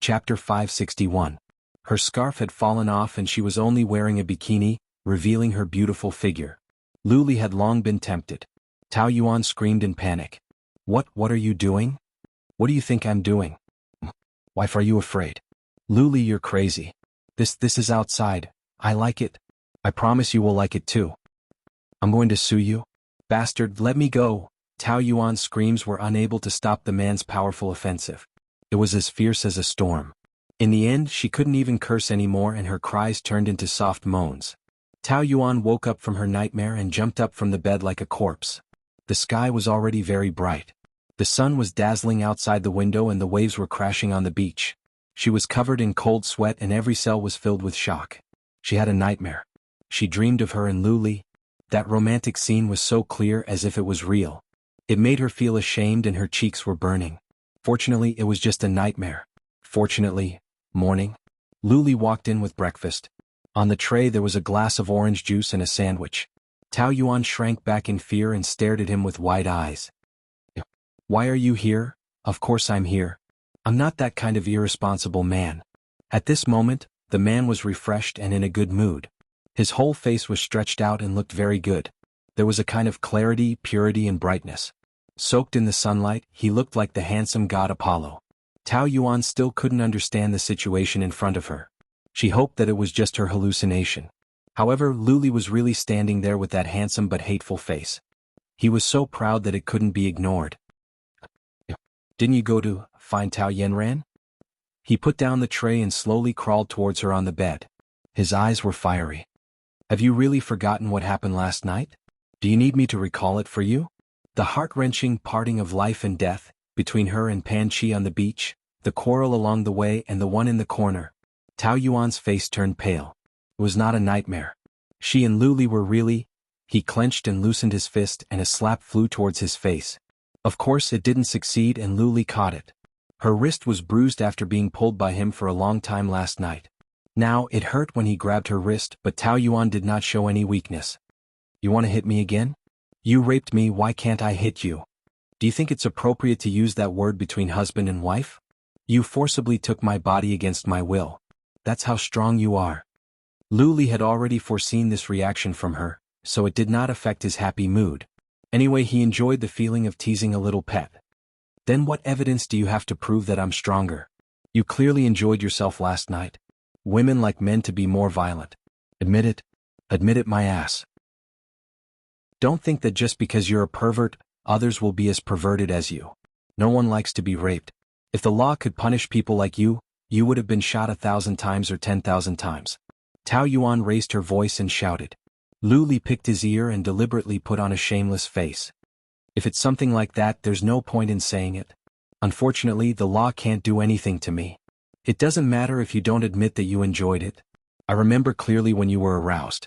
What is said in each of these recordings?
Chapter 561. Her scarf had fallen off and she was only wearing a bikini, revealing her beautiful figure. Luli had long been tempted. Tao Yuan screamed in panic. What are you doing? What do you think I'm doing? Wife, are you afraid? Luli, you're crazy. This is outside. I like it. I promise you will like it too. I'm going to sue you. Bastard, let me go. Tao Yuan's screams were unable to stop the man's powerful offensive. It was as fierce as a storm. In the end, she couldn't even curse anymore and her cries turned into soft moans. Tao Yuan woke up from her nightmare and jumped up from the bed like a corpse. The sky was already very bright. The sun was dazzling outside the window and the waves were crashing on the beach. She was covered in cold sweat and every cell was filled with shock. She had a nightmare. She dreamed of her and Luli. That romantic scene was so clear as if it was real. It made her feel ashamed and her cheeks were burning. Fortunately, it was just a nightmare. Fortunately, morning. Luli walked in with breakfast. On the tray there was a glass of orange juice and a sandwich. Tao Yuan shrank back in fear and stared at him with wide eyes. Why are you here? Of course I'm here. I'm not that kind of irresponsible man. At this moment, the man was refreshed and in a good mood. His whole face was stretched out and looked very good. There was a kind of clarity, purity and brightness. Soaked in the sunlight, he looked like the handsome god Apollo. Tao Yuan still couldn't understand the situation in front of her. She hoped that it was just her hallucination. However, Luli was really standing there with that handsome but hateful face. He was so proud that it couldn't be ignored. Didn't you go to find Tao Yanran? He put down the tray and slowly crawled towards her on the bed. His eyes were fiery. Have you really forgotten what happened last night? Do you need me to recall it for you? The heart-wrenching parting of life and death, between her and Pan Chi on the beach, the quarrel along the way and the one in the corner. Tao Yuan's face turned pale. It was not a nightmare. She and Luli were really... He clenched and loosened his fist and a slap flew towards his face. Of course it didn't succeed and Luli caught it. Her wrist was bruised after being pulled by him for a long time last night. Now, it hurt when he grabbed her wrist, but Tao Yuan did not show any weakness. You want to hit me again? You raped me, why can't I hit you? Do you think it's appropriate to use that word between husband and wife? You forcibly took my body against my will. That's how strong you are. Luli had already foreseen this reaction from her, so it did not affect his happy mood. Anyway, he enjoyed the feeling of teasing a little pet. Then what evidence do you have to prove that I'm stronger? You clearly enjoyed yourself last night. Women like men to be more violent. Admit it. Admit it, my ass. Don't think that just because you're a pervert, others will be as perverted as you. No one likes to be raped. If the law could punish people like you, you would have been shot 1,000 times or 10,000 times. Tao Yuan raised her voice and shouted. Luli picked his ear and deliberately put on a shameless face. If it's something like that, there's no point in saying it. Unfortunately, the law can't do anything to me. It doesn't matter if you don't admit that you enjoyed it. I remember clearly when you were aroused.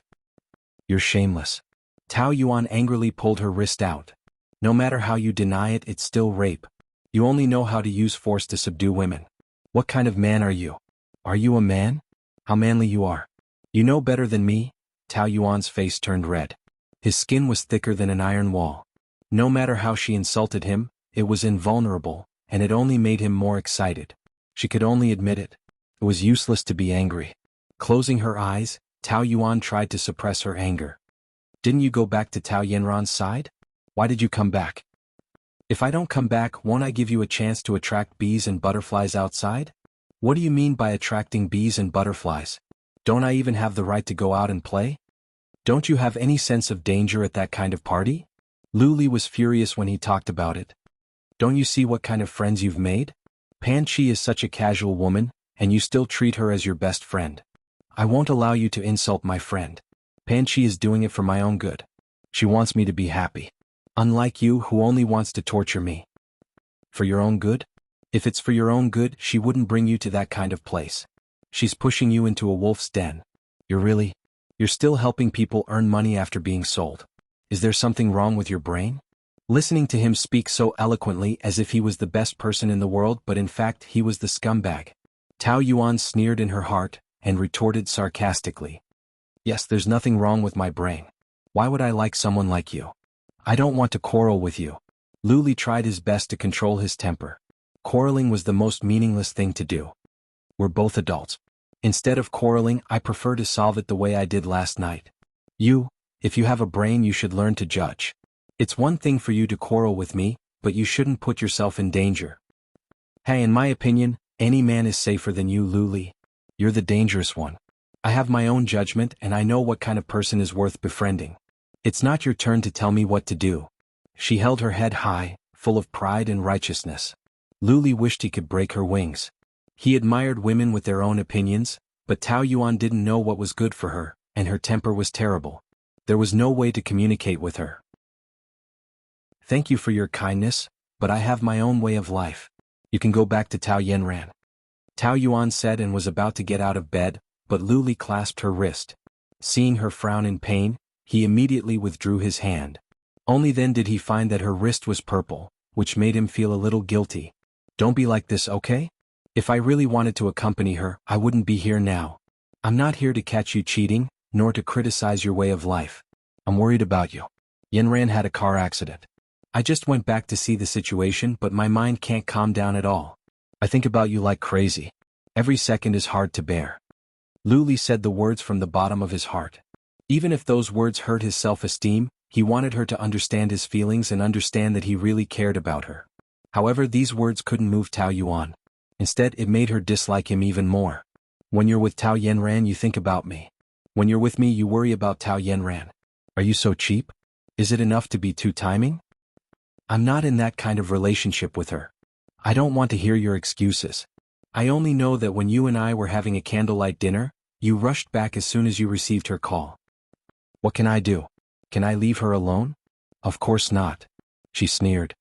You're shameless. Tao Yuan angrily pulled her wrist out. No matter how you deny it, it's still rape. You only know how to use force to subdue women. What kind of man are you? Are you a man? How manly you are. You know better than me. Tao Yuan's face turned red. His skin was thicker than an iron wall. No matter how she insulted him, it was invulnerable, and it only made him more excited. She could only admit it. It was useless to be angry. Closing her eyes, Tao Yuan tried to suppress her anger. Didn't you go back to Tao Yanran's side? Why did you come back? If I don't come back, won't I give you a chance to attract bees and butterflies outside? What do you mean by attracting bees and butterflies? Don't I even have the right to go out and play? Don't you have any sense of danger at that kind of party? Luli was furious when he talked about it. Don't you see what kind of friends you've made? Pan Chi is such a casual woman, and you still treat her as your best friend. I won't allow you to insult my friend. Pan Chi is doing it for my own good. She wants me to be happy. Unlike you, who only wants to torture me. For your own good? If it's for your own good, she wouldn't bring you to that kind of place. She's pushing you into a wolf's den. You're still helping people earn money after being sold. Is there something wrong with your brain? Listening to him speak so eloquently as if he was the best person in the world, but in fact he was the scumbag. Tao Yuan sneered in her heart, and retorted sarcastically. Yes, there's nothing wrong with my brain. Why would I like someone like you? I don't want to quarrel with you. Luli tried his best to control his temper. Quarreling was the most meaningless thing to do. We're both adults. Instead of quarreling, I prefer to solve it the way I did last night. If you have a brain, you should learn to judge. It's one thing for you to quarrel with me, but you shouldn't put yourself in danger. Hey, in my opinion, any man is safer than you, Luli. You're the dangerous one. I have my own judgment and I know what kind of person is worth befriending. It's not your turn to tell me what to do. She held her head high, full of pride and righteousness. Luli wished he could break her wings. He admired women with their own opinions, but Tao Yuan didn't know what was good for her, and her temper was terrible. There was no way to communicate with her. Thank you for your kindness, but I have my own way of life. You can go back to Tao Yenran. Tao Yuan said and was about to get out of bed, but Luli clasped her wrist. Seeing her frown in pain, he immediately withdrew his hand. Only then did he find that her wrist was purple, which made him feel a little guilty. Don't be like this, okay? If I really wanted to accompany her, I wouldn't be here now. I'm not here to catch you cheating, nor to criticize your way of life. I'm worried about you. Yenran had a car accident. I just went back to see the situation, but my mind can't calm down at all. I think about you like crazy. Every second is hard to bear. Luli said the words from the bottom of his heart. Even if those words hurt his self-esteem, he wanted her to understand his feelings and understand that he really cared about her. However, these words couldn't move Tao Yuan. Instead, it made her dislike him even more. When you're with Tao Yenran, you think about me. When you're with me, you worry about Tao Yenran. Are you so cheap? Is it enough to be two-timing? I'm not in that kind of relationship with her. I don't want to hear your excuses. I only know that when you and I were having a candlelight dinner, you rushed back as soon as you received her call. What can I do? Can I leave her alone? Of course not. She sneered.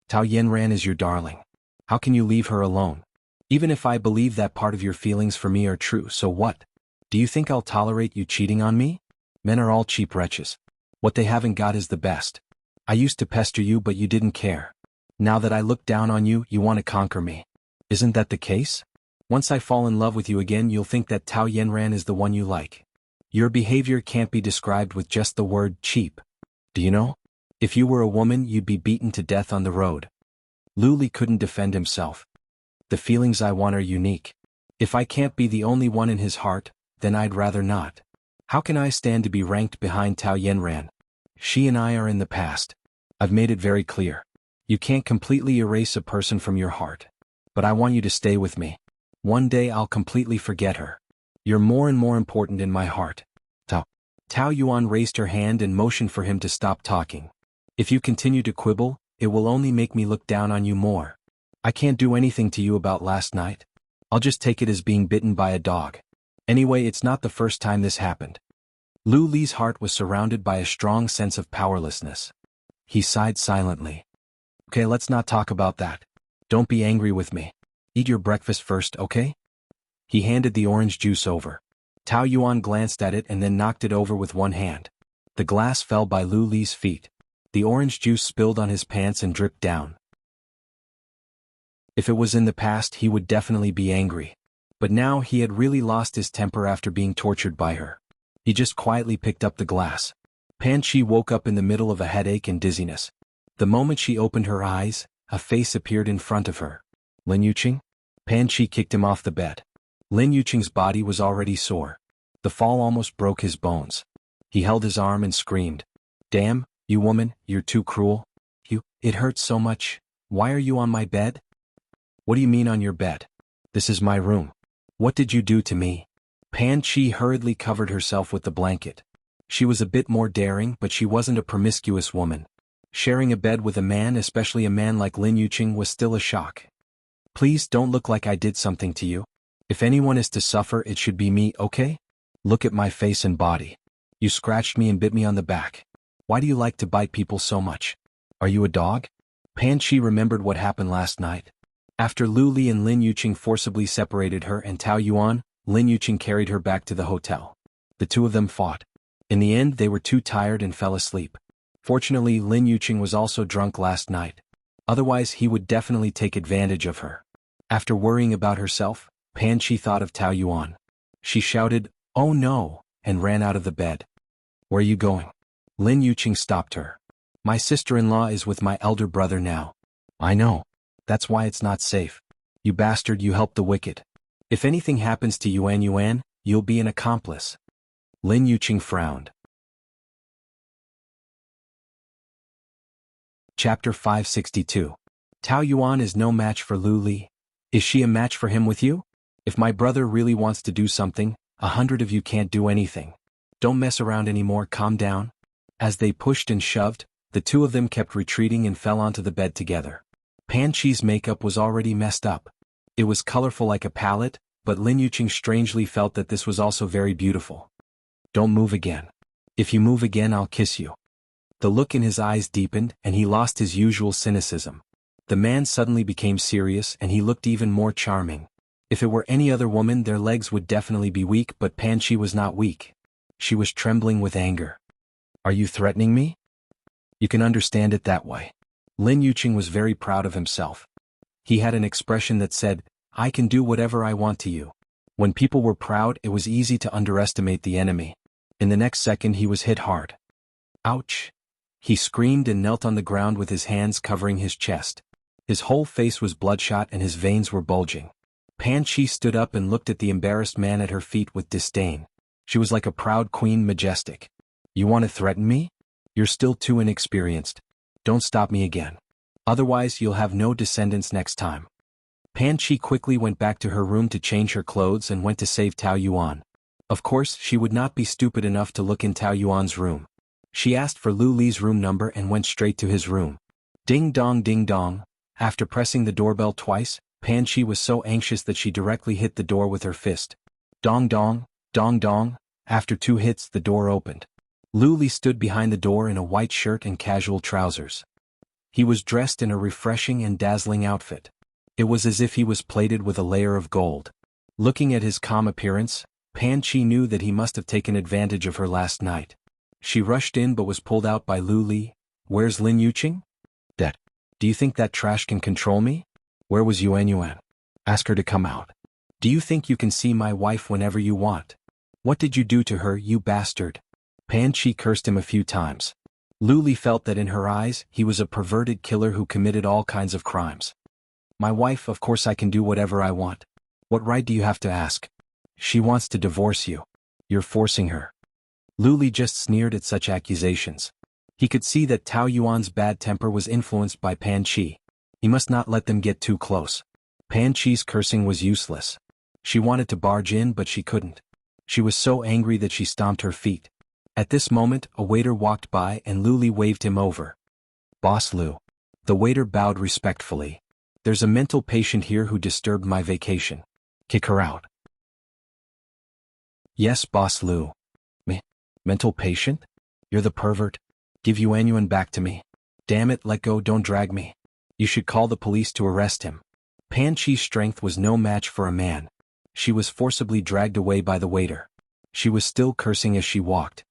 Tao Yenran is your darling. How can you leave her alone? Even if I believe that part of your feelings for me are true, so what? Do you think I'll tolerate you cheating on me? Men are all cheap wretches. What they haven't got is the best. I used to pester you, but you didn't care. Now that I look down on you, you want to conquer me. Isn't that the case? Once I fall in love with you again, you'll think that Tao Yenran is the one you like. Your behavior can't be described with just the word cheap. Do you know? If you were a woman, you'd be beaten to death on the road. Luli couldn't defend himself. The feelings I want are unique. If I can't be the only one in his heart, then I'd rather not. How can I stand to be ranked behind Tao Yenran? She and I are in the past. I've made it very clear. You can't completely erase a person from your heart. But I want you to stay with me. One day I'll completely forget her. You're more and more important in my heart. Tao Yuan raised her hand and motioned for him to stop talking. If you continue to quibble, it will only make me look down on you more. I can't do anything to you about last night. I'll just take it as being bitten by a dog. Anyway, it's not the first time this happened. Luli's heart was surrounded by a strong sense of powerlessness. He sighed silently. Okay, let's not talk about that. Don't be angry with me. Eat your breakfast first, okay? He handed the orange juice over. Tao Yuan glanced at it and then knocked it over with one hand. The glass fell by Luli's feet. The orange juice spilled on his pants and dripped down. If it was in the past, he would definitely be angry. But now he had really lost his temper after being tortured by her. He just quietly picked up the glass. Pan Chi woke up in the middle of a headache and dizziness. The moment she opened her eyes, a face appeared in front of her. Lin Yuqing? Pan Chi kicked him off the bed. Lin Yuqing's body was already sore. The fall almost broke his bones. He held his arm and screamed. Damn, you woman, you're too cruel. It hurts so much. Why are you on my bed? What do you mean on your bed? This is my room. What did you do to me? Pan Chi hurriedly covered herself with the blanket. She was a bit more daring, but she wasn't a promiscuous woman. Sharing a bed with a man, especially a man like Lin Yuqing, was still a shock. Please don't look like I did something to you. If anyone is to suffer, it should be me, okay? Look at my face and body. You scratched me and bit me on the back. Why do you like to bite people so much? Are you a dog? Pan Chi remembered what happened last night. After Luli and Lin Yuqing forcibly separated her and Tao Yuan, Lin Yuqing carried her back to the hotel. The two of them fought. In the end, they were too tired and fell asleep. Fortunately, Lin Yuqing was also drunk last night. Otherwise, he would definitely take advantage of her. After worrying about herself, Pan Chi thought of Tao Yuan. She shouted, "Oh no," and ran out of the bed. Where are you going? Lin Yuqing stopped her. My sister-in-law is with my elder brother now. I know. That's why it's not safe. You bastard, you helped the wicked. If anything happens to Yuan Yuan, you'll be an accomplice. Lin Yuqing frowned. Chapter 562. Tao Yuan is no match for Lu Li. Is she a match for him with you? If my brother really wants to do something, 100 of you can't do anything. Don't mess around anymore, calm down. As they pushed and shoved, the two of them kept retreating and fell onto the bed together. Pan Chi's makeup was already messed up. It was colorful like a palette, but Lin Yuqing strangely felt that this was also very beautiful. Don't move again. If you move again, I'll kiss you. The look in his eyes deepened, and he lost his usual cynicism. The man suddenly became serious, and he looked even more charming. If it were any other woman, their legs would definitely be weak, but Pan Chi was not weak. She was trembling with anger. Are you threatening me? You can understand it that way. Lin Yuqing was very proud of himself. He had an expression that said, I can do whatever I want to you. When people were proud, it was easy to underestimate the enemy. In the next second, he was hit hard. Ouch! He screamed and knelt on the ground with his hands covering his chest. His whole face was bloodshot and his veins were bulging. Pan Chi stood up and looked at the embarrassed man at her feet with disdain. She was like a proud queen, majestic. You want to threaten me? You're still too inexperienced. Don't stop me again. Otherwise, you'll have no descendants next time. Pan Chi quickly went back to her room to change her clothes and went to save Tao Yuan. Of course, she would not be stupid enough to look in Tao Yuan's room. She asked for Lu Li's room number and went straight to his room. Ding dong ding dong. After pressing the doorbell twice, Pan Chi was so anxious that she directly hit the door with her fist. Dong dong, dong dong. After 2 hits, the door opened. Lu Li stood behind the door in a white shirt and casual trousers. He was dressed in a refreshing and dazzling outfit. It was as if he was plated with a layer of gold. Looking at his calm appearance, Pan Chi knew that he must have taken advantage of her last night. She rushed in but was pulled out by Lu Li. Where's Lin Yuqing? Dad, do you think that trash can control me? Where was Yuan Yuan? Ask her to come out. Do you think you can see my wife whenever you want? What did you do to her, you bastard? Pan Chi cursed him a few times. Lu Li felt that in her eyes, he was a perverted killer who committed all kinds of crimes. My wife, of course I can do whatever I want. What right do you have to ask? She wants to divorce you. You're forcing her. Lu Li just sneered at such accusations. He could see that Tao Yuan's bad temper was influenced by Pan Chi. He must not let them get too close. Pan Chi's cursing was useless. She wanted to barge in but she couldn't. She was so angry that she stomped her feet. At this moment, a waiter walked by and Lu Li waved him over. Boss Lu. The waiter bowed respectfully. There's a mental patient here who disturbed my vacation. Kick her out. Yes, Boss Lu. Mental patient? You're the pervert? Give Yuan Yuan back to me. Damn it, let go, don't drag me. You should call the police to arrest him. Pan Chi's strength was no match for a man. She was forcibly dragged away by the waiter. She was still cursing as she walked.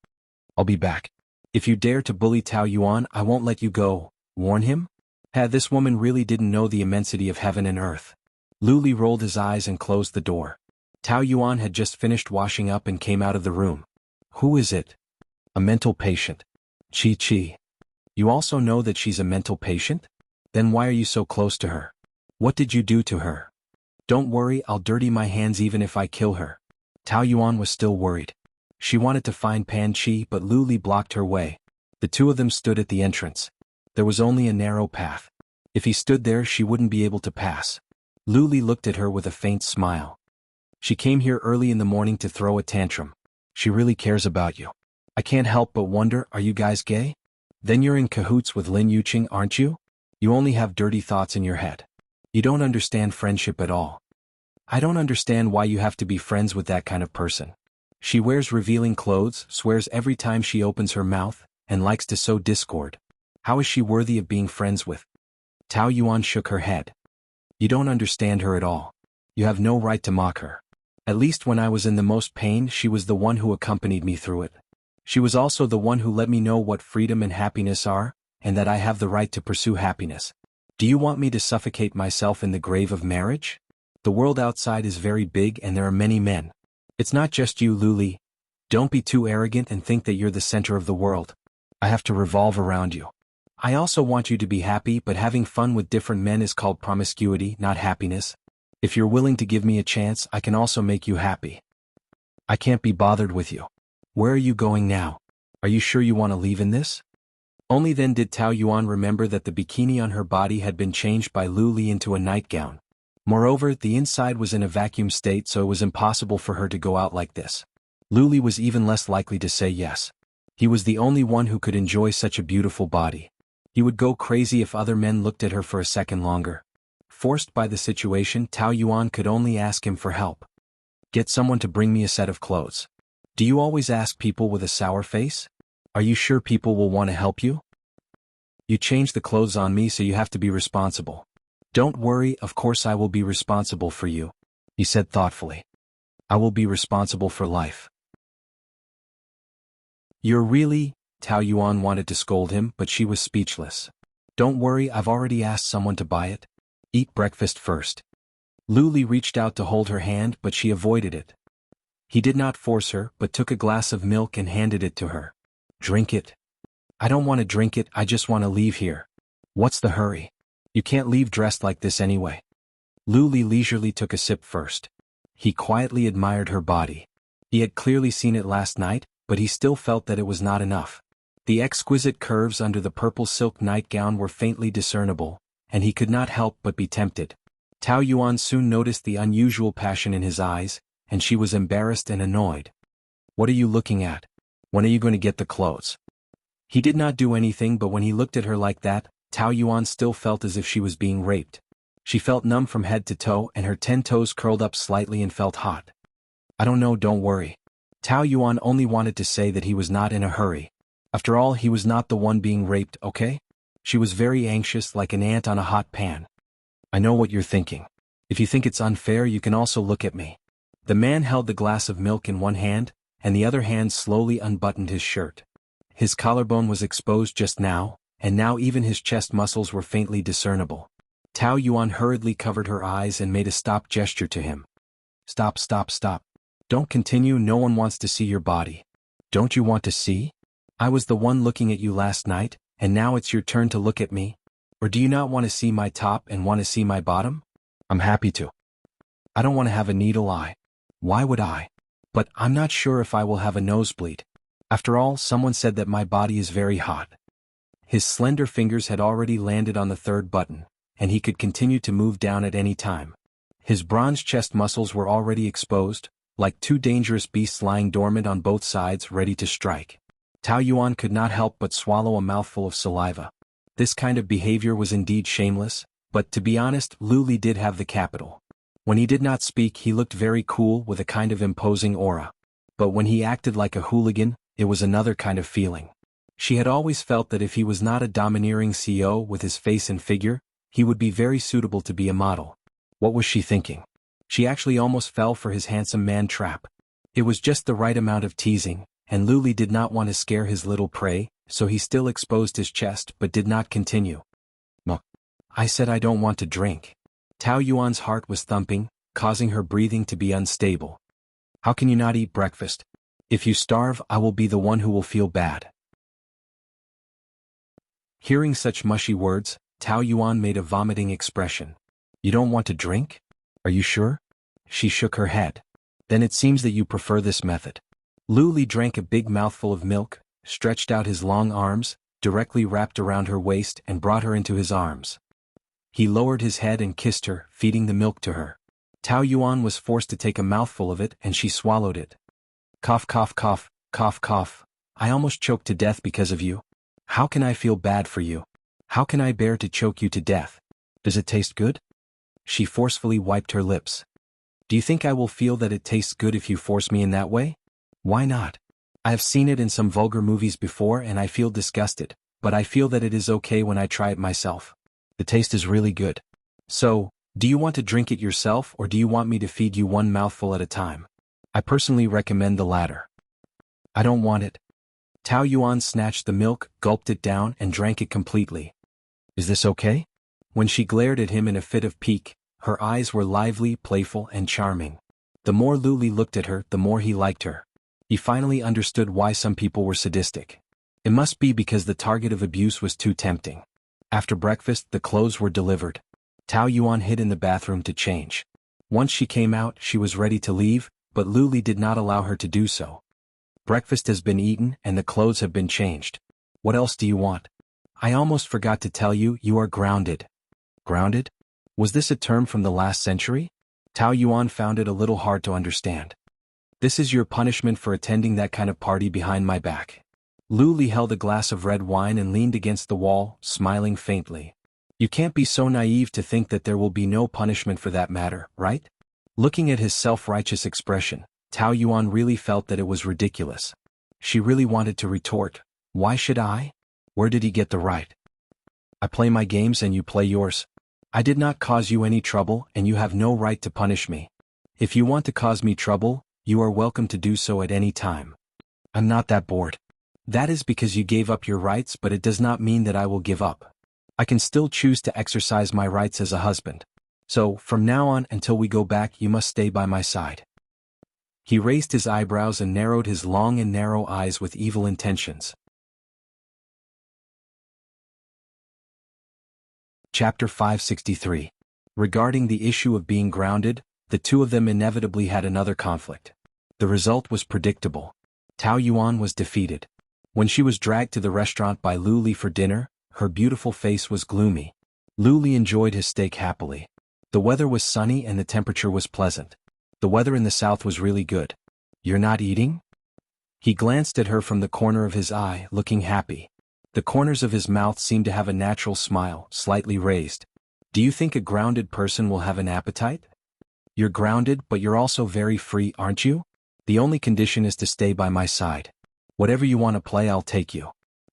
I'll be back. If you dare to bully Tao Yuan, I won't let you go. Warn him? This woman really didn't know the immensity of heaven and earth. Lu Li rolled his eyes and closed the door. Tao Yuan had just finished washing up and came out of the room. Who is it? A mental patient. Chi. You also know that she's a mental patient? Then why are you so close to her? What did you do to her? Don't worry, I'll dirty my hands even if I kill her. Tao Yuan was still worried. She wanted to find Pan Chi but Lu Li blocked her way. The two of them stood at the entrance. There was only a narrow path. If he stood there, she wouldn't be able to pass. Lu Li looked at her with a faint smile. She came here early in the morning to throw a tantrum. She really cares about you. I can't help but wonder, are you guys gay? Then you're in cahoots with Lin Yuqing, aren't you? You only have dirty thoughts in your head. You don't understand friendship at all. I don't understand why you have to be friends with that kind of person. She wears revealing clothes, swears every time she opens her mouth, and likes to sow discord. How is she worthy of being friends with? Tao Yuan shook her head. You don't understand her at all. You have no right to mock her. At least when I was in the most pain, she was the one who accompanied me through it. She was also the one who let me know what freedom and happiness are, and that I have the right to pursue happiness. Do you want me to suffocate myself in the grave of marriage? The world outside is very big and there are many men. It's not just you, Lu Li. Don't be too arrogant and think that you're the center of the world. I have to revolve around you. I also want you to be happy, but having fun with different men is called promiscuity, not happiness. If you're willing to give me a chance, I can also make you happy. I can't be bothered with you. Where are you going now? Are you sure you want to leave in this? Only then did Tao Yuan remember that the bikini on her body had been changed by Lu Li into a nightgown. Moreover, the inside was in a vacuum state, so it was impossible for her to go out like this. Lu Li was even less likely to say yes. He was the only one who could enjoy such a beautiful body. He would go crazy if other men looked at her for a second longer. Forced by the situation, Tao Yuan could only ask him for help. Get someone to bring me a set of clothes. Do you always ask people with a sour face? Are you sure people will want to help you? You changed the clothes on me, so you have to be responsible. Don't worry, of course I will be responsible for you, he said thoughtfully. I will be responsible for life. You're really? Tao Yuan wanted to scold him, but she was speechless. Don't worry, I've already asked someone to buy it. Eat breakfast first. Lu Li reached out to hold her hand, but she avoided it. He did not force her, but took a glass of milk and handed it to her. Drink it. I don't want to drink it, I just want to leave here. What's the hurry? You can't leave dressed like this anyway. Lu Li leisurely took a sip first. He quietly admired her body. He had clearly seen it last night, but he still felt that it was not enough. The exquisite curves under the purple silk nightgown were faintly discernible, and he could not help but be tempted. Tao Yuan soon noticed the unusual passion in his eyes, and she was embarrassed and annoyed. What are you looking at? When are you going to get the clothes? He did not do anything, but when he looked at her like that, Tao Yuan still felt as if she was being raped. She felt numb from head to toe, and her 10 toes curled up slightly and felt hot. I don't know, don't worry. Tao Yuan only wanted to say that he was not in a hurry. After all, he was not the one being raped, okay? She was very anxious, like an ant on a hot pan. I know what you're thinking. If you think it's unfair, you can also look at me. The man held the glass of milk in one hand, and the other hand slowly unbuttoned his shirt. His collarbone was exposed just now, and now even his chest muscles were faintly discernible. Tao Yuan hurriedly covered her eyes and made a stop gesture to him. Stop, stop, stop. Don't continue, no one wants to see your body. Don't you want to see? I was the one looking at you last night, and now it's your turn to look at me. Or do you not want to see my top and want to see my bottom? I'm happy to. I don't want to have a needle eye. Why would I? But I'm not sure if I will have a nosebleed. After all, someone said that my body is very hot. His slender fingers had already landed on the third button, and he could continue to move down at any time. His bronze chest muscles were already exposed, like two dangerous beasts lying dormant on both sides ready to strike. Tao Yuan could not help but swallow a mouthful of saliva. This kind of behavior was indeed shameless, but to be honest, Lu Li did have the capital. When he did not speak, he looked very cool with a kind of imposing aura. But when he acted like a hooligan, it was another kind of feeling. She had always felt that if he was not a domineering CEO with his face and figure, he would be very suitable to be a model. What was she thinking? She actually almost fell for his handsome man trap. It was just the right amount of teasing, and Lu Li did not want to scare his little prey, so he still exposed his chest but did not continue. No. I said I don't want to drink. Tao Yuan's heart was thumping, causing her breathing to be unstable. How can you not eat breakfast? If you starve, I will be the one who will feel bad. Hearing such mushy words, Tao Yuan made a vomiting expression. You don't want to drink? Are you sure? She shook her head. Then it seems that you prefer this method. Lu Li drank a big mouthful of milk, stretched out his long arms, directly wrapped around her waist and brought her into his arms. He lowered his head and kissed her, feeding the milk to her. Tao Yuan was forced to take a mouthful of it and she swallowed it. Cough, cough, cough, cough, cough. I almost choked to death because of you. How can I feel bad for you? How can I bear to choke you to death? Does it taste good? She forcefully wiped her lips. Do you think I will feel that it tastes good if you force me in that way? Why not? I have seen it in some vulgar movies before and I feel disgusted, but I feel that it is okay when I try it myself. The taste is really good. So, do you want to drink it yourself or do you want me to feed you one mouthful at a time? I personally recommend the latter. I don't want it. Tao Yuan snatched the milk, gulped it down, and drank it completely. Is this okay? When she glared at him in a fit of pique, her eyes were lively, playful, and charming. The more Lu Li looked at her, the more he liked her. He finally understood why some people were sadistic. It must be because the target of abuse was too tempting. After breakfast, the clothes were delivered. Tao Yuan hid in the bathroom to change. Once she came out, she was ready to leave, but Luli did not allow her to do so. Breakfast has been eaten and the clothes have been changed. What else do you want? I almost forgot to tell you, you are grounded. Grounded? Was this a term from the last century? Tao Yuan found it a little hard to understand. This is your punishment for attending that kind of party behind my back. Luli held a glass of red wine and leaned against the wall, smiling faintly. You can't be so naive to think that there will be no punishment for that matter, right? Looking at his self-righteous expression, Tao Yuan really felt that it was ridiculous. She really wanted to retort, why should I? Where did he get the right? I play my games and you play yours. I did not cause you any trouble and you have no right to punish me. If you want to cause me trouble, you are welcome to do so at any time. I'm not that bored. That is because you gave up your rights, but it does not mean that I will give up. I can still choose to exercise my rights as a husband. So, from now on until we go back, you must stay by my side. He raised his eyebrows and narrowed his long and narrow eyes with evil intentions. Chapter 563. Regarding the issue of being grounded, the two of them inevitably had another conflict. The result was predictable. Tao Yuan was defeated. When she was dragged to the restaurant by Luli for dinner, her beautiful face was gloomy. Luli enjoyed his steak happily. The weather was sunny and the temperature was pleasant. The weather in the south was really good. You're not eating? He glanced at her from the corner of his eye, looking happy. The corners of his mouth seemed to have a natural smile, slightly raised. Do you think a grounded person will have an appetite? You're grounded, but you're also very free, aren't you? The only condition is to stay by my side. Whatever you want to play, I'll take you.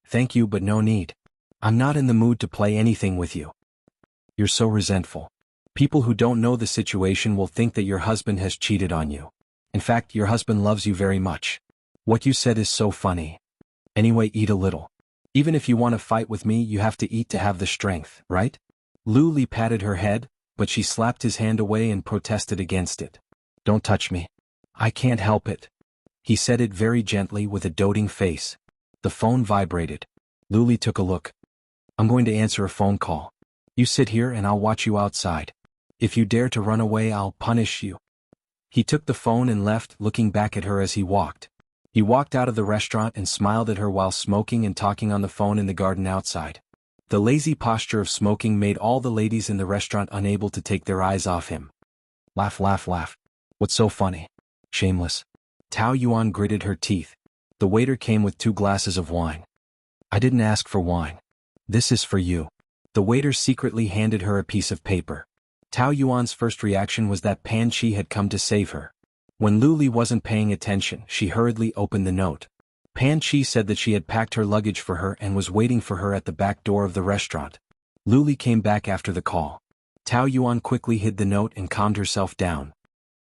Thank you, but no need. I'm not in the mood to play anything with you. You're so resentful. People who don't know the situation will think that your husband has cheated on you. In fact, your husband loves you very much. What you said is so funny. Anyway, eat a little. Even if you want to fight with me, you have to eat to have the strength, right? Luli patted her head, but she slapped his hand away and protested against it. Don't touch me. I can't help it. He said it very gently with a doting face. The phone vibrated. Luli took a look. I'm going to answer a phone call. You sit here and I'll watch you outside. If you dare to run away, I'll punish you. He took the phone and left, looking back at her as he walked. He walked out of the restaurant and smiled at her while smoking and talking on the phone in the garden outside. The lazy posture of smoking made all the ladies in the restaurant unable to take their eyes off him. Laugh, laugh, laugh. What's so funny? Shameless. Tao Yuan gritted her teeth. The waiter came with 2 glasses of wine. I didn't ask for wine. This is for you. The waiter secretly handed her a piece of paper. Tao Yuan's first reaction was that Pan Chi had come to save her. When Luli wasn't paying attention, she hurriedly opened the note. Pan Chi said that she had packed her luggage for her and was waiting for her at the back door of the restaurant. Luli came back after the call. Tao Yuan quickly hid the note and calmed herself down.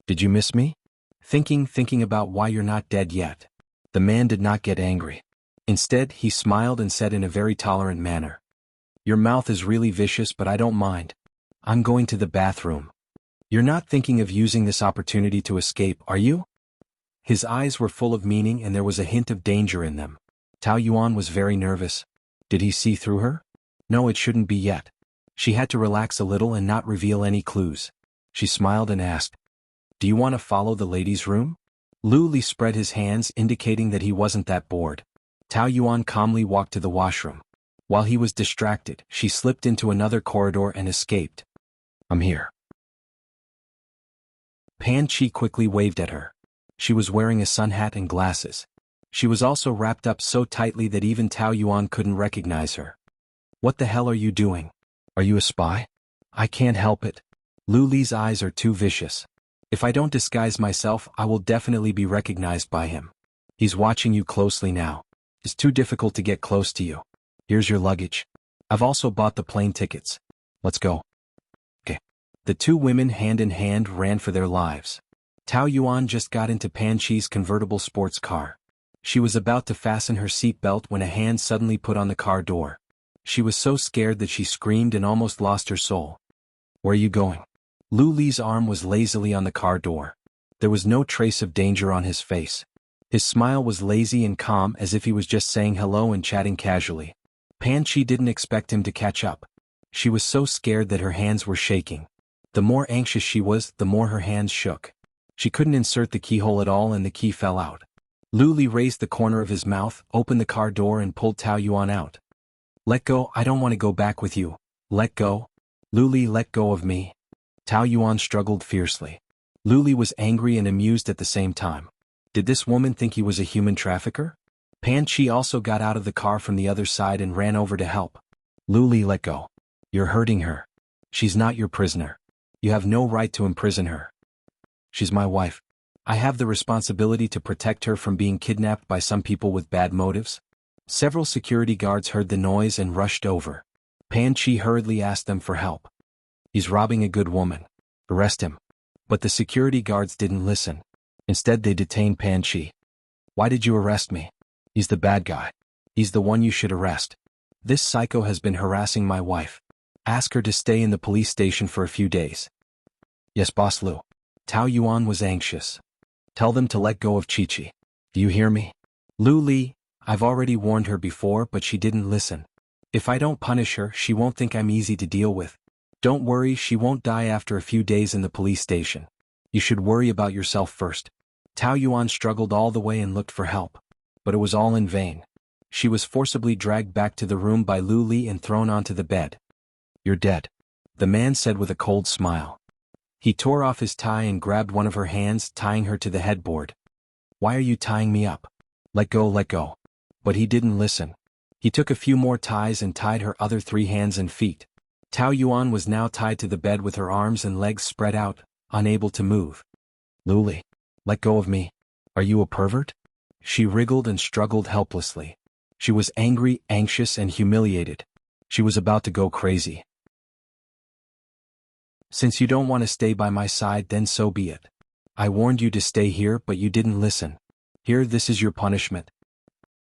Did you miss me? Thinking about why you're not dead yet. The man did not get angry. Instead, he smiled and said in a very tolerant manner. Your mouth is really vicious, but I don't mind. I'm going to the bathroom. You're not thinking of using this opportunity to escape, are you? His eyes were full of meaning and there was a hint of danger in them. Tao Yuan was very nervous. Did he see through her? No, it shouldn't be yet. She had to relax a little and not reveal any clues. She smiled and asked, do you want to follow the ladies' room? Luli spread his hands, indicating that he wasn't that bored. Tao Yuan calmly walked to the washroom. While he was distracted, she slipped into another corridor and escaped. I'm here. Pan Chi quickly waved at her. She was wearing a sun hat and glasses. She was also wrapped up so tightly that even Tao Yuan couldn't recognize her. What the hell are you doing? Are you a spy? I can't help it. Luli's eyes are too vicious. If I don't disguise myself, I will definitely be recognized by him. He's watching you closely now. It's too difficult to get close to you. Here's your luggage. I've also bought the plane tickets. Let's go. Okay. The two women hand in hand ran for their lives. Tao Yuan just got into Pan Chi's convertible sports car. She was about to fasten her seatbelt when a hand suddenly put on the car door. She was so scared that she screamed and almost lost her soul. Where are you going? Luli's arm was lazily on the car door. There was no trace of danger on his face. His smile was lazy and calm, as if he was just saying hello and chatting casually. Pan Chi didn't expect him to catch up. She was so scared that her hands were shaking. The more anxious she was, the more her hands shook. She couldn't insert the keyhole at all and the key fell out. Lu Li raised the corner of his mouth, opened the car door and pulled Tao Yuan out. Let go, I don't want to go back with you. Let go. Lu Li, let go of me. Tao Yuan struggled fiercely. Lu Li was angry and amused at the same time. Did this woman think he was a human trafficker? Pan Chi also got out of the car from the other side and ran over to help. Lu Li, let go. You're hurting her. She's not your prisoner. You have no right to imprison her. She's my wife. I have the responsibility to protect her from being kidnapped by some people with bad motives. Several security guards heard the noise and rushed over. Pan Chi hurriedly asked them for help. He's robbing a good woman. Arrest him. But the security guards didn't listen. Instead they detained Pan Chi. Why did you arrest me? He's the bad guy. He's the one you should arrest. This psycho has been harassing my wife. Ask her to stay in the police station for a few days. Yes, Boss Lu. Tao Yuan was anxious. Tell them to let go of Chi-Chi. Do you hear me? Lu Li, I've already warned her before but she didn't listen. If I don't punish her, she won't think I'm easy to deal with. Don't worry, she won't die after a few days in the police station. You should worry about yourself first. Tao Yuan struggled all the way and looked for help. But it was all in vain. She was forcibly dragged back to the room by Lu Li and thrown onto the bed. You're dead, the man said with a cold smile. He tore off his tie and grabbed one of her hands, tying her to the headboard. Why are you tying me up? Let go, let go. But he didn't listen. He took a few more ties and tied her other 3 hands and feet. Tao Yuan was now tied to the bed with her arms and legs spread out, unable to move. Lu Li, let go of me. Are you a pervert? She wriggled and struggled helplessly. She was angry, anxious, and humiliated. She was about to go crazy. Since you don't want to stay by my side, then so be it. I warned you to stay here, but you didn't listen. Here, this is your punishment.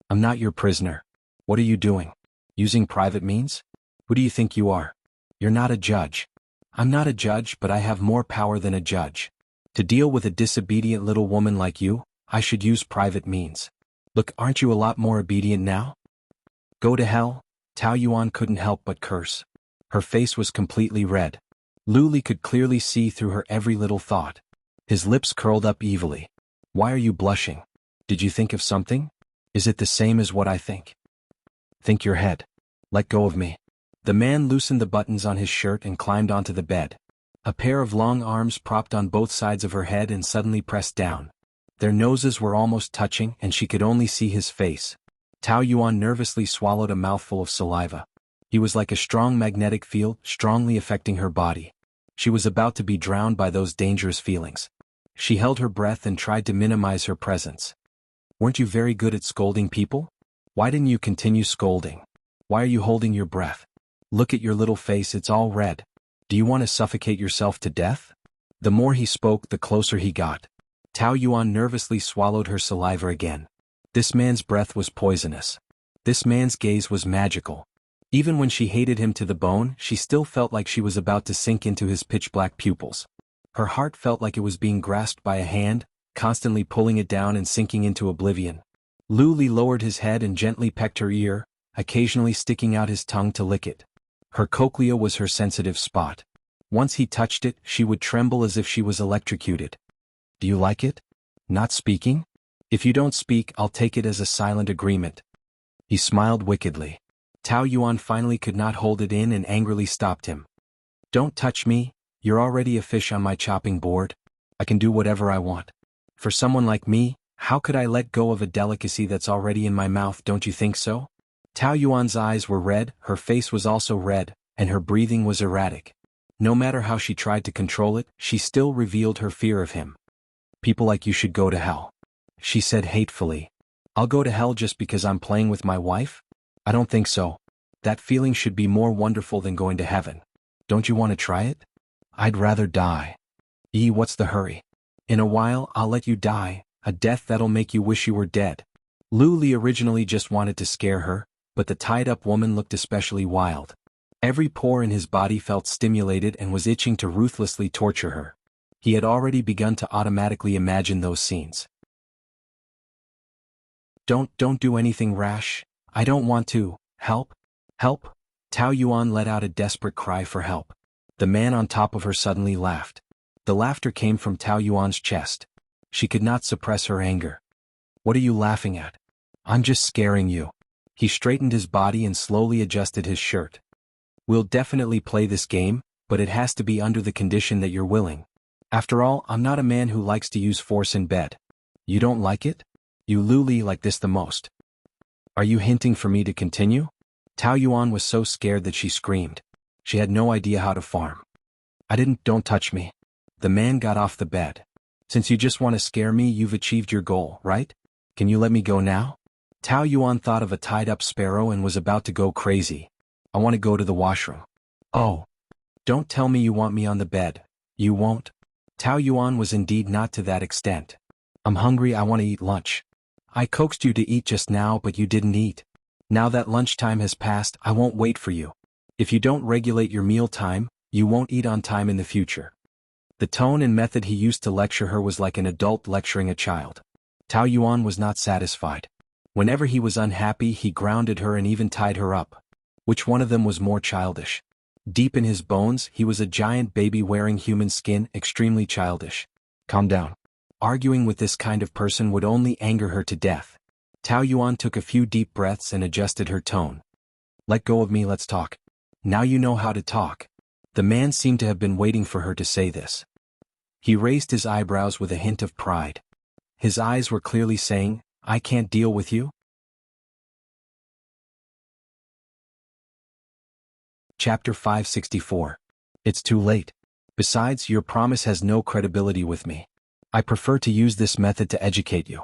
I'm not your prisoner. What are you doing? Using private means? Who do you think you are? You're not a judge. I'm not a judge, but I have more power than a judge. To deal with a disobedient little woman like you, I should use private means. Look, aren't you a lot more obedient now? Go to hell. Tao Yuan couldn't help but curse. Her face was completely red. Lu Li could clearly see through her every little thought. His lips curled up evilly. Why are you blushing? Did you think of something? Is it the same as what I think? Think your head. Let go of me. The man loosened the buttons on his shirt and climbed onto the bed. A pair of long arms propped on both sides of her head and suddenly pressed down. Their noses were almost touching and she could only see his face. Tao Yuan nervously swallowed a mouthful of saliva. He was like a strong magnetic field, strongly affecting her body. She was about to be drowned by those dangerous feelings. She held her breath and tried to minimize her presence. Weren't you very good at scolding people? Why didn't you continue scolding? Why are you holding your breath? Look at your little face, it's all red. Do you want to suffocate yourself to death? The more he spoke, the closer he got. Tao Yuan nervously swallowed her saliva again. This man's breath was poisonous. This man's gaze was magical. Even when she hated him to the bone, she still felt like she was about to sink into his pitch-black pupils. Her heart felt like it was being grasped by a hand, constantly pulling it down and sinking into oblivion. Lu Li lowered his head and gently pecked her ear, occasionally sticking out his tongue to lick it. Her cochlea was her sensitive spot. Once he touched it, she would tremble as if she was electrocuted. Do you like it? Not speaking? If you don't speak, I'll take it as a silent agreement. He smiled wickedly. Tao Yuan finally could not hold it in and angrily stopped him. Don't touch me, you're already a fish on my chopping board. I can do whatever I want. For someone like me, how could I let go of a delicacy that's already in my mouth, don't you think so? Tao Yuan's eyes were red, her face was also red, and her breathing was erratic. No matter how she tried to control it, she still revealed her fear of him. People like you should go to hell. She said hatefully. I'll go to hell just because I'm playing with my wife? I don't think so. That feeling should be more wonderful than going to heaven. Don't you want to try it? I'd rather die. What's the hurry? In a while, I'll let you die, a death that'll make you wish you were dead. Lu Li originally just wanted to scare her, but the tied-up woman looked especially wild. Every pore in his body felt stimulated and was itching to ruthlessly torture her. He had already begun to automatically imagine those scenes. Don't do anything rash. I don't want to. Help? Help? Tao Yuan let out a desperate cry for help. The man on top of her suddenly laughed. The laughter came from Tao Yuan's chest. She could not suppress her anger. What are you laughing at? I'm just scaring you. He straightened his body and slowly adjusted his shirt. We'll definitely play this game, but it has to be under the condition that you're willing. After all, I'm not a man who likes to use force in bed. You don't like it? You Luli like this the most. Are you hinting for me to continue? Tao Yuan was so scared that she screamed. She had no idea how to farm. Don't touch me. The man got off the bed. Since you just want to scare me, you've achieved your goal, right? Can you let me go now? Tao Yuan thought of a tied-up sparrow and was about to go crazy. I want to go to the washroom. Oh. Don't tell me you want me on the bed. You won't? Tao Yuan was indeed not to that extent. I'm hungry, I want to eat lunch. I coaxed you to eat just now, but you didn't eat. Now that lunchtime has passed, I won't wait for you. If you don't regulate your meal time, you won't eat on time in the future. The tone and method he used to lecture her was like an adult lecturing a child. Tao Yuan was not satisfied. Whenever he was unhappy, he grounded her and even tied her up. Which one of them was more childish? Deep in his bones, he was a giant baby wearing human skin, extremely childish. Calm down. Arguing with this kind of person would only anger her to death. Tao Yuan took a few deep breaths and adjusted her tone. Let go of me, let's talk. Now you know how to talk. The man seemed to have been waiting for her to say this. He raised his eyebrows with a hint of pride. His eyes were clearly saying, I can't deal with you. Chapter 564. It's too late. Besides, your promise has no credibility with me. I prefer to use this method to educate you.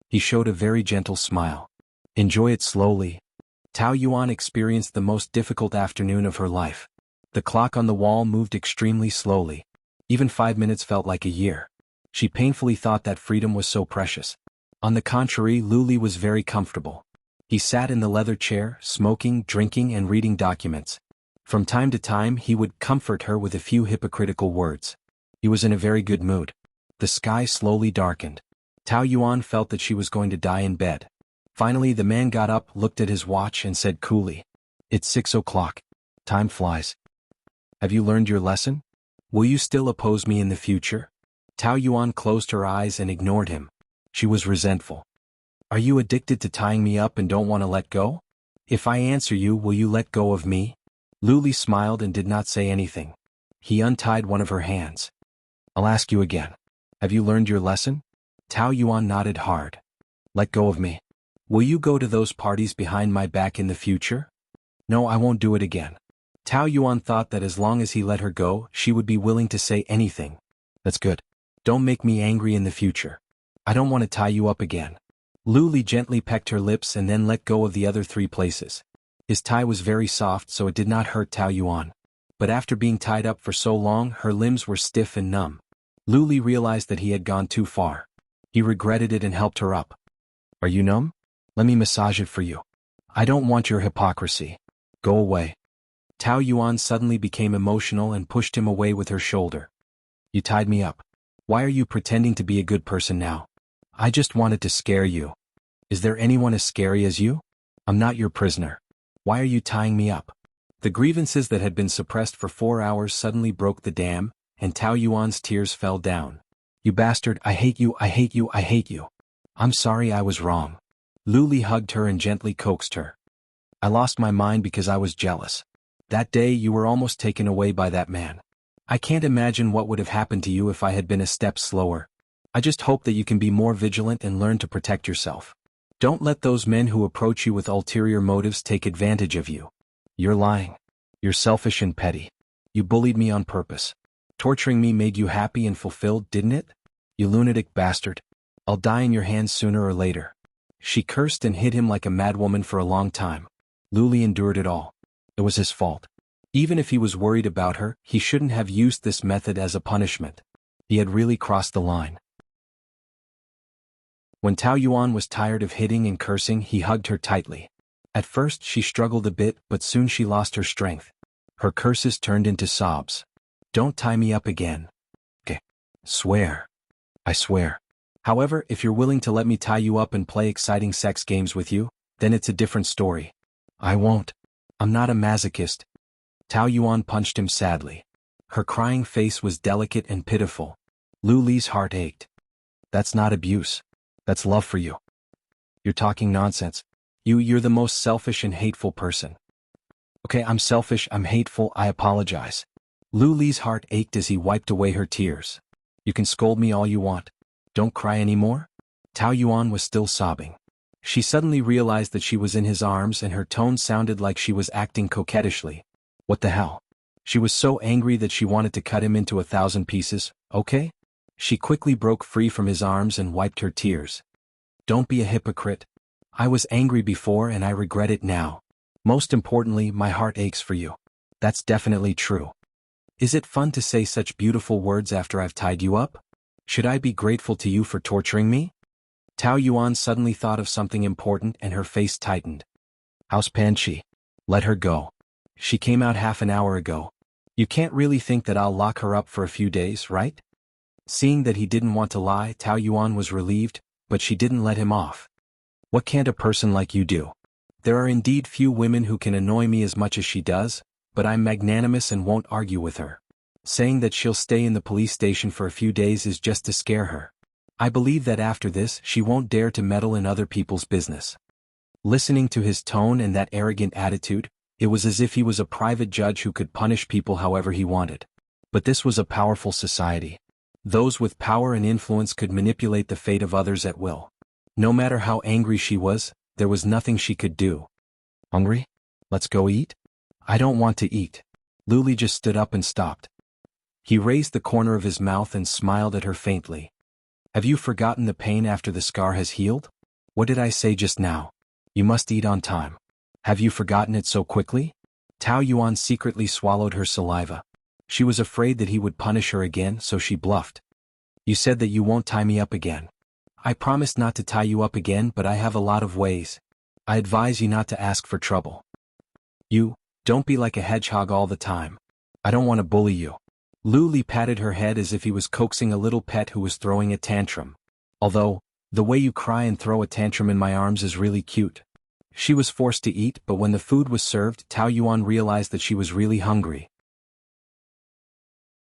He showed a very gentle smile. Enjoy it slowly. Tao Yuan experienced the most difficult afternoon of her life. The clock on the wall moved extremely slowly. Even 5 minutes felt like a year. She painfully thought that freedom was so precious. On the contrary, Luli was very comfortable. He sat in the leather chair, smoking, drinking, and reading documents. From time to time, he would comfort her with a few hypocritical words. He was in a very good mood. The sky slowly darkened. Tao Yuan felt that she was going to die in bed. Finally, the man got up, looked at his watch, and said coolly, It's 6 o'clock. Time flies. Have you learned your lesson? Will you still oppose me in the future? Tao Yuan closed her eyes and ignored him. She was resentful. Are you addicted to tying me up and don't want to let go? If I answer you, will you let go of me? Luli smiled and did not say anything. He untied one of her hands. I'll ask you again. Have you learned your lesson? Tao Yuan nodded hard. Let go of me. Will you go to those parties behind my back in the future? No, I won't do it again. Tao Yuan thought that as long as he let her go, she would be willing to say anything. That's good. Don't make me angry in the future. I don't want to tie you up again. Luli gently pecked her lips and then let go of the other 3 places. His tie was very soft, so it did not hurt Tao Yuan. But after being tied up for so long, her limbs were stiff and numb. Luli realized that he had gone too far. He regretted it and helped her up. Are you numb? Let me massage it for you. I don't want your hypocrisy. Go away. Tao Yuan suddenly became emotional and pushed him away with her shoulder. You tied me up. Why are you pretending to be a good person now? I just wanted to scare you. Is there anyone as scary as you? I'm not your prisoner. Why are you tying me up? The grievances that had been suppressed for 4 hours suddenly broke the dam, and Tao Yuan's tears fell down. You bastard, I hate you, I hate you, I hate you. I'm sorry, I was wrong. Luli hugged her and gently coaxed her. I lost my mind because I was jealous. That day you were almost taken away by that man. I can't imagine what would have happened to you if I had been a step slower. I just hope that you can be more vigilant and learn to protect yourself. Don't let those men who approach you with ulterior motives take advantage of you. You're lying. You're selfish and petty. You bullied me on purpose. Torturing me made you happy and fulfilled, didn't it? You lunatic bastard. I'll die in your hands sooner or later. She cursed and hit him like a madwoman for a long time. Luli endured it all. It was his fault. Even if he was worried about her, he shouldn't have used this method as a punishment. He had really crossed the line. When Tao Yuan was tired of hitting and cursing, he hugged her tightly. At first she struggled a bit, but soon she lost her strength. Her curses turned into sobs. Don't tie me up again. Okay. Swear. I swear. However, if you're willing to let me tie you up and play exciting sex games with you, then it's a different story. I won't. I'm not a masochist. Tao Yuan punched him sadly. Her crying face was delicate and pitiful. Lu Li's heart ached. That's not abuse. That's love for you. You're talking nonsense. You're the most selfish and hateful person. Okay, I'm selfish, I'm hateful, I apologize. Lu Li's heart ached as he wiped away her tears. You can scold me all you want. Don't cry anymore? Tao Yuan was still sobbing. She suddenly realized that she was in his arms and her tone sounded like she was acting coquettishly. What the hell? She was so angry that she wanted to cut him into 1,000 pieces, okay? She quickly broke free from his arms and wiped her tears. Don't be a hypocrite. I was angry before and I regret it now. Most importantly, my heart aches for you. That's definitely true. Is it fun to say such beautiful words after I've tied you up? Should I be grateful to you for torturing me? Tao Yuan suddenly thought of something important and her face tightened. How's Panchi? Let her go. She came out half an hour ago. You can't really think that I'll lock her up for a few days, right? Seeing that he didn't want to lie, Tao Yuan was relieved, but she didn't let him off. What can't a person like you do? There are indeed few women who can annoy me as much as she does, but I'm magnanimous and won't argue with her. Saying that she'll stay in the police station for a few days is just to scare her. I believe that after this she won't dare to meddle in other people's business. Listening to his tone and that arrogant attitude, it was as if he was a private judge who could punish people however he wanted. But this was a powerful society. Those with power and influence could manipulate the fate of others at will. No matter how angry she was, there was nothing she could do. Hungry? Let's go eat? I don't want to eat. Lu Li just stood up and stopped. He raised the corner of his mouth and smiled at her faintly. Have you forgotten the pain after the scar has healed? What did I say just now? You must eat on time. Have you forgotten it so quickly? Tao Yuan secretly swallowed her saliva. She was afraid that he would punish her again, so she bluffed. You said that you won't tie me up again. I promised not to tie you up again, but I have a lot of ways. I advise you not to ask for trouble. Don't be like a hedgehog all the time. I don't want to bully you. Lu Li patted her head as if he was coaxing a little pet who was throwing a tantrum. Although, the way you cry and throw a tantrum in my arms is really cute. She was forced to eat, but when the food was served, Tao Yuan realized that she was really hungry.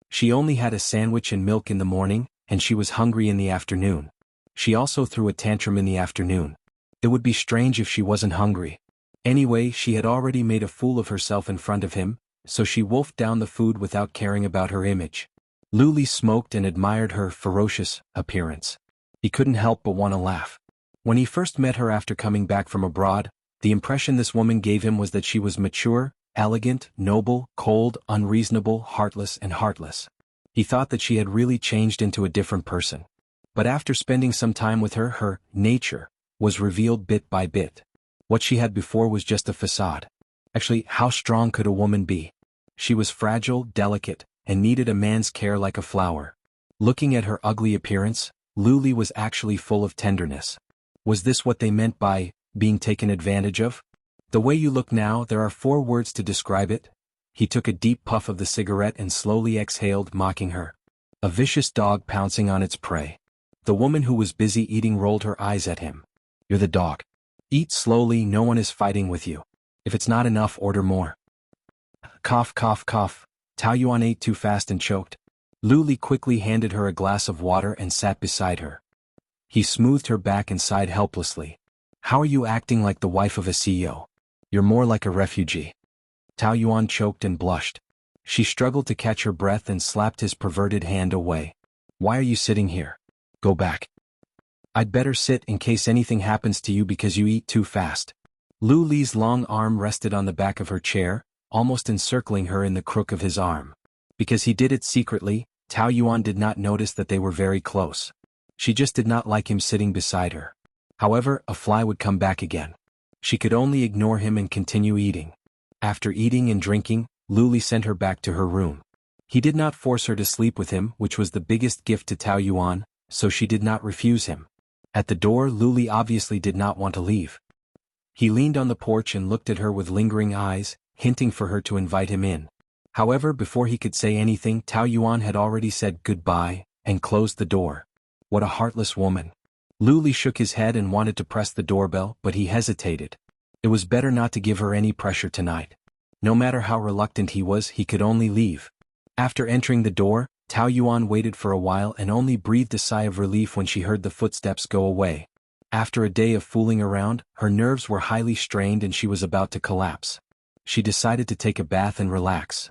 She only had a sandwich and milk in the morning, and she was hungry in the afternoon. She also threw a tantrum in the afternoon. It would be strange if she wasn't hungry. Anyway, she had already made a fool of herself in front of him, so she wolfed down the food without caring about her image. Lu Li smoked and admired her ferocious appearance. He couldn't help but want to laugh. When he first met her after coming back from abroad, the impression this woman gave him was that she was mature, elegant, noble, cold, unreasonable, heartless, and heartless. He thought that she had really changed into a different person. But after spending some time with her, her nature was revealed bit by bit. What she had before was just a facade. Actually, how strong could a woman be? She was fragile, delicate, and needed a man's care like a flower. Looking at her ugly appearance, Lu Li was actually full of tenderness. Was this what they meant by being taken advantage of? The way you look now, there are 4 words to describe it. He took a deep puff of the cigarette and slowly exhaled, mocking her. A vicious dog pouncing on its prey. The woman who was busy eating rolled her eyes at him. You're the dog. Eat slowly, no one is fighting with you. If it's not enough, order more. Cough, cough, cough. Tao Yuan ate too fast and choked. Lu Li quickly handed her a glass of water and sat beside her. He smoothed her back and sighed helplessly. How are you acting like the wife of a CEO? You're more like a refugee. Tao Yuan choked and blushed. She struggled to catch her breath and slapped his perverted hand away. Why are you sitting here? Go back. I'd better sit in case anything happens to you because you eat too fast. Lu Li's long arm rested on the back of her chair, almost encircling her in the crook of his arm. Because he did it secretly, Tao Yuan did not notice that they were very close. She just did not like him sitting beside her. However, a fly would come back again. She could only ignore him and continue eating. After eating and drinking, Lu Li sent her back to her room. He did not force her to sleep with him, which was the biggest gift to Tao Yuan, so she did not refuse him. At the door, Lu Li obviously did not want to leave. He leaned on the porch and looked at her with lingering eyes, hinting for her to invite him in. However, before he could say anything, Tao Yuan had already said goodbye and closed the door. What a heartless woman. Lu Li shook his head and wanted to press the doorbell, but he hesitated. It was better not to give her any pressure tonight. No matter how reluctant he was, he could only leave. After entering the door, Tao Yuan waited for a while and only breathed a sigh of relief when she heard the footsteps go away. After a day of fooling around, her nerves were highly strained and she was about to collapse. She decided to take a bath and relax.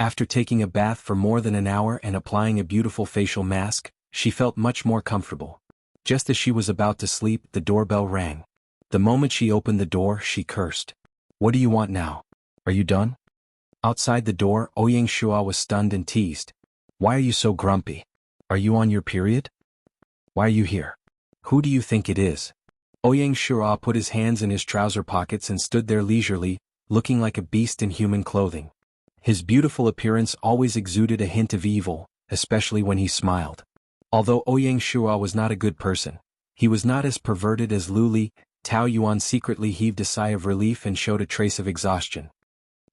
After taking a bath for more than an hour and applying a beautiful facial mask, she felt much more comfortable. Just as she was about to sleep, the doorbell rang. The moment she opened the door, she cursed. "What do you want now? Are you done?" Outside the door, Ouyang Shua was stunned and teased. "Why are you so grumpy? Are you on your period? Why are you here? Who do you think it is?" Ouyang Shua put his hands in his trouser pockets and stood there leisurely, looking like a beast in human clothing. His beautiful appearance always exuded a hint of evil, especially when he smiled. Although Ouyang Shua was not a good person, he was not as perverted as Lu Li. Tao Yuan secretly heaved a sigh of relief and showed a trace of exhaustion.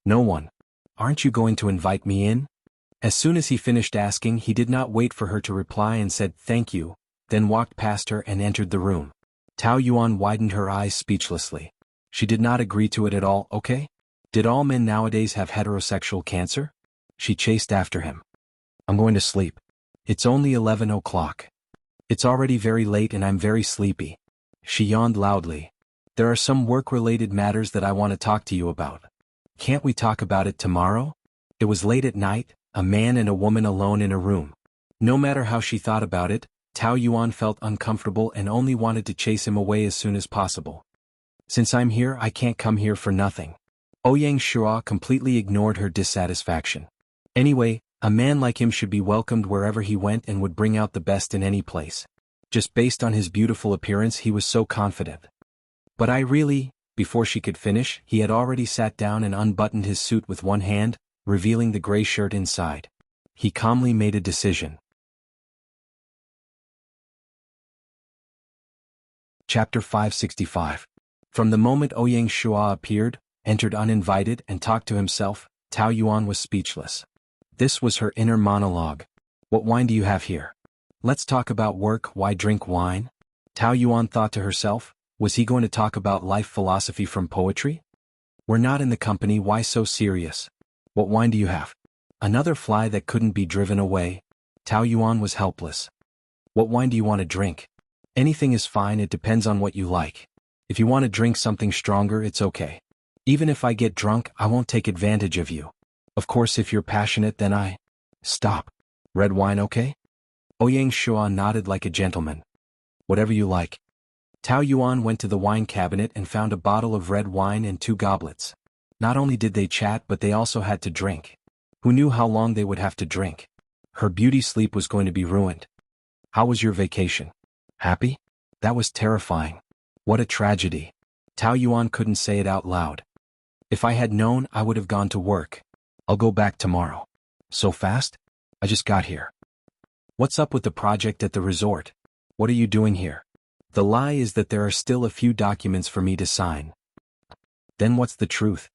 "No one. Aren't you going to invite me in?" As soon as he finished asking, he did not wait for her to reply and said thank you, then walked past her and entered the room. Tao Yuan widened her eyes speechlessly. She did not agree to it at all. "Okay? Did all men nowadays have heterosexual cancer?" She chased after him. "I'm going to sleep. It's only 11 o'clock. It's already very late and I'm very sleepy." She yawned loudly. "There are some work-related matters that I want to talk to you about. Can't we talk about it tomorrow?" It was late at night, a man and a woman alone in a room. No matter how she thought about it, Tao Yuan felt uncomfortable and only wanted to chase him away as soon as possible. "Since I'm here, I can't come here for nothing." Ouyang Shua completely ignored her dissatisfaction. Anyway, a man like him should be welcomed wherever he went and would bring out the best in any place. Just based on his beautiful appearance, he was so confident. "But I really..." Before she could finish, he had already sat down and unbuttoned his suit with one hand, revealing the gray shirt inside. He calmly made a decision. Chapter 565. From the moment Ouyang Shua appeared, entered uninvited and talked to himself, Tao Yuan was speechless. This was her inner monologue. "What wine do you have here? Let's talk about work. Why drink wine?" Tao Yuan thought to herself, was he going to talk about life philosophy from poetry? "We're not in the company, why so serious? What wine do you have?" Another fly that couldn't be driven away. Tao Yuan was helpless. "What wine do you want to drink?" "Anything is fine, it depends on what you like. If you want to drink something stronger, it's okay. Even if I get drunk, I won't take advantage of you. Of course, if you're passionate, then I..." "Stop. Red wine, okay?" Ouyang Shua nodded like a gentleman. "Whatever you like." Tao Yuan went to the wine cabinet and found a bottle of red wine and 2 goblets. Not only did they chat, but they also had to drink. Who knew how long they would have to drink? Her beauty sleep was going to be ruined. "How was your vacation? Happy?" That was terrifying. What a tragedy. Tao Yuan couldn't say it out loud. "If I had known, I would have gone to work. I'll go back tomorrow." "So fast? I just got here." "What's up with the project at the resort? What are you doing here?" "The lie is that there are still a few documents for me to sign." "Then what's the truth?"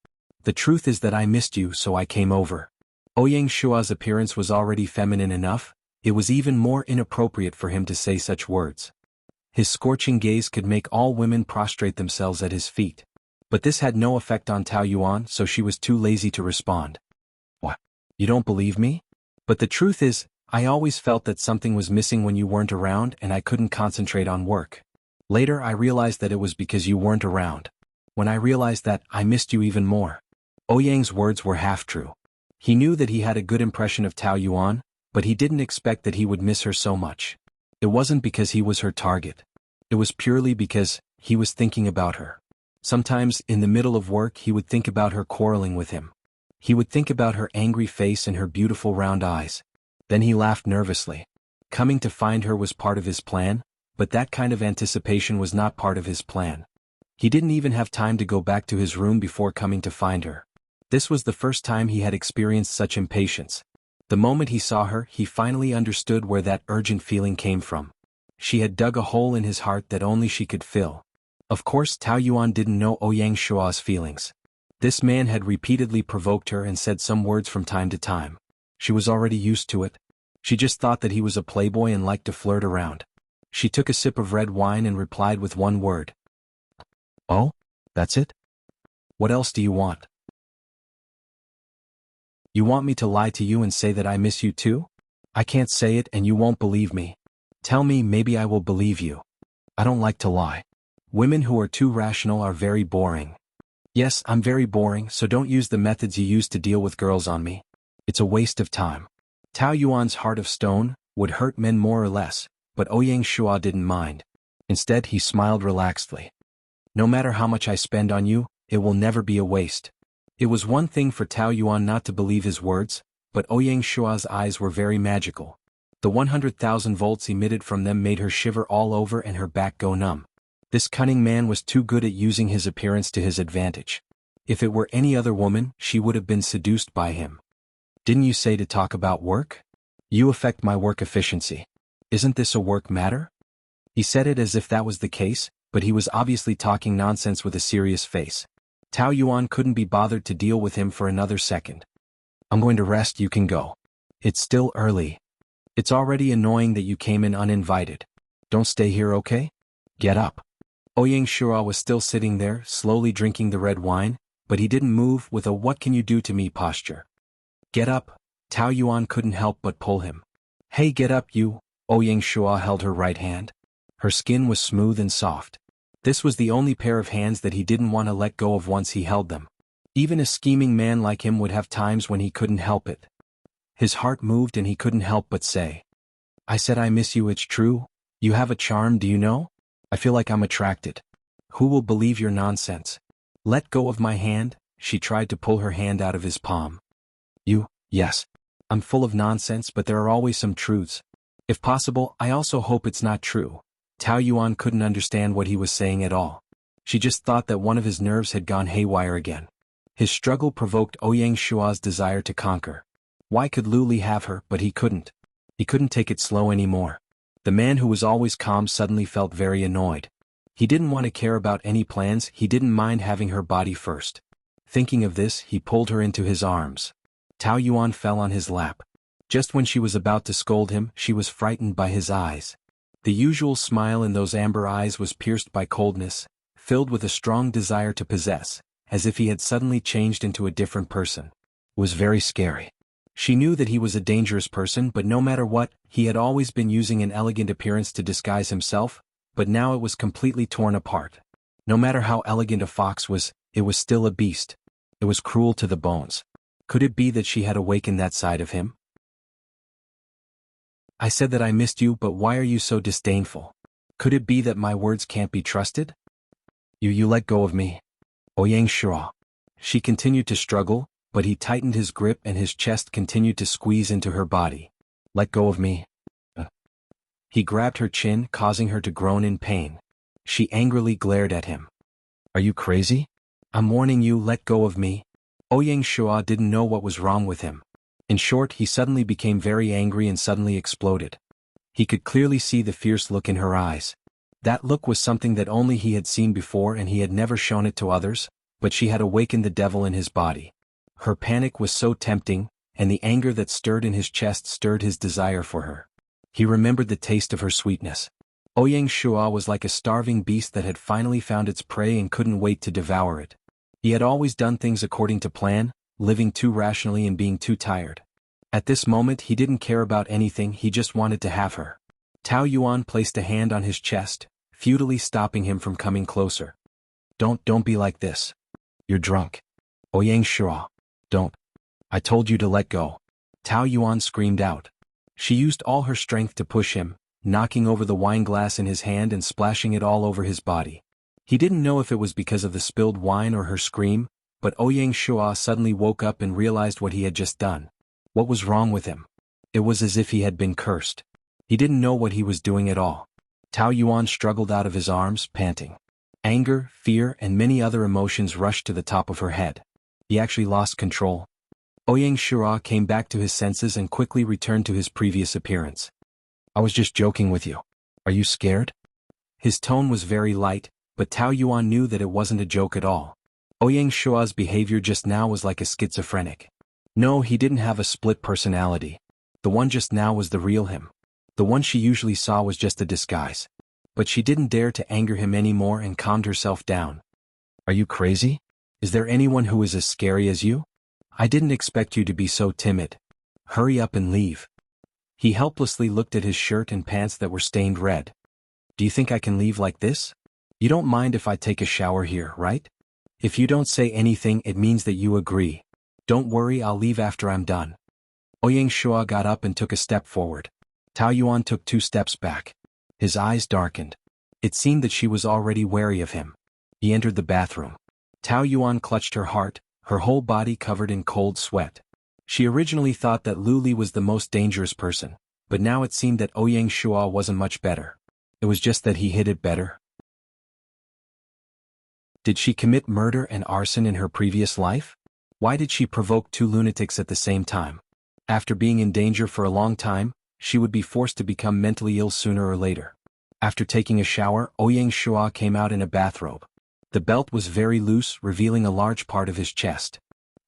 "The truth is that I missed you, so I came over." Ouyang Shua's appearance was already feminine enough, it was even more inappropriate for him to say such words. His scorching gaze could make all women prostrate themselves at his feet. But this had no effect on Tao Yuan, so she was too lazy to respond. "What? You don't believe me? But the truth is, I always felt that something was missing when you weren't around and I couldn't concentrate on work. Later I realized that it was because you weren't around. When I realized that, I missed you even more." Ouyang's words were half true. He knew that he had a good impression of Tao Yuan, but he didn't expect that he would miss her so much. It wasn't because he was her target. It was purely because he was thinking about her. Sometimes, in the middle of work, he would think about her quarreling with him. He would think about her angry face and her beautiful round eyes. Then he laughed nervously. Coming to find her was part of his plan, but that kind of anticipation was not part of his plan. He didn't even have time to go back to his room before coming to find her. This was the first time he had experienced such impatience. The moment he saw her, he finally understood where that urgent feeling came from. She had dug a hole in his heart that only she could fill. Of course, Tao Yuan didn't know Ouyang Shua's feelings. This man had repeatedly provoked her and said some words from time to time. She was already used to it. She just thought that he was a playboy and liked to flirt around. She took a sip of red wine and replied with one word. "Oh? That's it? What else do you want?" You want me to lie to you and say that I miss you too? I can't say it and you won't believe me. Tell me, maybe I will believe you. I don't like to lie. Women who are too rational are very boring. Yes, I'm very boring, so don't use the methods you use to deal with girls on me. It's a waste of time. Tao Yuan's heart of stone would hurt men more or less, but Ouyang Shua didn't mind. Instead, he smiled relaxedly. No matter how much I spend on you, it will never be a waste. It was one thing for Tao Yuan not to believe his words, but Ouyang Shua's eyes were very magical. The 100,000 volts emitted from them made her shiver all over and her back go numb. This cunning man was too good at using his appearance to his advantage. If it were any other woman, she would have been seduced by him. Didn't you say to talk about work? You affect my work efficiency. Isn't this a work matter? He said it as if that was the case, but he was obviously talking nonsense with a serious face. Tao Yuan couldn't be bothered to deal with him for another second. I'm going to rest, you can go. It's still early. It's already annoying that you came in uninvited. Don't stay here, okay? Get up. Ouyang Shua was still sitting there, slowly drinking the red wine, but he didn't move with a what can you do to me posture. Get up. Tao Yuan couldn't help but pull him. Hey, get up you. Ouyang Shua held her right hand. Her skin was smooth and soft. This was the only pair of hands that he didn't want to let go of once he held them. Even a scheming man like him would have times when he couldn't help it. His heart moved and he couldn't help but say, I said I miss you, it's true. You have a charm, do you know? I feel like I'm attracted. Who will believe your nonsense? Let go of my hand. She tried to pull her hand out of his palm. Yes. I'm full of nonsense, but there are always some truths. If possible, I also hope it's not true. Tao Yuan couldn't understand what he was saying at all. She just thought that one of his nerves had gone haywire again. His struggle provoked Ouyang Shua's desire to conquer. Why could Lu Li have her, but he couldn't? He couldn't take it slow anymore. The man who was always calm suddenly felt very annoyed. He didn't want to care about any plans, he didn't mind having her body first. Thinking of this, he pulled her into his arms. Tao Yuan fell on his lap. Just when she was about to scold him, she was frightened by his eyes. The usual smile in those amber eyes was pierced by coldness, filled with a strong desire to possess, as if he had suddenly changed into a different person. It was very scary. She knew that he was a dangerous person, but no matter what, he had always been using an elegant appearance to disguise himself, but now it was completely torn apart. No matter how elegant a fox was, it was still a beast. It was cruel to the bones. Could it be that she had awakened that side of him? I said that I missed you, but why are you so disdainful? Could it be that my words can't be trusted? You let go of me. Ouyang Shua. She continued to struggle, but he tightened his grip and his chest continued to squeeze into her body. Let go of me. He grabbed her chin, causing her to groan in pain. She angrily glared at him. Are you crazy? I'm warning you, let go of me. Ouyang Shua didn't know what was wrong with him. In short, he suddenly became very angry and suddenly exploded. He could clearly see the fierce look in her eyes. That look was something that only he had seen before and he had never shown it to others, but she had awakened the devil in his body. Her panic was so tempting, and the anger that stirred in his chest stirred his desire for her. He remembered the taste of her sweetness. Ouyang Shua was like a starving beast that had finally found its prey and couldn't wait to devour it. He had always done things according to plan, living too rationally and being too tired. At this moment he didn't care about anything, he just wanted to have her. Tao Yuan placed a hand on his chest, futilely stopping him from coming closer. Don't be like this. You're drunk. Ouyang Shua. Don't. I told you to let go. Tao Yuan screamed out. She used all her strength to push him, knocking over the wine glass in his hand and splashing it all over his body. He didn't know if it was because of the spilled wine or her scream, but Ouyang Shua suddenly woke up and realized what he had just done. What was wrong with him? It was as if he had been cursed. He didn't know what he was doing at all. Tao Yuan struggled out of his arms, panting. Anger, fear, and many other emotions rushed to the top of her head. He actually lost control. Ouyang Shua came back to his senses and quickly returned to his previous appearance. I was just joking with you. Are you scared? His tone was very light, but Tao Yuan knew that it wasn't a joke at all. Ouyang Shua's behavior just now was like a schizophrenic. No, he didn't have a split personality. The one just now was the real him. The one she usually saw was just a disguise. But she didn't dare to anger him anymore and calmed herself down. Are you crazy? Is there anyone who is as scary as you? I didn't expect you to be so timid. Hurry up and leave. He helplessly looked at his shirt and pants that were stained red. Do you think I can leave like this? You don't mind if I take a shower here, right? If you don't say anything, it means that you agree. Don't worry, I'll leave after I'm done. Ouyang Shua got up and took a step forward. Tao Yuan took 2 steps back. His eyes darkened. It seemed that she was already wary of him. He entered the bathroom. Tao Yuan clutched her heart, her whole body covered in cold sweat. She originally thought that Lu Li was the most dangerous person, but now it seemed that Ouyang Shua wasn't much better. It was just that he hid it better. Did she commit murder and arson in her previous life? Why did she provoke 2 lunatics at the same time? After being in danger for a long time, she would be forced to become mentally ill sooner or later. After taking a shower, Ouyang Shua came out in a bathrobe. The belt was very loose, revealing a large part of his chest.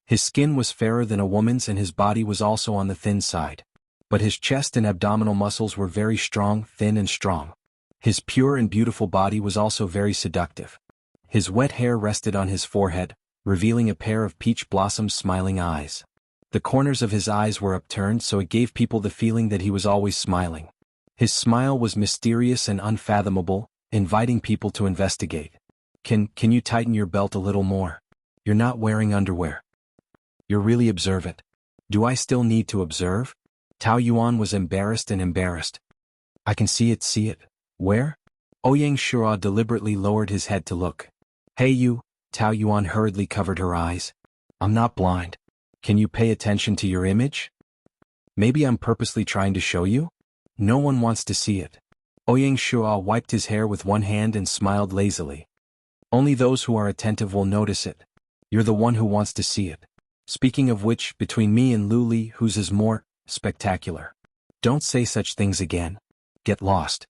His skin was fairer than a woman's and his body was also on the thin side. But his chest and abdominal muscles were very strong, thin and strong. His pure and beautiful body was also very seductive. His wet hair rested on his forehead, revealing a pair of peach blossom smiling eyes. The corners of his eyes were upturned, so it gave people the feeling that he was always smiling. His smile was mysterious and unfathomable, inviting people to investigate. Can you tighten your belt a little more? You're not wearing underwear. You're really observant. Do I still need to observe? Tao Yuan was embarrassed and embarrassed. I can see it. Where? Ouyang Shua deliberately lowered his head to look. Hey you, Tao Yuan hurriedly covered her eyes. I'm not blind. Can you pay attention to your image? Maybe I'm purposely trying to show you? No one wants to see it. Ouyang Shua wiped his hair with one hand and smiled lazily. Only those who are attentive will notice it. You're the one who wants to see it. Speaking of which, between me and Lu Li, whose is more spectacular? Don't say such things again. Get lost.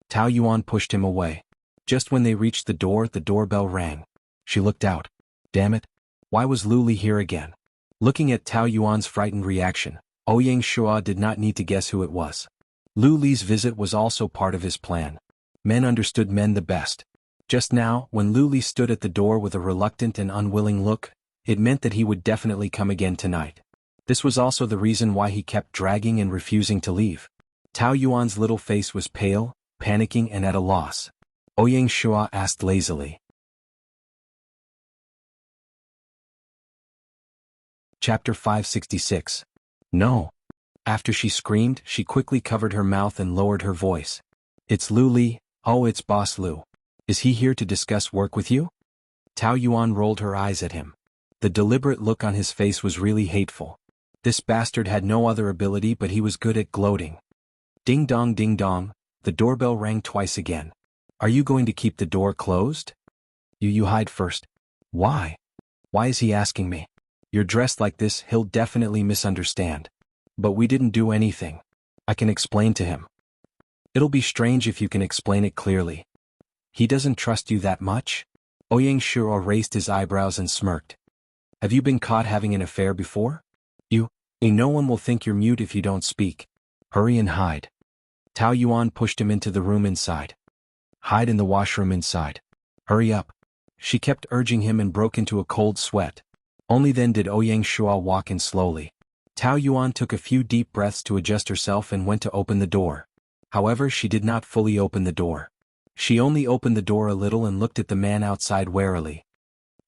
Tao Yuan pushed him away. Just when they reached the doorbell rang. She looked out. Damn it. Why was Lu Li here again? Looking at Tao Yuan's frightened reaction, Ouyang Shua did not need to guess who it was. Lu Li's visit was also part of his plan. Men understood men the best. Just now, when Lu Li stood at the door with a reluctant and unwilling look, it meant that he would definitely come again tonight. This was also the reason why he kept dragging and refusing to leave. Tao Yuan's little face was pale, panicking and at a loss. Ouyang Shua asked lazily. Chapter 566. No. After she screamed, she quickly covered her mouth and lowered her voice. It's Lu Li. Oh, it's Boss Lu. Is he here to discuss work with you? Tao Yuan rolled her eyes at him. The deliberate look on his face was really hateful. This bastard had no other ability, but he was good at gloating. Ding dong, the doorbell rang twice again. Are you going to keep the door closed? You hide first. Why? Why is he asking me? You're dressed like this, he'll definitely misunderstand. But we didn't do anything. I can explain to him. It'll be strange if you can explain it clearly. He doesn't trust you that much? Ouyang Shua raised his eyebrows and smirked. Have you been caught having an affair before? No one will think you're mute if you don't speak. Hurry and hide. Tao Yuan pushed him into the room inside. Hide in the washroom inside. Hurry up. She kept urging him and broke into a cold sweat. Only then did Ouyang Shua walk in slowly. Tao Yuan took a few deep breaths to adjust herself and went to open the door. However, she did not fully open the door. She only opened the door a little and looked at the man outside warily.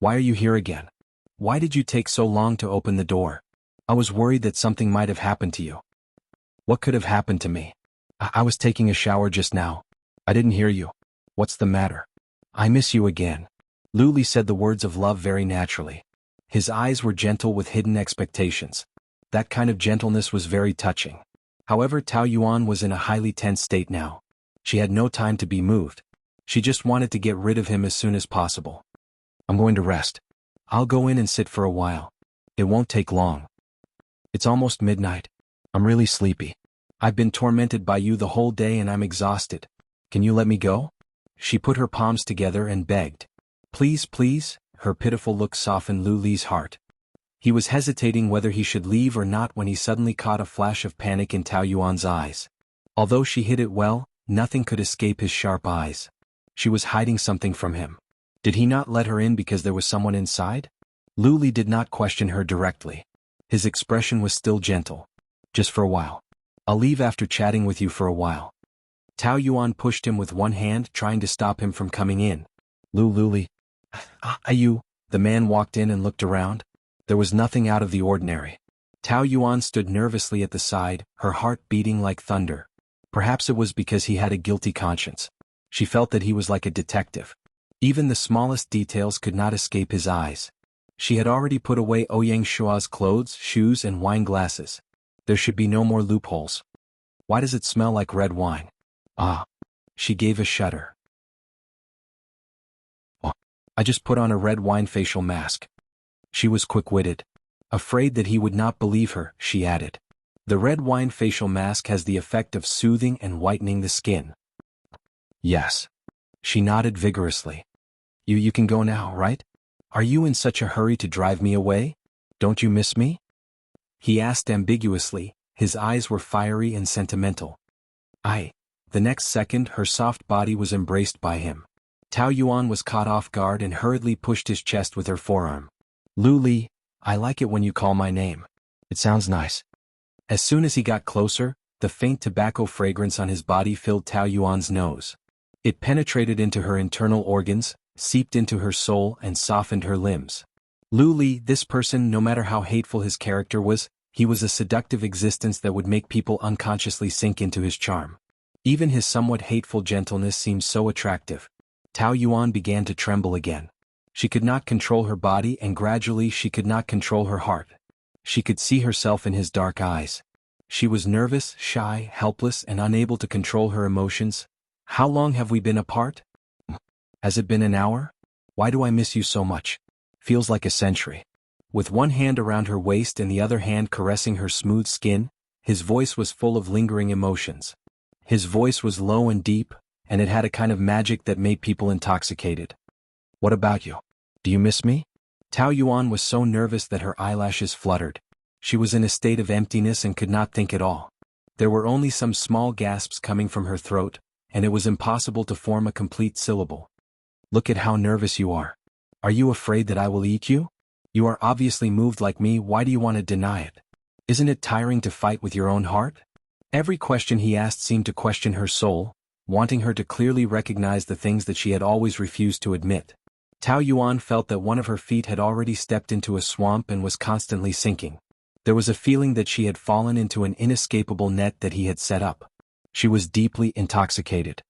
Why are you here again? Why did you take so long to open the door? I was worried that something might have happened to you. What could have happened to me? I was taking a shower just now. I didn't hear you. What's the matter? I miss you again. Lu Li said the words of love very naturally. His eyes were gentle with hidden expectations. That kind of gentleness was very touching. However, Tao Yuan was in a highly tense state now. She had no time to be moved. She just wanted to get rid of him as soon as possible. I'm going to rest. I'll go in and sit for a while. It won't take long. It's almost midnight. I'm really sleepy. I've been tormented by you the whole day and I'm exhausted. Can you let me go? She put her palms together and begged. Please, please. Her pitiful look softened Lu Li's heart. He was hesitating whether he should leave or not when he suddenly caught a flash of panic in Tao Yuan's eyes. Although she hid it well, nothing could escape his sharp eyes. She was hiding something from him. Did he not let her in because there was someone inside? Lu Li did not question her directly. His expression was still gentle. Just for a while. I'll leave after chatting with you for a while. Tao Yuan pushed him with one hand, trying to stop him from coming in. Luli. You. The man walked in and looked around. There was nothing out of the ordinary. Tao Yuan stood nervously at the side, her heart beating like thunder. Perhaps it was because he had a guilty conscience. She felt that he was like a detective. Even the smallest details could not escape his eyes. She had already put away Ouyang Shua's clothes, shoes and wine glasses. There should be no more loopholes. Why does it smell like red wine? Ah. She gave a shudder. Oh, I just put on a red wine facial mask. She was quick-witted. Afraid that he would not believe her, she added. The red wine facial mask has the effect of soothing and whitening the skin. Yes. She nodded vigorously. You can go now, right? Are you in such a hurry to drive me away? Don't you miss me? He asked ambiguously, his eyes were fiery and sentimental. The next second her soft body was embraced by him. Tao Yuan was caught off guard and hurriedly pushed his chest with her forearm. Luli, I like it when you call my name. It sounds nice. As soon as he got closer, the faint tobacco fragrance on his body filled Tao Yuan's nose. It penetrated into her internal organs, seeped into her soul and softened her limbs. Luli, this person, no matter how hateful his character was, he was a seductive existence that would make people unconsciously sink into his charm. Even his somewhat hateful gentleness seemed so attractive. Tao Yuan began to tremble again. She could not control her body and gradually she could not control her heart. She could see herself in his dark eyes. She was nervous, shy, helpless and unable to control her emotions. How long have we been apart? Has it been an hour? Why do I miss you so much? Feels like a century. With one hand around her waist and the other hand caressing her smooth skin, his voice was full of lingering emotions. His voice was low and deep, and it had a kind of magic that made people intoxicated. What about you? Do you miss me? Tao Yuan was so nervous that her eyelashes fluttered. She was in a state of emptiness and could not think at all. There were only some small gasps coming from her throat, and it was impossible to form a complete syllable. Look at how nervous you are. Are you afraid that I will eat you? You are obviously moved like me, why do you want to deny it? Isn't it tiring to fight with your own heart? Every question he asked seemed to question her soul, wanting her to clearly recognize the things that she had always refused to admit. Tao Yuan felt that one of her feet had already stepped into a swamp and was constantly sinking. There was a feeling that she had fallen into an inescapable net that he had set up. She was deeply intoxicated.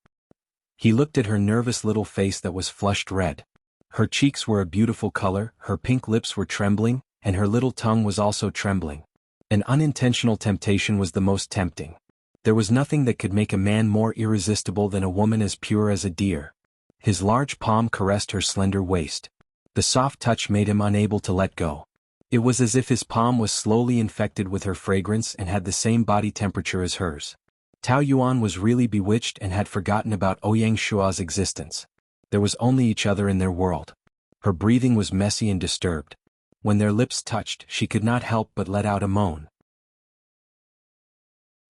He looked at her nervous little face that was flushed red. Her cheeks were a beautiful color, her pink lips were trembling, and her little tongue was also trembling. An unintentional temptation was the most tempting. There was nothing that could make a man more irresistible than a woman as pure as a deer. His large palm caressed her slender waist. The soft touch made him unable to let go. It was as if his palm was slowly infected with her fragrance and had the same body temperature as hers. Tao Yuan was really bewitched and had forgotten about Ouyang Shua's existence. There was only each other in their world. Her breathing was messy and disturbed. When their lips touched, she could not help but let out a moan.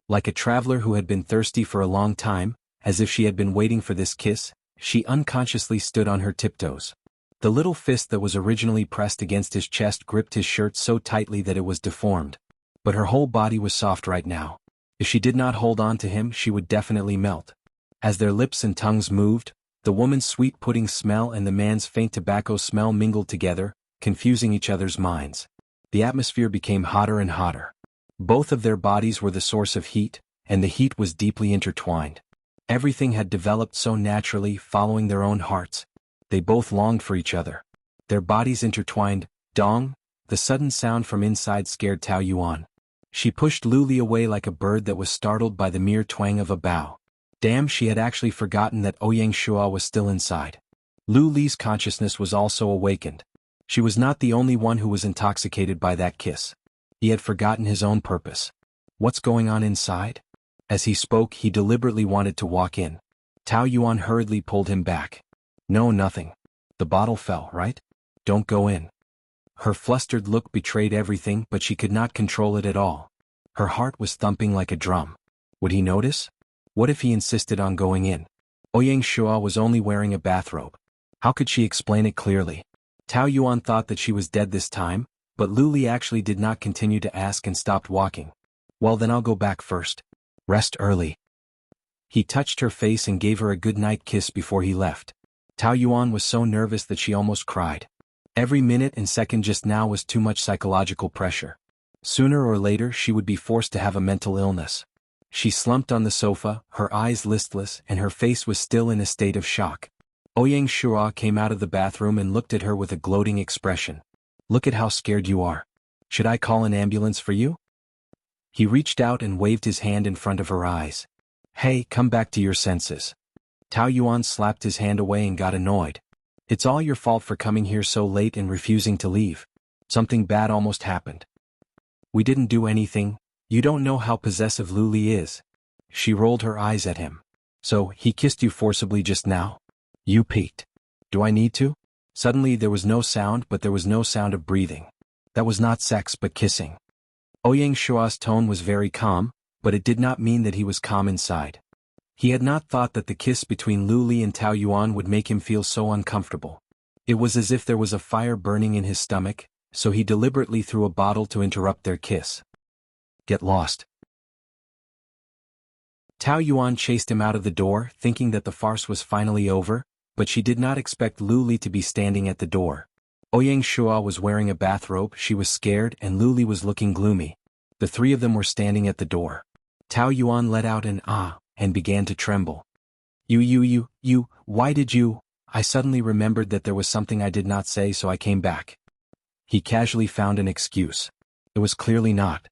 Like a traveler who had been thirsty for a long time, as if she had been waiting for this kiss, she unconsciously stood on her tiptoes. The little fist that was originally pressed against his chest gripped his shirt so tightly that it was deformed. But her whole body was soft right now. If she did not hold on to him, she would definitely melt. As their lips and tongues moved, the woman's sweet pudding smell and the man's faint tobacco smell mingled together, confusing each other's minds. The atmosphere became hotter and hotter. Both of their bodies were the source of heat, and the heat was deeply intertwined. Everything had developed so naturally, following their own hearts. They both longed for each other. Their bodies intertwined. Dong! The sudden sound from inside scared Tao Yuan. She pushed Luli away like a bird that was startled by the mere twang of a bough. Damn, she had actually forgotten that Ouyang Shua was still inside. Luli's consciousness was also awakened. She was not the only one who was intoxicated by that kiss. He had forgotten his own purpose. What's going on inside? As he spoke, he deliberately wanted to walk in. Tao Yuan hurriedly pulled him back. No, nothing. The bottle fell, right? Don't go in. Her flustered look betrayed everything, but she could not control it at all. Her heart was thumping like a drum. Would he notice? What if he insisted on going in? Ouyang Shua was only wearing a bathrobe. How could she explain it clearly? Tao Yuan thought that she was dead this time, But Luli actually did not continue to ask and stopped walking. Well, then I'll go back first. Rest early. He touched her face and gave her a good-night kiss before he left. Tao Yuan was so nervous that she almost cried. Every minute and second just now was too much psychological pressure. Sooner or later she would be forced to have a mental illness. She slumped on the sofa, her eyes listless, and her face was still in a state of shock. Ouyang Shua came out of the bathroom and looked at her with a gloating expression. Look at how scared you are. Should I call an ambulance for you? He reached out and waved his hand in front of her eyes. Hey, come back to your senses. Tao Yuan slapped his hand away and got annoyed. It's all your fault for coming here so late and refusing to leave. Something bad almost happened. We didn't do anything. You don't know how possessive Luli is. She rolled her eyes at him. So, he kissed you forcibly just now? You peeked. Do I need to? Suddenly there was no sound, but there was no sound of breathing. That was not sex but kissing. Ouyang Shua's tone was very calm, but it did not mean that he was calm inside. He had not thought that the kiss between Luli and Tao Yuan would make him feel so uncomfortable. It was as if there was a fire burning in his stomach, so he deliberately threw a bottle to interrupt their kiss. Get lost. Tao Yuan chased him out of the door, thinking that the farce was finally over, but she did not expect Luli to be standing at the door. Ouyang Shua was wearing a bathrobe, she was scared, and Luli was looking gloomy. The three of them were standing at the door. Tao Yuan let out an ah, and began to tremble. You, why did you? I suddenly remembered that there was something I did not say, so I came back. He casually found an excuse. It was clearly not.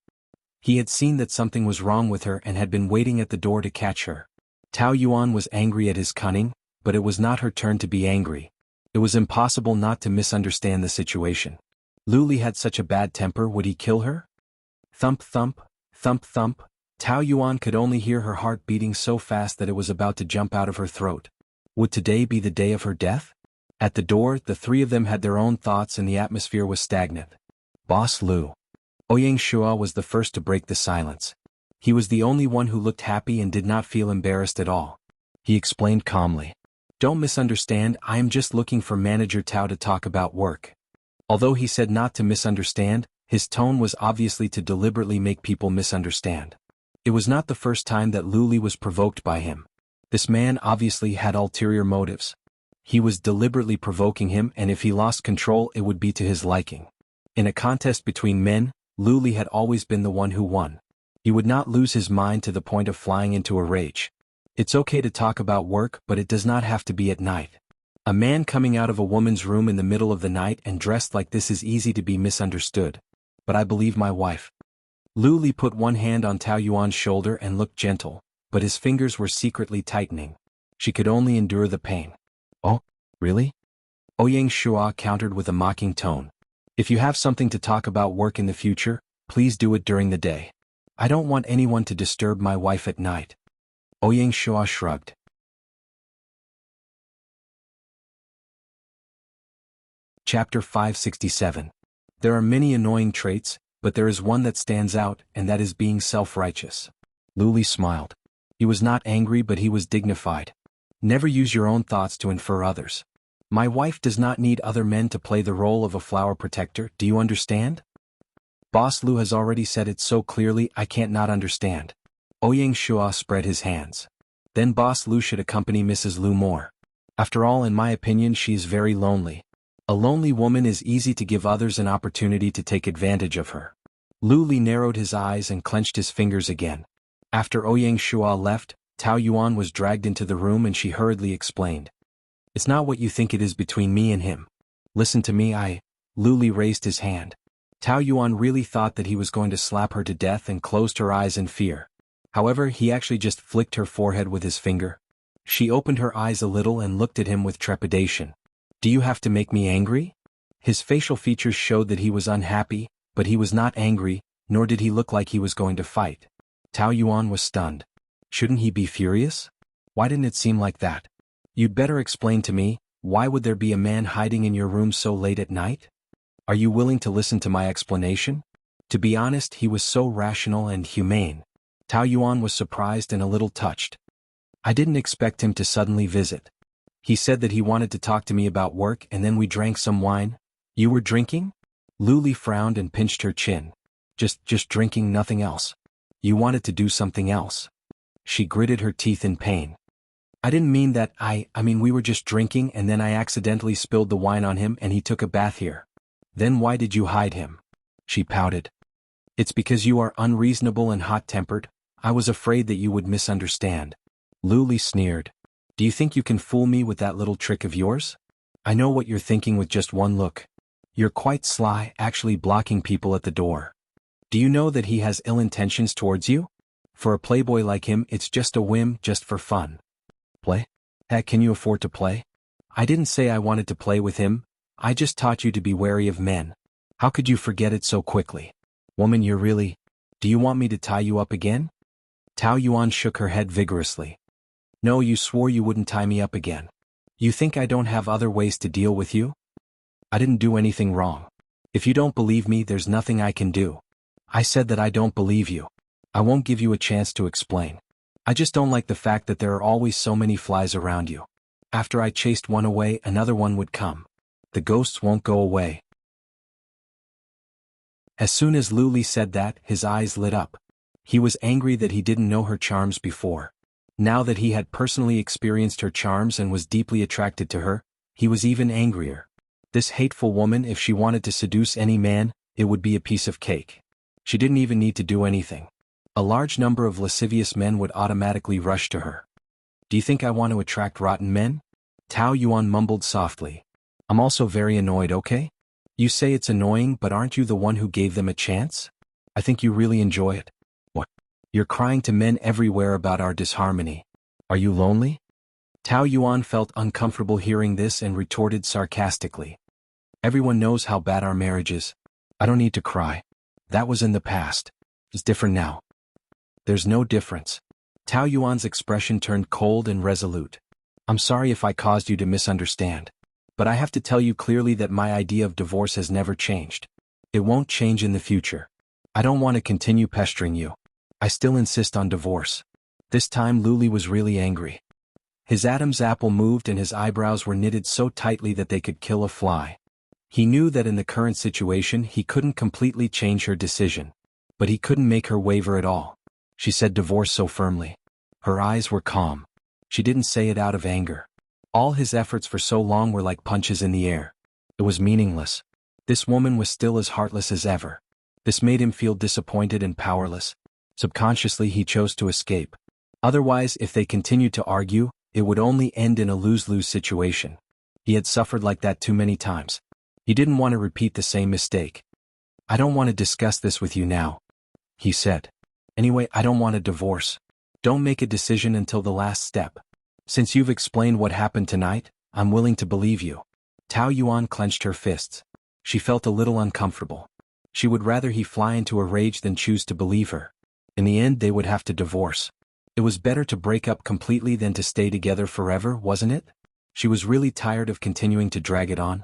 He had seen that something was wrong with her and had been waiting at the door to catch her. Tao Yuan was angry at his cunning, but it was not her turn to be angry. It was impossible not to misunderstand the situation. Luli had such a bad temper, would he kill her? Thump thump, thump thump. Tao Yuan could only hear her heart beating so fast that it was about to jump out of her throat. Would today be the day of her death? At the door, the three of them had their own thoughts and the atmosphere was stagnant. Boss Lu. Ouyang Shua was the first to break the silence. He was the only one who looked happy and did not feel embarrassed at all. He explained calmly. Don't misunderstand, I am just looking for Manager Tao to talk about work. Although he said not to misunderstand, his tone was obviously to deliberately make people misunderstand. It was not the first time that Luli was provoked by him. This man obviously had ulterior motives. He was deliberately provoking him, and if he lost control it would be to his liking. In a contest between men, Luli had always been the one who won. He would not lose his mind to the point of flying into a rage. It's okay to talk about work, but it does not have to be at night. A man coming out of a woman's room in the middle of the night and dressed like this is easy to be misunderstood. But I believe my wife. Luli put one hand on Tao Yuan's shoulder and looked gentle, but his fingers were secretly tightening. She could only endure the pain. Oh, really? Ouyang Shua countered with a mocking tone. If you have something to talk about work in the future, please do it during the day. I don't want anyone to disturb my wife at night. Ouyang Shua shrugged. Chapter 567. There are many annoying traits, but there is one that stands out, and that is being self-righteous. Luli smiled. He was not angry, but he was dignified. Never use your own thoughts to infer others. My wife does not need other men to play the role of a flower protector, do you understand? Boss Lu has already said it so clearly I can't not understand. Ouyang Shua spread his hands. Then Boss Lu should accompany Mrs. Lu more. After all, in my opinion, she is very lonely. A lonely woman is easy to give others an opportunity to take advantage of her. Luli narrowed his eyes and clenched his fingers again. After Ouyang Shua left, Tao Yuan was dragged into the room and she hurriedly explained. It's not what you think it is between me and him. Listen to me, Luli raised his hand. Tao Yuan really thought that he was going to slap her to death and closed her eyes in fear. However, he actually just flicked her forehead with his finger. She opened her eyes a little and looked at him with trepidation. Do you have to make me angry? His facial features showed that he was unhappy, but he was not angry, nor did he look like he was going to fight. Tao Yuan was stunned. Shouldn't he be furious? Why didn't it seem like that? You'd better explain to me, why would there be a man hiding in your room so late at night? Are you willing to listen to my explanation? To be honest, he was so rational and humane. Tao Yuan was surprised and a little touched. I didn't expect him to suddenly visit. He said that he wanted to talk to me about work and then we drank some wine. You were drinking? Luli frowned and pinched her chin. Just drinking, nothing else. You wanted to do something else. She gritted her teeth in pain. I didn't mean that. I mean we were just drinking and then I accidentally spilled the wine on him and he took a bath here. Then why did you hide him? She pouted. It's because you are unreasonable and hot-tempered. I was afraid that you would misunderstand. Luli sneered. Do you think you can fool me with that little trick of yours? I know what you're thinking with just one look. You're quite sly, actually blocking people at the door. Do you know that he has ill intentions towards you? For a playboy like him, it's just a whim, just for fun. Play? Heck, can you afford to play? I didn't say I wanted to play with him, I just taught you to be wary of men. How could you forget it so quickly? Woman, you're really… Do you want me to tie you up again? Tao Yuan shook her head vigorously. No, you swore you wouldn't tie me up again. You think I don't have other ways to deal with you? I didn't do anything wrong. If you don't believe me, there's nothing I can do. I said that I don't believe you. I won't give you a chance to explain. I just don't like the fact that there are always so many flies around you. After I chased one away, another one would come. The ghosts won't go away. As soon as Luli said that, his eyes lit up. He was angry that he didn't know her charms before. Now that he had personally experienced her charms and was deeply attracted to her, he was even angrier. This hateful woman, if she wanted to seduce any man, it would be a piece of cake. She didn't even need to do anything. A large number of lascivious men would automatically rush to her. Do you think I want to attract rotten men? Tao Yuan mumbled softly. I'm also very annoyed, okay? You say it's annoying, but aren't you the one who gave them a chance? I think you really enjoy it. What? You're crying to men everywhere about our disharmony. Are you lonely? Tao Yuan felt uncomfortable hearing this and retorted sarcastically. Everyone knows how bad our marriage is. I don't need to cry. That was in the past. It's different now. There's no difference. Tao Yuan's expression turned cold and resolute. I'm sorry if I caused you to misunderstand. But I have to tell you clearly that my idea of divorce has never changed. It won't change in the future. I don't want to continue pestering you. I still insist on divorce. This time Luli was really angry. His Adam's apple moved and his eyebrows were knitted so tightly that they could kill a fly. He knew that in the current situation he couldn't completely change her decision. But he couldn't make her waver at all. She said divorce so firmly. Her eyes were calm. She didn't say it out of anger. All his efforts for so long were like punches in the air. It was meaningless. This woman was still as heartless as ever. This made him feel disappointed and powerless. Subconsciously he chose to escape. Otherwise, if they continued to argue, it would only end in a lose-lose situation. He had suffered like that too many times. He didn't want to repeat the same mistake. I don't want to discuss this with you now, he said. Anyway, I don't want a divorce. Don't make a decision until the last step. Since you've explained what happened tonight, I'm willing to believe you. Tao Yuan clenched her fists. She felt a little uncomfortable. She would rather he fly into a rage than choose to believe her. In the end, they would have to divorce. It was better to break up completely than to stay together forever, wasn't it? She was really tired of continuing to drag it on.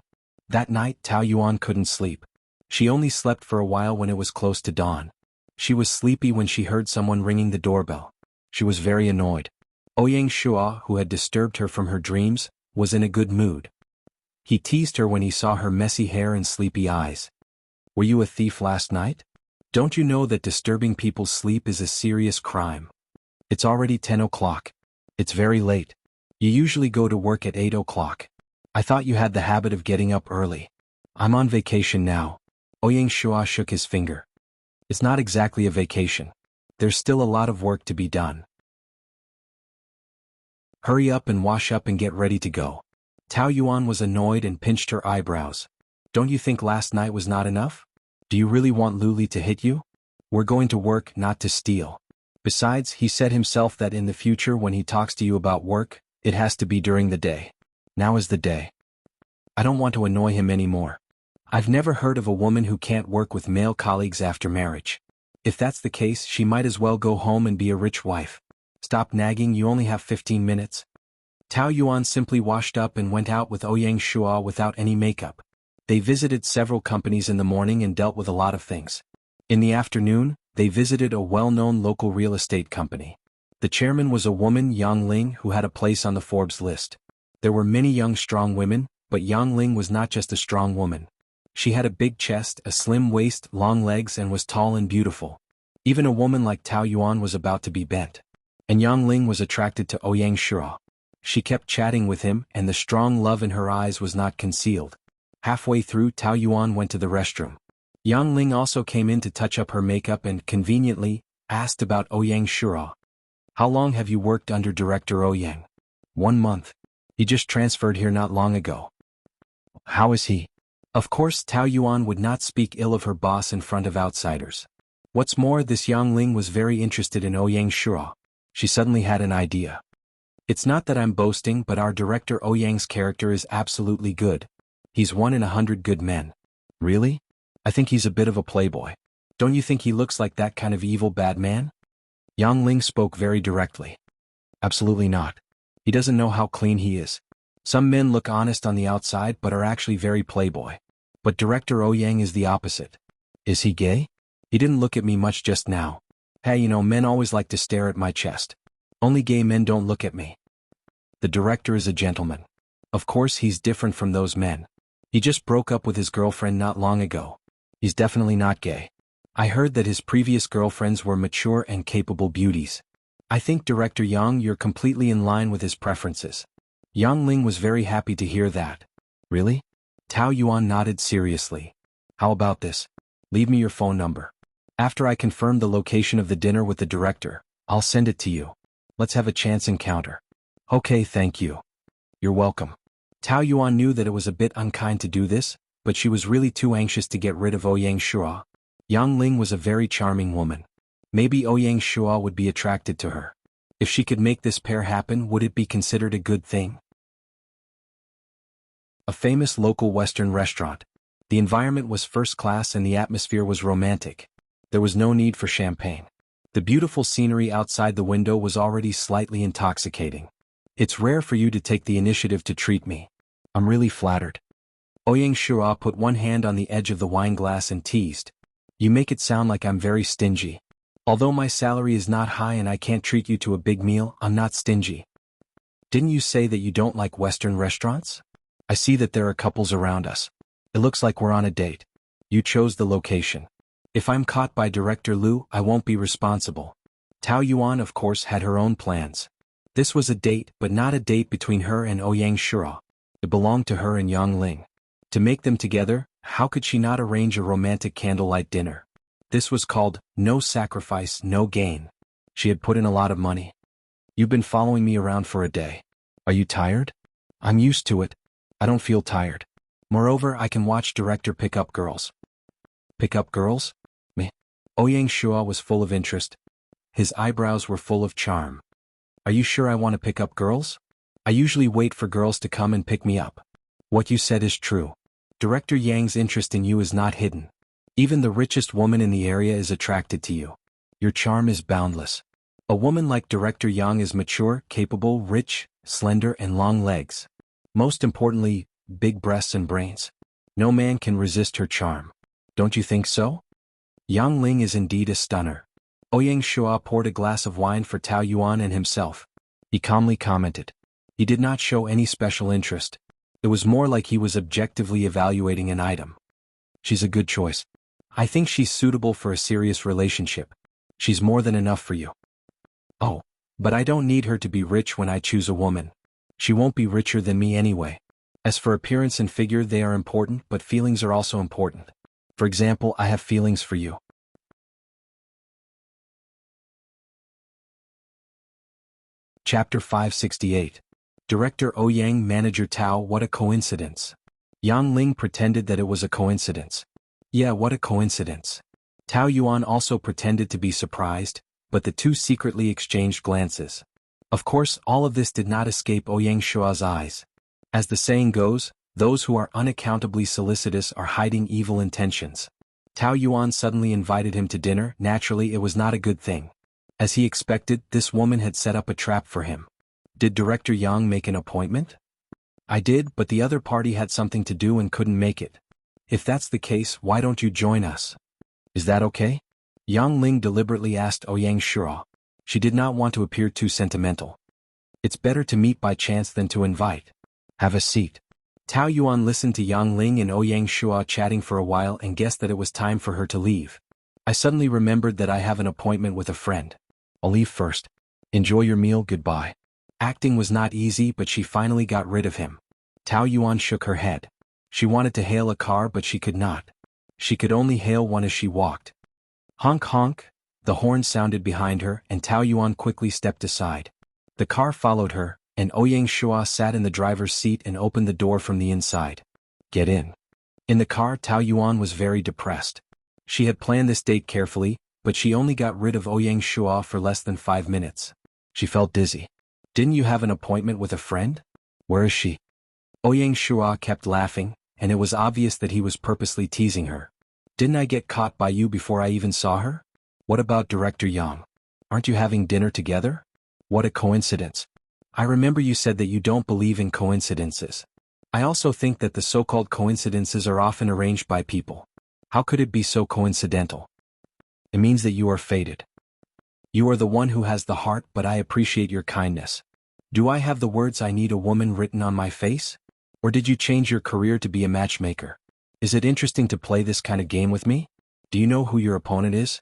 That night, Tao Yuan couldn't sleep. She only slept for a while when it was close to dawn. She was sleepy when she heard someone ringing the doorbell. She was very annoyed. Ouyang Shua, who had disturbed her from her dreams, was in a good mood. He teased her when he saw her messy hair and sleepy eyes. Were you a thief last night? Don't you know that disturbing people's sleep is a serious crime? It's already 10 o'clock. It's very late. You usually go to work at 8 o'clock. I thought you had the habit of getting up early. I'm on vacation now. Ouyang Shua shook his finger. It's not exactly a vacation. There's still a lot of work to be done. Hurry up and wash up and get ready to go. Tao Yuan was annoyed and pinched her eyebrows. Don't you think last night was not enough? Do you really want Luli to hit you? We're going to work, not to steal. Besides, he said himself that in the future when he talks to you about work, it has to be during the day. Now is the day. I don't want to annoy him anymore. I've never heard of a woman who can't work with male colleagues after marriage. If that's the case, she might as well go home and be a rich wife. Stop nagging, you only have 15 minutes. Tao Yuan simply washed up and went out with Ouyang Shua without any makeup. They visited several companies in the morning and dealt with a lot of things. In the afternoon, they visited a well-known local real estate company. The chairman was a woman, Yang Ling, who had a place on the Forbes list. There were many young strong women, but Yang Ling was not just a strong woman. She had a big chest, a slim waist, long legs, and was tall and beautiful. Even a woman like Tao Yuan was about to be bent. And Yang Ling was attracted to Ouyang Shura. She kept chatting with him, and the strong love in her eyes was not concealed. Halfway through, Tao Yuan went to the restroom. Yang Ling also came in to touch up her makeup and, conveniently, asked about Ouyang Shura. How long have you worked under Director Ouyang? 1 month. He just transferred here not long ago. How is he? Of course, Tao Yuan would not speak ill of her boss in front of outsiders. What's more, this Yang Ling was very interested in Ouyang Shura. She suddenly had an idea. It's not that I'm boasting, but our director Ouyang's character is absolutely good. He's 1 in 100 good men. Really? I think he's a bit of a playboy. Don't you think he looks like that kind of evil bad man? Yang Ling spoke very directly. Absolutely not. He doesn't know how clean he is. Some men look honest on the outside but are actually very playboy. But Director Ouyang is the opposite. Is he gay? He didn't look at me much just now. Hey, men always like to stare at my chest. Only gay men don't look at me. The director is a gentleman. Of course he's different from those men. He just broke up with his girlfriend not long ago. He's definitely not gay. I heard that his previous girlfriends were mature and capable beauties. I think Director Yang, you're completely in line with his preferences. Yang Ling was very happy to hear that. Really? Tao Yuan nodded seriously. How about this? Leave me your phone number. After I confirm the location of the dinner with the director, I'll send it to you. Let's have a chance encounter. Okay, thank you. You're welcome. Tao Yuan knew that it was a bit unkind to do this, but she was really too anxious to get rid of Ouyang Shura. Yang Ling was a very charming woman. Maybe Ouyang Shura would be attracted to her. If she could make this pair happen, would it be considered a good thing? A famous local Western restaurant. The environment was first class and the atmosphere was romantic. There was no need for champagne. The beautiful scenery outside the window was already slightly intoxicating. It's rare for you to take the initiative to treat me. I'm really flattered. Ouyang Shura put one hand on the edge of the wine glass and teased. You make it sound like I'm very stingy. Although my salary is not high and I can't treat you to a big meal, I'm not stingy. Didn't you say that you don't like Western restaurants? I see that there are couples around us. It looks like we're on a date. You chose the location. If I'm caught by Director Liu, I won't be responsible. Tao Yuan, of course, had her own plans. This was a date, but not a date between her and Ouyang Shura. It belonged to her and Yang Ling. To make them together, how could she not arrange a romantic candlelight dinner? This was called no sacrifice, no gain. She had put in a lot of money. You've been following me around for a day. Are you tired? I'm used to it. I don't feel tired. Moreover, I can watch director pick up girls. Pick up girls? Me. Ouyang Shura was full of interest. His eyebrows were full of charm. Are you sure I want to pick up girls? I usually wait for girls to come and pick me up. What you said is true. Director Yang's interest in you is not hidden. Even the richest woman in the area is attracted to you. Your charm is boundless. A woman like Director Yang is mature, capable, rich, slender, and long legs. Most importantly, big breasts and brains. No man can resist her charm. Don't you think so? Yang Ling is indeed a stunner. Ouyang Shura poured a glass of wine for Tao Yuan and himself. He calmly commented. He did not show any special interest. It was more like he was objectively evaluating an item. She's a good choice. I think she's suitable for a serious relationship. She's more than enough for you. Oh, but I don't need her to be rich when I choose a woman. She won't be richer than me anyway. As for appearance and figure, they are important, but feelings are also important. For example, I have feelings for you. Chapter 568. Director Ouyang, Manager Tao, what a coincidence. Yang Ling pretended that it was a coincidence. Yeah, what a coincidence. Tao Yuan also pretended to be surprised, but the two secretly exchanged glances. Of course, all of this did not escape Ouyang Shura's eyes. As the saying goes, those who are unaccountably solicitous are hiding evil intentions. Tao Yuan suddenly invited him to dinner. Naturally, it was not a good thing. As he expected, this woman had set up a trap for him. Did Director Yang make an appointment? I did, but the other party had something to do and couldn't make it. If that's the case, why don't you join us? Is that okay? Yang Ling deliberately asked Ouyang Shura. She did not want to appear too sentimental. It's better to meet by chance than to invite. Have a seat. Tao Yuan listened to Yang Ling and Ouyang Shua chatting for a while and guessed that it was time for her to leave. I suddenly remembered that I have an appointment with a friend. I'll leave first. Enjoy your meal, goodbye. Acting was not easy, but she finally got rid of him. Tao Yuan shook her head. She wanted to hail a car, but she could not. She could only hail one as she walked. Honk honk, the horn sounded behind her, and Tao Yuan quickly stepped aside. The car followed her, and Ouyang Shua sat in the driver's seat and opened the door from the inside. Get in. In the car, Tao Yuan was very depressed. She had planned this date carefully, but she only got rid of Ouyang Shua for less than 5 minutes. She felt dizzy. Didn't you have an appointment with a friend? Where is she? Ouyang Shua kept laughing, and it was obvious that he was purposely teasing her. Didn't I get caught by you before I even saw her? What about Director Yang? Aren't you having dinner together? What a coincidence. I remember you said that you don't believe in coincidences. I also think that the so-called coincidences are often arranged by people. How could it be so coincidental? It means that you are fated. You are the one who has the heart, but I appreciate your kindness. Do I have the words I need a woman written on my face? Or did you change your career to be a matchmaker? Is it interesting to play this kind of game with me? Do you know who your opponent is?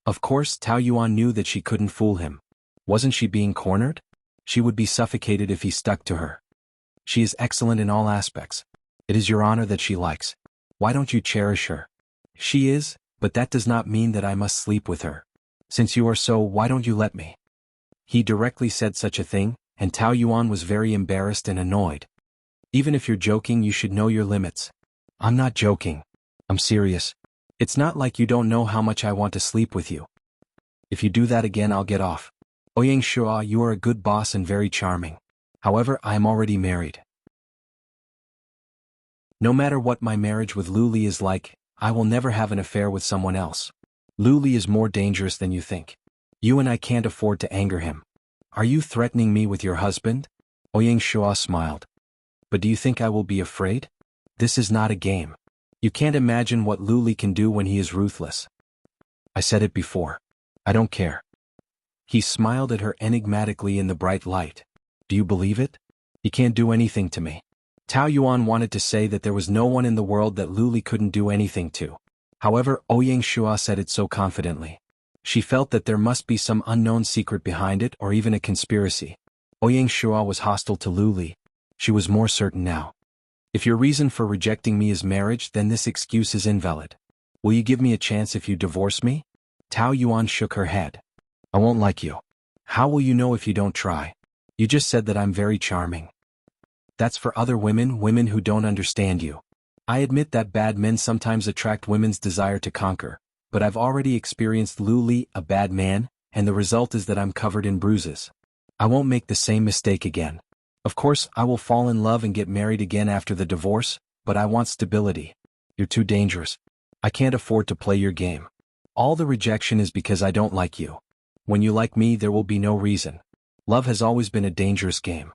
Of course, Tao Yuan knew that she couldn't fool him. Wasn't she being cornered? She would be suffocated if he stuck to her. She is excellent in all aspects. It is your honor that she likes. Why don't you cherish her? She is, but that does not mean that I must sleep with her. Since you are so, why don't you let me? He directly said such a thing, and Tao Yuan was very embarrassed and annoyed. Even if you're joking, you should know your limits. I'm not joking. I'm serious. It's not like you don't know how much I want to sleep with you. If you do that again, I'll get off. Ouyang Shua, you are a good boss and very charming. However, I am already married. No matter what my marriage with Lu Li is like, I will never have an affair with someone else. Lu Li is more dangerous than you think. You and I can't afford to anger him. Are you threatening me with your husband? Ouyang Shua smiled. But do you think I will be afraid? This is not a game. You can't imagine what Lu Li can do when he is ruthless. I said it before. I don't care. He smiled at her enigmatically in the bright light. Do you believe it? He can't do anything to me. Tao Yuan wanted to say that there was no one in the world that Lu Li couldn't do anything to. However, Ouyang Shua said it so confidently. She felt that there must be some unknown secret behind it or even a conspiracy. Ouyang Shua was hostile to Lu Li. She was more certain now. If your reason for rejecting me is marriage, then this excuse is invalid. Will you give me a chance if you divorce me? Tao Yuan shook her head. I won't like you. How will you know if you don't try? You just said that I'm very charming. That's for other women, women who don't understand you. I admit that bad men sometimes attract women's desire to conquer, but I've already experienced Lu Li, a bad man, and the result is that I'm covered in bruises. I won't make the same mistake again. Of course, I will fall in love and get married again after the divorce, but I want stability. You're too dangerous. I can't afford to play your game. All the rejection is because I don't like you. When you like me, there will be no reason. Love has always been a dangerous game.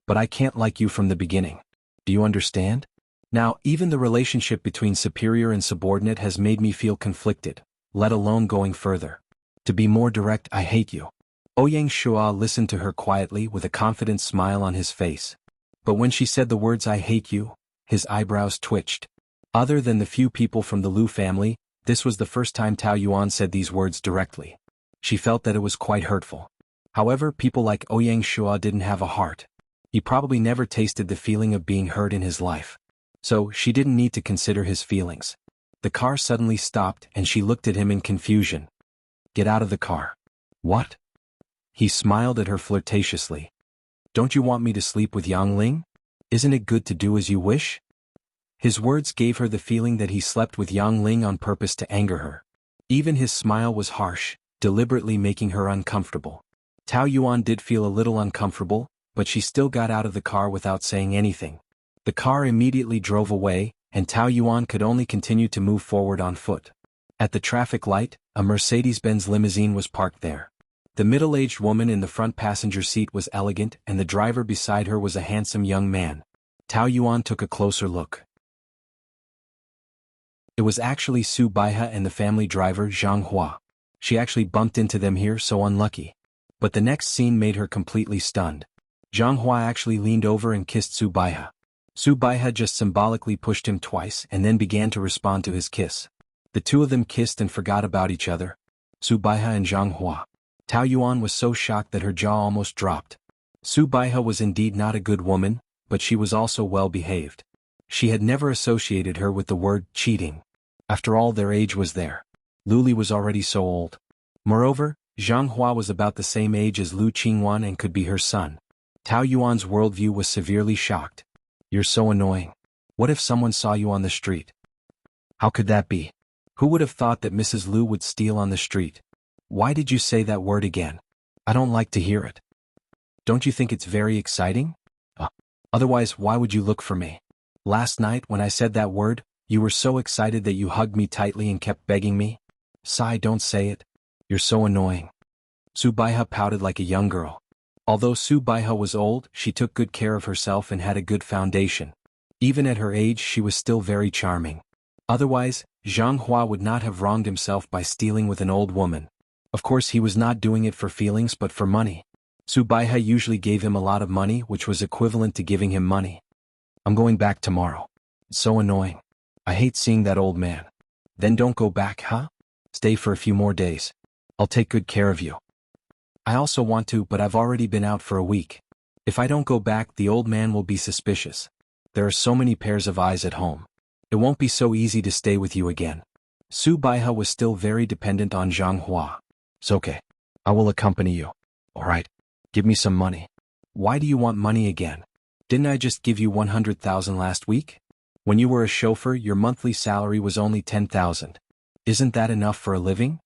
But I can't like you from the beginning. Do you understand? Now, even the relationship between superior and subordinate has made me feel conflicted, let alone going further. To be more direct, I hate you. Ouyang Shua listened to her quietly with a confident smile on his face. But when she said the words I hate you, his eyebrows twitched. Other than the few people from the Lu family, this was the first time Tao Yuan said these words directly. She felt that it was quite hurtful. However, people like Ouyang Shua didn't have a heart. He probably never tasted the feeling of being hurt in his life. So, she didn't need to consider his feelings. The car suddenly stopped and she looked at him in confusion. Get out of the car. What? He smiled at her flirtatiously. Don't you want me to sleep with Yang Ling? Isn't it good to do as you wish? His words gave her the feeling that he slept with Yang Ling on purpose to anger her. Even his smile was harsh, deliberately making her uncomfortable. Tao Yuan did feel a little uncomfortable, but she still got out of the car without saying anything. The car immediately drove away, and Tao Yuan could only continue to move forward on foot. At the traffic light, a Mercedes-Benz limousine was parked there. The middle-aged woman in the front passenger seat was elegant, and the driver beside her was a handsome young man. Tao Yuan took a closer look. It was actually Su Baihe and the family driver Zhang Hua. She actually bumped into them here, so unlucky. But the next scene made her completely stunned. Zhang Hua actually leaned over and kissed Su Baihe. Su Baihe just symbolically pushed him twice and then began to respond to his kiss. The two of them kissed and forgot about each other. Su Baihe and Zhang Hua. Tao Yuan was so shocked that her jaw almost dropped. Su Baihe was indeed not a good woman, but she was also well behaved. She had never associated her with the word cheating. After all, their age was there. Luli was already so old. Moreover, Zhang Hua was about the same age as Lu Qingwan and could be her son. Tao Yuan's worldview was severely shocked. You're so annoying. What if someone saw you on the street? How could that be? Who would have thought that Mrs. Lu would steal on the street? Why did you say that word again? I don't like to hear it. Don't you think it's very exciting? Otherwise, why would you look for me? Last night when I said that word, you were so excited that you hugged me tightly and kept begging me. Sai, don't say it. You're so annoying. Su Baihe pouted like a young girl. Although Su Baihe was old, she took good care of herself and had a good foundation. Even at her age, she was still very charming. Otherwise, Zhang Hua would not have wronged himself by stealing with an old woman. Of course, he was not doing it for feelings but for money. Su Baihe usually gave him a lot of money, which was equivalent to giving him money. I'm going back tomorrow. It's so annoying. I hate seeing that old man. Then don't go back, huh? Stay for a few more days. I'll take good care of you. I also want to, but I've already been out for a week. If I don't go back, the old man will be suspicious. There are so many pairs of eyes at home. It won't be so easy to stay with you again. Su Baihe was still very dependent on Zhang Hua. It's okay. I will accompany you. All right. Give me some money. Why do you want money again? Didn't I just give you 100,000 last week? When you were a chauffeur, your monthly salary was only 10,000. Isn't that enough for a living?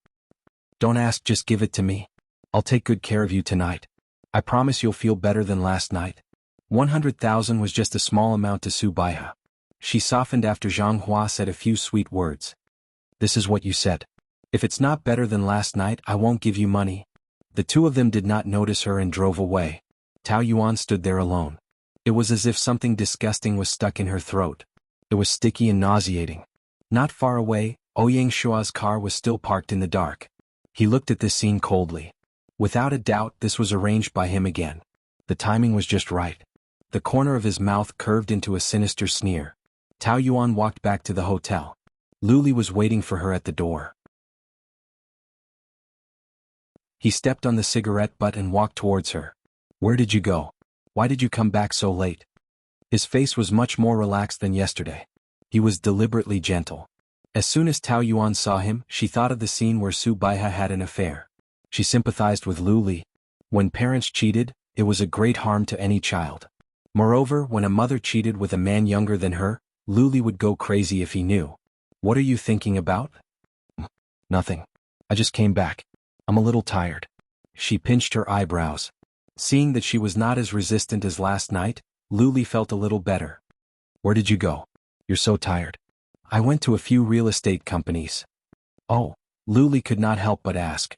Don't ask, just give it to me. I'll take good care of you tonight. I promise you'll feel better than last night. 100,000 was just a small amount to Su Baihe. She softened after Zhang Hua said a few sweet words. This is what you said. If it's not better than last night, I won't give you money. The two of them did not notice her and drove away. Tao Yuan stood there alone. It was as if something disgusting was stuck in her throat. It was sticky and nauseating. Not far away, Ouyang Shua's car was still parked in the dark. He looked at this scene coldly. Without a doubt, this was arranged by him again. The timing was just right. The corner of his mouth curved into a sinister sneer. Tao Yuan walked back to the hotel. Luli was waiting for her at the door. He stepped on the cigarette butt and walked towards her. Where did you go? Why did you come back so late? His face was much more relaxed than yesterday. He was deliberately gentle. As soon as Tao Yuan saw him, she thought of the scene where Su Baihe had an affair. She sympathized with Luli. When parents cheated, it was a great harm to any child. Moreover, when a mother cheated with a man younger than her, Luli would go crazy if he knew. What are you thinking about? Nothing. I just came back. I'm a little tired. She pinched her eyebrows. Seeing that she was not as resistant as last night, Luli felt a little better. Where did you go? You're so tired. I went to a few real estate companies. Oh, Luli could not help but ask.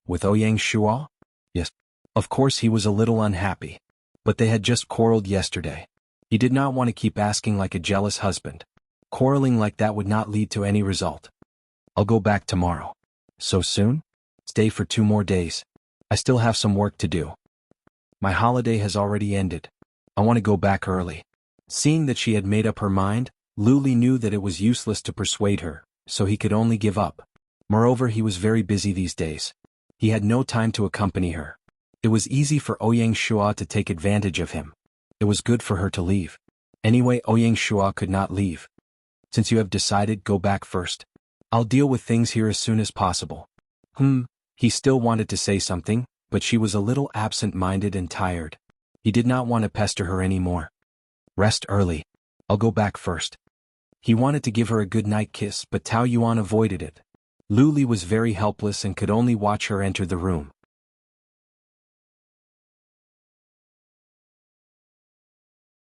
With Ouyang Shua? Yes. Of course he was a little unhappy. But they had just quarreled yesterday. He did not want to keep asking like a jealous husband. Quarreling like that would not lead to any result. I'll go back tomorrow. So soon? Stay for 2 more days. I still have some work to do. My holiday has already ended. I want to go back early. Seeing that she had made up her mind, Luli knew that it was useless to persuade her, so he could only give up. Moreover, he was very busy these days. He had no time to accompany her. It was easy for Ouyang Shua to take advantage of him. It was good for her to leave. Anyway, Ouyang Shua could not leave. Since you have decided, go back first. I'll deal with things here as soon as possible. He still wanted to say something, but she was a little absent-minded and tired. He did not want to pester her anymore. Rest early. I'll go back first. He wanted to give her a good-night kiss, but Tao Yuan avoided it. Luli was very helpless and could only watch her enter the room.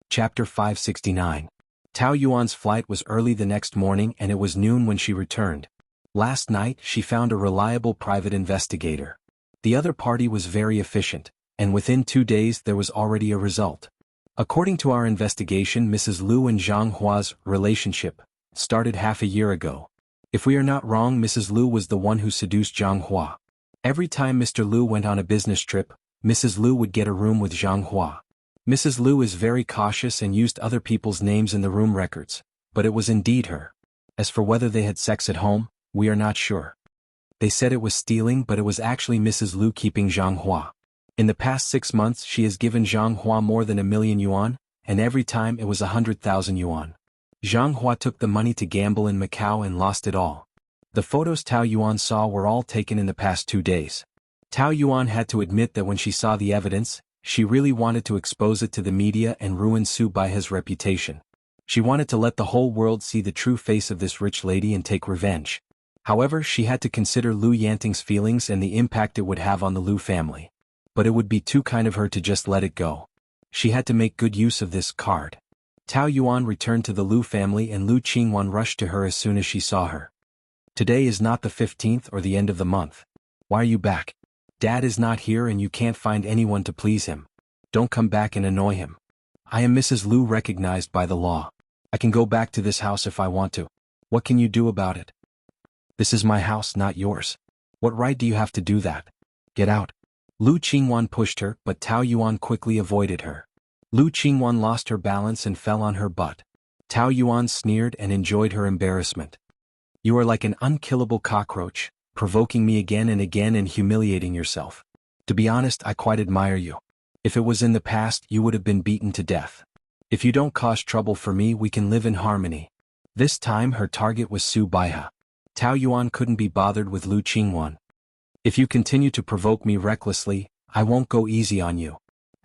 Chapter 569. Tao Yuan's flight was early the next morning and it was noon when she returned. Last night, she found a reliable private investigator. The other party was very efficient, and within 2 days there was already a result. According to our investigation, Mrs. Lu and Zhang Hua's relationship started half a year ago. If we are not wrong, Mrs. Lu was the one who seduced Zhang Hua. Every time Mr. Lu went on a business trip, Mrs. Lu would get a room with Zhang Hua. Mrs. Lu is very cautious and used other people's names in the room records, but it was indeed her. As for whether they had sex at home, we are not sure. They said it was stealing, but it was actually Mrs. Lu keeping Zhang Hua. In the past 6 months she has given Zhang Hua more than 1,000,000 yuan, and every time it was 100,000 yuan. Zhang Hua took the money to gamble in Macau and lost it all. The photos Tao Yuan saw were all taken in the past 2 days. Tao Yuan had to admit that when she saw the evidence, she really wanted to expose it to the media and ruin Su Baihe's reputation. She wanted to let the whole world see the true face of this rich lady and take revenge. However, she had to consider Lu Yanting's feelings and the impact it would have on the Lu family. But it would be too kind of her to just let it go. She had to make good use of this card. Tao Yuan returned to the Lu family and Lu Qingwan rushed to her as soon as she saw her. Today is not the 15th or the end of the month. Why are you back? Dad is not here and you can't find anyone to please him. Don't come back and annoy him. I am Mrs. Lu, recognized by the law. I can go back to this house if I want to. What can you do about it? This is my house, not yours. What right do you have to do that? Get out. Lu Qingwan pushed her, but Tao Yuan quickly avoided her. Lu Qingwan lost her balance and fell on her butt. Tao Yuan sneered and enjoyed her embarrassment. You are like an unkillable cockroach, provoking me again and again and humiliating yourself. To be honest, I quite admire you. If it was in the past, you would have been beaten to death. If you don't cause trouble for me, we can live in harmony. This time her target was Su Baihe. Tao Yuan couldn't be bothered with Lu Qingwan. If you continue to provoke me recklessly, I won't go easy on you.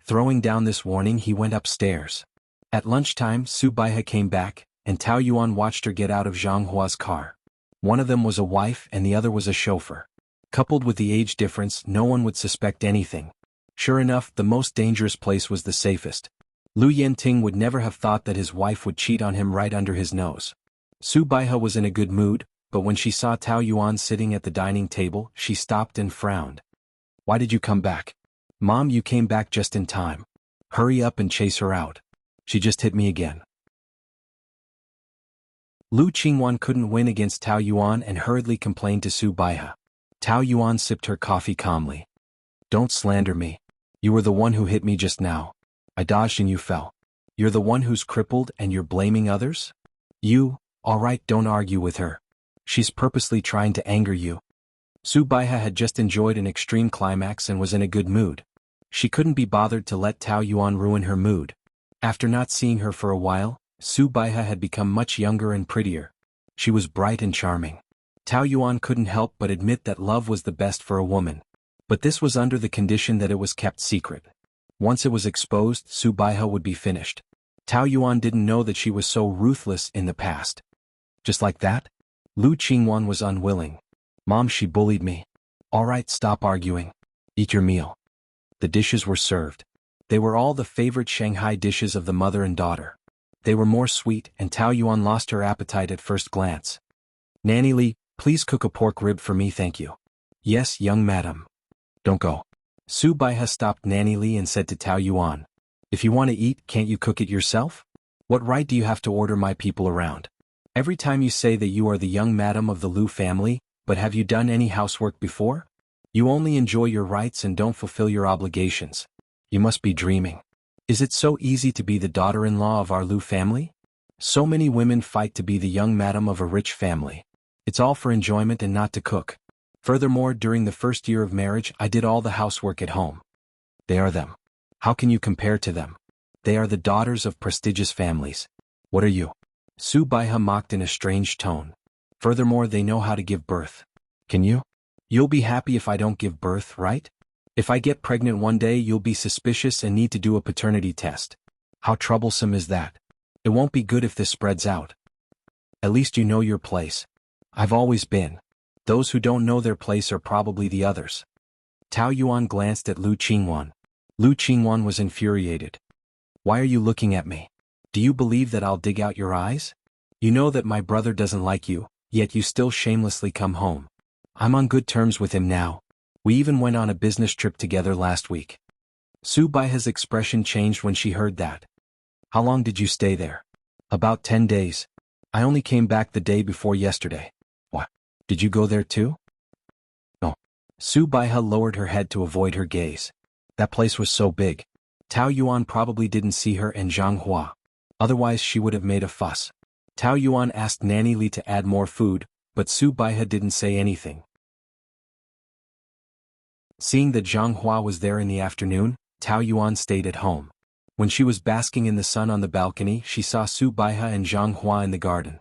Throwing down this warning, he went upstairs. At lunchtime, Su Baihe came back, and Tao Yuan watched her get out of Zhang Hua's car. One of them was a wife and the other was a chauffeur. Coupled with the age difference, no one would suspect anything. Sure enough, the most dangerous place was the safest. Lu Yanting would never have thought that his wife would cheat on him right under his nose. Su Baihe was in a good mood, but when she saw Tao Yuan sitting at the dining table, she stopped and frowned. Why did you come back? Mom, you came back just in time. Hurry up and chase her out. She just hit me again. Lu Qingwan couldn't win against Tao Yuan and hurriedly complained to Su Baihe. Tao Yuan sipped her coffee calmly. Don't slander me. You were the one who hit me just now. I dodged and you fell. You're the one who's crippled and you're blaming others? All right, don't argue with her. She's purposely trying to anger you. Su Baihe had just enjoyed an extreme climax and was in a good mood. She couldn't be bothered to let Tao Yuan ruin her mood. After not seeing her for a while, Su Baihe had become much younger and prettier. She was bright and charming. Tao Yuan couldn't help but admit that love was the best for a woman. But this was under the condition that it was kept secret. Once it was exposed, Su Baihe would be finished. Tao Yuan didn't know that she was so ruthless in the past. Just like that? Lu Qingwan was unwilling. Mom, she bullied me. All right, stop arguing. Eat your meal. The dishes were served. They were all the favorite Shanghai dishes of the mother and daughter. They were more sweet, and Tao Yuan lost her appetite at first glance. Nanny Li, please cook a pork rib for me, thank you. Yes, young madam. Don't go. Su Baihe stopped Nanny Li and said to Tao Yuan. If you want to eat, can't you cook it yourself? What right do you have to order my people around? Every time you say that you are the young madam of the Lu family, but have you done any housework before? You only enjoy your rights and don't fulfill your obligations. You must be dreaming. Is it so easy to be the daughter-in-law of our Lu family? So many women fight to be the young madam of a rich family. It's all for enjoyment and not to cook. Furthermore, during the first year of marriage, I did all the housework at home. They are them. How can you compare to them? They are the daughters of prestigious families. What are you? Su Baihe mocked in a strange tone. Furthermore, they know how to give birth. Can you? You'll be happy if I don't give birth, right? If I get pregnant one day, you'll be suspicious and need to do a paternity test. How troublesome is that? It won't be good if this spreads out. At least you know your place. I've always been. Those who don't know their place are probably the others. Tao Yuan glanced at Lu Qingwan. Lu Qingwan was infuriated. Why are you looking at me? Do you believe that I'll dig out your eyes? You know that my brother doesn't like you, yet you still shamelessly come home. I'm on good terms with him now. We even went on a business trip together last week. Su Baihe's expression changed when she heard that. How long did you stay there? About 10 days. I only came back the day before yesterday. What? Did you go there too? No. Su Baihe lowered her head to avoid her gaze. That place was so big. Tao Yuan probably didn't see her and Zhang Hua. Otherwise she would have made a fuss. Tao Yuan asked Nanny Li to add more food, but Su Baihe didn't say anything. Seeing that Zhang Hua was there in the afternoon, Tao Yuan stayed at home. When she was basking in the sun on the balcony, she saw Su Baihe and Zhang Hua in the garden.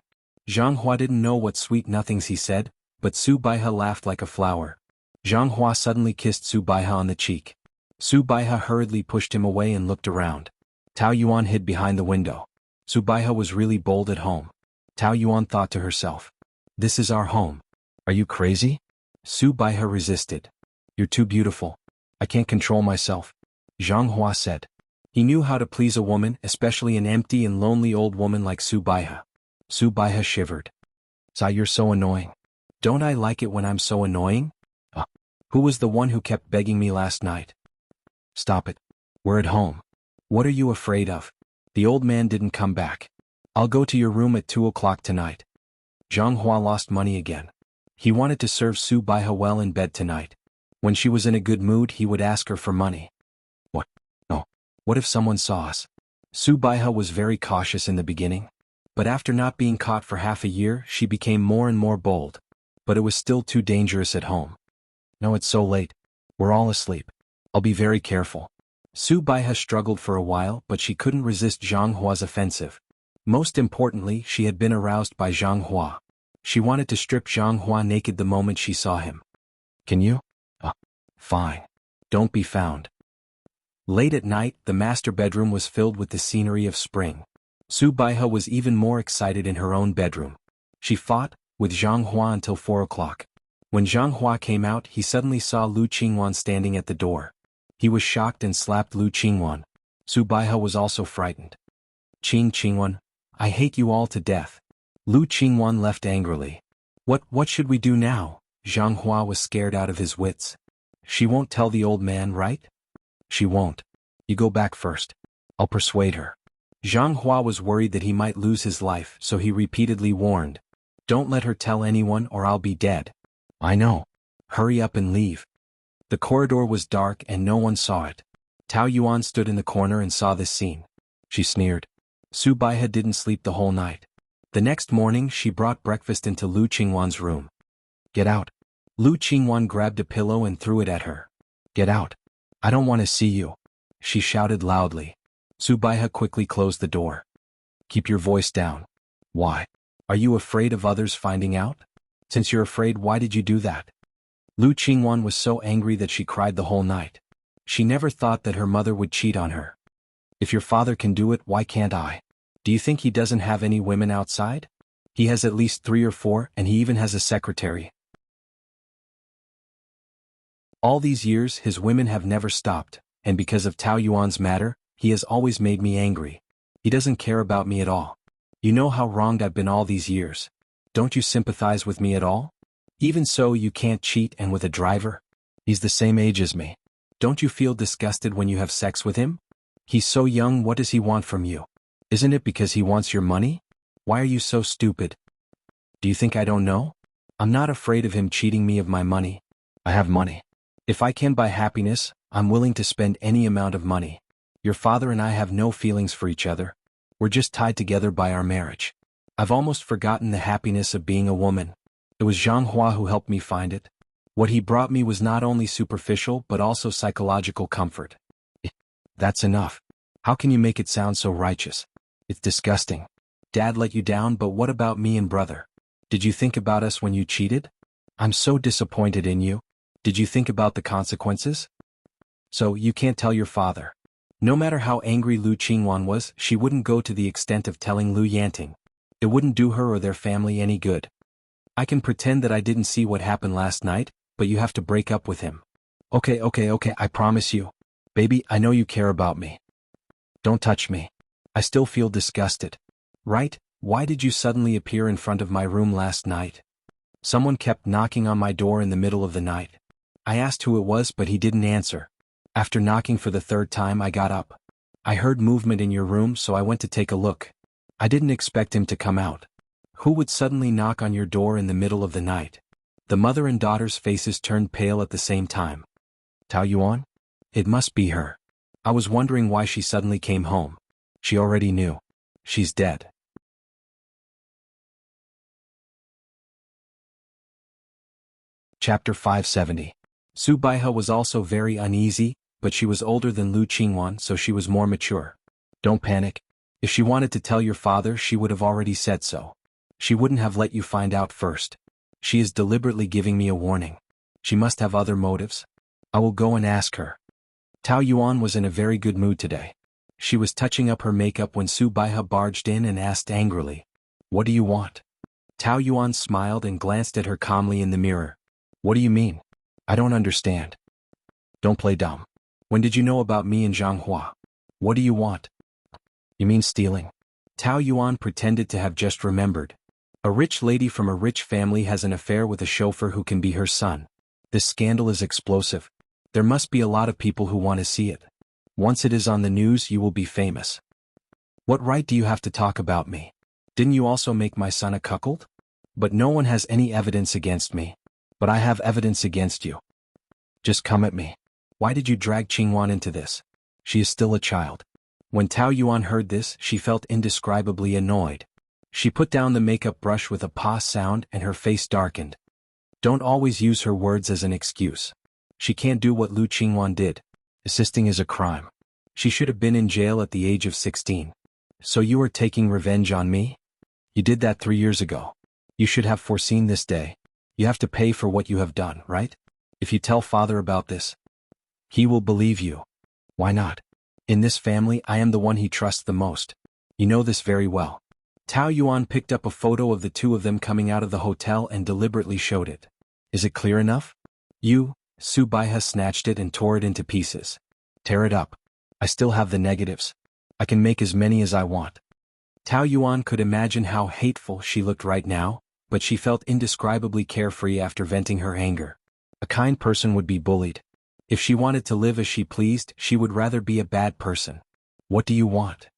Zhang Hua didn't know what sweet nothings he said, but Su Baihe laughed like a flower. Zhang Hua suddenly kissed Su Baihe on the cheek. Su Baihe hurriedly pushed him away and looked around. Tao Yuan hid behind the window. Su Baihe was really bold at home. Tao Yuan thought to herself, "This is our home. Are you crazy?" Su Baihe resisted. "You're too beautiful. I can't control myself," Zhang Hua said. He knew how to please a woman, especially an empty and lonely old woman like Su Baihe. Su Baihe shivered. "Sai, you're so annoying. Don't I like it when I'm so annoying? Who was the one who kept begging me last night?" "Stop it. We're at home. What are you afraid of? The old man didn't come back. I'll go to your room at 2 o'clock tonight." Zhang Hua lost money again. He wanted to serve Su Baihe well in bed tonight. When she was in a good mood, he would ask her for money. What? No. What if someone saw us? Su Baihe was very cautious in the beginning. But after not being caught for half a year, she became more and more bold. But it was still too dangerous at home. "No, it's so late. We're all asleep. I'll be very careful." Su Baihe struggled for a while, but she couldn't resist Zhang Hua's offensive. Most importantly, she had been aroused by Zhang Hua. She wanted to strip Zhang Hua naked the moment she saw him. "Can you?" Fine. Don't be found." Late at night, the master bedroom was filled with the scenery of spring. Su Baihe was even more excited in her own bedroom. She fought with Zhang Hua until 4 o'clock. When Zhang Hua came out, he suddenly saw Lu Qingwan standing at the door. He was shocked and slapped Lu Qingwan. Su Baihe was also frightened. Qingwan, I hate you all to death." Lu Qingwan left angrily. What should we do now?" Zhang Hua was scared out of his wits. "She won't tell the old man, right?" "She won't. You go back first. I'll persuade her." Zhang Hua was worried that he might lose his life, so he repeatedly warned, "Don't let her tell anyone or I'll be dead." "I know. Hurry up and leave." The corridor was dark and no one saw it. Tao Yuan stood in the corner and saw this scene. She sneered. Su Baihe didn't sleep the whole night. The next morning she brought breakfast into Lu Qingwan's room. "Get out." Lu Qingwan grabbed a pillow and threw it at her. "Get out. I don't want to see you," she shouted loudly. Su Baihe quickly closed the door. "Keep your voice down." "Why? Are you afraid of others finding out? Since you're afraid, why did you do that?" Lu Qingwan was so angry that she cried the whole night. She never thought that her mother would cheat on her. "If your father can do it, why can't I? Do you think he doesn't have any women outside? He has at least 3 or 4, and he even has a secretary. All these years his women have never stopped, and because of Tao Yuan's matter, he has always made me angry. He doesn't care about me at all. You know how wronged I've been all these years. Don't you sympathize with me at all? Even so, you can't cheat and with a driver? He's the same age as me. Don't you feel disgusted when you have sex with him? He's so young, what does he want from you? Isn't it because he wants your money? Why are you so stupid? Do you think I don't know? I'm not afraid of him cheating me of my money. I have money. If I can buy happiness, I'm willing to spend any amount of money. Your father and I have no feelings for each other. We're just tied together by our marriage. I've almost forgotten the happiness of being a woman. It was Zhang Hua who helped me find it. What he brought me was not only superficial but also psychological comfort. That's enough. How can you make it sound so righteous? It's disgusting. Dad let you down, but what about me and brother? Did you think about us when you cheated? I'm so disappointed in you. Did you think about the consequences? So you can't tell your father. No matter how angry Lu Qingwan was, she wouldn't go to the extent of telling Lu Yanting. It wouldn't do her or their family any good. I can pretend that I didn't see what happened last night, but you have to break up with him. Okay, I promise you. Baby, I know you care about me. Don't touch me. I still feel disgusted. Right? Why did you suddenly appear in front of my room last night? Someone kept knocking on my door in the middle of the night. I asked who it was, but he didn't answer. After knocking for the 3rd time, I got up. I heard movement in your room, so I went to take a look. I didn't expect him to come out. Who would suddenly knock on your door in the middle of the night? The mother and daughter's faces turned pale at the same time. Tao Yuan? It must be her. I was wondering why she suddenly came home. She already knew. She's dead. Chapter 570. Su Baihe was also very uneasy, but she was older than Lu Qingwan, so she was more mature. Don't panic. If she wanted to tell your father, she would have already said so. She wouldn't have let you find out first. She is deliberately giving me a warning. She must have other motives. I will go and ask her. Tao Yuan was in a very good mood today. She was touching up her makeup when Su Baihe barged in and asked angrily, "What do you want?" Tao Yuan smiled and glanced at her calmly in the mirror. "What do you mean? I don't understand." "Don't play dumb. When did you know about me and Zhang Hua? What do you want?" "You mean stealing?" Tao Yuan pretended to have just remembered. A rich lady from a rich family has an affair with a chauffeur who can be her son. This scandal is explosive. There must be a lot of people who want to see it. Once it is on the news, you will be famous. What right do you have to talk about me? Didn't you also make my son a cuckold? But no one has any evidence against me. But I have evidence against you. Just come at me. Why did you drag Qingwan into this? She is still a child. When Tao Yuan heard this, she felt indescribably annoyed. She put down the makeup brush with a pah sound and her face darkened. Don't always use her words as an excuse. She can't do what Lu Qingwan did. Assisting is a crime. She should have been in jail at the age of 16. So you are taking revenge on me? You did that 3 years ago. You should have foreseen this day. You have to pay for what you have done, right? If you tell father about this, he will believe you. Why not? In this family, I am the one he trusts the most. You know this very well. Tao Yuan picked up a photo of the two of them coming out of the hotel and deliberately showed it. Is it clear enough? Su Baihe snatched it and tore it into pieces. Tear it up. I still have the negatives. I can make as many as I want. Tao Yuan could imagine how hateful she looked right now, but she felt indescribably carefree after venting her anger. A kind person would be bullied. If she wanted to live as she pleased, she would rather be a bad person. What do you want?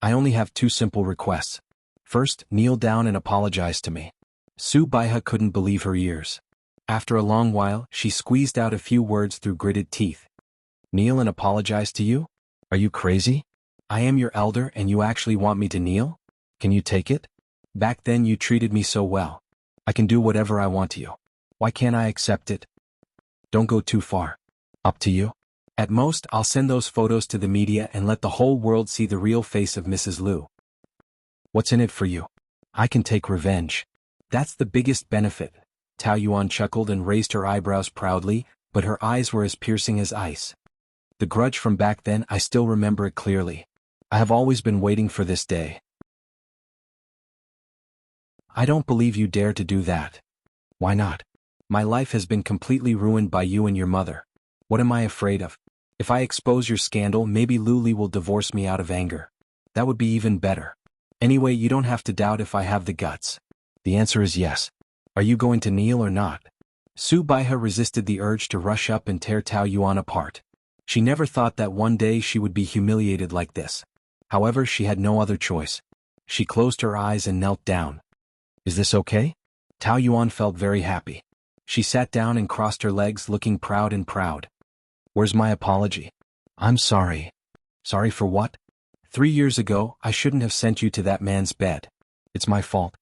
I only have 2 simple requests. First, kneel down and apologize to me. Su Baihe couldn't believe her ears. After a long while, she squeezed out a few words through gritted teeth. Kneel and apologize to you? Are you crazy? I am your elder and you actually want me to kneel? Can you take it? Back then you treated me so well. I can do whatever I want to you. Why can't I accept it? Don't go too far. Up to you. At most, I'll send those photos to the media and let the whole world see the real face of Mrs. Lu. What's in it for you? I can take revenge. That's the biggest benefit. Tao Yuan chuckled and raised her eyebrows proudly, but her eyes were as piercing as ice. The grudge from back then, I still remember it clearly. I have always been waiting for this day. I don't believe you dare to do that. Why not? My life has been completely ruined by you and your mother. What am I afraid of? If I expose your scandal, maybe Luli will divorce me out of anger. That would be even better. Anyway, you don't have to doubt if I have the guts. The answer is yes. Are you going to kneel or not? Su Baihe resisted the urge to rush up and tear Tao Yuan apart. She never thought that one day she would be humiliated like this. However, she had no other choice. She closed her eyes and knelt down. Is this okay? Tao Yuan felt very happy. She sat down and crossed her legs, looking proud and proud. Where's my apology? I'm sorry. Sorry for what? 3 years ago, I shouldn't have sent you to that man's bed. It's my fault.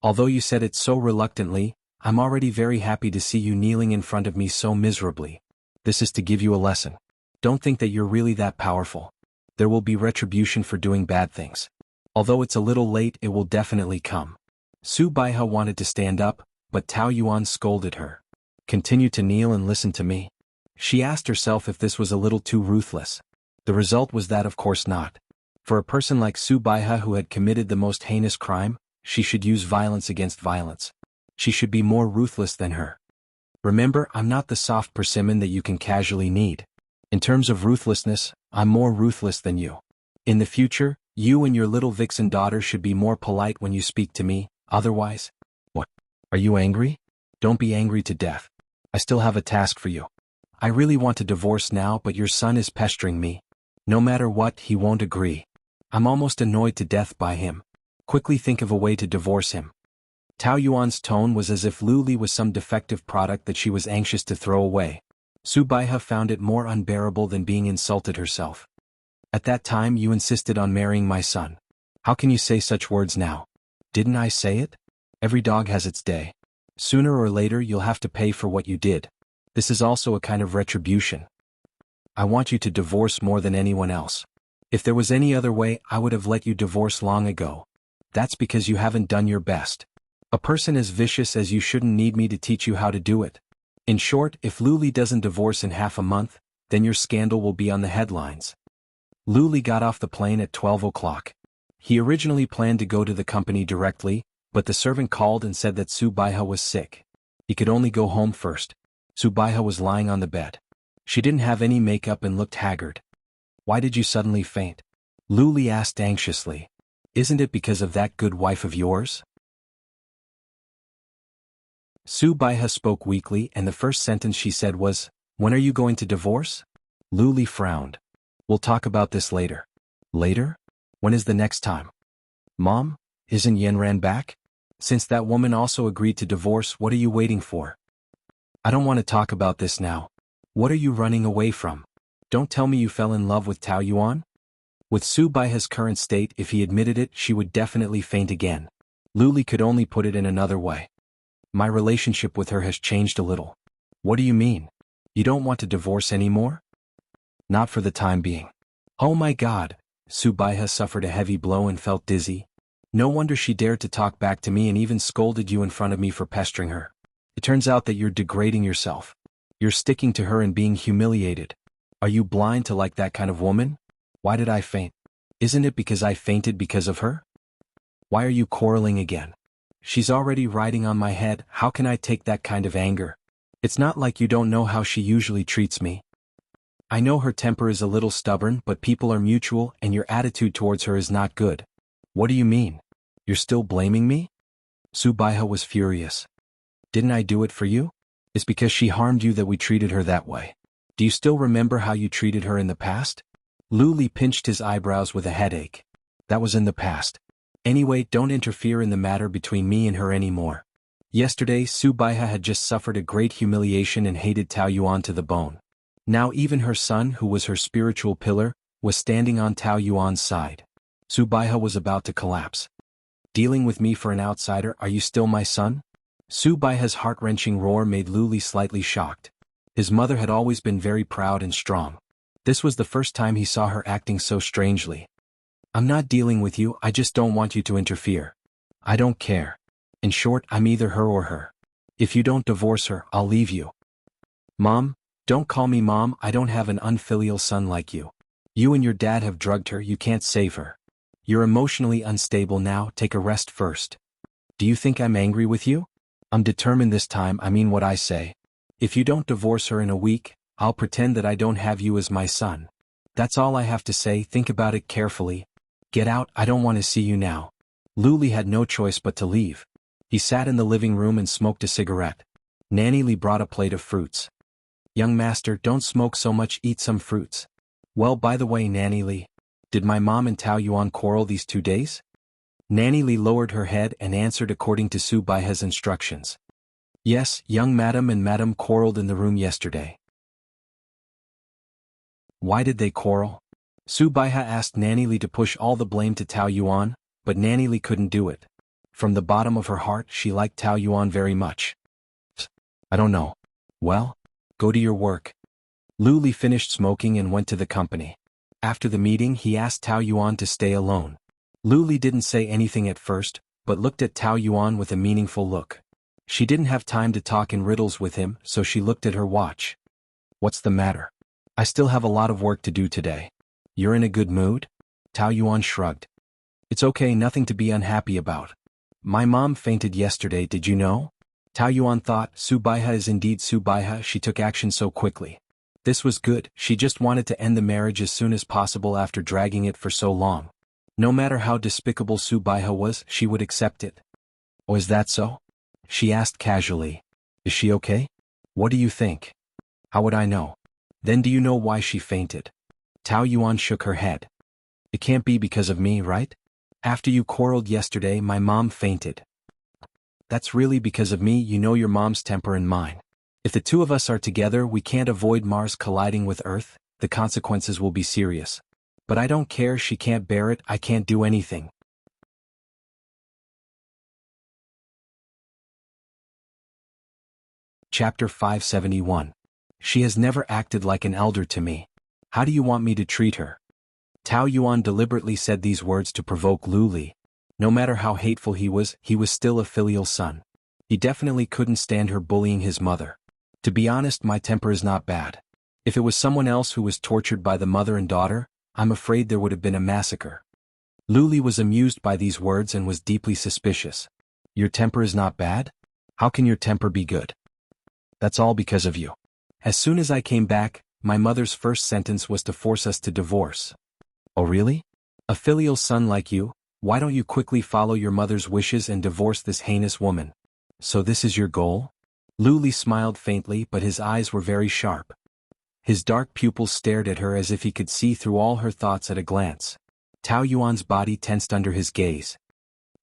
Although you said it so reluctantly, I'm already very happy to see you kneeling in front of me so miserably. This is to give you a lesson. Don't think that you're really that powerful. There will be retribution for doing bad things. Although it's a little late, it will definitely come. Su Baihe wanted to stand up, but Tao Yuan scolded her. Continue to kneel and listen to me. She asked herself if this was a little too ruthless. The result was that of course not. For a person like Su Baihe who had committed the most heinous crime, she should use violence against violence. She should be more ruthless than her. Remember, I'm not the soft persimmon that you can casually knead. In terms of ruthlessness, I'm more ruthless than you. In the future, you and your little vixen daughter should be more polite when you speak to me, otherwise... What? Are you angry? Don't be angry to death. I still have a task for you. I really want to divorce now, but your son is pestering me. No matter what, he won't agree. I'm almost annoyed to death by him. Quickly think of a way to divorce him. Tao Yuan's tone was as if Lu Li was some defective product that she was anxious to throw away. Su Baihe found it more unbearable than being insulted herself. At that time you insisted on marrying my son. How can you say such words now? Didn't I say it? Every dog has its day. Sooner or later you'll have to pay for what you did. This is also a kind of retribution. I want you to divorce more than anyone else. If there was any other way, I would have let you divorce long ago. That's because you haven't done your best. A person as vicious as you shouldn't need me to teach you how to do it. In short, if Luli doesn't divorce in half a month, then your scandal will be on the headlines. Luli got off the plane at 12 o'clock. He originally planned to go to the company directly, but the servant called and said that Su Baihe was sick. He could only go home first. Su Baihe was lying on the bed. She didn't have any makeup and looked haggard. Why did you suddenly faint? Luli asked anxiously. Isn't it because of that good wife of yours? Su Baihe spoke weakly, and the first sentence she said was, "When are you going to divorce?" Luli frowned. "We'll talk about this later." Later? When is the next time? Mom, isn't Yanran back? Since that woman also agreed to divorce, what are you waiting for? I don't want to talk about this now. What are you running away from? Don't tell me you fell in love with Tao Yuan? With Su Baihe's current state, if he admitted it, she would definitely faint again. Luli could only put it in another way. My relationship with her has changed a little. What do you mean? You don't want to divorce anymore? Not for the time being. Oh my God! Su Baihe suffered a heavy blow and felt dizzy. No wonder she dared to talk back to me and even scolded you in front of me for pestering her. It turns out that you're degrading yourself. You're sticking to her and being humiliated. Are you blind to like that kind of woman? Why did I faint? Isn't it because I fainted because of her? Why are you quarreling again? She's already riding on my head. How can I take that kind of anger? It's not like you don't know how she usually treats me. I know her temper is a little stubborn, but people are mutual and your attitude towards her is not good. What do you mean? You're still blaming me? Su Baihe was furious. Didn't I do it for you? It's because she harmed you that we treated her that way. Do you still remember how you treated her in the past? Luli pinched his eyebrows with a headache. That was in the past. Anyway, don't interfere in the matter between me and her anymore. Yesterday, Su Baihe had just suffered a great humiliation and hated Tao Yuan to the bone. Now even her son, who was her spiritual pillar, was standing on Tao Yuan's side. Su Baihe was about to collapse. Dealing with me for an outsider, are you still my son? Su Baihe's heart-wrenching roar made Luli slightly shocked. His mother had always been very proud and strong. This was the first time he saw her acting so strangely. I'm not dealing with you, I just don't want you to interfere. I don't care. In short, I'm either her or her. If you don't divorce her, I'll leave you. Mom, don't call me Mom, I don't have an unfilial son like you. You and your dad have drugged her, you can't save her. You're emotionally unstable now, take a rest first. Do you think I'm angry with you? I'm determined this time, I mean what I say. If you don't divorce her in a week, I'll pretend that I don't have you as my son. That's all I have to say, think about it carefully. Get out, I don't want to see you now. Luli had no choice but to leave. He sat in the living room and smoked a cigarette. Nanny Li brought a plate of fruits. Young master, don't smoke so much, eat some fruits. Well, by the way, Nanny Li, did my mom and Tao Yuan quarrel these 2 days? Nanny Li lowered her head and answered according to Su Baihe's instructions. Yes, young madam and madam quarreled in the room yesterday. Why did they quarrel? Su Baihe asked Nanny Li to push all the blame to Tao Yuan, but Nanny Li couldn't do it. From the bottom of her heart, she liked Tao Yuan very much. I don't know. Well, go to your work. Luli finished smoking and went to the company. After the meeting, he asked Tao Yuan to stay alone. Luli didn't say anything at first, but looked at Tao Yuan with a meaningful look. She didn't have time to talk in riddles with him, so she looked at her watch. What's the matter? I still have a lot of work to do today. You're in a good mood? Tao Yuan shrugged. It's okay, nothing to be unhappy about. My mom fainted yesterday, did you know? Tao Yuan thought, Su Baihe is indeed Su Baihe, she took action so quickly. This was good, she just wanted to end the marriage as soon as possible after dragging it for so long. No matter how despicable Su Baihe was, she would accept it. Oh, is that so? She asked casually. Is she okay? What do you think? How would I know? Then do you know why she fainted? Tao Yuan shook her head. It can't be because of me, right? After you quarreled yesterday, my mom fainted. That's really because of me, you know your mom's temper and mine. If the two of us are together, we can't avoid Mars colliding with Earth, the consequences will be serious. But I don't care, she can't bear it, I can't do anything. Chapter 571. She has never acted like an elder to me. How do you want me to treat her? Tao Yuan deliberately said these words to provoke Lu Li. No matter how hateful he was still a filial son. He definitely couldn't stand her bullying his mother. To be honest, my temper is not bad. If it was someone else who was tortured by the mother and daughter, I'm afraid there would have been a massacre. Lu Li was amused by these words and was deeply suspicious. Your temper is not bad? How can your temper be good? That's all because of you. As soon as I came back, my mother's first sentence was to force us to divorce. Oh really? A filial son like you, why don't you quickly follow your mother's wishes and divorce this heinous woman? So this is your goal? Lu Li smiled faintly, but his eyes were very sharp. His dark pupils stared at her as if he could see through all her thoughts at a glance. Tao Yuan's body tensed under his gaze.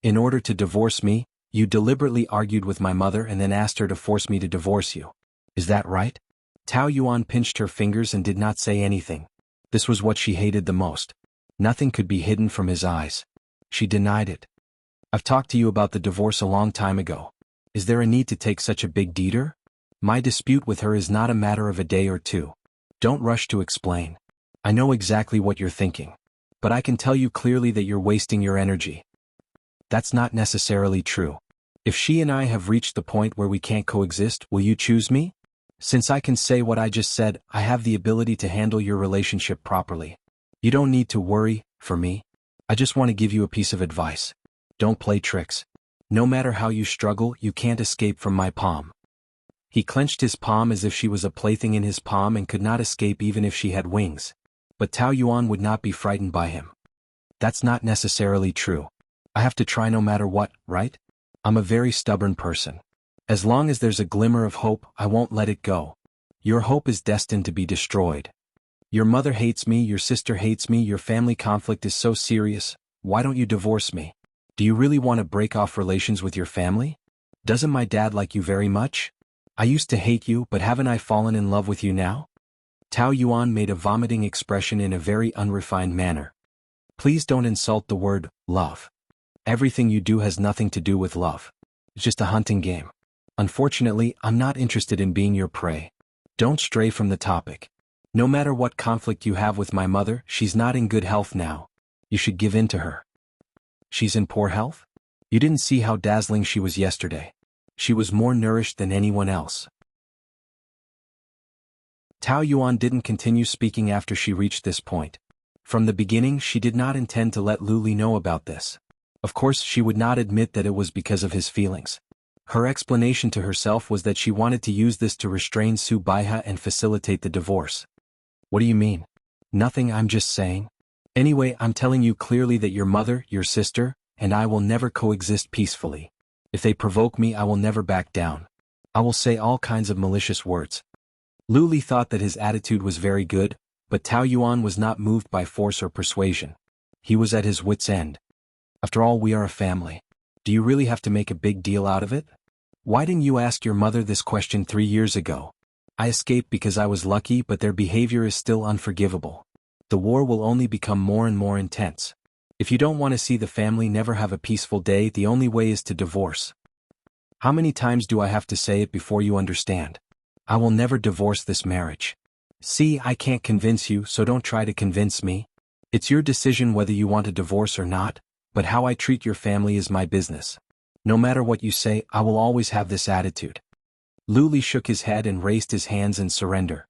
In order to divorce me, you deliberately argued with my mother and then asked her to force me to divorce you. Is that right? Tao Yuan pinched her fingers and did not say anything. This was what she hated the most. Nothing could be hidden from his eyes. She denied it. I've talked to you about the divorce a long time ago. Is there a need to take such a big detour? My dispute with her is not a matter of a day or two. Don't rush to explain. I know exactly what you're thinking. But I can tell you clearly that you're wasting your energy. That's not necessarily true. If she and I have reached the point where we can't coexist, will you choose me? Since I can say what I just said, I have the ability to handle your relationship properly. You don't need to worry, for me. I just want to give you a piece of advice. Don't play tricks. No matter how you struggle, you can't escape from my palm. He clenched his palm as if she was a plaything in his palm and could not escape even if she had wings. But Tao Yuan would not be frightened by him. That's not necessarily true. I have to try no matter what, right? I'm a very stubborn person. As long as there's a glimmer of hope, I won't let it go. Your hope is destined to be destroyed. Your mother hates me, your sister hates me, your family conflict is so serious. Why don't you divorce me? Do you really want to break off relations with your family? Doesn't my dad like you very much? I used to hate you, but haven't I fallen in love with you now? Tao Yuan made a vomiting expression in a very unrefined manner. Please don't insult the word, love. Everything you do has nothing to do with love. It's just a hunting game. Unfortunately, I'm not interested in being your prey. Don't stray from the topic. No matter what conflict you have with my mother, she's not in good health now. You should give in to her. She's in poor health? You didn't see how dazzling she was yesterday. She was more nourished than anyone else. Tao Yuan didn't continue speaking after she reached this point. From the beginning, she did not intend to let Lu Li know about this. Of course, she would not admit that it was because of his feelings. Her explanation to herself was that she wanted to use this to restrain Su Baiha and facilitate the divorce. What do you mean? Nothing, I'm just saying. Anyway, I'm telling you clearly that your mother, your sister, and I will never coexist peacefully. If they provoke me, I will never back down. I will say all kinds of malicious words. Lu Li thought that his attitude was very good, but Tao Yuan was not moved by force or persuasion. He was at his wit's end. After all, we are a family. Do you really have to make a big deal out of it? Why didn't you ask your mother this question 3 years ago? I escaped because I was lucky, but their behavior is still unforgivable. The war will only become more and more intense. If you don't want to see the family never have a peaceful day, the only way is to divorce. How many times do I have to say it before you understand? I will never divorce this marriage. See, I can't convince you, so don't try to convince me. It's your decision whether you want a divorce or not, but how I treat your family is my business. No matter what you say, I will always have this attitude. Lu Li shook his head and raised his hands in surrender.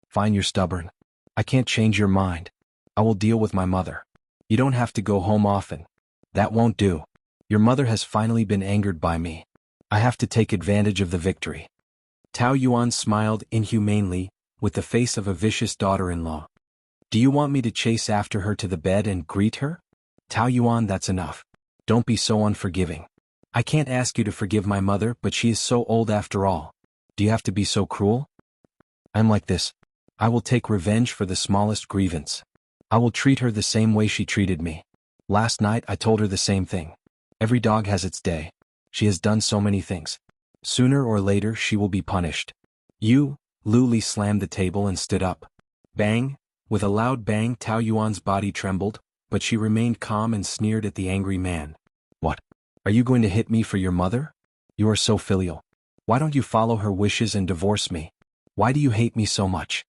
Fine, you're stubborn. I can't change your mind. I will deal with my mother. You don't have to go home often. That won't do. Your mother has finally been angered by me. I have to take advantage of the victory. Tao Yuan smiled inhumanely, with the face of a vicious daughter-in-law. Do you want me to chase after her to the bed and greet her? Tao Yuan, that's enough. Don't be so unforgiving. I can't ask you to forgive my mother, but she is so old after all. Do you have to be so cruel? I'm like this. I will take revenge for the smallest grievance. I will treat her the same way she treated me. Last night I told her the same thing. Every dog has its day. She has done so many things. Sooner or later she will be punished. You, Lu Li slammed the table and stood up. Bang! With a loud bang, Tao Yuan's body trembled, but she remained calm and sneered at the angry man. What? Are you going to hit me for your mother? You are so filial. Why don't you follow her wishes and divorce me? Why do you hate me so much?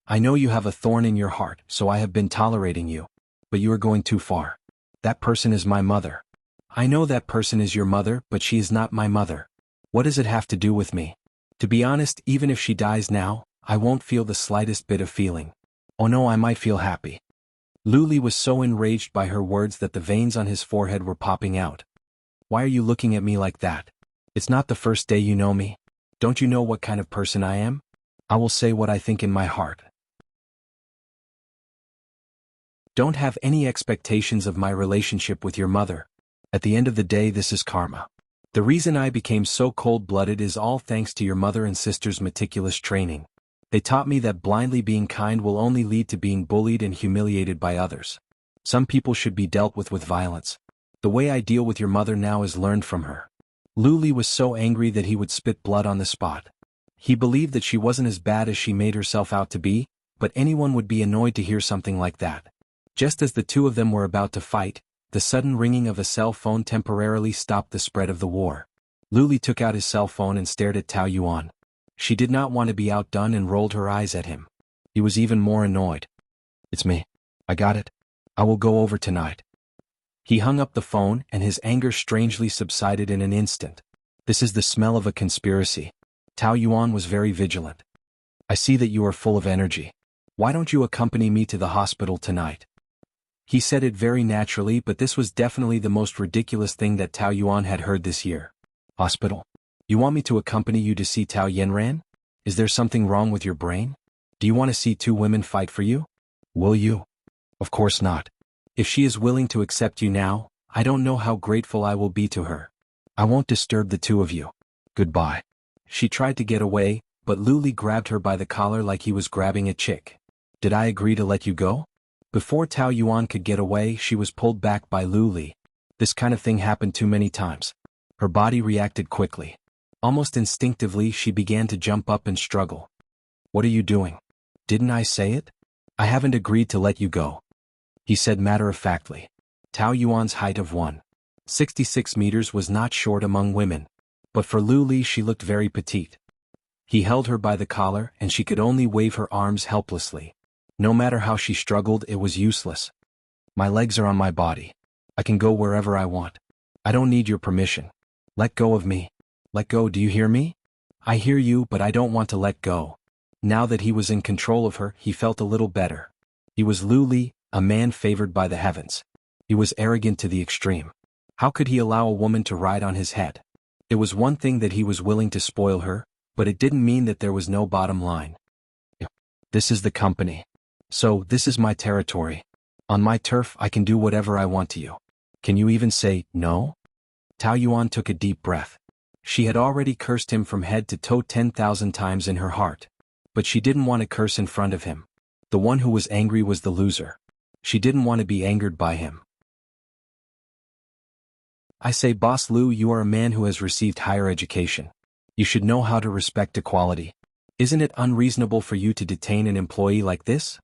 I know you have a thorn in your heart, so I have been tolerating you. But you are going too far. That person is my mother. I know that person is your mother, but she is not my mother. What does it have to do with me? To be honest, even if she dies now, I won't feel the slightest bit of feeling. Oh no, I might feel happy. Lu Li was so enraged by her words that the veins on his forehead were popping out. Why are you looking at me like that? It's not the first day you know me. Don't you know what kind of person I am? I will say what I think in my heart. Don't have any expectations of my relationship with your mother. At the end of the day, this is karma. The reason I became so cold-blooded is all thanks to your mother and sister's meticulous training. They taught me that blindly being kind will only lead to being bullied and humiliated by others. Some people should be dealt with violence. The way I deal with your mother now is learned from her. Lu Li was so angry that he would spit blood on the spot. He believed that she wasn't as bad as she made herself out to be, but anyone would be annoyed to hear something like that. Just as the two of them were about to fight, the sudden ringing of a cell phone temporarily stopped the spread of the war. Lu Li took out his cell phone and stared at Tao Yuan. She did not want to be outdone and rolled her eyes at him. He was even more annoyed. It's me. I got it. I will go over tonight. He hung up the phone and his anger strangely subsided in an instant. This is the smell of a conspiracy. Tao Yuan was very vigilant. I see that you are full of energy. Why don't you accompany me to the hospital tonight? He said it very naturally, but this was definitely the most ridiculous thing that Tao Yuan had heard this year. Hospital? You want me to accompany you to see Tao Yanran? Is there something wrong with your brain? Do you want to see two women fight for you? Will you? Of course not. If she is willing to accept you now, I don't know how grateful I will be to her. I won't disturb the two of you. Goodbye. She tried to get away, but Lu Li grabbed her by the collar like he was grabbing a chick. Did I agree to let you go? Before Tao Yuan could get away, she was pulled back by Lu Li. This kind of thing happened too many times. Her body reacted quickly. Almost instinctively, she began to jump up and struggle. What are you doing? Didn't I say it? I haven't agreed to let you go. He said matter-of-factly. Tao Yuan's height of 1.66 meters was not short among women. But for Lu Li she looked very petite. He held her by the collar and she could only wave her arms helplessly. No matter how she struggled, it was useless. My legs are on my body. I can go wherever I want. I don't need your permission. Let go of me. Let go, do you hear me? I hear you, but I don't want to let go. Now that he was in control of her, he felt a little better. He was Lu Li, a man favored by the heavens. He was arrogant to the extreme. How could he allow a woman to ride on his head? It was one thing that he was willing to spoil her, but it didn't mean that there was no bottom line. This is the company. So, this is my territory. On my turf I can do whatever I want to you. Can you even say, no? Tao Yuan took a deep breath. She had already cursed him from head to toe 10,000 times in her heart. But she didn't want to curse in front of him. The one who was angry was the loser. She didn't want to be angered by him. I say, Boss Lu, you are a man who has received higher education. You should know how to respect equality. Isn't it unreasonable for you to detain an employee like this?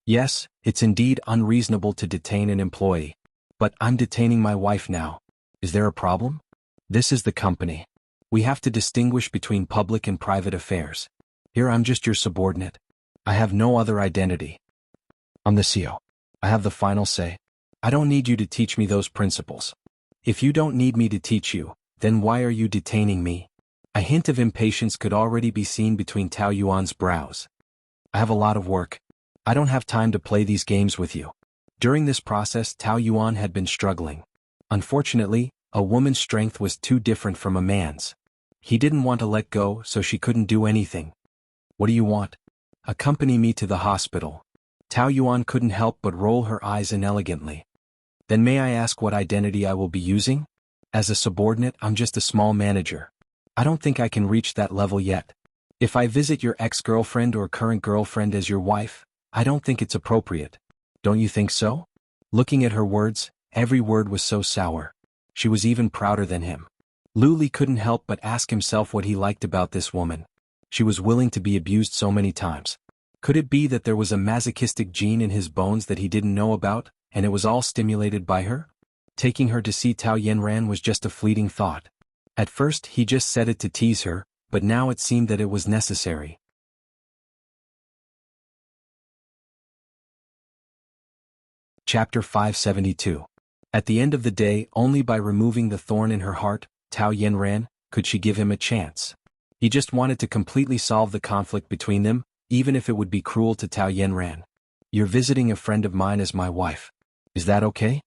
Yes, it's indeed unreasonable to detain an employee. But I'm detaining my wife now. Is there a problem? This is the company. We have to distinguish between public and private affairs. Here I'm just your subordinate. I have no other identity. I'm the CEO. I have the final say. I don't need you to teach me those principles. If you don't need me to teach you, then why are you detaining me? A hint of impatience could already be seen between Tao Yuan's brows. I have a lot of work. I don't have time to play these games with you. During this process, Tao Yuan had been struggling. Unfortunately, a woman's strength was too different from a man's. He didn't want to let go, so she couldn't do anything. What do you want? Accompany me to the hospital. Tao Yuan couldn't help but roll her eyes inelegantly. Then may I ask what identity I will be using? As a subordinate, I'm just a small manager. I don't think I can reach that level yet. If I visit your ex-girlfriend or current girlfriend as your wife, I don't think it's appropriate. Don't you think so? Looking at her words, every word was so sour. She was even prouder than him. Lu Li couldn't help but ask himself what he liked about this woman. She was willing to be abused so many times. Could it be that there was a masochistic gene in his bones that he didn't know about, and it was all stimulated by her? Taking her to see Tao Yanran was just a fleeting thought. At first he just said it to tease her, but now it seemed that it was necessary. Chapter 572. At the end of the day, only by removing the thorn in her heart, Tao Yanran, could she give him a chance. He just wanted to completely solve the conflict between them, even if it would be cruel to Tao Yanran. You're visiting a friend of mine as my wife. Is that okay?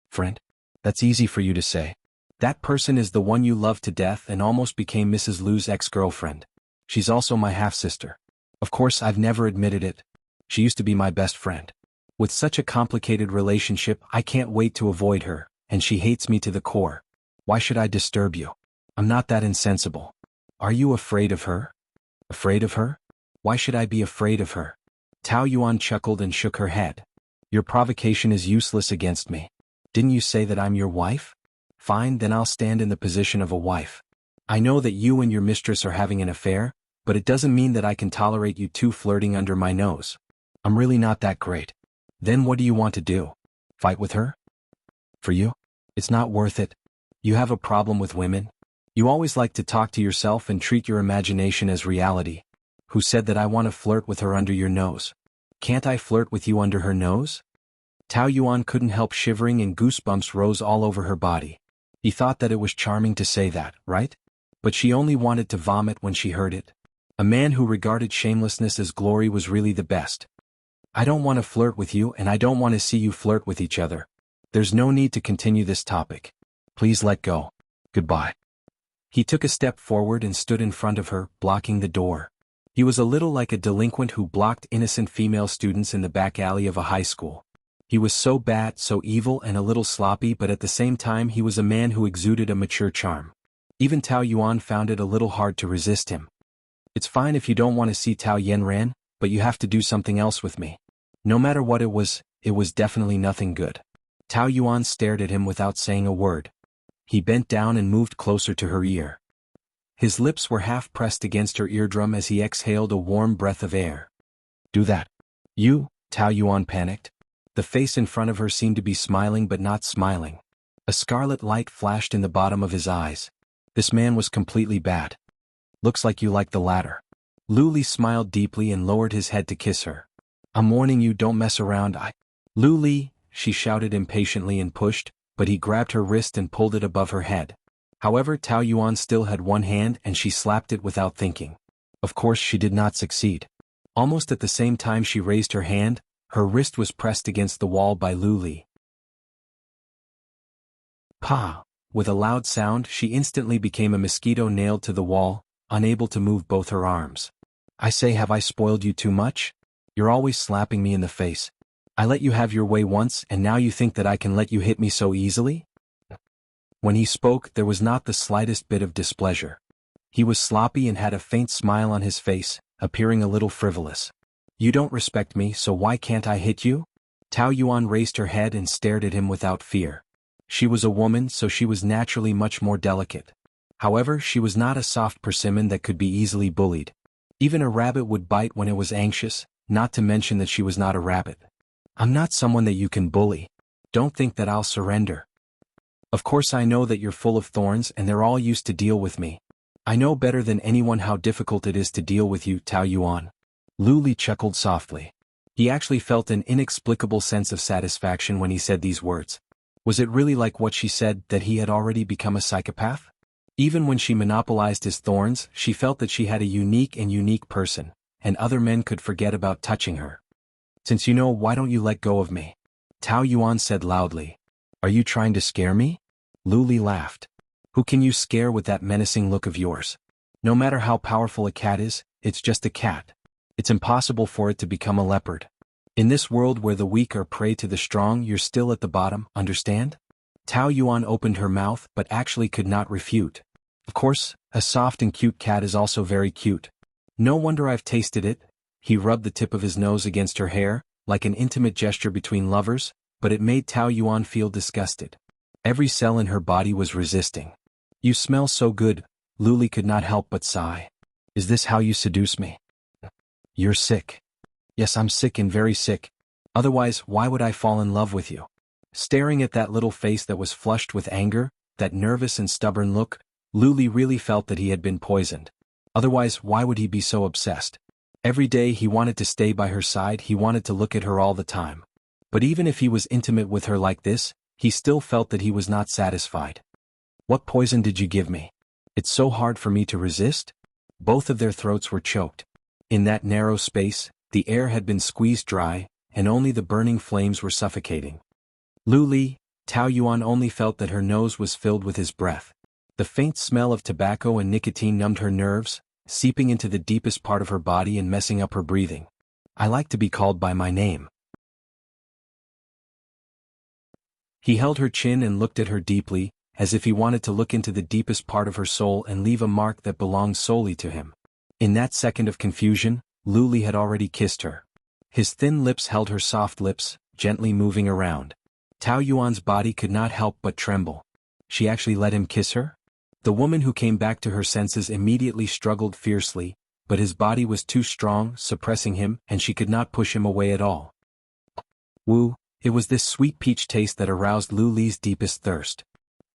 Friend? That's easy for you to say. That person is the one you loved to death and almost became Mrs. Lu's ex-girlfriend. She's also my half-sister. Of course, I've never admitted it. She used to be my best friend. With such a complicated relationship, I can't wait to avoid her, and she hates me to the core. Why should I disturb you? I'm not that insensible. Are you afraid of her? Afraid of her? Why should I be afraid of her? Tao Yuan chuckled and shook her head. Your provocation is useless against me. Didn't you say that I'm your wife? Fine, then I'll stand in the position of a wife. I know that you and your mistress are having an affair, but it doesn't mean that I can tolerate you two flirting under my nose. I'm really not that great. Then what do you want to do? Fight with her? For you? It's not worth it. You have a problem with women? You always like to talk to yourself and treat your imagination as reality. Who said that I want to flirt with her under your nose? Can't I flirt with you under her nose? Tao Yuan couldn't help shivering and goosebumps rose all over her body. He thought that it was charming to say that, right? But she only wanted to vomit when she heard it. A man who regarded shamelessness as glory was really the best. I don't want to flirt with you and I don't want to see you flirt with each other. There's no need to continue this topic. Please let go. Goodbye. He took a step forward and stood in front of her, blocking the door. He was a little like a delinquent who blocked innocent female students in the back alley of a high school. He was so bad, so evil and a little sloppy, but at the same time he was a man who exuded a mature charm. Even Tao Yuan found it a little hard to resist him. It's fine if you don't want to see Tao Yanran, but you have to do something else with me. No matter what it was definitely nothing good. Tao Yuan stared at him without saying a word. He bent down and moved closer to her ear. His lips were half pressed against her eardrum as he exhaled a warm breath of air. Do that. You? Tao Yuan panicked. The face in front of her seemed to be smiling but not smiling. A scarlet light flashed in the bottom of his eyes. This man was completely bad. Looks like you like the latter. Lu Li smiled deeply and lowered his head to kiss her. I'm warning you, don't mess around. Lu Li, she shouted impatiently and pushed, but he grabbed her wrist and pulled it above her head. However, Tao Yuan still had one hand and she slapped it without thinking. Of course she did not succeed. Almost at the same time she raised her hand, her wrist was pressed against the wall by Lu Li. Pa! With a loud sound she instantly became a mosquito nailed to the wall, unable to move both her arms. I say, have I spoiled you too much? You're always slapping me in the face. I let you have your way once and now you think that I can let you hit me so easily? When he spoke there was not the slightest bit of displeasure. He was sloppy and had a faint smile on his face, appearing a little frivolous. You don't respect me, so why can't I hit you? Tao Yuan raised her head and stared at him without fear. She was a woman, so she was naturally much more delicate. However, she was not a soft persimmon that could be easily bullied. Even a rabbit would bite when it was anxious, not to mention that she was not a rabbit. I'm not someone that you can bully. Don't think that I'll surrender. Of course I know that you're full of thorns and they're all used to deal with me. I know better than anyone how difficult it is to deal with you, Tao Yuan. Lu Li chuckled softly. He actually felt an inexplicable sense of satisfaction when he said these words. Was it really like what she said, that he had already become a psychopath? Even when she monopolized his thorns, she felt that she had a unique person, and other men could forget about touching her. Since you know, why don't you let go of me? Tao Yuan said loudly. Are you trying to scare me? Lu Li laughed. Who can you scare with that menacing look of yours? No matter how powerful a cat is, it's just a cat. It's impossible for it to become a leopard. In this world where the weak are prey to the strong, you're still at the bottom, understand? Tao Yuan opened her mouth but actually could not refute. Of course, a soft and cute cat is also very cute. No wonder I've tasted it. He rubbed the tip of his nose against her hair, like an intimate gesture between lovers, but it made Tao Yuan feel disgusted. Every cell in her body was resisting. You smell so good, Lu Li could not help but sigh. Is this how you seduce me? You're sick. Yes, I'm sick and very sick. Otherwise, why would I fall in love with you? Staring at that little face that was flushed with anger, that nervous and stubborn look, Luli really felt that he had been poisoned. Otherwise, why would he be so obsessed? Every day he wanted to stay by her side, he wanted to look at her all the time. But even if he was intimate with her like this, he still felt that he was not satisfied. What poison did you give me? It's so hard for me to resist? Both of their throats were choked. In that narrow space, the air had been squeezed dry, and only the burning flames were suffocating. Luli, Tao Yuan only felt that her nose was filled with his breath. The faint smell of tobacco and nicotine numbed her nerves, seeping into the deepest part of her body and messing up her breathing. I like to be called by my name. He held her chin and looked at her deeply, as if he wanted to look into the deepest part of her soul and leave a mark that belonged solely to him. In that second of confusion, Luli had already kissed her. His thin lips held her soft lips, gently moving around. Tao Yuan's body could not help but tremble. She actually let him kiss her? The woman who came back to her senses immediately struggled fiercely, but his body was too strong, suppressing him, and she could not push him away at all. Wu, it was this sweet peach taste that aroused Luli's deepest thirst.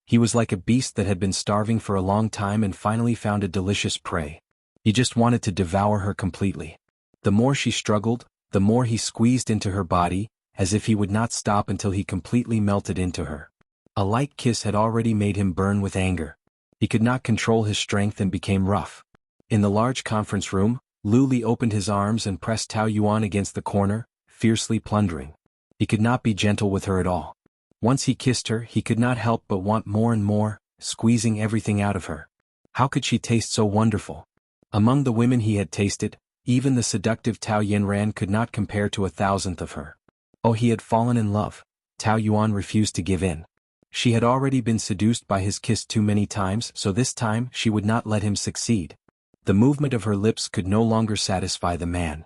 He was like a beast that had been starving for a long time and finally found a delicious prey. He just wanted to devour her completely. The more she struggled, the more he squeezed into her body, as if he would not stop until he completely melted into her. A light kiss had already made him burn with anger. He could not control his strength and became rough. In the large conference room, Luli opened his arms and pressed Tao Yuan against the corner, fiercely plundering. He could not be gentle with her at all. Once he kissed her, he could not help but want more and more, squeezing everything out of her. How could she taste so wonderful? Among the women he had tasted, even the seductive Tao Yanran could not compare to 1,000th of her. Oh, he had fallen in love. Tao Yuan refused to give in. She had already been seduced by his kiss too many times, so this time she would not let him succeed. The movement of her lips could no longer satisfy the man.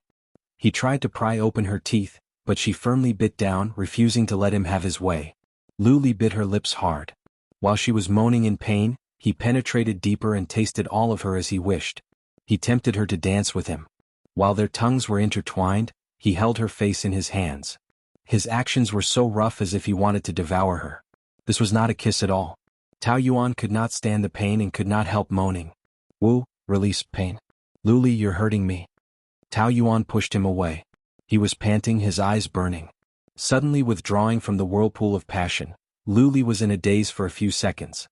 He tried to pry open her teeth, but she firmly bit down, refusing to let him have his way. Luli bit her lips hard. While she was moaning in pain, he penetrated deeper and tasted all of her as he wished. He tempted her to dance with him. While their tongues were intertwined, he held her face in his hands. His actions were so rough as if he wanted to devour her. This was not a kiss at all. Tao Yuan could not stand the pain and could not help moaning. Wu, release pain. Luli, you're hurting me. Tao Yuan pushed him away. He was panting, his eyes burning. Suddenly withdrawing from the whirlpool of passion, Luli was in a daze for a few seconds.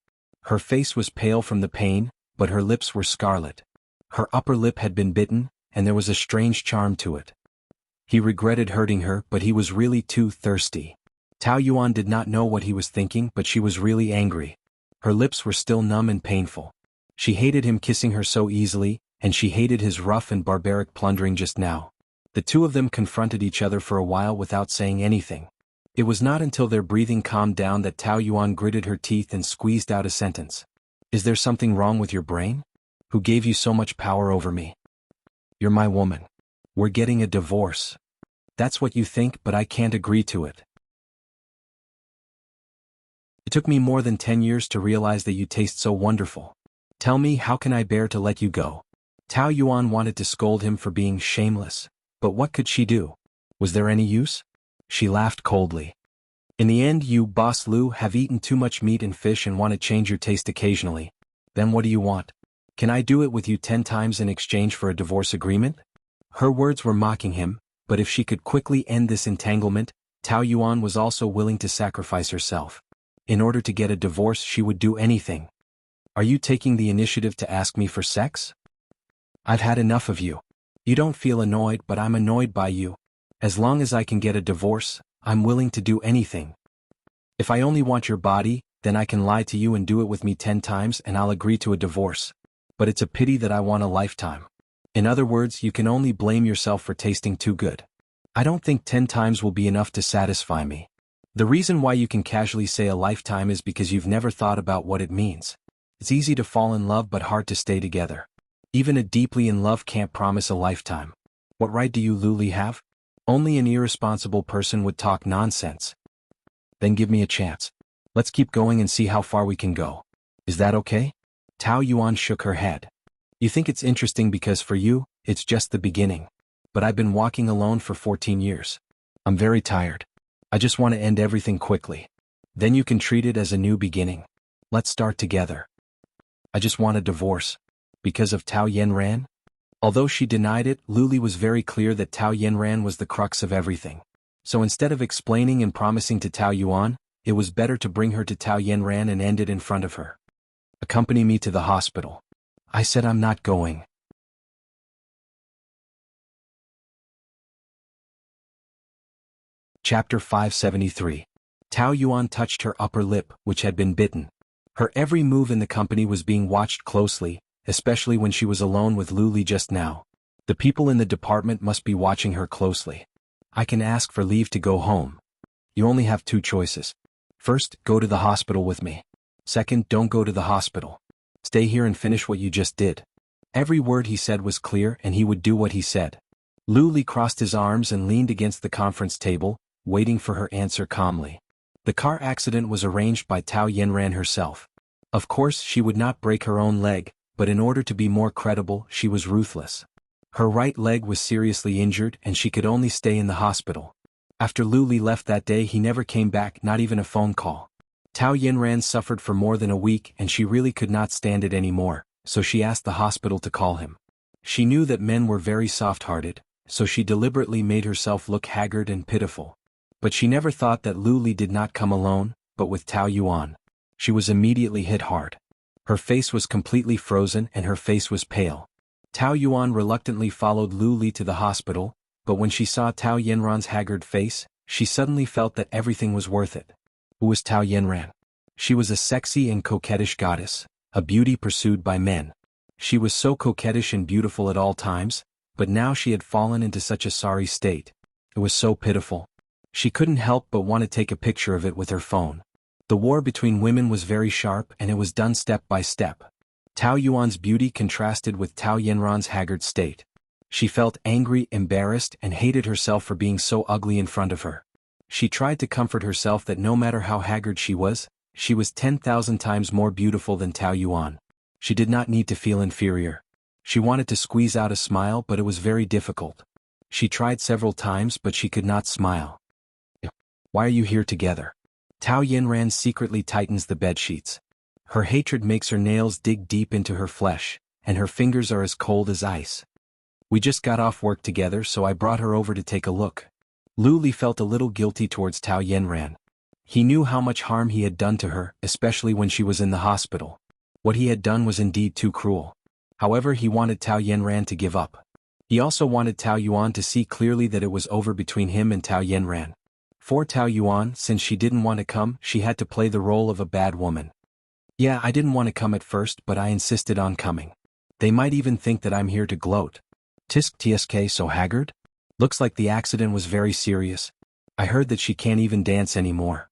Her face was pale from the pain, but her lips were scarlet. Her upper lip had been bitten, and there was a strange charm to it. He regretted hurting her, but he was really too thirsty. Tao Yuan did not know what he was thinking, but she was really angry. Her lips were still numb and painful. She hated him kissing her so easily, and she hated his rough and barbaric plundering just now. The two of them confronted each other for a while without saying anything. It was not until their breathing calmed down that Tao Yuan gritted her teeth and squeezed out a sentence. Is there something wrong with your brain? Who gave you so much power over me? You're my woman. We're getting a divorce. That's what you think, but I can't agree to it. It took me more than 10 years to realize that you taste so wonderful. Tell me, how can I bear to let you go? Tao Yuan wanted to scold him for being shameless, but what could she do? Was there any use? She laughed coldly. In the end, you, Boss Lu, have eaten too much meat and fish and want to change your taste occasionally. Then what do you want? Can I do it with you 10 times in exchange for a divorce agreement? Her words were mocking him, but if she could quickly end this entanglement, Tao Yuan was also willing to sacrifice herself. In order to get a divorce, she would do anything. Are you taking the initiative to ask me for sex? I've had enough of you. You don't feel annoyed, but I'm annoyed by you. As long as I can get a divorce, I'm willing to do anything. If I only want your body, then I can lie to you and do it with me 10 times and I'll agree to a divorce. But it's a pity that I want a lifetime. In other words, you can only blame yourself for tasting too good. I don't think 10 times will be enough to satisfy me. The reason why you can casually say a lifetime is because you've never thought about what it means. It's easy to fall in love but hard to stay together. Even a deeply in love can't promise a lifetime. What right do you, Luli, have? Only an irresponsible person would talk nonsense. Then give me a chance. Let's keep going and see how far we can go. Is that okay? Tao Yuan shook her head. You think it's interesting because for you, it's just the beginning. But I've been walking alone for 14 years. I'm very tired. I just want to end everything quickly. Then you can treat it as a new beginning. Let's start together. I just want a divorce. Because of Tao Yenran? Although she denied it, Luli was very clear that Tao Yenran was the crux of everything. So instead of explaining and promising to Tao Yuan, it was better to bring her to Tao Yenran and end it in front of her. Accompany me to the hospital. I said I'm not going. Chapter 573. Tao Yuan touched her upper lip, which had been bitten. Her every move in the company was being watched closely, especially when she was alone with Luli just now. The people in the department must be watching her closely. I can ask for leave to go home. You only have 2 choices. First, go to the hospital with me. Second, don't go to the hospital. Stay here and finish what you just did. Every word he said was clear and he would do what he said. Luli crossed his arms and leaned against the conference table, waiting for her answer calmly. The car accident was arranged by Tao Yenran herself. Of course, she would not break her own leg, but in order to be more credible, she was ruthless. Her right leg was seriously injured and she could only stay in the hospital. After Luli left that day, he never came back, not even a phone call. Tao Yenran suffered for more than a week and she really could not stand it anymore, so she asked the hospital to call him. She knew that men were very soft-hearted, so she deliberately made herself look haggard and pitiful. But she never thought that Luli did not come alone, but with Tao Yuan. She was immediately hit hard. Her face was completely frozen and her face was pale. Tao Yuan reluctantly followed Luli to the hospital, but when she saw Tao Yenran's haggard face, she suddenly felt that everything was worth it. Who was Tao Yenran? She was a sexy and coquettish goddess, a beauty pursued by men. She was so coquettish and beautiful at all times, but now she had fallen into such a sorry state. It was so pitiful. She couldn't help but want to take a picture of it with her phone. The war between women was very sharp and it was done step by step. Tao Yuan's beauty contrasted with Tao Yenran's haggard state. She felt angry, embarrassed, and hated herself for being so ugly in front of her. She tried to comfort herself that no matter how haggard she was 10,000 times more beautiful than Tao Yuan. She did not need to feel inferior. She wanted to squeeze out a smile, but it was very difficult. She tried several times, but she could not smile. Why are you here together? Tao Yenran secretly tightens the bedsheets. Her hatred makes her nails dig deep into her flesh, and her fingers are as cold as ice. We just got off work together, so I brought her over to take a look. Luli felt a little guilty towards Tao Yenran. He knew how much harm he had done to her, especially when she was in the hospital. What he had done was indeed too cruel. However, he wanted Tao Yenran to give up. He also wanted Tao Yuan to see clearly that it was over between him and Tao Yenran. For Tao Yuan, since she didn't want to come, she had to play the role of a bad woman. Yeah, I didn't want to come at first, but I insisted on coming. They might even think that I'm here to gloat. Tisk tsk so haggard? Looks like the accident was very serious. I heard that she can't even dance anymore.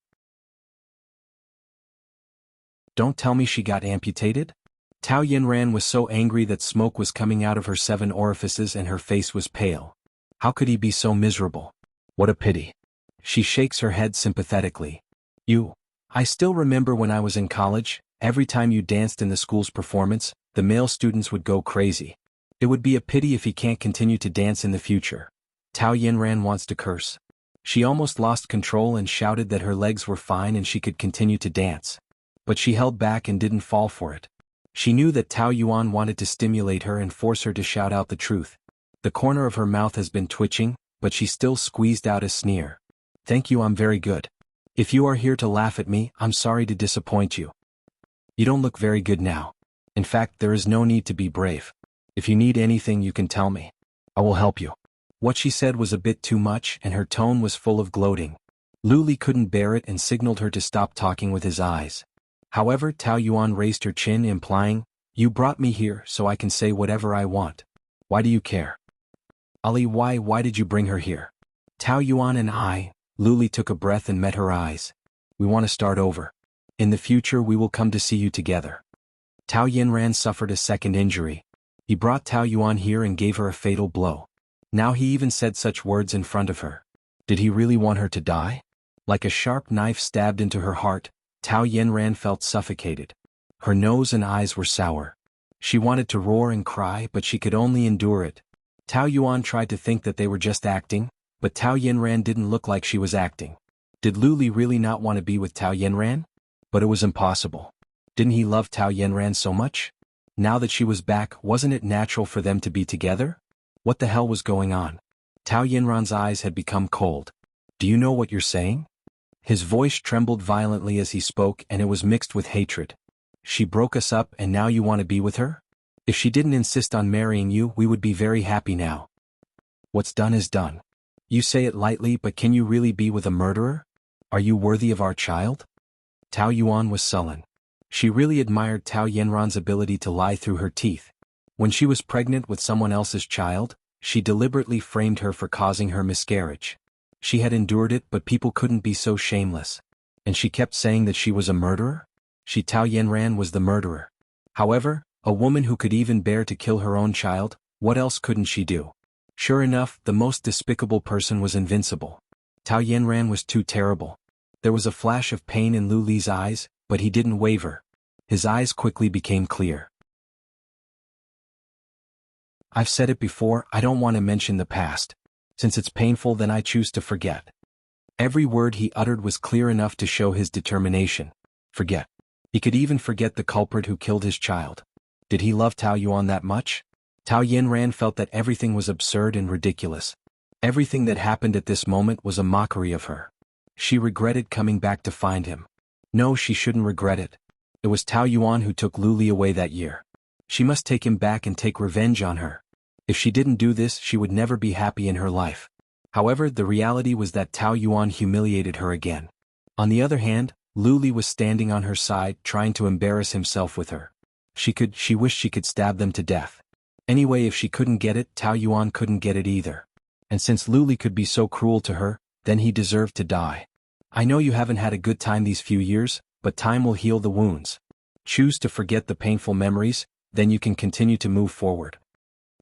Don't tell me she got amputated? Tao Yenran was so angry that smoke was coming out of her 7 orifices and her face was pale. How could he be so miserable? What a pity. She shakes her head sympathetically. I still remember when I was in college, every time you danced in the school's performance, the male students would go crazy. It would be a pity if he can't continue to dance in the future. Tao Yenran wants to curse. She almost lost control and shouted that her legs were fine and she could continue to dance. But she held back and didn't fall for it. She knew that Tao Yuan wanted to stimulate her and force her to shout out the truth. The corner of her mouth has been twitching, but she still squeezed out a sneer. Thank you, I'm very good. If you are here to laugh at me, I'm sorry to disappoint you. You don't look very good now. In fact, there is no need to be brave. If you need anything, you can tell me. I will help you. What she said was a bit too much and her tone was full of gloating. Luli couldn't bear it and signaled her to stop talking with his eyes. However, Tao Yuan raised her chin, implying, "You brought me here so I can say whatever I want. Why do you care?" Ali, why did you bring her here? Tao Yuan and I. Luli took a breath and met her eyes. We want to start over. In the future we will come to see you together. Tao Yenran suffered a second injury. He brought Tao Yuan here and gave her a fatal blow. Now he even said such words in front of her. Did he really want her to die? Like a sharp knife stabbed into her heart, Tao Yenran felt suffocated. Her nose and eyes were sour. She wanted to roar and cry, but she could only endure it. Tao Yuan tried to think that they were just acting, but Tao Yinran didn't look like she was acting. Did Lu Li really not want to be with Tao Yinran? But it was impossible. Didn't he love Tao Yinran so much? Now that she was back, wasn't it natural for them to be together? What the hell was going on? Tao Yinran's eyes had become cold. Do you know what you're saying? His voice trembled violently as he spoke, and it was mixed with hatred. She broke us up and now you want to be with her? If she didn't insist on marrying you, we would be very happy now. What's done is done. You say it lightly, but can you really be with a murderer? Are you worthy of our child? Tao Yuan was sullen. She really admired Tao Yinran's ability to lie through her teeth. When she was pregnant with someone else's child, she deliberately framed her for causing her miscarriage. She had endured it, but people couldn't be so shameless. And she kept saying that she was a murderer? Tao Yinran was the murderer. However, a woman who could even bear to kill her own child, what else couldn't she do? Sure enough, the most despicable person was invincible. Tao Yinran was too terrible. There was a flash of pain in Lu Li's eyes, but he didn't waver. His eyes quickly became clear. I've said it before, I don't want to mention the past. Since it's painful, then I choose to forget. Every word he uttered was clear enough to show his determination. Forget. He could even forget the culprit who killed his child. Did he love Tao Yuan that much? Tao Yinran felt that everything was absurd and ridiculous. Everything that happened at this moment was a mockery of her. She regretted coming back to find him. No, she shouldn't regret it. It was Tao Yuan who took Lu Li away that year. She must take him back and take revenge on her. If she didn't do this, she would never be happy in her life. However, the reality was that Tao Yuan humiliated her again. On the other hand, Lu Li was standing on her side, trying to embarrass himself with her. She wished she could stab them to death. Anyway, if she couldn't get it, Tao Yuan couldn't get it either. And since Lu Li could be so cruel to her, then he deserved to die. I know you haven't had a good time these few years, but time will heal the wounds. Choose to forget the painful memories, then you can continue to move forward.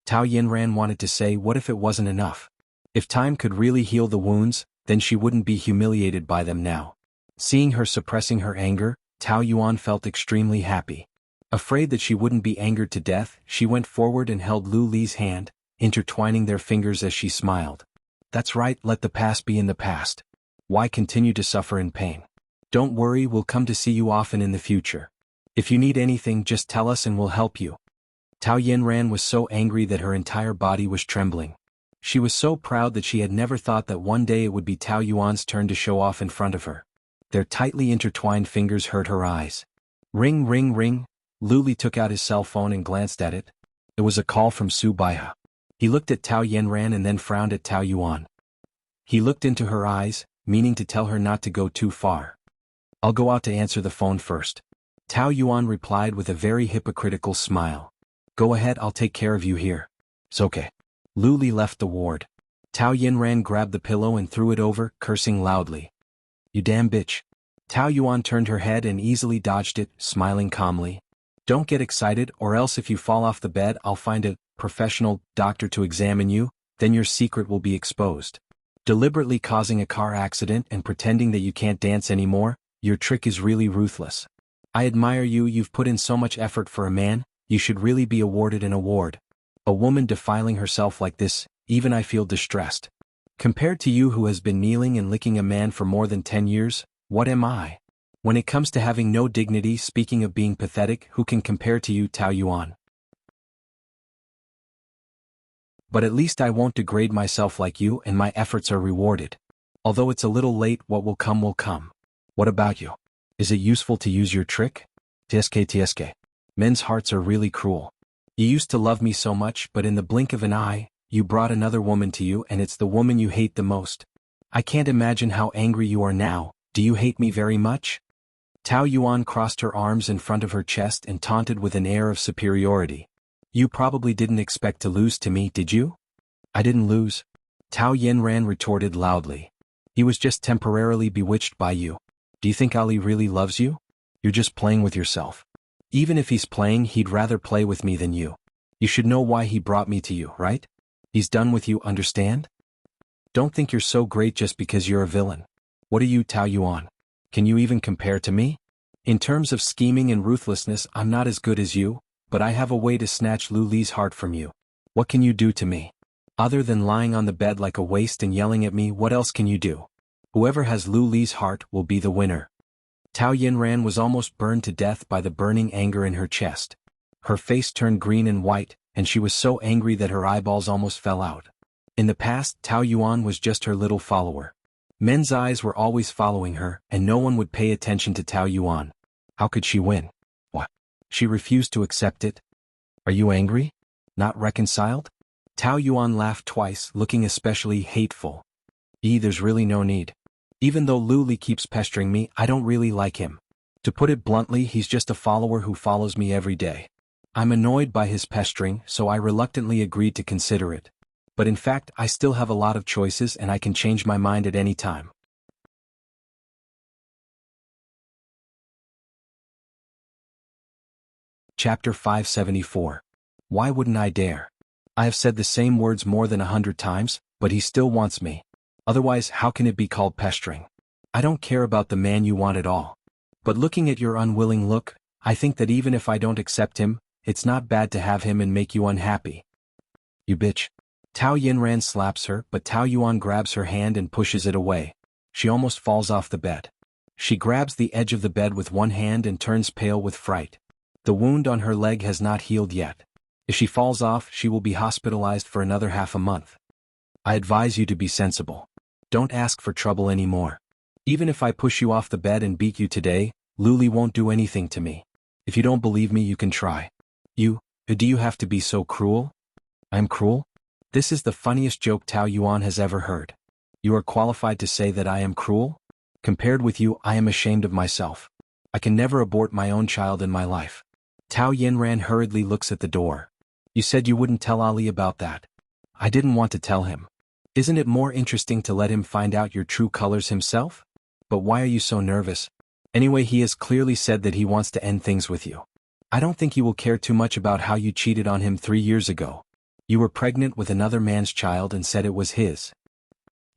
Tao Yinran wanted to say, what if it wasn't enough? If time could really heal the wounds, then she wouldn't be humiliated by them now. Seeing her suppressing her anger, Tao Yuan felt extremely happy. Afraid that she wouldn't be angered to death, she went forward and held Lu Li's hand, intertwining their fingers as she smiled. That's right, let the past be in the past. Why continue to suffer in pain? Don't worry, we'll come to see you often in the future. If you need anything, just tell us and we'll help you. Tao Yinran was so angry that her entire body was trembling. She was so proud that she had never thought that one day it would be Tao Yuan's turn to show off in front of her. Their tightly intertwined fingers hurt her eyes. Ring, ring, ring. Lu Li took out his cell phone and glanced at it. It was a call from Su Baihe. He looked at Tao Yinran and then frowned at Tao Yuan. He looked into her eyes, meaning to tell her not to go too far. I'll go out to answer the phone first. Tao Yuan replied with a very hypocritical smile. Go ahead, I'll take care of you here. It's okay. Lu Li left the ward. Tao Yinran grabbed the pillow and threw it over, cursing loudly. You damn bitch. Tao Yuan turned her head and easily dodged it, smiling calmly. Don't get excited, or else if you fall off the bed, I'll find a professional doctor to examine you, then your secret will be exposed. Deliberately causing a car accident and pretending that you can't dance anymore, your trick is really ruthless. I admire you, you've put in so much effort for a man, you should really be awarded an award. A woman defiling herself like this, even I feel distressed. Compared to you who has been kneeling and licking a man for more than 10 years, what am I? When it comes to having no dignity, speaking of being pathetic, who can compare to you, Tao Yuan? But at least I won't degrade myself like you, and my efforts are rewarded. Although it's a little late, what will come will come. What about you? Is it useful to use your trick? TSK. Men's hearts are really cruel. You used to love me so much, but in the blink of an eye, you brought another woman to you, and it's the woman you hate the most. I can't imagine how angry you are now. Do you hate me very much? Tao Yuan crossed her arms in front of her chest and taunted with an air of superiority. You probably didn't expect to lose to me, did you? I didn't lose. Tao Yinran retorted loudly. He was just temporarily bewitched by you. Do you think Ali really loves you? You're just playing with yourself. Even if he's playing, he'd rather play with me than you. You should know why he brought me to you, right? He's done with you, understand? Don't think you're so great just because you're a villain. What are you, Tao Yuan? Can you even compare to me? In terms of scheming and ruthlessness, I'm not as good as you, but I have a way to snatch Lu Li's heart from you. What can you do to me? Other than lying on the bed like a waste and yelling at me, what else can you do? Whoever has Lu Li's heart will be the winner. Tao Yinran was almost burned to death by the burning anger in her chest. Her face turned green and white, and she was so angry that her eyeballs almost fell out. In the past, Tao Yuan was just her little follower. Men's eyes were always following her, and no one would pay attention to Tao Yuan. How could she win? What? She refused to accept it. Are you angry? Not reconciled? Tao Yuan laughed twice, looking especially hateful. There's really no need. Even though Lu Li keeps pestering me, I don't really like him. To put it bluntly, he's just a follower who follows me every day. I'm annoyed by his pestering, so I reluctantly agreed to consider it. But in fact, I still have a lot of choices and I can change my mind at any time. Chapter 574. Why wouldn't I dare? I have said the same words more than 100 times, but he still wants me. Otherwise, how can it be called pestering? I don't care about the man you want at all. But looking at your unwilling look, I think that even if I don't accept him, it's not bad to have him and make you unhappy. You bitch. Tao Yinran slaps her, but Tao Yuan grabs her hand and pushes it away. She almost falls off the bed. She grabs the edge of the bed with one hand and turns pale with fright. The wound on her leg has not healed yet. If she falls off, she will be hospitalized for another half a month. I advise you to be sensible. Don't ask for trouble anymore. Even if I push you off the bed and beat you today, Lu Li won't do anything to me. If you don't believe me, you can try. Do you have to be so cruel? I'm cruel? This is the funniest joke Tao Yuan has ever heard. You are qualified to say that I am cruel? Compared with you, I am ashamed of myself. I can never abort my own child in my life. Tao Yinran hurriedly looks at the door. You said you wouldn't tell Ali about that. I didn't want to tell him. Isn't it more interesting to let him find out your true colors himself? But why are you so nervous? Anyway, he has clearly said that he wants to end things with you. I don't think he will care too much about how you cheated on him 3 years ago. You were pregnant with another man's child and said it was his.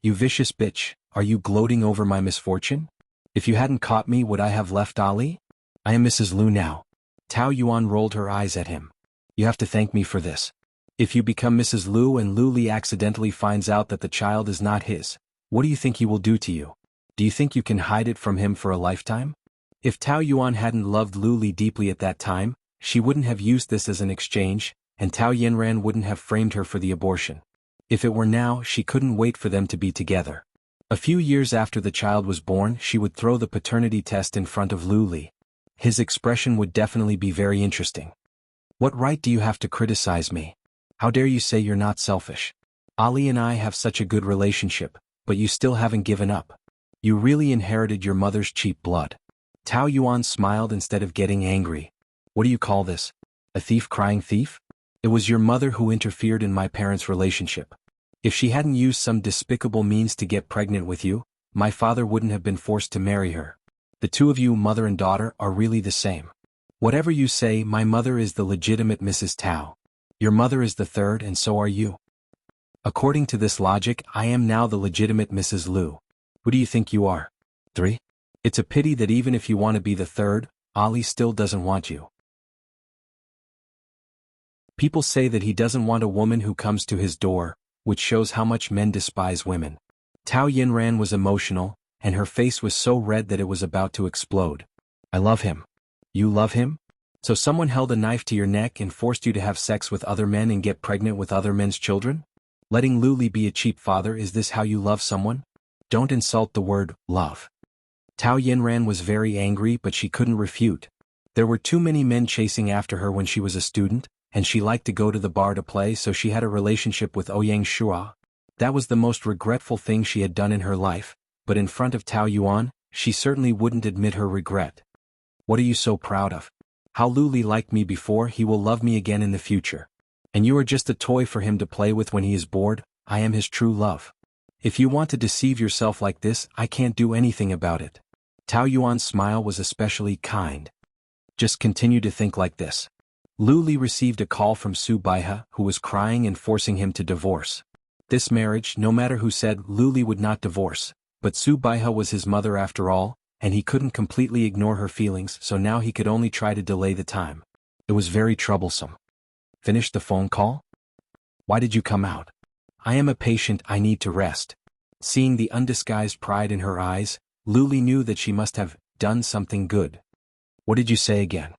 You vicious bitch, are you gloating over my misfortune? If you hadn't caught me, would I have left Ali? I am Mrs. Lu now. Tao Yuan rolled her eyes at him. You have to thank me for this. If you become Mrs. Lu and Lu Li accidentally finds out that the child is not his, what do you think he will do to you? Do you think you can hide it from him for a lifetime? If Tao Yuan hadn't loved Lu Li deeply at that time, she wouldn't have used this as an exchange, and Tao Yinran wouldn't have framed her for the abortion. If it were now, she couldn't wait for them to be together. A few years after the child was born, she would throw the paternity test in front of Lu Li. His expression would definitely be very interesting. What right do you have to criticize me? How dare you say you're not selfish? Ali and I have such a good relationship, but you still haven't given up. You really inherited your mother's cheap blood. Tao Yuan smiled instead of getting angry. What do you call this? A thief crying thief? It was your mother who interfered in my parents' relationship. If she hadn't used some despicable means to get pregnant with you, my father wouldn't have been forced to marry her. The two of you, mother and daughter, are really the same. Whatever you say, my mother is the legitimate Mrs. Tao. Your mother is the third and so are you. According to this logic, I am now the legitimate Mrs. Lu. Who do you think you are? 3? It's a pity that even if you want to be the third, Ali still doesn't want you. People say that he doesn't want a woman who comes to his door, which shows how much men despise women. Tao Yinran was emotional, and her face was so red that it was about to explode. I love him. You love him? So someone held a knife to your neck and forced you to have sex with other men and get pregnant with other men's children? Letting Lu Li be a cheap father, is this how you love someone? Don't insult the word, love. Tao Yinran was very angry, but she couldn't refute. There were too many men chasing after her when she was a student, and she liked to go to the bar to play, so she had a relationship with Ouyang Shua. That was the most regretful thing she had done in her life, but in front of Tao Yuan, she certainly wouldn't admit her regret. What are you so proud of? How Lu Li liked me before, he will love me again in the future. And you are just a toy for him to play with when he is bored. I am his true love. If you want to deceive yourself like this, I can't do anything about it. Tao Yuan's smile was especially kind. Just continue to think like this. Lu Li received a call from Su Baihe, who was crying and forcing him to divorce. This marriage, no matter who said, Lu Li would not divorce, but Su Baihe was his mother after all, and he couldn't completely ignore her feelings, so now he could only try to delay the time. It was very troublesome. Finished the phone call? Why did you come out? I am a patient, I need to rest. Seeing the undisguised pride in her eyes, Luli knew that she must have done something good. What did you say again?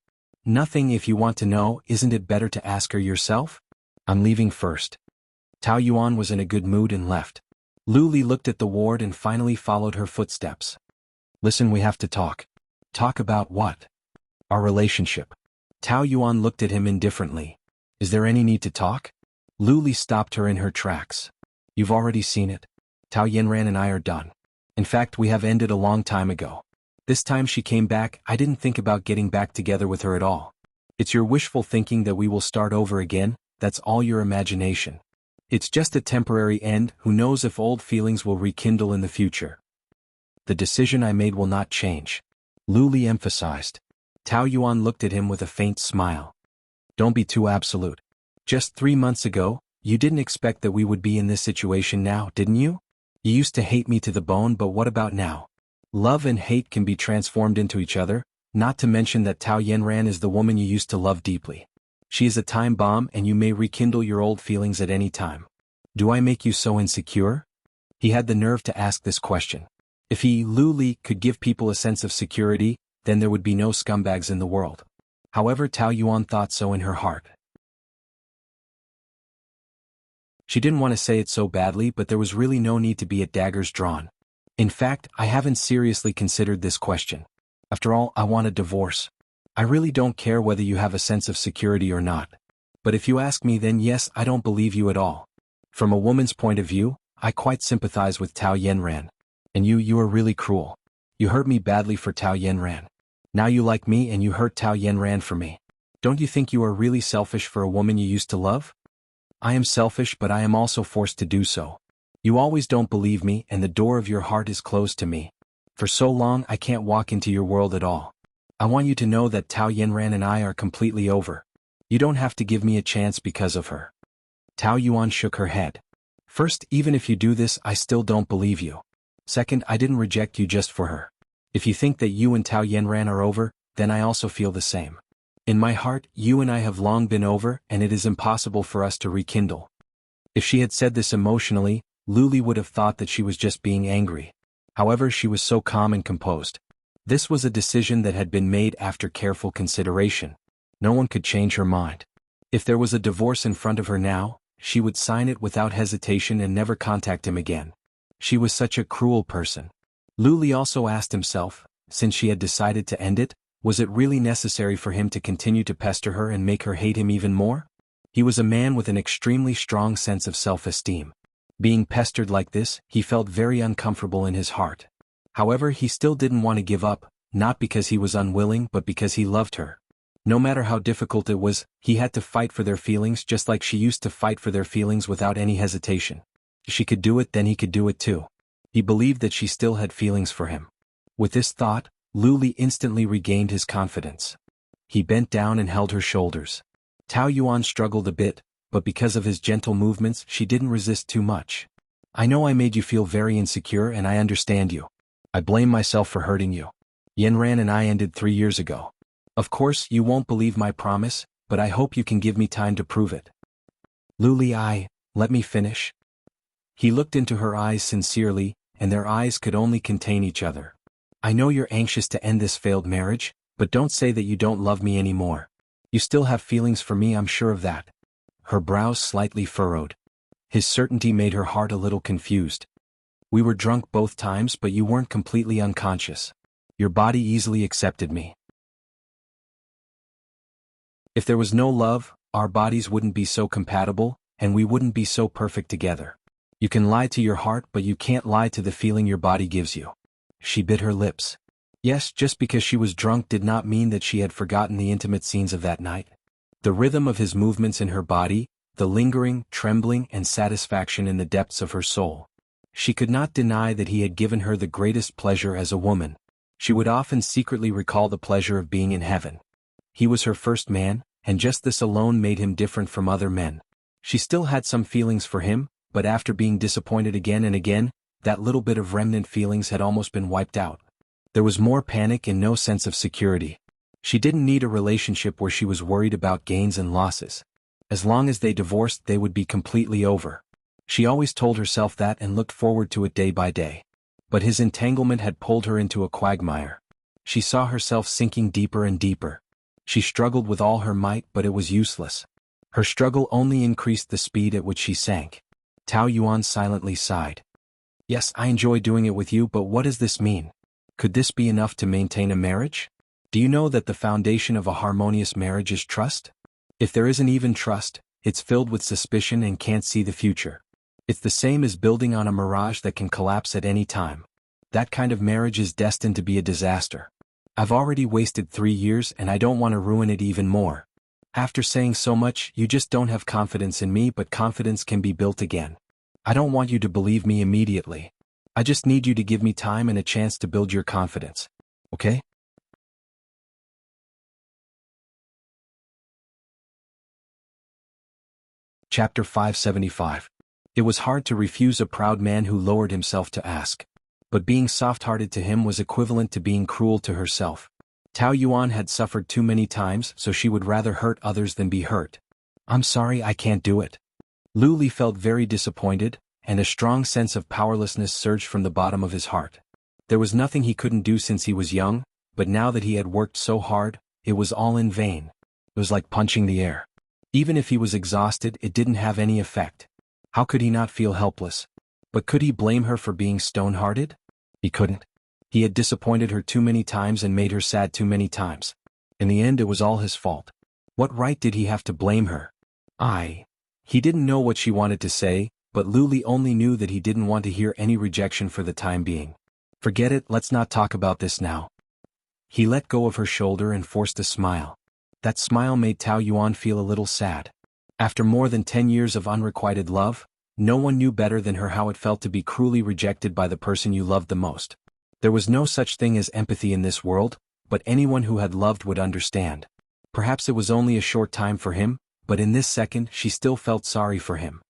Nothing. If you want to know, isn't it better to ask her yourself? I'm leaving first. Tao Yuan was in a good mood and left. Luli looked at the ward and finally followed her footsteps. Listen, we have to talk. Talk about what? Our relationship. Tao Yuan looked at him indifferently. Is there any need to talk? Luli stopped her in her tracks. You've already seen it. Tao Yanran and I are done. In fact, we have ended a long time ago. This time she came back, I didn't think about getting back together with her at all. It's your wishful thinking that we will start over again, that's all your imagination. It's just a temporary end, who knows if old feelings will rekindle in the future. The decision I made will not change. Luli emphasized. Tao Yuan looked at him with a faint smile. Don't be too absolute. Just 3 months ago, you didn't expect that we would be in this situation now, didn't you? You used to hate me to the bone, but what about now? Love and hate can be transformed into each other, not to mention that Tao Yanran is the woman you used to love deeply. She is a time bomb and you may rekindle your old feelings at any time. Do I make you so insecure? He had the nerve to ask this question. If he, Luli, could give people a sense of security, then there would be no scumbags in the world. However, Tao Yuan thought so in her heart. She didn't want to say it so badly, but there was really no need to be at daggers drawn. In fact, I haven't seriously considered this question. After all, I want a divorce. I really don't care whether you have a sense of security or not. But if you ask me, then yes, I don't believe you at all. From a woman's point of view, I quite sympathize with Tao Yanran. And you are really cruel. You hurt me badly for Tao Yanran. Now you like me and you hurt Tao Yanran for me. Don't you think you are really selfish for a woman you used to love? I am selfish, but I am also forced to do so. You always don't believe me and the door of your heart is closed to me. For so long I can't walk into your world at all. I want you to know that Tao Yanran and I are completely over. You don't have to give me a chance because of her. Tao Yuan shook her head. First, even if you do this, I still don't believe you. Second, I didn't reject you just for her. If you think that you and Tao Yanran are over, then I also feel the same. In my heart, you and I have long been over, and it is impossible for us to rekindle. If she had said this emotionally, Luli would have thought that she was just being angry. However, she was so calm and composed. This was a decision that had been made after careful consideration. No one could change her mind. If there was a divorce in front of her now, she would sign it without hesitation and never contact him again. She was such a cruel person. Luli also asked himself, since she had decided to end it, was it really necessary for him to continue to pester her and make her hate him even more? He was a man with an extremely strong sense of self-esteem. Being pestered like this, he felt very uncomfortable in his heart. However, he still didn't want to give up, not because he was unwilling but because he loved her. No matter how difficult it was, he had to fight for their feelings just like she used to fight for their feelings without any hesitation. If she could do it, then he could do it too. He believed that she still had feelings for him. With this thought, Luli instantly regained his confidence. He bent down and held her shoulders. Tao Yuan struggled a bit, but because of his gentle movements she didn't resist too much. I know I made you feel very insecure and I understand you. I blame myself for hurting you. Yanran and I ended 3 years ago. Of course, you won't believe my promise, but I hope you can give me time to prove it. Luli, let me finish. He looked into her eyes sincerely, and their eyes could only contain each other. I know you're anxious to end this failed marriage, but don't say that you don't love me anymore. You still have feelings for me, I'm sure of that. Her brows slightly furrowed. His certainty made her heart a little confused. We were drunk both times, but you weren't completely unconscious. Your body easily accepted me. If there was no love, our bodies wouldn't be so compatible, and we wouldn't be so perfect together. You can lie to your heart, but you can't lie to the feeling your body gives you. She bit her lips. Yes, just because she was drunk did not mean that she had forgotten the intimate scenes of that night. The rhythm of his movements in her body, the lingering, trembling, and satisfaction in the depths of her soul. She could not deny that he had given her the greatest pleasure as a woman. She would often secretly recall the pleasure of being in heaven. He was her first man, and just this alone made him different from other men. She still had some feelings for him, but after being disappointed again and again, that little bit of remnant feelings had almost been wiped out. There was more panic and no sense of security. She didn't need a relationship where she was worried about gains and losses. As long as they divorced, they would be completely over. She always told herself that and looked forward to it day by day. But his entanglement had pulled her into a quagmire. She saw herself sinking deeper and deeper. She struggled with all her might, but it was useless. Her struggle only increased the speed at which she sank. Tao Yuan silently sighed. Yes, I enjoy doing it with you, but what does this mean? Could this be enough to maintain a marriage? Do you know that the foundation of a harmonious marriage is trust? If there isn't even trust, it's filled with suspicion and can't see the future. It's the same as building on a mirage that can collapse at any time. That kind of marriage is destined to be a disaster. I've already wasted 3 years and I don't want to ruin it even more. After saying so much, you just don't have confidence in me, but confidence can be built again. I don't want you to believe me immediately. I just need you to give me time and a chance to build your confidence. Okay? Chapter 575. It was hard to refuse a proud man who lowered himself to ask. But being soft-hearted to him was equivalent to being cruel to herself. Tao Yuan had suffered too many times, so she would rather hurt others than be hurt. I'm sorry, I can't do it. Lu Li felt very disappointed, and a strong sense of powerlessness surged from the bottom of his heart. There was nothing he couldn't do since he was young, but now that he had worked so hard, it was all in vain. It was like punching the air. Even if he was exhausted, it didn't have any effect. How could he not feel helpless? But could he blame her for being stone-hearted? He couldn't. He had disappointed her too many times and made her sad too many times. In the end, it was all his fault. What right did he have to blame her? He didn't know what she wanted to say, but Lu Li only knew that he didn't want to hear any rejection for the time being. Forget it, let's not talk about this now. He let go of her shoulder and forced a smile. That smile made Tao Yuan feel a little sad. After more than 10 years of unrequited love, no one knew better than her how it felt to be cruelly rejected by the person you loved the most. There was no such thing as empathy in this world, but anyone who had loved would understand. Perhaps it was only a short time for him, but in this second she still felt sorry for him.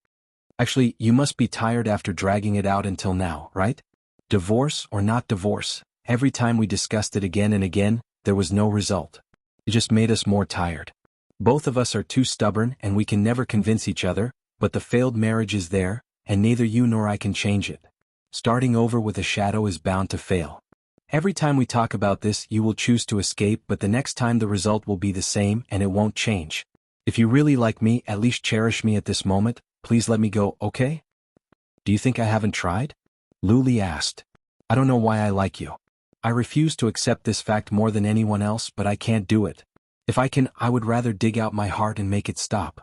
Actually, you must be tired after dragging it out until now, right? Divorce or not divorce, every time we discussed it again and again, there was no result. It just made us more tired. Both of us are too stubborn and we can never convince each other, but the failed marriage is there, and neither you nor I can change it. Starting over with a shadow is bound to fail. Every time we talk about this, you will choose to escape, but the next time the result will be the same and it won't change. If you really like me, at least cherish me at this moment. Please let me go, okay? Do you think I haven't tried? Lu Li asked. I don't know why I like you. I refuse to accept this fact more than anyone else, but I can't do it. If I can, I would rather dig out my heart and make it stop.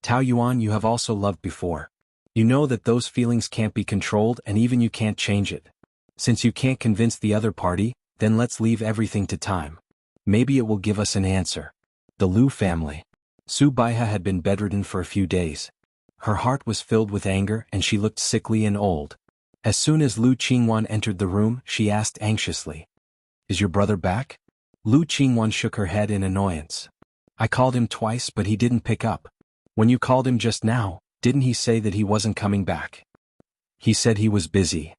Tao Yuan, you have also loved before. You know that those feelings can't be controlled and even you can't change it. Since you can't convince the other party, then let's leave everything to time. Maybe it will give us an answer. The Lu family. Su Baiha had been bedridden for a few days. Her heart was filled with anger and she looked sickly and old. As soon as Lu Qingwan entered the room, she asked anxiously, "Is your brother back?" Lu Qingwan shook her head in annoyance. "I called him twice but he didn't pick up. When you called him just now, didn't he say that he wasn't coming back?" "He said he was busy.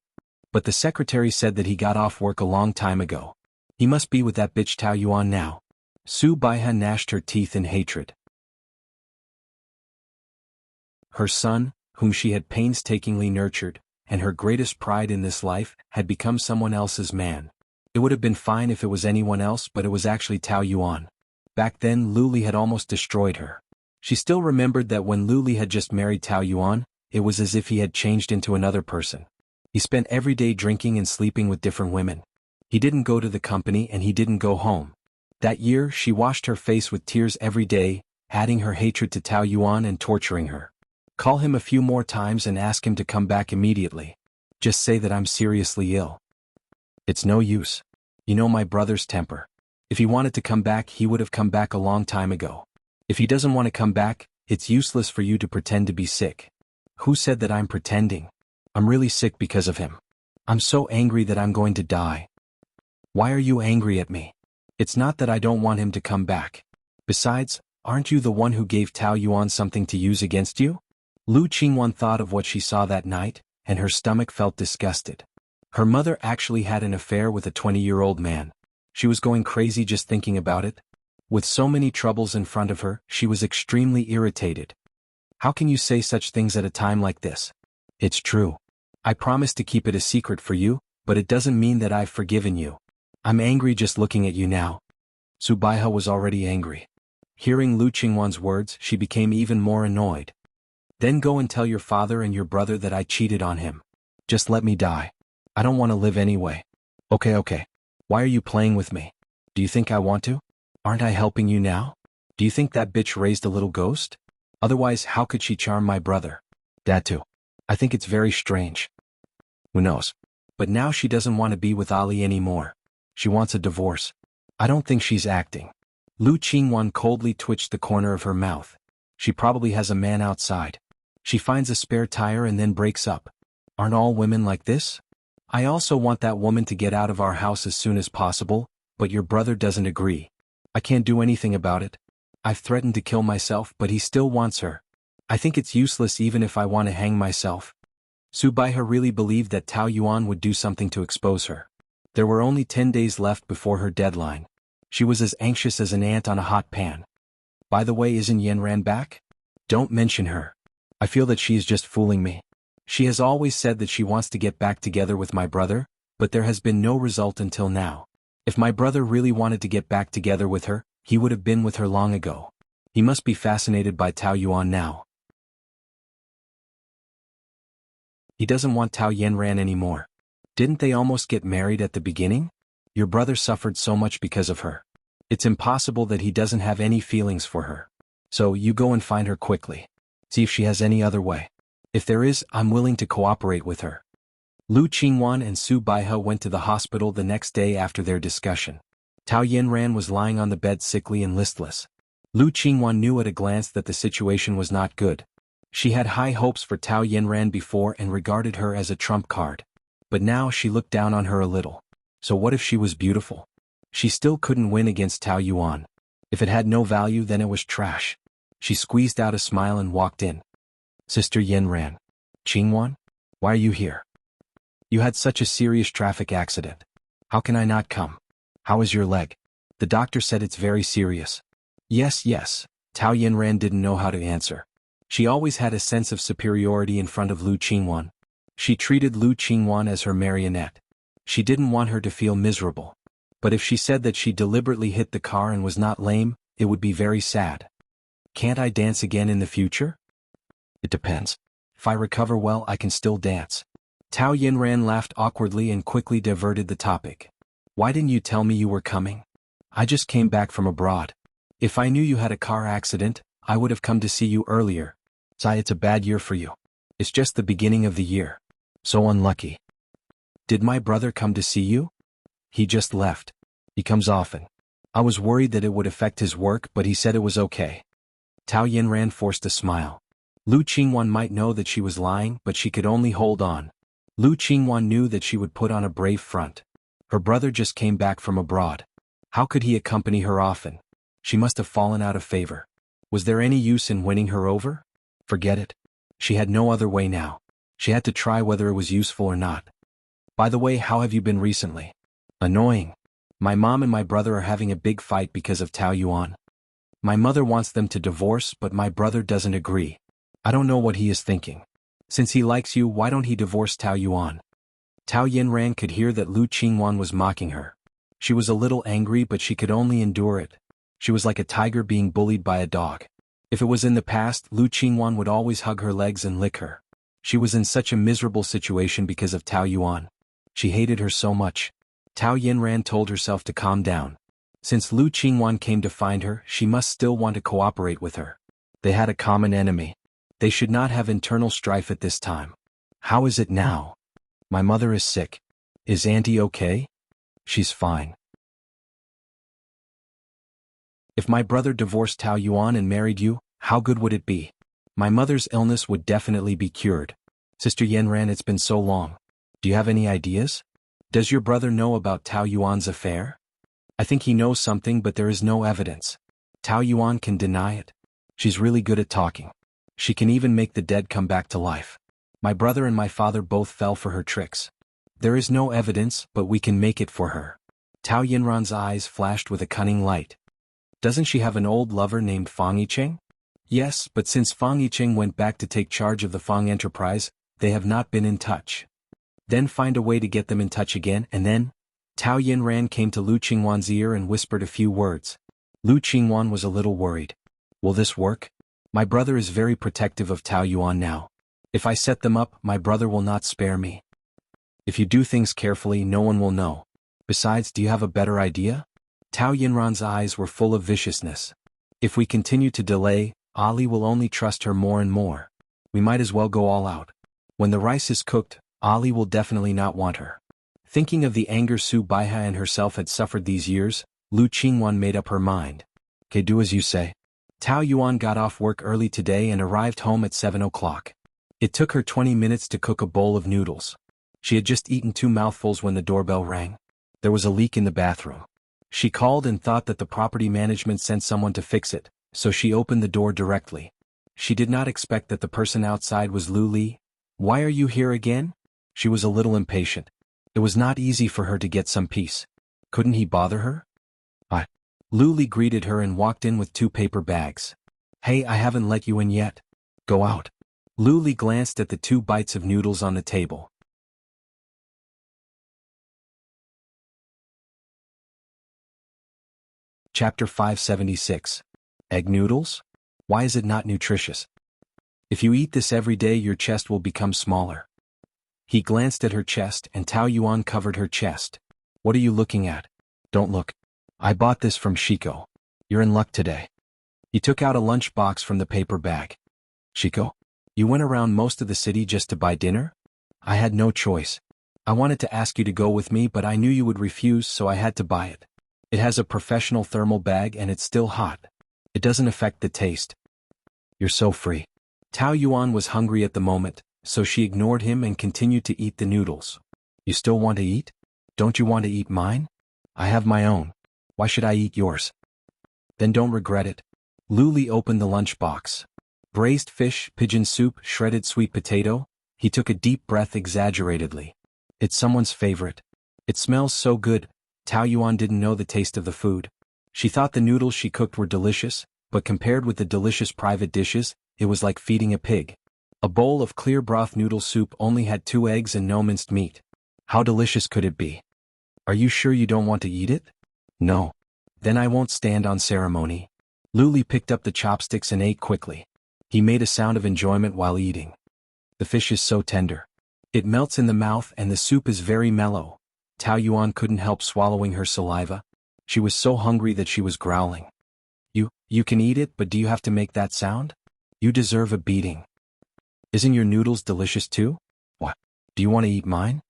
But the secretary said that he got off work a long time ago. He must be with that bitch Tao Yuan now." Su Baiha gnashed her teeth in hatred. Her son, whom she had painstakingly nurtured, and her greatest pride in this life, had become someone else's man. It would have been fine if it was anyone else, but it was actually Tao Yuan. Back then Lu Li had almost destroyed her. She still remembered that when Lu Li had just married Tao Yuan, it was as if he had changed into another person. He spent every day drinking and sleeping with different women. He didn't go to the company and he didn't go home. That year she washed her face with tears every day, adding her hatred to Tao Yuan and torturing her. Call him a few more times and ask him to come back immediately. Just say that I'm seriously ill. It's no use. You know my brother's temper. If he wanted to come back, he would have come back a long time ago. If he doesn't want to come back, it's useless for you to pretend to be sick. Who said that I'm pretending? I'm really sick because of him. I'm so angry that I'm going to die. Why are you angry at me? It's not that I don't want him to come back. Besides, aren't you the one who gave Tao Yuan something to use against you? Lu Qingwan thought of what she saw that night, and her stomach felt disgusted. Her mother actually had an affair with a 20-year-old man. She was going crazy just thinking about it. With so many troubles in front of her, she was extremely irritated. How can you say such things at a time like this? It's true. I promise to keep it a secret for you, but it doesn't mean that I've forgiven you. I'm angry just looking at you now. Subaiha was already angry. Hearing Lu Qingwan's words, she became even more annoyed. Then go and tell your father and your brother that I cheated on him. Just let me die. I don't want to live anyway. Okay. Why are you playing with me? Do you think I want to? Aren't I helping you now? Do you think that bitch raised a little ghost? Otherwise, how could she charm my brother? Dad too. I think it's very strange. Who knows? But now she doesn't want to be with Ali anymore. She wants a divorce. I don't think she's acting. Lu Qingwan coldly twitched the corner of her mouth. She probably has a man outside. She finds a spare tire and then breaks up. Aren't all women like this? I also want that woman to get out of our house as soon as possible, but your brother doesn't agree. I can't do anything about it. I've threatened to kill myself, but he still wants her. I think it's useless even if I want to hang myself. Subaiha really believed that Tao Yuan would do something to expose her. There were only 10 days left before her deadline. She was as anxious as an ant on a hot pan. By the way, isn't Yanran back? Don't mention her. I feel that she is just fooling me. She has always said that she wants to get back together with my brother, but there has been no result until now. If my brother really wanted to get back together with her, he would have been with her long ago. He must be fascinated by Tao Yuan now. He doesn't want Tao Yanran anymore. Didn't they almost get married at the beginning? Your brother suffered so much because of her. It's impossible that he doesn't have any feelings for her. So you go and find her quickly. See if she has any other way. If there is, I'm willing to cooperate with her. Lu Qingwan and Subaiha went to the hospital the next day after their discussion. Tao Yanran was lying on the bed sickly and listless. Lu Qingwan knew at a glance that the situation was not good. She had high hopes for Tao Yanran before and regarded her as a trump card. But now she looked down on her a little. So what if she was beautiful? She still couldn't win against Tao Yuan. If it had no value, then it was trash. She squeezed out a smile and walked in. Sister Yanran. Qingwan? Why are you here? You had such a serious traffic accident. How can I not come? How is your leg? The doctor said it's very serious. Yes. Tao Yanran didn't know how to answer. She always had a sense of superiority in front of Lu Qingwan. She treated Lu Qingwan as her marionette. She didn't want her to feel miserable. But if she said that she deliberately hit the car and was not lame, it would be very sad. Can't I dance again in the future? It depends. If I recover well, I can still dance. Tao Yanran laughed awkwardly and quickly diverted the topic. Why didn't you tell me you were coming? I just came back from abroad. If I knew you had a car accident, I would have come to see you earlier. Sai, it's a bad year for you. It's just the beginning of the year. So unlucky. Did my brother come to see you? He just left. He comes often. I was worried that it would affect his work, but he said it was okay. Tao Yanran forced a smile. Lu Qingwan might know that she was lying, but she could only hold on. Lu Qingwan knew that she would put on a brave front. Her brother just came back from abroad. How could he accompany her often? She must have fallen out of favor. Was there any use in winning her over? Forget it. She had no other way now. She had to try whether it was useful or not. By the way, how have you been recently? Annoying. My mom and my brother are having a big fight because of Tao Yuan. My mother wants them to divorce, but my brother doesn't agree. I don't know what he is thinking. Since he likes you, why don't he divorce Tao Yuan? Tao Yanran could hear that Lu Qingwan was mocking her. She was a little angry, but she could only endure it. She was like a tiger being bullied by a dog. If it was in the past, Lu Qingwan would always hug her legs and lick her. She was in such a miserable situation because of Tao Yuan. She hated her so much. Tao Yanran told herself to calm down. Since Lu Qingwan came to find her, she must still want to cooperate with her. They had a common enemy. They should not have internal strife at this time. How is it now? My mother is sick. Is Auntie okay? She's fine. If my brother divorced Tao Yuan and married you, how good would it be? My mother's illness would definitely be cured. Sister Yanran, it's been so long. Do you have any ideas? Does your brother know about Tao Yuan's affair? I think he knows something, but there is no evidence. Tao Yuan can deny it. She's really good at talking. She can even make the dead come back to life. My brother and my father both fell for her tricks. There is no evidence, but we can make it for her. Tao Yanran's eyes flashed with a cunning light. Doesn't she have an old lover named Fang Yicheng? Yes, but since Fang Yicheng went back to take charge of the Fang enterprise, they have not been in touch. Then find a way to get them in touch again, and then? Tao Yinran came to Lu Qingwan's ear and whispered a few words. Lu Qingwan was a little worried. Will this work? My brother is very protective of Tao Yuan now. If I set them up, my brother will not spare me. If you do things carefully, no one will know. Besides, do you have a better idea? Tao Yinran's eyes were full of viciousness. If we continue to delay, Ali will only trust her more and more. We might as well go all out. When the rice is cooked, Ali will definitely not want her. Thinking of the anger Su Baiha and herself had suffered these years, Lu Qingwan made up her mind. Okay, do as you say. Tao Yuan got off work early today and arrived home at 7 o'clock. It took her 20 minutes to cook a bowl of noodles. She had just eaten 2 mouthfuls when the doorbell rang. There was a leak in the bathroom. She called and thought that the property management sent someone to fix it, so she opened the door directly. She did not expect that the person outside was Lu Li. Why are you here again? She was a little impatient. It was not easy for her to get some peace. Couldn't he bother her? Lu Li greeted her and walked in with 2 paper bags. Hey, I haven't let you in yet. Go out. Lu Li glanced at the 2 bites of noodles on the table. Chapter 576. Egg noodles? Why is it not nutritious? If you eat this every day, your chest will become smaller. He glanced at her chest, and Tao Yuan covered her chest. What are you looking at? Don't look. I bought this from Shiko. You're in luck today. He took out a lunch box from the paper bag. Shiko? You went around most of the city just to buy dinner? I had no choice. I wanted to ask you to go with me, but I knew you would refuse, so I had to buy it. It has a professional thermal bag and it's still hot. It doesn't affect the taste. You're so free. Tao Yuan was hungry at the moment, so she ignored him and continued to eat the noodles. You still want to eat? Don't you want to eat mine? I have my own. Why should I eat yours? Then don't regret it. Lu Li opened the lunchbox. Braised fish, pigeon soup, shredded sweet potato. He took a deep breath exaggeratedly. It's someone's favorite. It smells so good. Tao Yuan didn't know the taste of the food. She thought the noodles she cooked were delicious, but compared with the delicious private dishes, it was like feeding a pig. A bowl of clear broth noodle soup only had 2 eggs and no minced meat. How delicious could it be? Are you sure you don't want to eat it? No. Then I won't stand on ceremony. Lu Li picked up the chopsticks and ate quickly. He made a sound of enjoyment while eating. The fish is so tender. It melts in the mouth and the soup is very mellow. Tao Yuan couldn't help swallowing her saliva. She was so hungry that she was growling. You can eat it, but do you have to make that sound? You deserve a beating. Isn't your noodles delicious too? What? Do you want to eat mine?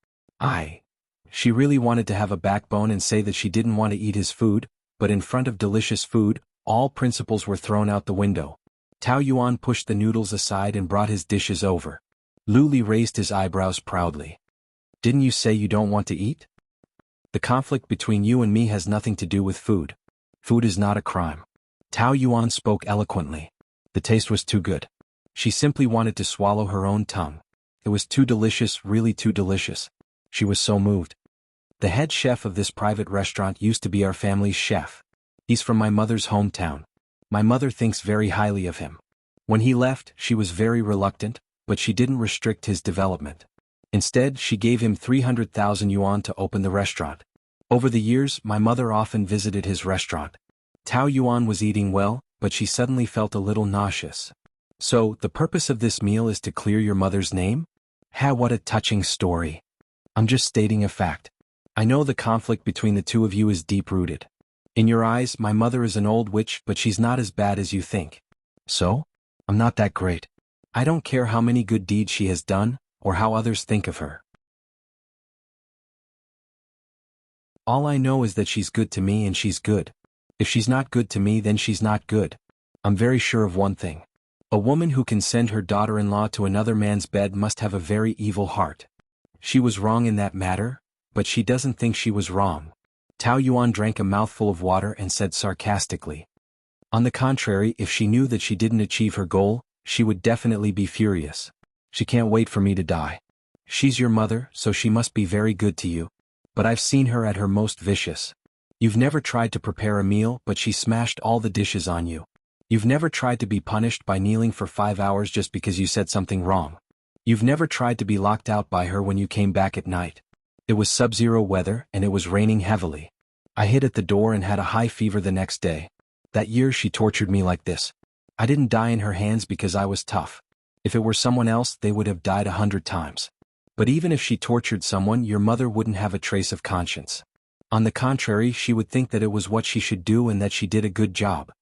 She really wanted to have a backbone and say that she didn't want to eat his food, but in front of delicious food, all principles were thrown out the window. Tao Yuan pushed the noodles aside and brought his dishes over. Lu Li raised his eyebrows proudly. Didn't you say you don't want to eat? The conflict between you and me has nothing to do with food. Food is not a crime. Tao Yuan spoke eloquently. The taste was too good. She simply wanted to swallow her own tongue. It was too delicious, really too delicious. She was so moved. The head chef of this private restaurant used to be our family's chef. He's from my mother's hometown. My mother thinks very highly of him. When he left, she was very reluctant, but she didn't restrict his development. Instead, she gave him 300,000 yuan to open the restaurant. Over the years, my mother often visited his restaurant. Tao Yuan was eating well, but she suddenly felt a little nauseous. So, the purpose of this meal is to clear your mother's name? What a touching story. I'm just stating a fact. I know the conflict between the two of you is deep-rooted. In your eyes, my mother is an old witch, but she's not as bad as you think. So? I'm not that great. I don't care how many good deeds she has done, or how others think of her. All I know is that she's good to me and she's good. If she's not good to me, then she's not good. I'm very sure of one thing. A woman who can send her daughter-in-law to another man's bed must have a very evil heart. She was wrong in that matter, but she doesn't think she was wrong. Tao Yuan drank a mouthful of water and said sarcastically. On the contrary, if she knew that she didn't achieve her goal, she would definitely be furious. She can't wait for me to die. She's your mother, so she must be very good to you. But I've seen her at her most vicious. You've never tried to prepare a meal but she smashed all the dishes on you. You've never tried to be punished by kneeling for 5 hours just because you said something wrong. You've never tried to be locked out by her when you came back at night. It was sub-zero weather and it was raining heavily. I hid at the door and had a high fever the next day. That year she tortured me like this. I didn't die in her hands because I was tough. If it were someone else, they would have died 100 times. But even if she tortured someone, your mother wouldn't have a trace of conscience. On the contrary, she would think that it was what she should do and that she did a good job.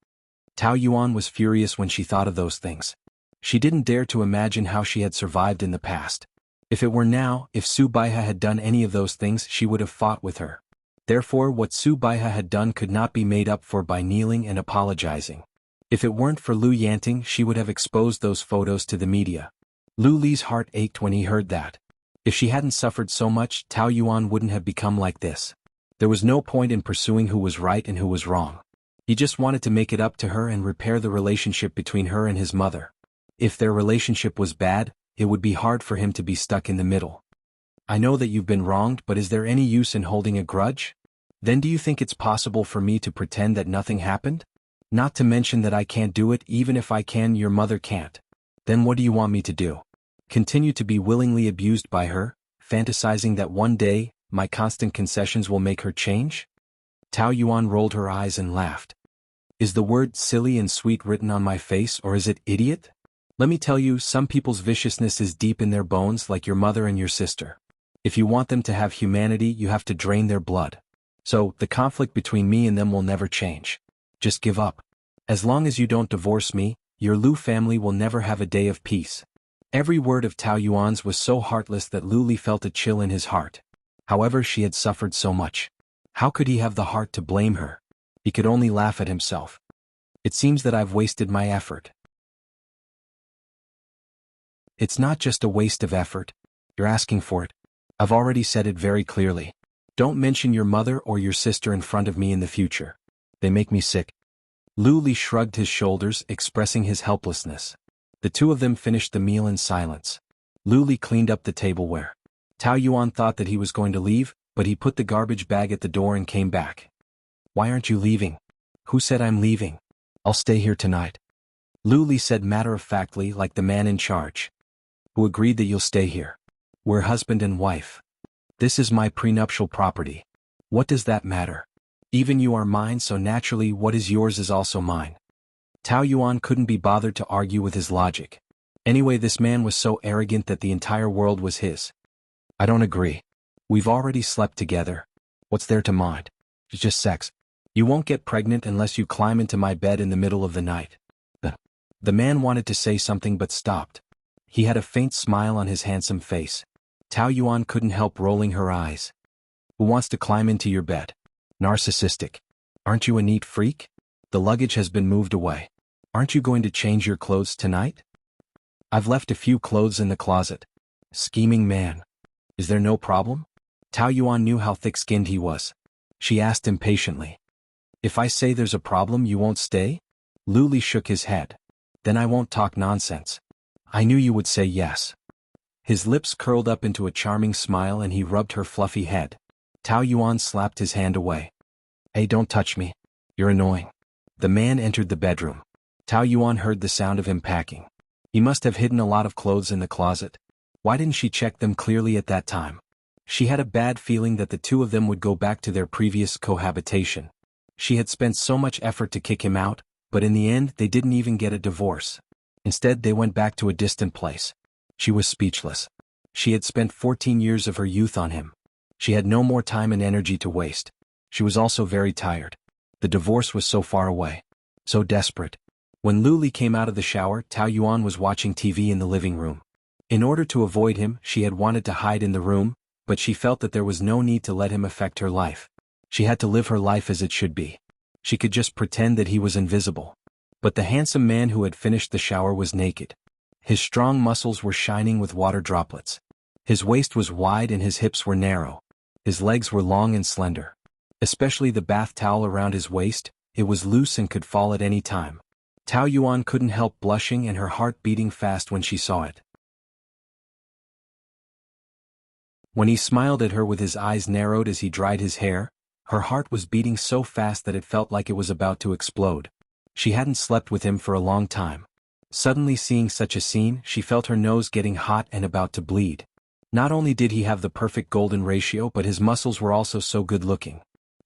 Tao Yuan was furious when she thought of those things. She didn't dare to imagine how she had survived in the past. If it were now, if Su Baiha had done any of those things, she would have fought with her. Therefore, what Su Baiha had done could not be made up for by kneeling and apologizing. If it weren't for Lu Yanting, she would have exposed those photos to the media. Lu Li's heart ached when he heard that. If she hadn't suffered so much, Tao Yuan wouldn't have become like this. There was no point in pursuing who was right and who was wrong. He just wanted to make it up to her and repair the relationship between her and his mother. If their relationship was bad, it would be hard for him to be stuck in the middle. I know that you've been wronged, but is there any use in holding a grudge? Then do you think it's possible for me to pretend that nothing happened? Not to mention that I can't do it, even if I can, your mother can't. Then what do you want me to do? Continue to be willingly abused by her, fantasizing that one day, my constant concessions will make her change? Tao Yuan rolled her eyes and laughed. Is the word silly and sweet written on my face, or is it idiot? Let me tell you, some people's viciousness is deep in their bones, like your mother and your sister. If you want them to have humanity, you have to drain their blood. So, the conflict between me and them will never change. Just give up. As long as you don't divorce me, your Lu family will never have a day of peace. Every word of Tao Yuan's was so heartless that Lu Li felt a chill in his heart. However, she had suffered so much. How could he have the heart to blame her? He could only laugh at himself. It seems that I've wasted my effort. It's not just a waste of effort. You're asking for it. I've already said it very clearly. Don't mention your mother or your sister in front of me in the future. They make me sick. Lu Li shrugged his shoulders, expressing his helplessness. The two of them finished the meal in silence. Lu Li cleaned up the tableware. Tao Yuan thought that he was going to leave, but he put the garbage bag at the door and came back. Why aren't you leaving? Who said I'm leaving? I'll stay here tonight. Lu Li said matter-of-factly, like the man in charge. Who agreed that you'll stay here? We're husband and wife. This is my prenuptial property. What does that matter? Even you are mine, so naturally what is yours is also mine. Tao Yuan couldn't be bothered to argue with his logic. Anyway, this man was so arrogant that the entire world was his. I don't agree. We've already slept together. What's there to mind? It's just sex. You won't get pregnant unless you climb into my bed in the middle of the night. The man wanted to say something but stopped. He had a faint smile on his handsome face. Tao Yuan couldn't help rolling her eyes. Who wants to climb into your bed? Narcissistic. Aren't you a neat freak? The luggage has been moved away. Aren't you going to change your clothes tonight? I've left a few clothes in the closet. Scheming man. Is there no problem? Tao Yuan knew how thick-skinned he was. She asked impatiently. If I say there's a problem, you won't stay? Lu Li shook his head. Then I won't talk nonsense. I knew you would say yes. His lips curled up into a charming smile and he rubbed her fluffy head. Tao Yuan slapped his hand away. Hey, don't touch me. You're annoying. The man entered the bedroom. Tao Yuan heard the sound of him packing. He must have hidden a lot of clothes in the closet. Why didn't she check them clearly at that time? She had a bad feeling that the two of them would go back to their previous cohabitation. She had spent so much effort to kick him out, but in the end they didn't even get a divorce. Instead, they went back to a distant place. She was speechless. She had spent 14 years of her youth on him. She had no more time and energy to waste. She was also very tired. The divorce was so far away. So desperate. When Lu Li came out of the shower, Tao Yuan was watching TV in the living room. In order to avoid him, she had wanted to hide in the room, but she felt that there was no need to let him affect her life. She had to live her life as it should be. She could just pretend that he was invisible. But the handsome man who had finished the shower was naked. His strong muscles were shining with water droplets. His waist was wide and his hips were narrow. His legs were long and slender. Especially the bath towel around his waist, it was loose and could fall at any time. Tao Yuan couldn't help blushing and her heart beating fast when she saw it. When he smiled at her with his eyes narrowed as he dried his hair, Her heart was beating so fast that it felt like it was about to explode. She hadn't slept with him for a long time. Suddenly seeing such a scene, she felt her nose getting hot and about to bleed. Not only did he have the perfect golden ratio, but his muscles were also so good-looking.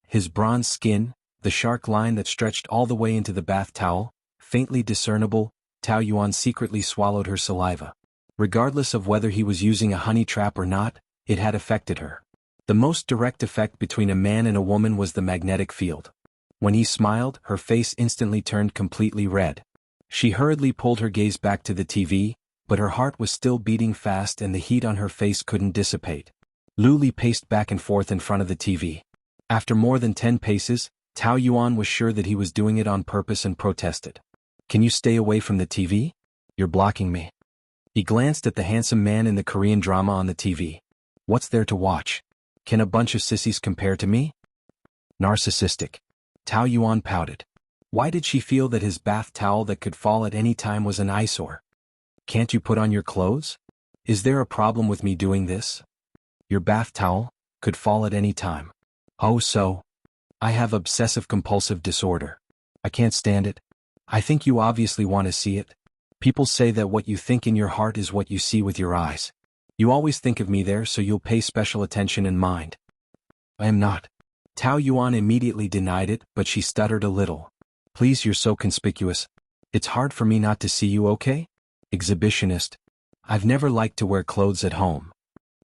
His bronze skin, the shark line that stretched all the way into the bath towel, faintly discernible. Tao Yuan secretly swallowed her saliva. Regardless of whether he was using a honey trap or not, it had affected her. The most direct effect between a man and a woman was the magnetic field. When he smiled, her face instantly turned completely red. She hurriedly pulled her gaze back to the TV, but her heart was still beating fast and the heat on her face couldn't dissipate. Lu paced back and forth in front of the TV. After more than 10 paces, Tao Yuan was sure that he was doing it on purpose and protested. "Can you stay away from the TV? You're blocking me." He glanced at the handsome man in the Korean drama on the TV. "What's there to watch? Can a bunch of sissies compare to me?" Narcissistic. Tao Yuan pouted. Why did she feel that his bath towel that could fall at any time was an eyesore? "Can't you put on your clothes? Is there a problem with me doing this? Your bath towel could fall at any time." "Oh, so? I have obsessive-compulsive disorder. I can't stand it. I think you obviously want to see it. People say that what you think in your heart is what you see with your eyes. You always think of me there, so you'll pay special attention and mind." "I am not." Tao Yuan immediately denied it, but she stuttered a little. "Please, you're so conspicuous. It's hard for me not to see you, okay? Exhibitionist. I've never liked to wear clothes at home.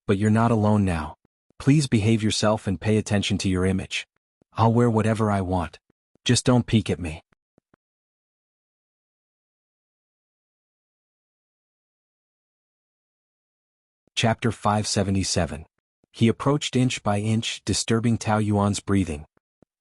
But you're not alone now. Please behave yourself and pay attention to your image. I'll wear whatever I want. Just don't peek at me." Chapter 577. He approached inch by inch, disturbing Tao Yuan's breathing.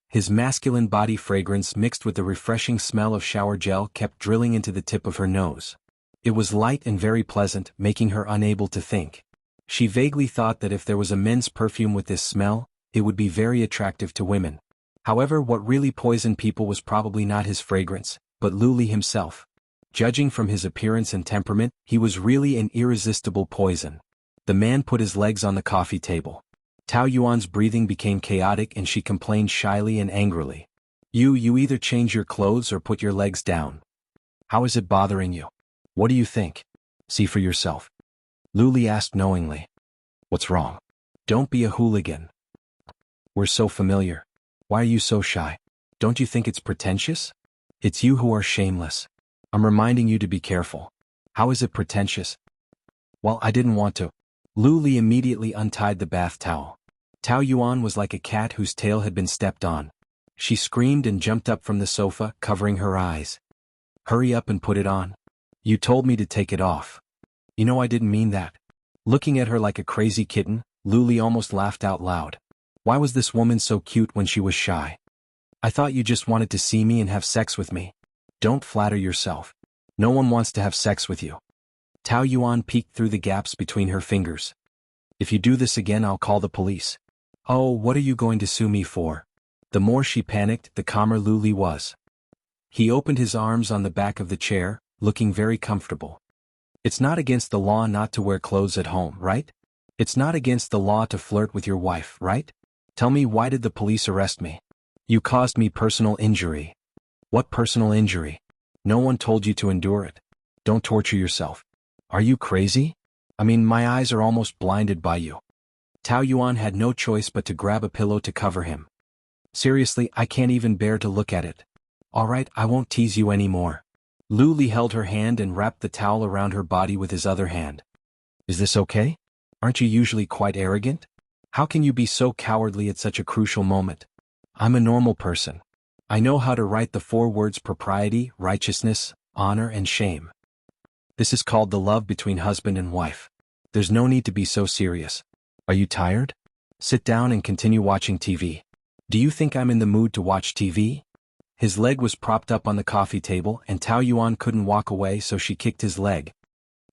His masculine body fragrance mixed with the refreshing smell of shower gel kept drilling into the tip of her nose. It was light and very pleasant, making her unable to think. She vaguely thought that if there was a men's perfume with this smell, it would be very attractive to women. However, what really poisoned people was probably not his fragrance, but Lu himself. Judging from his appearance and temperament, he was really an irresistible poison. The man put his legs on the coffee table. Tao Yuan's breathing became chaotic and she complained shyly and angrily. You either change your clothes or put your legs down. How is it bothering you? What do you think? See for yourself." Lu asked knowingly. "What's wrong? Don't be a hooligan. We're so familiar. Why are you so shy? Don't you think it's pretentious? It's you who are shameless. I'm reminding you to be careful. How is it pretentious?" "Well, I didn't want to." Lu immediately untied the bath towel. Tao Yuan was like a cat whose tail had been stepped on. She screamed and jumped up from the sofa, covering her eyes. "Hurry up and put it on. You told me to take it off." "You know I didn't mean that." Looking at her like a crazy kitten, Lu almost laughed out loud. Why was this woman so cute when she was shy? "I thought you just wanted to see me and have sex with me. Don't flatter yourself. No one wants to have sex with you." Tao Yuan peeked through the gaps between her fingers. "If you do this again, I'll call the police." "Oh, what are you going to sue me for?" The more she panicked, the calmer Lu was. He opened his arms on the back of the chair, looking very comfortable. "It's not against the law not to wear clothes at home, right? It's not against the law to flirt with your wife, right? Tell me, why did the police arrest me?" "You caused me personal injury." "What personal injury? No one told you to endure it. Don't torture yourself. Are you crazy? I mean, my eyes are almost blinded by you." Tao Yuan had no choice but to grab a pillow to cover him. "Seriously, I can't even bear to look at it." "All right, I won't tease you anymore." Lu held her hand and wrapped the towel around her body with his other hand. "Is this okay? Aren't you usually quite arrogant? How can you be so cowardly at such a crucial moment? I'm a normal person. I know how to write the 4 words propriety, righteousness, honor and shame. This is called the love between husband and wife. There's no need to be so serious. Are you tired? Sit down and continue watching TV. Do you think I'm in the mood to watch TV?" His leg was propped up on the coffee table and Tao Yuan couldn't walk away, so she kicked his leg.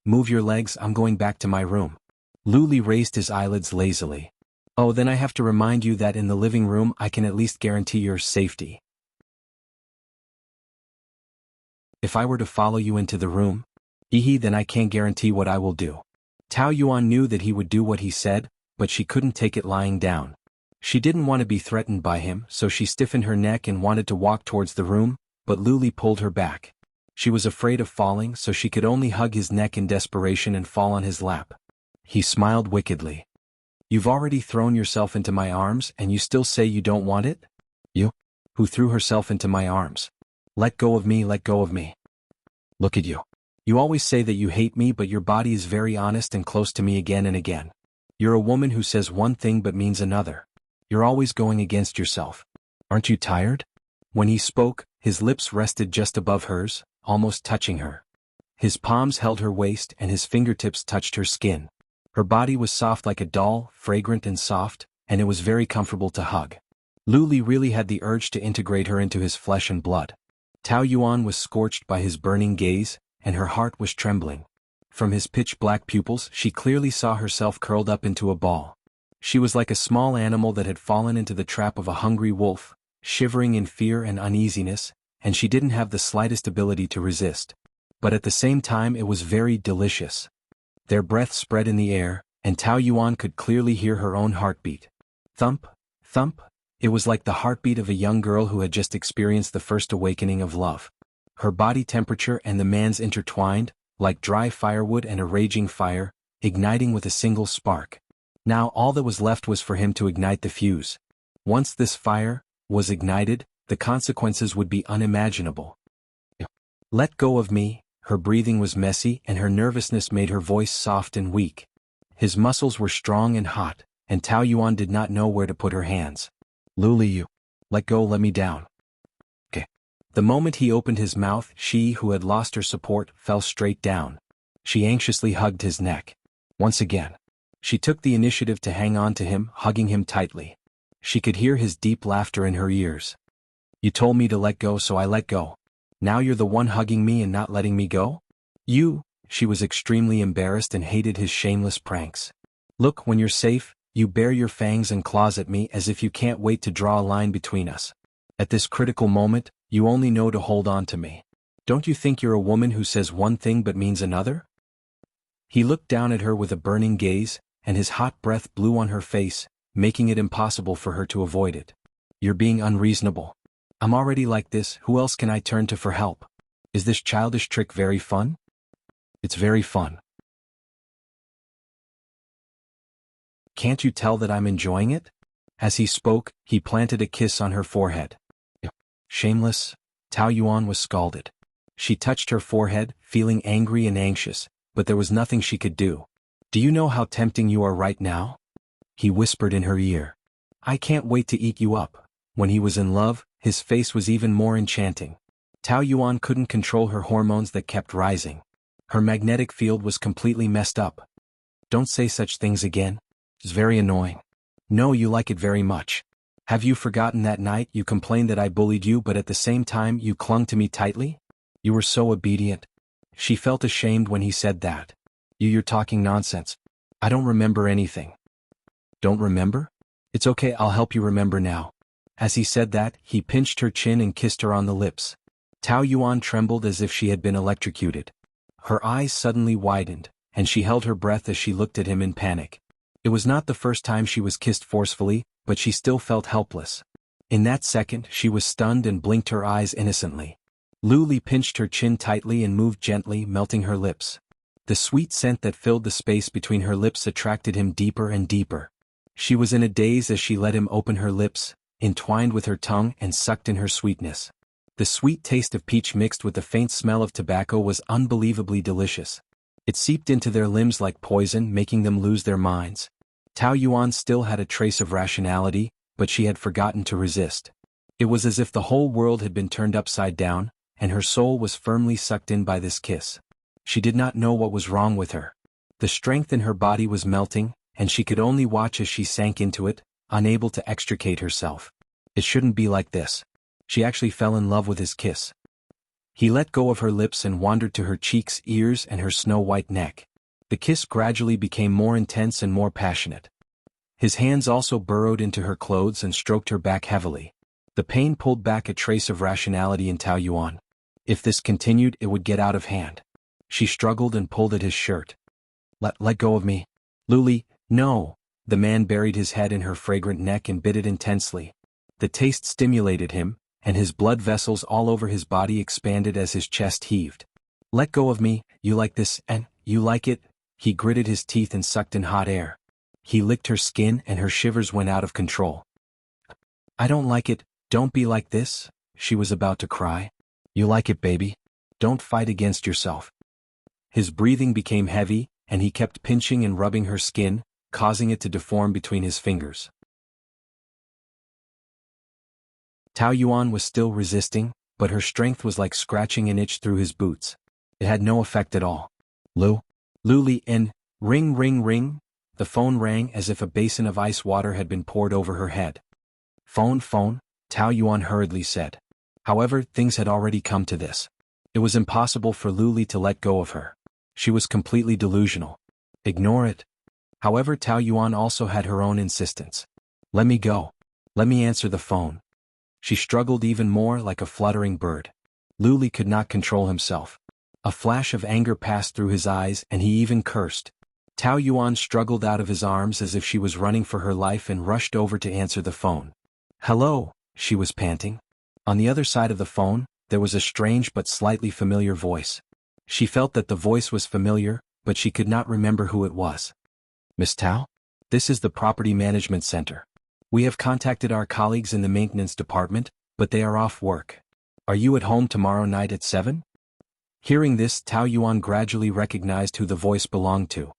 "Move your legs, I'm going back to my room." Lu raised his eyelids lazily. "Oh, then I have to remind you that in the living room I can at least guarantee your safety. If I were to follow you into the room, then I can't guarantee what I will do." Tao Yuan knew that he would do what he said, but she couldn't take it lying down. She didn't want to be threatened by him, so she stiffened her neck and wanted to walk towards the room, but Luli pulled her back. She was afraid of falling, so she could only hug his neck in desperation and fall on his lap. He smiled wickedly. "You've already thrown yourself into my arms and you still say you don't want it? You? Who threw herself into my arms? Let go of me, let go of me. Look at you. You always say that you hate me, but your body is very honest and close to me again and again. You're a woman who says one thing but means another. You're always going against yourself. Aren't you tired?" When he spoke, his lips rested just above hers, almost touching her. His palms held her waist and his fingertips touched her skin. Her body was soft like a doll, fragrant and soft, and it was very comfortable to hug. Luli really had the urge to integrate her into his flesh and blood. Tao Yuan was scorched by his burning gaze, and her heart was trembling. From his pitch-black pupils she clearly saw herself curled up into a ball. She was like a small animal that had fallen into the trap of a hungry wolf, shivering in fear and uneasiness, and she didn't have the slightest ability to resist. But at the same time it was very delicious. Their breath spread in the air, and Tao Yuan could clearly hear her own heartbeat. Thump, thump. It was like the heartbeat of a young girl who had just experienced the first awakening of love. Her body temperature and the man's intertwined, like dry firewood and a raging fire, igniting with a single spark. Now all that was left was for him to ignite the fuse. Once this fire was ignited, the consequences would be unimaginable. "Let go of me." Her breathing was messy and her nervousness made her voice soft and weak. His muscles were strong and hot, and Tao Yuan did not know where to put her hands. "Luli, you. Let go, let me down." "Okay." The moment he opened his mouth, she, who had lost her support, fell straight down. She anxiously hugged his neck. Once again. She took the initiative to hang on to him, hugging him tightly. She could hear his deep laughter in her ears. "You told me to let go, so I let go. Now you're the one hugging me and not letting me go? You?" She was extremely embarrassed and hated his shameless pranks. "Look, when you're safe, you bare your fangs and claws at me as if you can't wait to draw a line between us. At this critical moment, you only know to hold on to me. Don't you think you're a woman who says one thing but means another?" He looked down at her with a burning gaze, and his hot breath blew on her face, making it impossible for her to avoid it. "You're being unreasonable. I'm already like this, who else can I turn to for help? Is this childish trick very fun?" "It's very fun. Can't you tell that I'm enjoying it?" As he spoke, he planted a kiss on her forehead. Shameless, Tao Yuan was scalded. She touched her forehead, feeling angry and anxious, but there was nothing she could do. "Do you know how tempting you are right now?" He whispered in her ear. "I can't wait to eat you up." When he was in love, his face was even more enchanting. Tao Yuan couldn't control her hormones that kept rising. Her magnetic field was completely messed up. "Don't say such things again. It's very annoying." "No, you like it very much. Have you forgotten that night you complained that I bullied you but at the same time you clung to me tightly? You were so obedient." She felt ashamed when he said that. You're talking nonsense. I don't remember anything." "Don't remember? It's okay, I'll help you remember now." As he said that, he pinched her chin and kissed her on the lips. Tao Yuan trembled as if she had been electrocuted. Her eyes suddenly widened, and she held her breath as she looked at him in panic. It was not the first time she was kissed forcefully, but she still felt helpless. In that second she was stunned and blinked her eyes innocently. Luli pinched her chin tightly and moved gently, melting her lips. The sweet scent that filled the space between her lips attracted him deeper and deeper. She was in a daze as she let him open her lips, entwined with her tongue and sucked in her sweetness. The sweet taste of peach mixed with the faint smell of tobacco was unbelievably delicious. It seeped into their limbs like poison, making them lose their minds. Tao Yuan still had a trace of rationality, but she had forgotten to resist. It was as if the whole world had been turned upside down, and her soul was firmly sucked in by this kiss. She did not know what was wrong with her. The strength in her body was melting, and she could only watch as she sank into it, unable to extricate herself. It shouldn't be like this. She actually fell in love with his kiss. He let go of her lips and wandered to her cheeks, ears, and her snow-white neck. The kiss gradually became more intense and more passionate. His hands also burrowed into her clothes and stroked her back heavily. The pain pulled back a trace of rationality in Tao Yuan. If this continued, it would get out of hand. She struggled and pulled at his shirt. Let go of me. Luli, no. The man buried his head in her fragrant neck and bit it intensely. The taste stimulated him, and his blood vessels all over his body expanded as his chest heaved. "Let go of me, you like this, and you like it?" He gritted his teeth and sucked in hot air. He licked her skin and her shivers went out of control. "I don't like it, don't be like this," she was about to cry. "You like it, baby. Don't fight against yourself." His breathing became heavy, and he kept pinching and rubbing her skin, causing it to deform between his fingers. Tao Yuan was still resisting, but her strength was like scratching an itch through his boots. It had no effect at all. Li in, ring ring ring. The phone rang as if a basin of ice water had been poured over her head. Phone, Tao Yuan hurriedly said. However, things had already come to this. It was impossible for Li to let go of her. She was completely delusional. Ignore it. However, Tao Yuan also had her own insistence. "Let me go. Let me answer the phone." She struggled even more like a fluttering bird. Li could not control himself. A flash of anger passed through his eyes and he even cursed. Tao Yuan struggled out of his arms as if she was running for her life and rushed over to answer the phone. "Hello," she was panting. On the other side of the phone, there was a strange but slightly familiar voice. She felt that the voice was familiar, but she could not remember who it was. "Miss Tao? This is the Property Management Center. We have contacted our colleagues in the maintenance department, but they are off work. Are you at home tomorrow night at 7? Hearing this, Tao Yuan gradually recognized who the voice belonged to.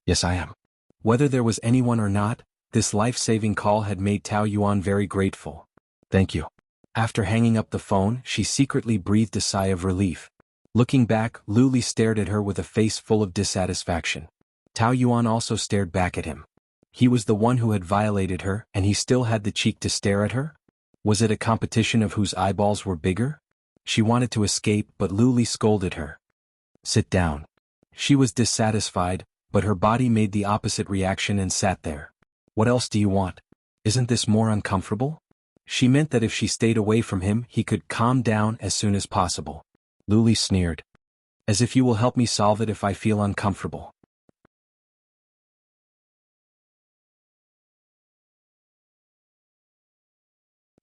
"Yes, I am." Whether there was anyone or not, this life-saving call had made Tao Yuan very grateful. "Thank you." After hanging up the phone, she secretly breathed a sigh of relief. Looking back, Li stared at her with a face full of dissatisfaction. Tao Yuan also stared back at him. He was the one who had violated her, and he still had the cheek to stare at her? Was it a competition of whose eyeballs were bigger? She wanted to escape, but Li scolded her. "Sit down." She was dissatisfied, but her body made the opposite reaction and sat there. "What else do you want? Isn't this more uncomfortable?" She meant that if she stayed away from him, he could calm down as soon as possible. Li sneered. "As if you will help me solve it if I feel uncomfortable."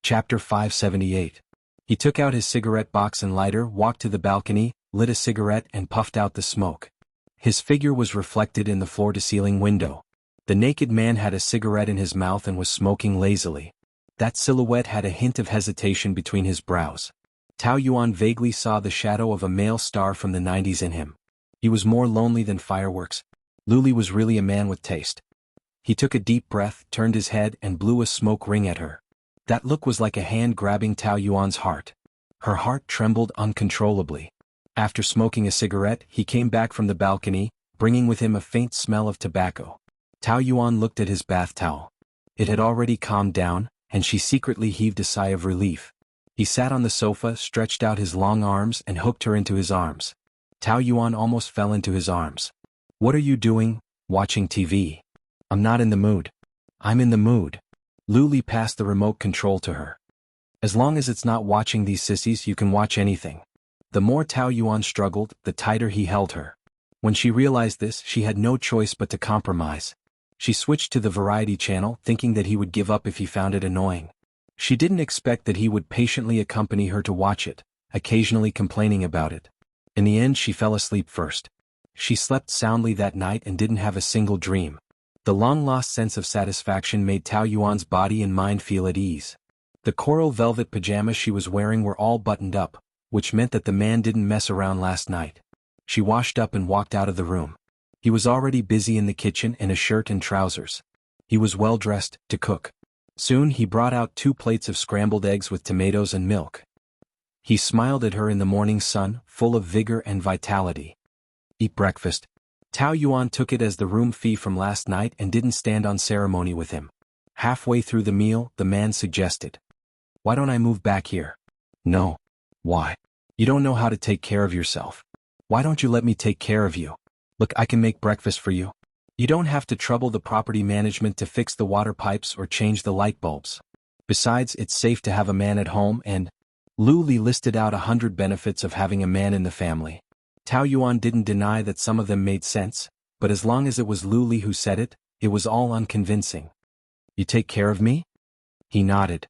Chapter 578. He took out his cigarette box and lighter, walked to the balcony, lit a cigarette and puffed out the smoke. His figure was reflected in the floor-to-ceiling window. The naked man had a cigarette in his mouth and was smoking lazily. That silhouette had a hint of hesitation between his brows. Tao Yuan vaguely saw the shadow of a male star from the 90s in him. He was more lonely than fireworks. Li was really a man with taste. He took a deep breath, turned his head and blew a smoke ring at her. That look was like a hand grabbing Tao Yuan's heart. Her heart trembled uncontrollably. After smoking a cigarette, he came back from the balcony, bringing with him a faint smell of tobacco. Tao Yuan looked at his bath towel. It had already calmed down, and she secretly heaved a sigh of relief. He sat on the sofa, stretched out his long arms and hooked her into his arms. Tao Yuan almost fell into his arms. "What are you doing? Watching TV?" "I'm not in the mood." "I'm in the mood." Li passed the remote control to her. "As long as it's not watching these sissies, you can watch anything." The more Tao Yuan struggled, the tighter he held her. When she realized this, she had no choice but to compromise. She switched to the variety channel, thinking that he would give up if he found it annoying. She didn't expect that he would patiently accompany her to watch it, occasionally complaining about it. In the end, she fell asleep first. She slept soundly that night and didn't have a single dream. The long-lost sense of satisfaction made Tao Yuan's body and mind feel at ease. The coral velvet pajamas she was wearing were all buttoned up, which meant that the man didn't mess around last night. She washed up and walked out of the room. He was already busy in the kitchen in a shirt and trousers. He was well dressed to cook. Soon he brought out 2 plates of scrambled eggs with tomatoes and milk. He smiled at her in the morning sun, full of vigor and vitality. "Eat breakfast." Tao Yuan took it as the room fee from last night and didn't stand on ceremony with him. Halfway through the meal, the man suggested, "Why don't I move back here?" "No." "Why? You don't know how to take care of yourself. Why don't you let me take care of you? Look, I can make breakfast for you. You don't have to trouble the property management to fix the water pipes or change the light bulbs. Besides, it's safe to have a man at home and..." Li listed out 100 benefits of having a man in the family. Tao Yuan didn't deny that some of them made sense, but as long as it was Li who said it, it was all unconvincing. You take care of me? He nodded.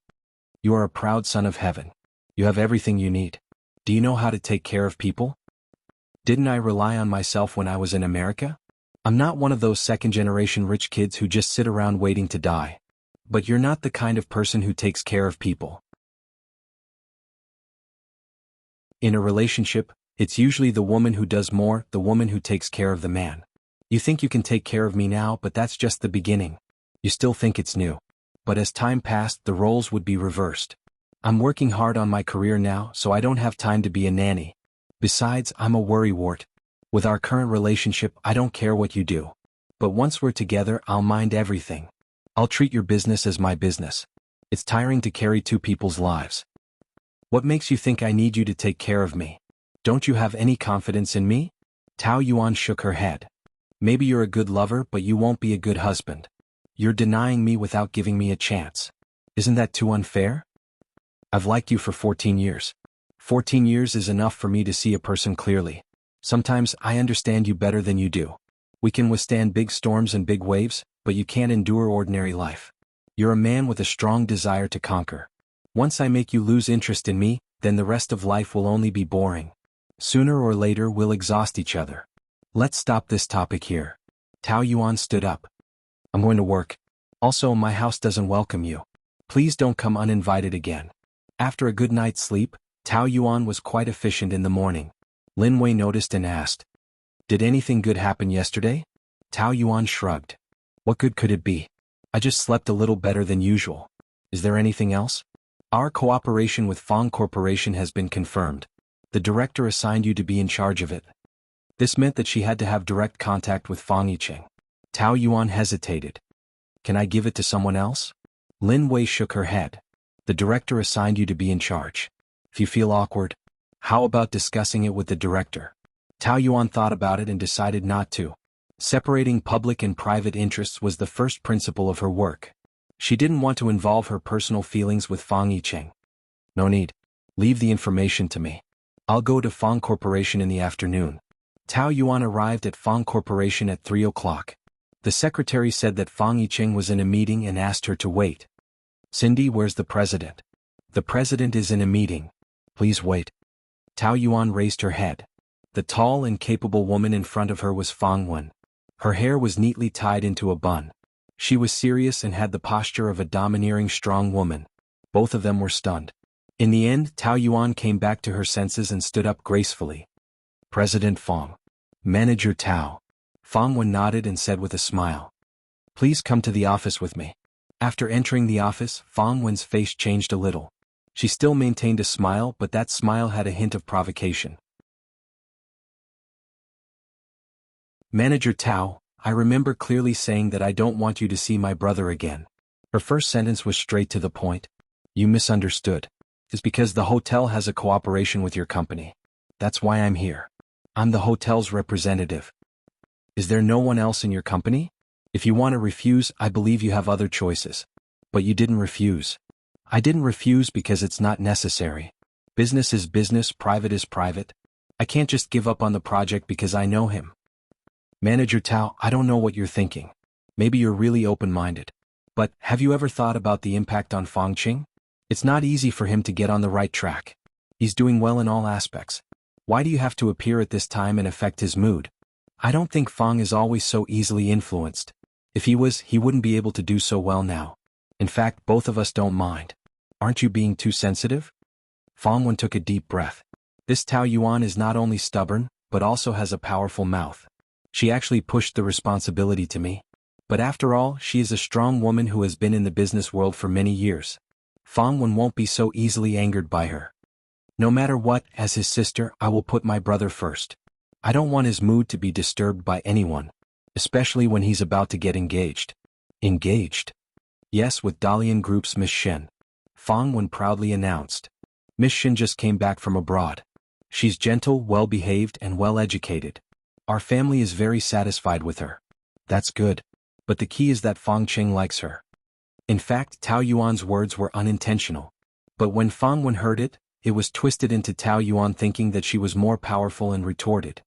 You are a proud son of heaven. You have everything you need. Do you know how to take care of people? Didn't I rely on myself when I was in America? I'm not one of those second-generation rich kids who just sit around waiting to die. But you're not the kind of person who takes care of people. In a relationship, it's usually the woman who does more, the woman who takes care of the man. You think you can take care of me now, but that's just the beginning. You still think it's new. But as time passed, the roles would be reversed. I'm working hard on my career now, so I don't have time to be a nanny. Besides, I'm a worrywart. With our current relationship, I don't care what you do. But once we're together, I'll mind everything. I'll treat your business as my business. It's tiring to carry two people's lives. What makes you think I need you to take care of me? Don't you have any confidence in me? Tao Yuan shook her head. Maybe you're a good lover, but you won't be a good husband. You're denying me without giving me a chance. Isn't that too unfair? I've liked you for 14 years. 14 years is enough for me to see a person clearly. Sometimes I understand you better than you do. We can withstand big storms and big waves, but you can't endure ordinary life. You're a man with a strong desire to conquer. Once I make you lose interest in me, then the rest of life will only be boring. Sooner or later we'll exhaust each other. Let's stop this topic here. Tao Yuan stood up. I'm going to work. Also, my house doesn't welcome you. Please don't come uninvited again. After a good night's sleep, Tao Yuan was quite efficient in the morning. Lin Wei noticed and asked, "Did anything good happen yesterday?" Tao Yuan shrugged. "What good could it be? I just slept a little better than usual. Is there anything else? Our cooperation with Fong Corporation has been confirmed. The director assigned you to be in charge of it." This meant that she had to have direct contact with Fong Yicheng. Tao Yuan hesitated. "Can I give it to someone else?" Lin Wei shook her head. "The director assigned you to be in charge. If you feel awkward, how about discussing it with the director?" Tao Yuan thought about it and decided not to. Separating public and private interests was the first principle of her work. She didn't want to involve her personal feelings with Fong Yicheng. "No need. Leave the information to me. I'll go to Fong Corporation in the afternoon." Tao Yuan arrived at Fong Corporation at 3 o'clock. The secretary said that Fong Yicheng was in a meeting and asked her to wait. "Cindy, where's the president?" "The president is in a meeting. Please wait." Tao Yuan raised her head. The tall and capable woman in front of her was Fong Wen. Her hair was neatly tied into a bun. She was serious and had the posture of a domineering strong woman. Both of them were stunned. In the end, Tao Yuan came back to her senses and stood up gracefully. "President Fong." "Manager Tao." Fong Wen nodded and said with a smile, "Please come to the office with me." After entering the office, Fong Wen's face changed a little. She still maintained a smile, but that smile had a hint of provocation. "Manager Tao, I remember clearly saying that I don't want you to see my brother again." Her first sentence was straight to the point. "You misunderstood. It's because the hotel has a cooperation with your company. That's why I'm here. I'm the hotel's representative. Is there no one else in your company? If you want to refuse, I believe you have other choices. But you didn't refuse." "I didn't refuse because it's not necessary. Business is business, private is private. I can't just give up on the project because I know him." "Manager Tao, I don't know what you're thinking. Maybe you're really open-minded. But have you ever thought about the impact on Fong Qing? It's not easy for him to get on the right track. He's doing well in all aspects. Why do you have to appear at this time and affect his mood? I don't think Fong is always so easily influenced. If he was, he wouldn't be able to do so well now. In fact, both of us don't mind. Aren't you being too sensitive?" Fong Wen took a deep breath. This Tao Yuan is not only stubborn, but also has a powerful mouth. She actually pushed the responsibility to me. But after all, she is a strong woman who has been in the business world for many years. Fong Wen won't be so easily angered by her. "No matter what, as his sister, I will put my brother first. I don't want his mood to be disturbed by anyone, especially when he's about to get engaged." "Engaged?" "Yes, with Dalian Group's Miss Shen," Fong Wen proudly announced. "Miss Shen just came back from abroad. She's gentle, well-behaved, and well-educated. Our family is very satisfied with her." "That's good. But the key is that Fong Qing likes her." In fact, Tao Yuan's words were unintentional. But when Fong Wen heard it, it was twisted into Tao Yuan thinking that she was more powerful and retorted.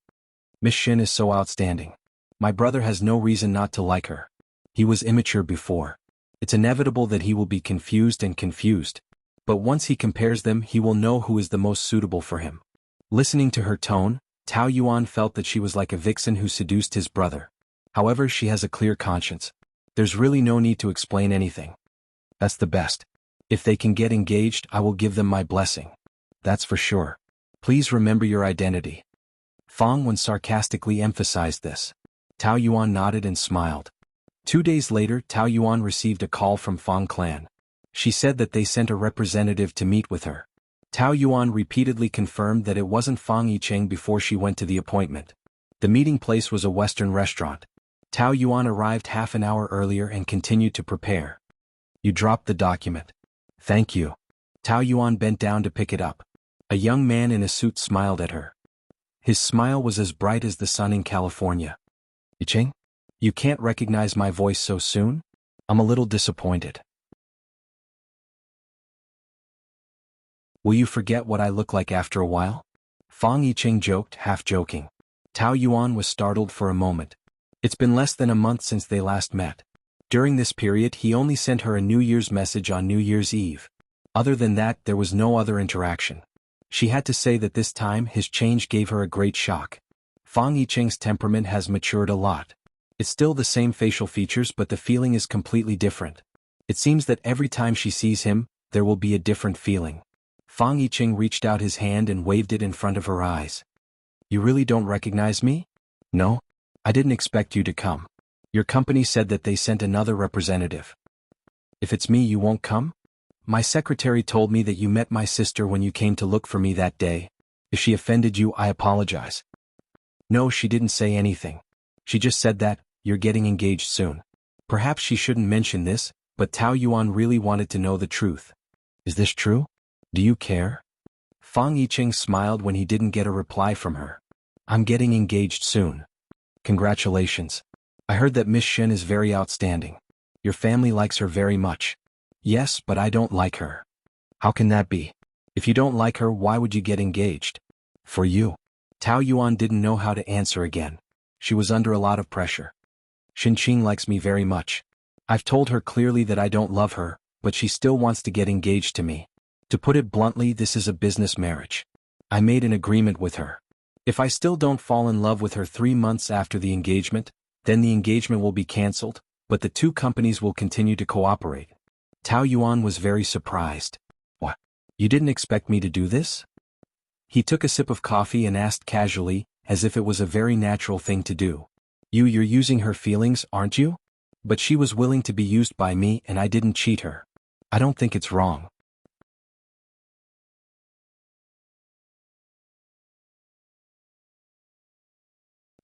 "Miss Shen is so outstanding. My brother has no reason not to like her. He was immature before. It's inevitable that he will be confused and confused. But once he compares them, he will know who is the most suitable for him. Listening to her tone, Tao Yuan felt that she was like a vixen who seduced his brother. However, she has a clear conscience. There's really no need to explain anything. That's the best. If they can get engaged, I will give them my blessing. That's for sure. Please remember your identity. Fang Wen sarcastically emphasized this. Tao Yuan nodded and smiled. 2 days later, Tao Yuan received a call from Fang clan. She said that they sent a representative to meet with her. Tao Yuan repeatedly confirmed that it wasn't Fang Yicheng before she went to the appointment. The meeting place was a Western restaurant. Tao Yuan arrived half an hour earlier and continued to prepare. You dropped the document. Thank you. Tao Yuan bent down to pick it up. A young man in a suit smiled at her. His smile was as bright as the sun in California. Yicheng? You can't recognize my voice so soon? I'm a little disappointed. Will you forget what I look like after a while? Fang Yicheng joked, half joking. Tao Yuan was startled for a moment. It's been less than a month since they last met. During this period, he only sent her a New Year's message on New Year's Eve. Other than that, there was no other interaction. She had to say that this time his change gave her a great shock. Fang Yicheng's temperament has matured a lot. It's still the same facial features, but the feeling is completely different. It seems that every time she sees him, there will be a different feeling. Fang Yicheng reached out his hand and waved it in front of her eyes. You really don't recognize me? No? I didn't expect you to come. Your company said that they sent another representative. If it's me, you won't come? My secretary told me that you met my sister when you came to look for me that day. If she offended you, I apologize. No, she didn't say anything. She just said that, you're getting engaged soon. Perhaps she shouldn't mention this, but Tao Yuan really wanted to know the truth. Is this true? Do you care? Fang Yicheng smiled when he didn't get a reply from her. I'm getting engaged soon. Congratulations. I heard that Miss Shen is very outstanding. Your family likes her very much. Yes, but I don't like her. How can that be? If you don't like her, why would you get engaged? For you. Tao Yuan didn't know how to answer again. She was under a lot of pressure. Xinqing likes me very much. I've told her clearly that I don't love her, but she still wants to get engaged to me. To put it bluntly, this is a business marriage. I made an agreement with her. If I still don't fall in love with her 3 months after the engagement, then the engagement will be cancelled, but the two companies will continue to cooperate. Tao Yuan was very surprised. What? You didn't expect me to do this? He took a sip of coffee and asked casually, as if it was a very natural thing to do. You're using her feelings, aren't you? But she was willing to be used by me and I didn't cheat her. I don't think it's wrong.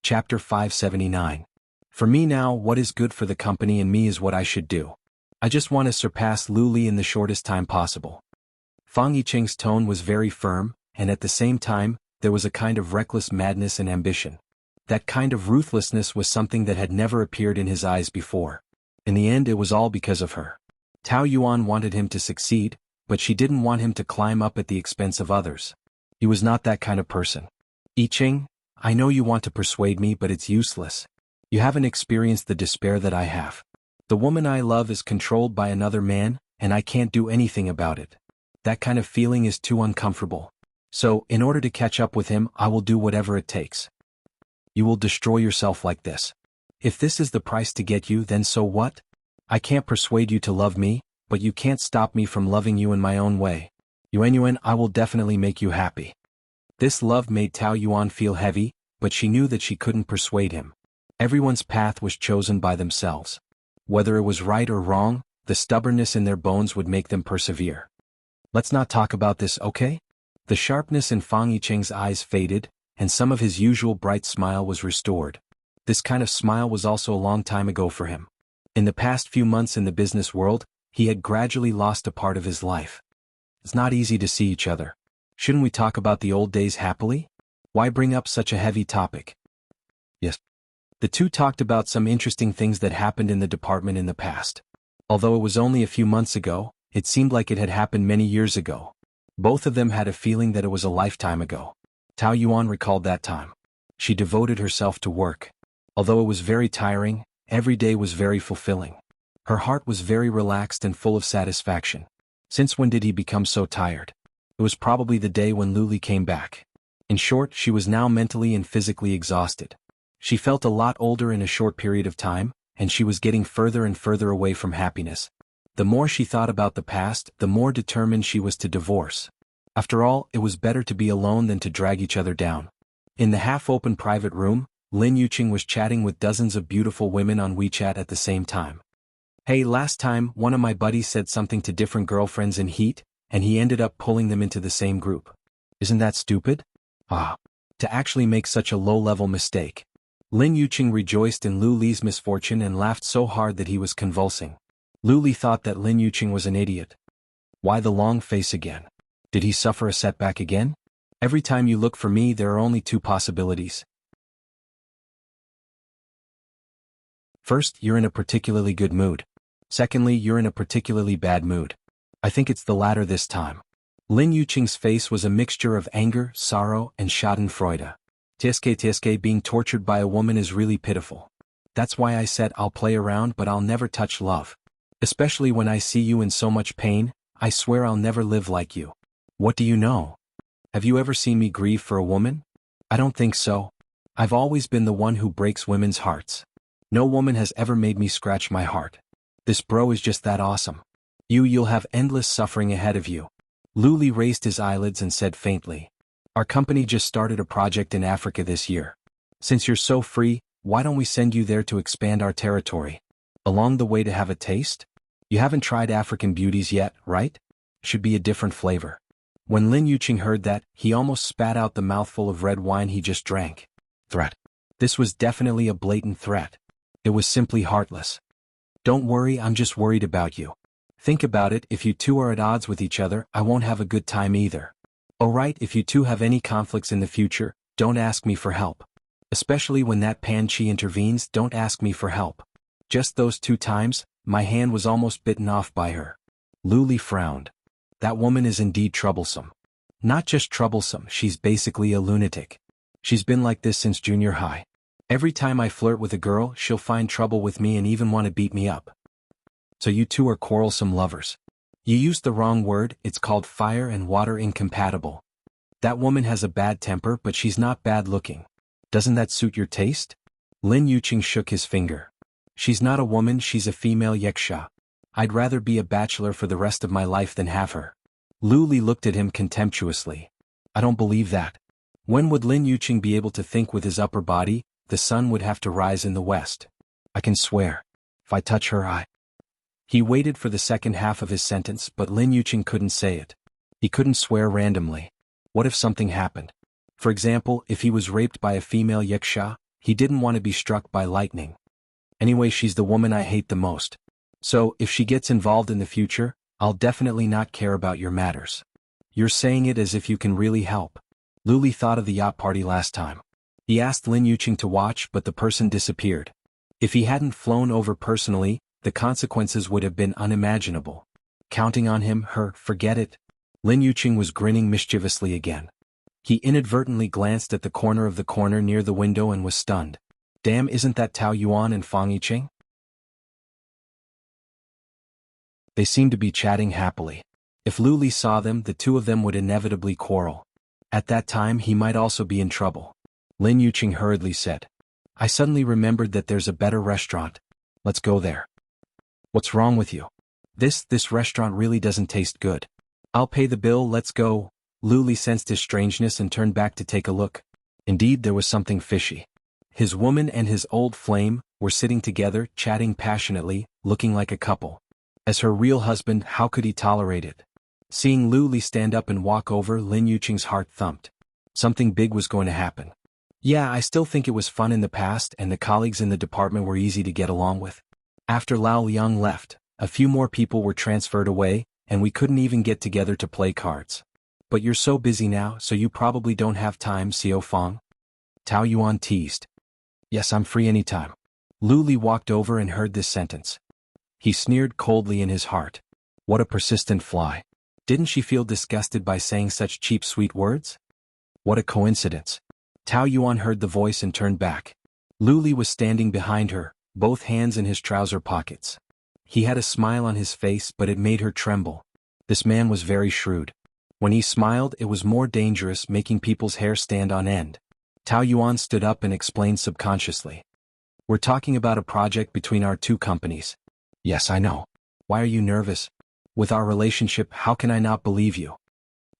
Chapter 579. For me now, what is good for the company and me is what I should do. I just want to surpass Lu Li in the shortest time possible. Fang Yicheng's tone was very firm, and at the same time, there was a kind of reckless madness and ambition. That kind of ruthlessness was something that had never appeared in his eyes before. In the end, it was all because of her. Tao Yuan wanted him to succeed, but she didn't want him to climb up at the expense of others. He was not that kind of person. Yicheng, I know you want to persuade me, but it's useless. You haven't experienced the despair that I have. The woman I love is controlled by another man, and I can't do anything about it. That kind of feeling is too uncomfortable. So, in order to catch up with him, I will do whatever it takes. You will destroy yourself like this. If this is the price to get you, then so what? I can't persuade you to love me, but you can't stop me from loving you in my own way. Yuan, I will definitely make you happy. This love made Tao Yuan feel heavy, but she knew that she couldn't persuade him. Everyone's path was chosen by themselves. Whether it was right or wrong, the stubbornness in their bones would make them persevere. Let's not talk about this, okay? The sharpness in Fang Yicheng's eyes faded, and some of his usual bright smile was restored. This kind of smile was also a long time ago for him. In the past few months in the business world, he had gradually lost a part of his life. It's not easy to see each other. Shouldn't we talk about the old days happily? Why bring up such a heavy topic? Yes. The two talked about some interesting things that happened in the department in the past. Although it was only a few months ago, it seemed like it had happened many years ago. Both of them had a feeling that it was a lifetime ago. Tao Yuan recalled that time. She devoted herself to work. Although it was very tiring, Every day was very fulfilling. Her heart was very relaxed and full of satisfaction. Since when did he become so tired? It was probably the day when Luli came back. In short, she was now mentally and physically exhausted. She felt a lot older in a short period of time, and she was getting further and further away from happiness. The more she thought about the past, the more determined she was to divorce. After all, it was better to be alone than to drag each other down. In the half-open private room, Lin Yuqing was chatting with dozens of beautiful women on WeChat at the same time. Hey, last time, one of my buddies said something to different girlfriends in Heat, and he ended up pulling them into the same group. Isn't that stupid? To actually make such a low-level mistake. Lin Yuqing rejoiced in Lu Li's misfortune and laughed so hard that he was convulsing. Lu Li thought that Lin Yuqing was an idiot. Why the long face again? Did he suffer a setback again? Every time you look for me, there are only two possibilities. First, you're in a particularly good mood. Secondly, you're in a particularly bad mood. I think it's the latter this time. Lin Yuqing's face was a mixture of anger, sorrow, and schadenfreude. Tiske, being tortured by a woman is really pitiful. That's why I said I'll play around but I'll never touch love. Especially when I see you in so much pain, I swear I'll never live like you. What do you know? Have you ever seen me grieve for a woman? I don't think so. I've always been the one who breaks women's hearts. No woman has ever made me scratch my heart. This bro is just that awesome. You'll have endless suffering ahead of you. Lu Li raised his eyelids and said faintly. Our company just started a project in Africa this year. Since you're so free, why don't we send you there to expand our territory? Along the way to have a taste? You haven't tried African beauties yet, right? Should be a different flavor. When Lin Yuqing heard that, he almost spat out the mouthful of red wine he just drank. Threat. This was definitely a blatant threat. It was simply heartless. Don't worry, I'm just worried about you. Think about it, if you two are at odds with each other, I won't have a good time either. Alright, if you two have any conflicts in the future, don't ask me for help. Especially when that Pan Chi intervenes, don't ask me for help. Just those 2 times, my hand was almost bitten off by her. Lu Li frowned. That woman is indeed troublesome. Not just troublesome, she's basically a lunatic. She's been like this since junior high. Every time I flirt with a girl, she'll find trouble with me and even want to beat me up. So you two are quarrelsome lovers. You used the wrong word, it's called fire and water incompatible. That woman has a bad temper but she's not bad looking. Doesn't that suit your taste? Lin Yuqing shook his finger. She's not a woman, she's a female yaksha. I'd rather be a bachelor for the rest of my life than have her. Lu Li looked at him contemptuously. I don't believe that. When would Lin Yuqing be able to think with his upper body? The sun would have to rise in the west. I can swear. If I touch her, He waited for the second half of his sentence but Lin Yuqing couldn't say it. He couldn't swear randomly. What if something happened? For example, if he was raped by a female yaksha, he didn't want to be struck by lightning. Anyway, she's the woman I hate the most. So, if she gets involved in the future, I'll definitely not care about your matters. You're saying it as if you can really help. Lu Li thought of the yacht party last time. He asked Lin Yuqing to watch but the person disappeared. If he hadn't flown over personally, the consequences would have been unimaginable. Counting on him, forget it. Lin Yuqing was grinning mischievously again. He inadvertently glanced at the corner near the window and was stunned. Damn, isn't that Tao Yuan and Fang Yiqing? They seemed to be chatting happily. If Lu Li saw them, the two of them would inevitably quarrel. At that time he might also be in trouble. Lin Yuqing hurriedly said. I suddenly remembered that there's a better restaurant. Let's go there. What's wrong with you? This restaurant really doesn't taste good. I'll pay the bill, let's go. Lu Li sensed his strangeness and turned back to take a look. Indeed, there was something fishy. His woman and his old flame were sitting together, chatting passionately, looking like a couple. As her real husband, how could he tolerate it? Seeing Lu Li stand up and walk over, Lin Yuqing's heart thumped. Something big was going to happen. Yeah, I still think it was fun in the past and the colleagues in the department were easy to get along with. After Lao Liang left, a few more people were transferred away, and we couldn't even get together to play cards. But you're so busy now, so you probably don't have time, Xiao Fang. Tao Yuan teased. Yes, I'm free anytime. Lu Li walked over and heard this sentence. He sneered coldly in his heart. What a persistent fly. Didn't she feel disgusted by saying such cheap sweet words? What a coincidence. Tao Yuan heard the voice and turned back. Lu Li was standing behind her, both hands in his trouser pockets. He had a smile on his face, but it made her tremble. This man was very shrewd. When he smiled, it was more dangerous, making people's hair stand on end. Tao Yuan stood up and explained subconsciously. We're talking about a project between our two companies. Yes, I know. Why are you nervous? With our relationship, how can I not believe you?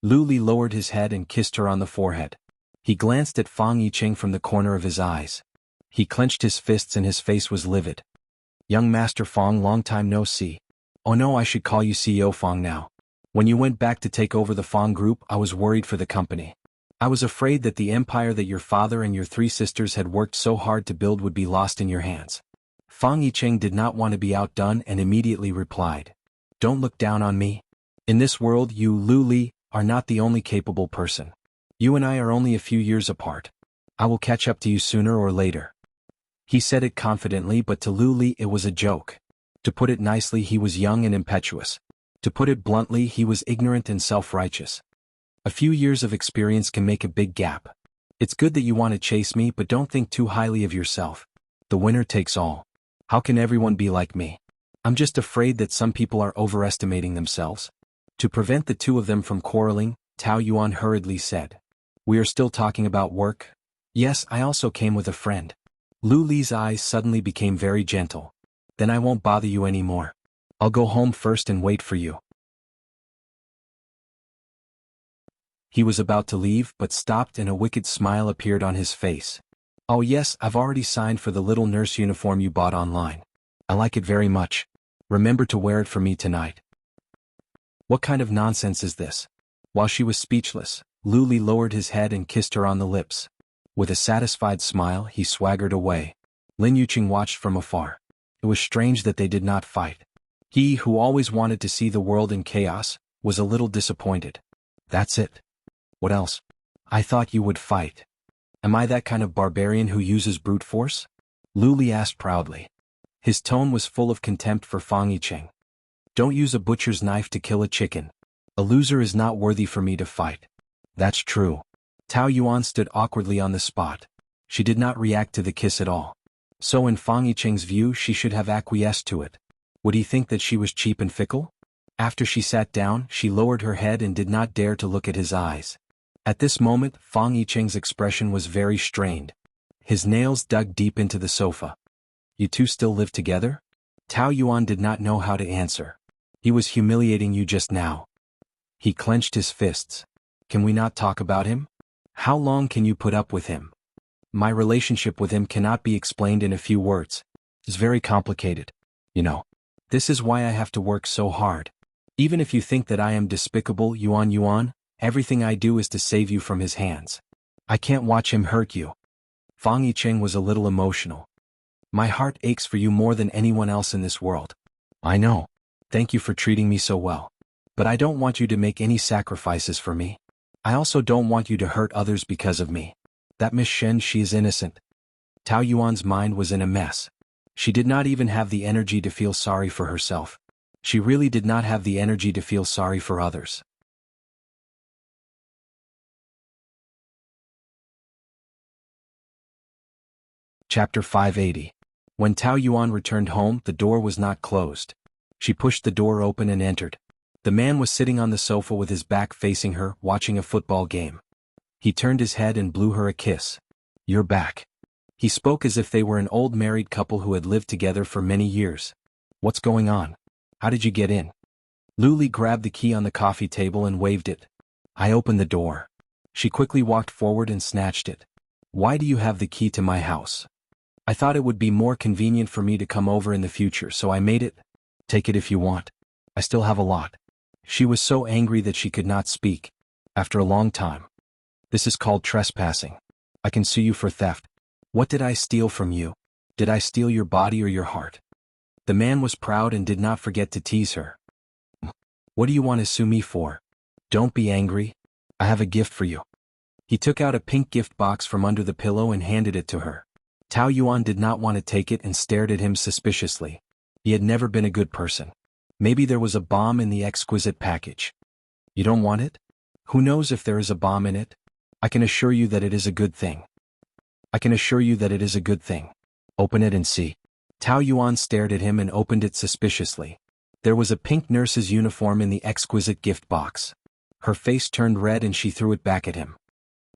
Lu Li lowered his head and kissed her on the forehead. He glanced at Fang Yicheng from the corner of his eyes. He clenched his fists and his face was livid. Young Master Fang, long time no see. Oh no, I should call you CEO Fang now. When you went back to take over the Fang group, I was worried for the company. I was afraid that the empire that your father and your three sisters had worked so hard to build would be lost in your hands. Fang Yicheng did not want to be outdone and immediately replied. Don't look down on me. In this world, you, Lu Li, are not the only capable person. You and I are only a few years apart. I will catch up to you sooner or later. He said it confidently, but to Lu Li it was a joke. To put it nicely, he was young and impetuous. To put it bluntly, he was ignorant and self-righteous. A few years of experience can make a big gap. It's good that you want to chase me, but don't think too highly of yourself. The winner takes all. How can everyone be like me? I'm just afraid that some people are overestimating themselves. To prevent the two of them from quarreling, Tao Yuan hurriedly said. We are still talking about work? Yes, I also came with a friend. Lu Li's eyes suddenly became very gentle. Then I won't bother you anymore. I'll go home first and wait for you. He was about to leave but stopped and a wicked smile appeared on his face. Oh yes, I've already signed for the little nurse uniform you bought online. I like it very much. Remember to wear it for me tonight. What kind of nonsense is this? While she was speechless, Lu Li lowered his head and kissed her on the lips. With a satisfied smile, he swaggered away. Lin Yuqing watched from afar. It was strange that they did not fight. He, who always wanted to see the world in chaos, was a little disappointed. That's it. What else? I thought you would fight. Am I that kind of barbarian who uses brute force? Lu Li asked proudly. His tone was full of contempt for Fang Yicheng. Don't use a butcher's knife to kill a chicken. A loser is not worthy for me to fight. That's true. Tao Yuan stood awkwardly on the spot. She did not react to the kiss at all. So in Fang Yicheng's view, she should have acquiesced to it. Would he think that she was cheap and fickle? After she sat down, she lowered her head and did not dare to look at his eyes. At this moment, Fang Yicheng's expression was very strained. His nails dug deep into the sofa. You two still live together? Tao Yuan did not know how to answer. He was humiliating you just now. He clenched his fists. Can we not talk about him? How long can you put up with him? My relationship with him cannot be explained in a few words. It's very complicated. You know. This is why I have to work so hard. Even if you think that I am despicable, Yuan, everything I do is to save you from his hands. I can't watch him hurt you. Fang Yicheng was a little emotional. My heart aches for you more than anyone else in this world. I know. Thank you for treating me so well. But I don't want you to make any sacrifices for me. I also don't want you to hurt others because of me. That Miss Shen, she is innocent. Tao Yuan's mind was in a mess. She did not even have the energy to feel sorry for herself. She really did not have the energy to feel sorry for others. Chapter 580. When Tao Yuan returned home, the door was not closed. She pushed the door open and entered. The man was sitting on the sofa with his back facing her, watching a football game. He turned his head and blew her a kiss. You're back. He spoke as if they were an old married couple who had lived together for many years. What's going on? How did you get in? Lu Li grabbed the key on the coffee table and waved it. I opened the door. She quickly walked forward and snatched it. Why do you have the key to my house? I thought it would be more convenient for me to come over in the future, so I made it. Take it if you want. I still have a lot. She was so angry that she could not speak. After a long time. This is called trespassing. I can sue you for theft. What did I steal from you? Did I steal your body or your heart? The man was proud and did not forget to tease her. What do you want to sue me for? Don't be angry. I have a gift for you. He took out a pink gift box from under the pillow and handed it to her. Tao Yuan did not want to take it and stared at him suspiciously. He had never been a good person. Maybe there was a bomb in the exquisite package. You don't want it? Who knows if there is a bomb in it? I can assure you that it is a good thing. I can assure you that it is a good thing. Open it and see. Tao Yuan stared at him and opened it suspiciously. There was a pink nurse's uniform in the exquisite gift box. Her face turned red and she threw it back at him.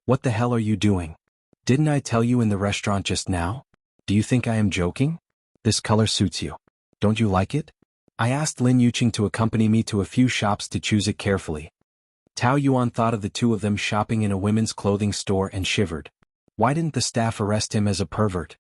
What the hell are you doing? Didn't I tell you in the restaurant just now? Do you think I am joking? This color suits you. Don't you like it? I asked Lin Yuqing to accompany me to a few shops to choose it carefully. Tao Yuan thought of the two of them shopping in a women's clothing store and shivered. Why didn't the staff arrest him as a pervert?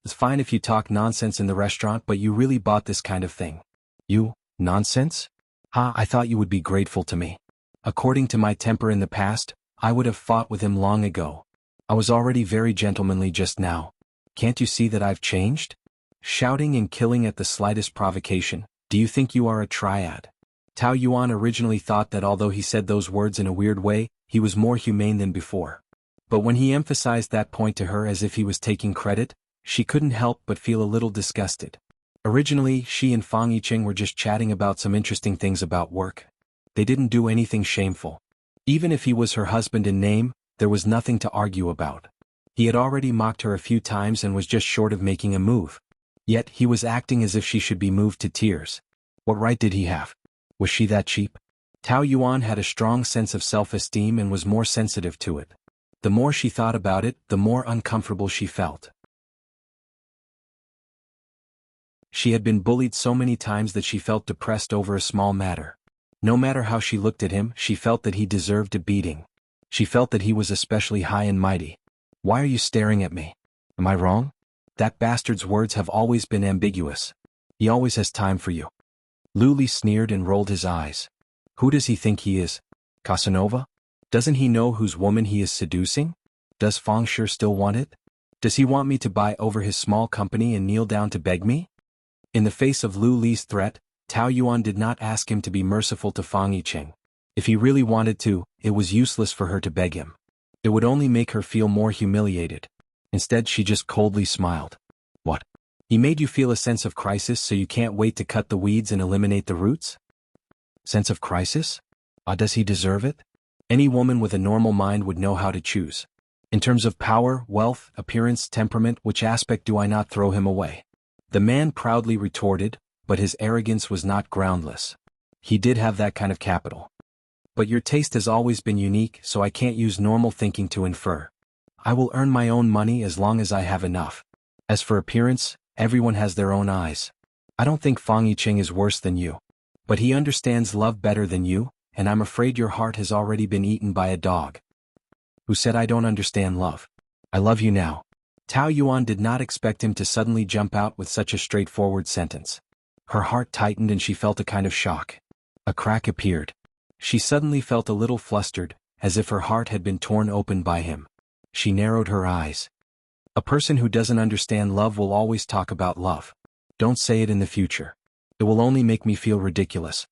It's fine if you talk nonsense in the restaurant, but you really bought this kind of thing. You, nonsense? I thought you would be grateful to me. According to my temper in the past, I would have fought with him long ago. I was already very gentlemanly just now. Can't you see that I've changed? Shouting and killing at the slightest provocation. Do you think you are a triad? Tao Yuan originally thought that although he said those words in a weird way, he was more humane than before. But when he emphasized that point to her as if he was taking credit, she couldn't help but feel a little disgusted. Originally, she and Fang Yicheng were just chatting about some interesting things about work. They didn't do anything shameful. Even if he was her husband in name, there was nothing to argue about. He had already mocked her a few times and was just short of making a move. Yet he was acting as if she should be moved to tears. What right did he have? Was she that cheap? Tao Yuan had a strong sense of self-esteem and was more sensitive to it. The more she thought about it, the more uncomfortable she felt. She had been bullied so many times that she felt depressed over a small matter. No matter how she looked at him, she felt that he deserved a beating. She felt that he was especially high and mighty. Why are you staring at me? Am I wrong? That bastard's words have always been ambiguous. He always has time for you. Lu Li sneered and rolled his eyes. Who does he think he is? Casanova? Doesn't he know whose woman he is seducing? Does Fang Shi still want it? Does he want me to buy over his small company and kneel down to beg me? In the face of Lu Li's threat, Tao Yuan did not ask him to be merciful to Fang Yicheng. If he really wanted to, it was useless for her to beg him. It would only make her feel more humiliated. Instead, she just coldly smiled. What? He made you feel a sense of crisis so you can't wait to cut the weeds and eliminate the roots? Sense of crisis? Does he deserve it? Any woman with a normal mind would know how to choose. In terms of power, wealth, appearance, temperament, which aspect do I not throw him away? The man proudly retorted, but his arrogance was not groundless. He did have that kind of capital. But your taste has always been unique, so I can't use normal thinking to infer. I will earn my own money as long as I have enough. As for appearance, everyone has their own eyes. I don't think Fang Yicheng is worse than you. But he understands love better than you, and I'm afraid your heart has already been eaten by a dog. Who said I don't understand love? I love you now. Tao Yuan did not expect him to suddenly jump out with such a straightforward sentence. Her heart tightened and she felt a kind of shock. A crack appeared. She suddenly felt a little flustered, as if her heart had been torn open by him. She narrowed her eyes. A person who doesn't understand love will always talk about love. Don't say it in the future. It will only make me feel ridiculous.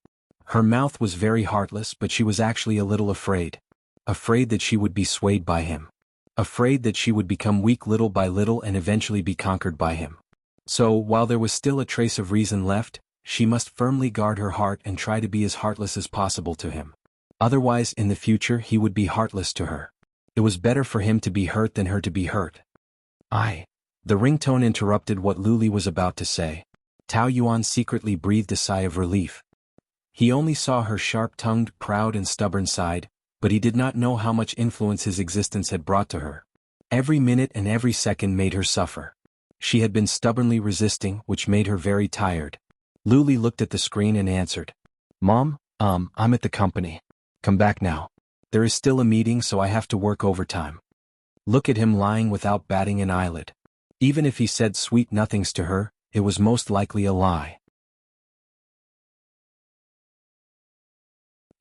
Her mouth was very heartless, but she was actually a little afraid. Afraid that she would be swayed by him. Afraid that she would become weak little by little and eventually be conquered by him. So, while there was still a trace of reason left, she must firmly guard her heart and try to be as heartless as possible to him. Otherwise, in the future, he would be heartless to her. It was better for him to be hurt than her to be hurt. The ringtone interrupted what Lu Li was about to say. Tao Yuan secretly breathed a sigh of relief. He only saw her sharp-tongued, proud and stubborn side, but he did not know how much influence his existence had brought to her. Every minute and every second made her suffer. She had been stubbornly resisting, which made her very tired. Lu Li looked at the screen and answered. Mom, I'm at the company. Come back now. There is still a meeting, so I have to work overtime. Look at him lying without batting an eyelid. Even if he said sweet nothings to her, it was most likely a lie.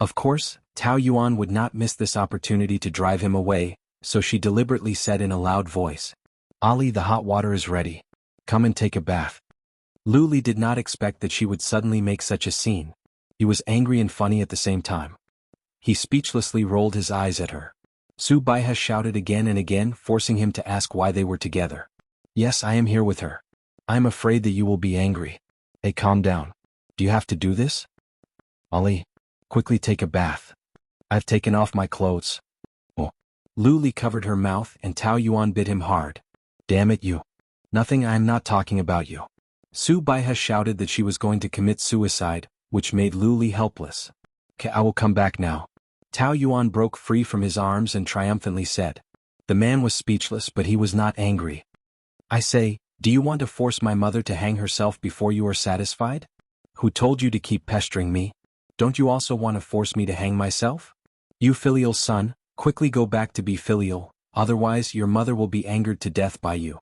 Of course, Tao Yuan would not miss this opportunity to drive him away, so she deliberately said in a loud voice. Ali, the hot water is ready. Come and take a bath. Lu Li did not expect that she would suddenly make such a scene. He was angry and funny at the same time. He speechlessly rolled his eyes at her. Su Baiha shouted again and again, forcing him to ask why they were together. Yes, I am here with her. I am afraid that you will be angry. Hey, calm down. Do you have to do this? Ali, quickly take a bath. I've taken off my clothes. Oh. Lu Li covered her mouth and Tao Yuan bit him hard. Damn it, you. Nothing, I am not talking about you. Su Baihe shouted that she was going to commit suicide, which made Lu Li helpless. I will come back now. Tao Yuan broke free from his arms and triumphantly said. The man was speechless, but he was not angry. I say, do you want to force my mother to hang herself before you are satisfied? Who told you to keep pestering me? Don't you also want to force me to hang myself? You filial son, quickly go back to be filial, otherwise your mother will be angered to death by you.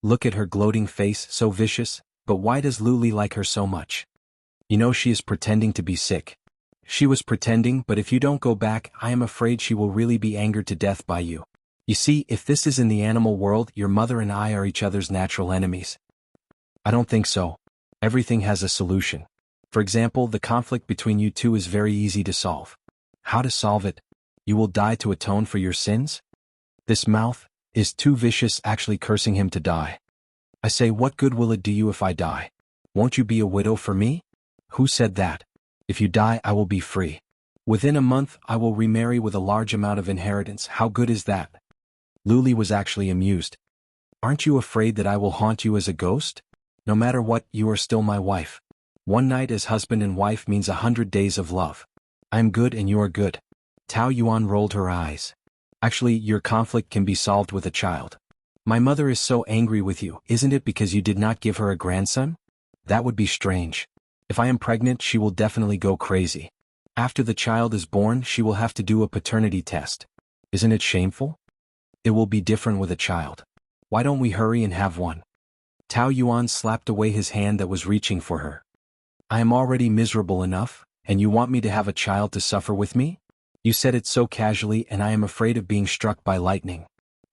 Look at her gloating face, so vicious, but why does Lu Li like her so much? You know she is pretending to be sick. She was pretending, but if you don't go back, I am afraid she will really be angered to death by you. You see, if this is in the animal world, your mother and I are each other's natural enemies. I don't think so. Everything has a solution. For example, the conflict between you two is very easy to solve. How to solve it? You will die to atone for your sins? This mouth is too vicious, actually cursing him to die. I say, what good will it do you if I die? Won't you be a widow for me? Who said that? If you die, I will be free. Within a month, I will remarry with a large amount of inheritance. How good is that? Lu Li was actually amused. Aren't you afraid that I will haunt you as a ghost? No matter what, you are still my wife. One night as husband and wife means 100 days of love. I am good and you are good. Tao Yuan rolled her eyes. Actually, your conflict can be solved with a child. My mother is so angry with you, isn't it because you did not give her a grandson? That would be strange. If I am pregnant, she will definitely go crazy. After the child is born, she will have to do a paternity test. Isn't it shameful? It will be different with a child. Why don't we hurry and have one? Tao Yuan slapped away his hand that was reaching for her. I am already miserable enough, and you want me to have a child to suffer with me? You said it so casually, and I am afraid of being struck by lightning.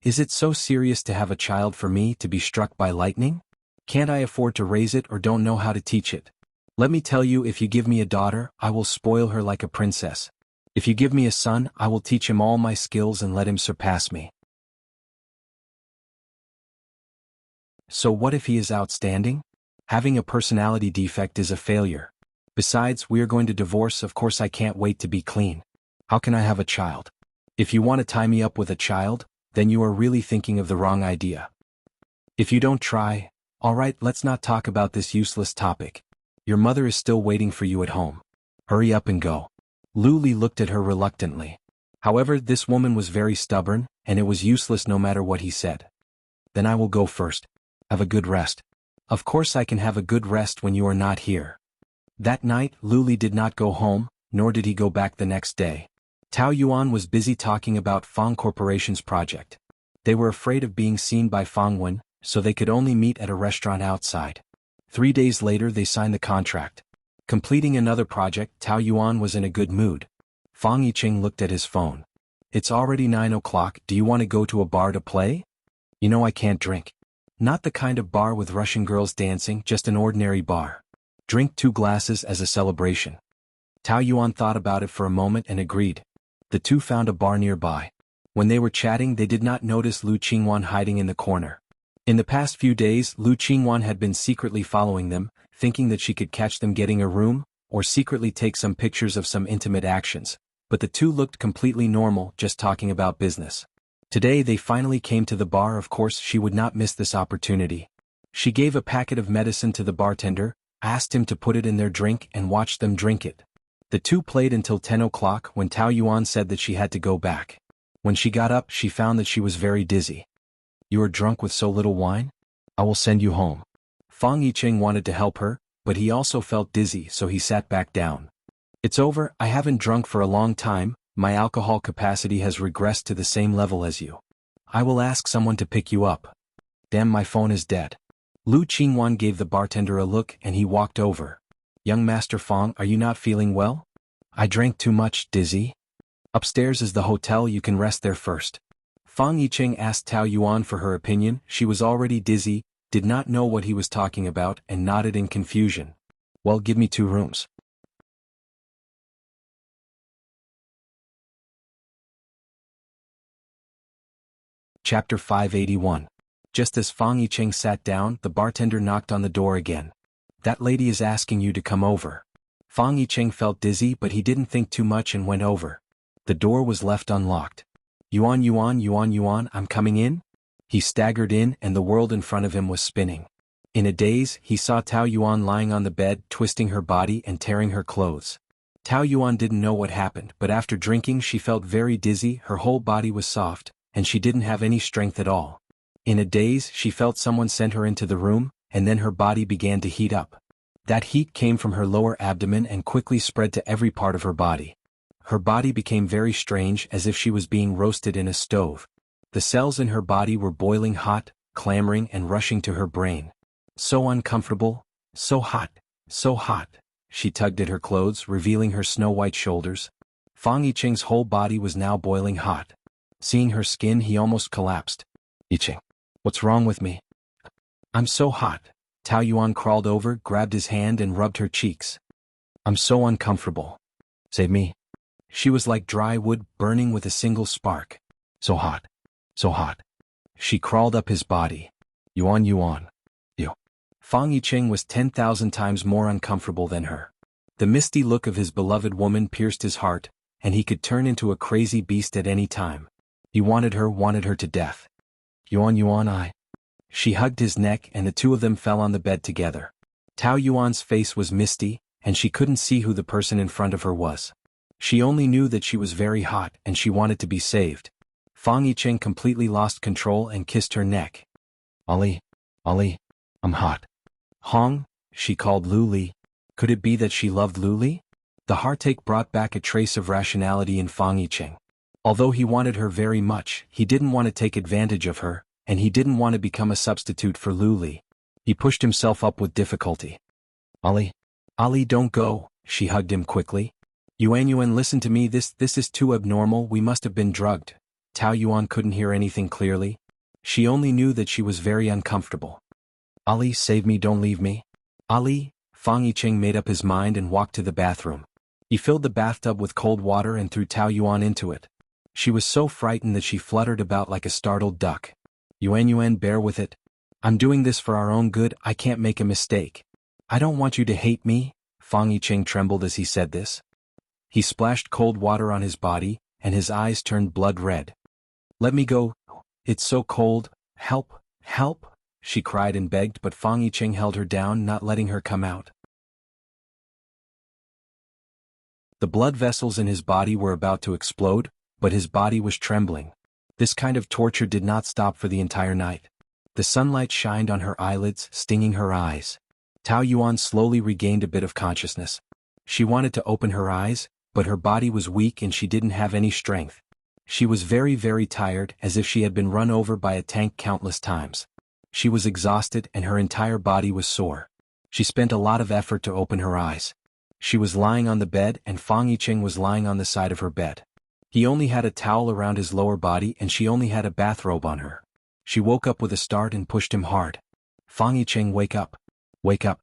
Is it so serious to have a child for me to be struck by lightning? Can't I afford to raise it or don't know how to teach it? Let me tell you, if you give me a daughter, I will spoil her like a princess. If you give me a son, I will teach him all my skills and let him surpass me. So what if he is outstanding? Having a personality defect is a failure. Besides, we are going to divorce. Of course I can't wait to be clean. How can I have a child? If you want to tie me up with a child, then you are really thinking of the wrong idea. If you don't try, alright, let's not talk about this useless topic. Your mother is still waiting for you at home. Hurry up and go. Lu Li looked at her reluctantly. However, this woman was very stubborn, and it was useless no matter what he said. Then I will go first. Have a good rest. Of course I can have a good rest when you are not here. That night, Lu Li did not go home, nor did he go back the next day. Tao Yuan was busy talking about Fong Corporation's project. They were afraid of being seen by Fong Wen, so they could only meet at a restaurant outside. 3 days later they signed the contract. Completing another project, Tao Yuan was in a good mood. Fong Yicheng looked at his phone. It's already 9 o'clock, do you want to go to a bar to play? You know I can't drink. Not the kind of bar with Russian girls dancing, just an ordinary bar. Drink 2 glasses as a celebration. Tao Yuan thought about it for a moment and agreed. The two found a bar nearby. When they were chatting, they did not notice Lu Qingwan hiding in the corner. In the past few days, Lu Qingwan had been secretly following them, thinking that she could catch them getting a room, or secretly take some pictures of some intimate actions, but the two looked completely normal, just talking about business. Today they finally came to the bar. Of course she would not miss this opportunity. She gave a packet of medicine to the bartender, asked him to put it in their drink and watched them drink it. The two played until 10 o'clock when Tao Yuan said that she had to go back. When she got up, she found that she was very dizzy. You are drunk with so little wine? I will send you home. Fong Yicheng wanted to help her, but he also felt dizzy, so he sat back down. It's over, I haven't drunk for a long time, my alcohol capacity has regressed to the same level as you. I will ask someone to pick you up. Damn, my phone is dead. Lu Qingwan gave the bartender a look and he walked over. Young Master Fong, are you not feeling well? I drank too much, dizzy. Upstairs is the hotel, you can rest there first. Fong Yicheng asked Tao Yuan for her opinion. She was already dizzy, did not know what he was talking about, and nodded in confusion. Well, give me 2 rooms. Chapter 581. Just as Fong Yicheng sat down, the bartender knocked on the door again. That lady is asking you to come over. Fong Yicheng felt dizzy, but he didn't think too much and went over. The door was left unlocked. Yuan, I'm coming in? He staggered in and the world in front of him was spinning. In a daze, he saw Tao Yuan lying on the bed, twisting her body and tearing her clothes. Tao Yuan didn't know what happened, but after drinking she felt very dizzy, her whole body was soft, and she didn't have any strength at all. In a daze, she felt someone sent her into the room, and then her body began to heat up. That heat came from her lower abdomen and quickly spread to every part of her body. Her body became very strange, as if she was being roasted in a stove. The cells in her body were boiling hot, clamoring and rushing to her brain. So uncomfortable, so hot, so hot. She tugged at her clothes, revealing her snow-white shoulders. Fang Yicheng's whole body was now boiling hot. Seeing her skin, he almost collapsed. Yicheng, what's wrong with me? I'm so hot. Tao Yuan crawled over, grabbed his hand and rubbed her cheeks. I'm so uncomfortable. Save me. She was like dry wood, burning with a single spark. So hot. So hot. She crawled up his body. Yuan. You. Fang Yicheng was 10,000 times more uncomfortable than her. The misty look of his beloved woman pierced his heart, and he could turn into a crazy beast at any time. He wanted her to death. Yuan, I. She hugged his neck and the two of them fell on the bed together. Tao Yuan's face was misty, and she couldn't see who the person in front of her was. She only knew that she was very hot and she wanted to be saved. Fang Yicheng completely lost control and kissed her neck. Ali, I'm hot. Hong, she called Lu Li. Could it be that she loved Lu Li? The heartache brought back a trace of rationality in Fang Yicheng. Although he wanted her very much, he didn't want to take advantage of her, and he didn't want to become a substitute for Lu Li. He pushed himself up with difficulty. Ali, don't go, she hugged him quickly. Yuan, listen to me, this is too abnormal, we must have been drugged. Tao Yuan couldn't hear anything clearly. She only knew that she was very uncomfortable. Ali, save me, don't leave me. Ali, Fang Yicheng made up his mind and walked to the bathroom. He filled the bathtub with cold water and threw Tao Yuan into it. She was so frightened that she fluttered about like a startled duck. Yuan, bear with it. I'm doing this for our own good, I can't make a mistake. I don't want you to hate me. Fang Yicheng trembled as he said this. He splashed cold water on his body, and his eyes turned blood red. Let me go. It's so cold. Help, help, she cried and begged, but Fang Yicheng held her down, not letting her come out. The blood vessels in his body were about to explode, but his body was trembling. This kind of torture did not stop for the entire night. The sunlight shined on her eyelids, stinging her eyes. Tao Yuan slowly regained a bit of consciousness. She wanted to open her eyes, but her body was weak and she didn't have any strength. She was very, very tired, as if she had been run over by a tank countless times. She was exhausted and her entire body was sore. She spent a lot of effort to open her eyes. She was lying on the bed and Fang Yicheng was lying on the side of her bed. He only had a towel around his lower body and she only had a bathrobe on her. She woke up with a start and pushed him hard. Fang Yicheng, wake up. Wake up.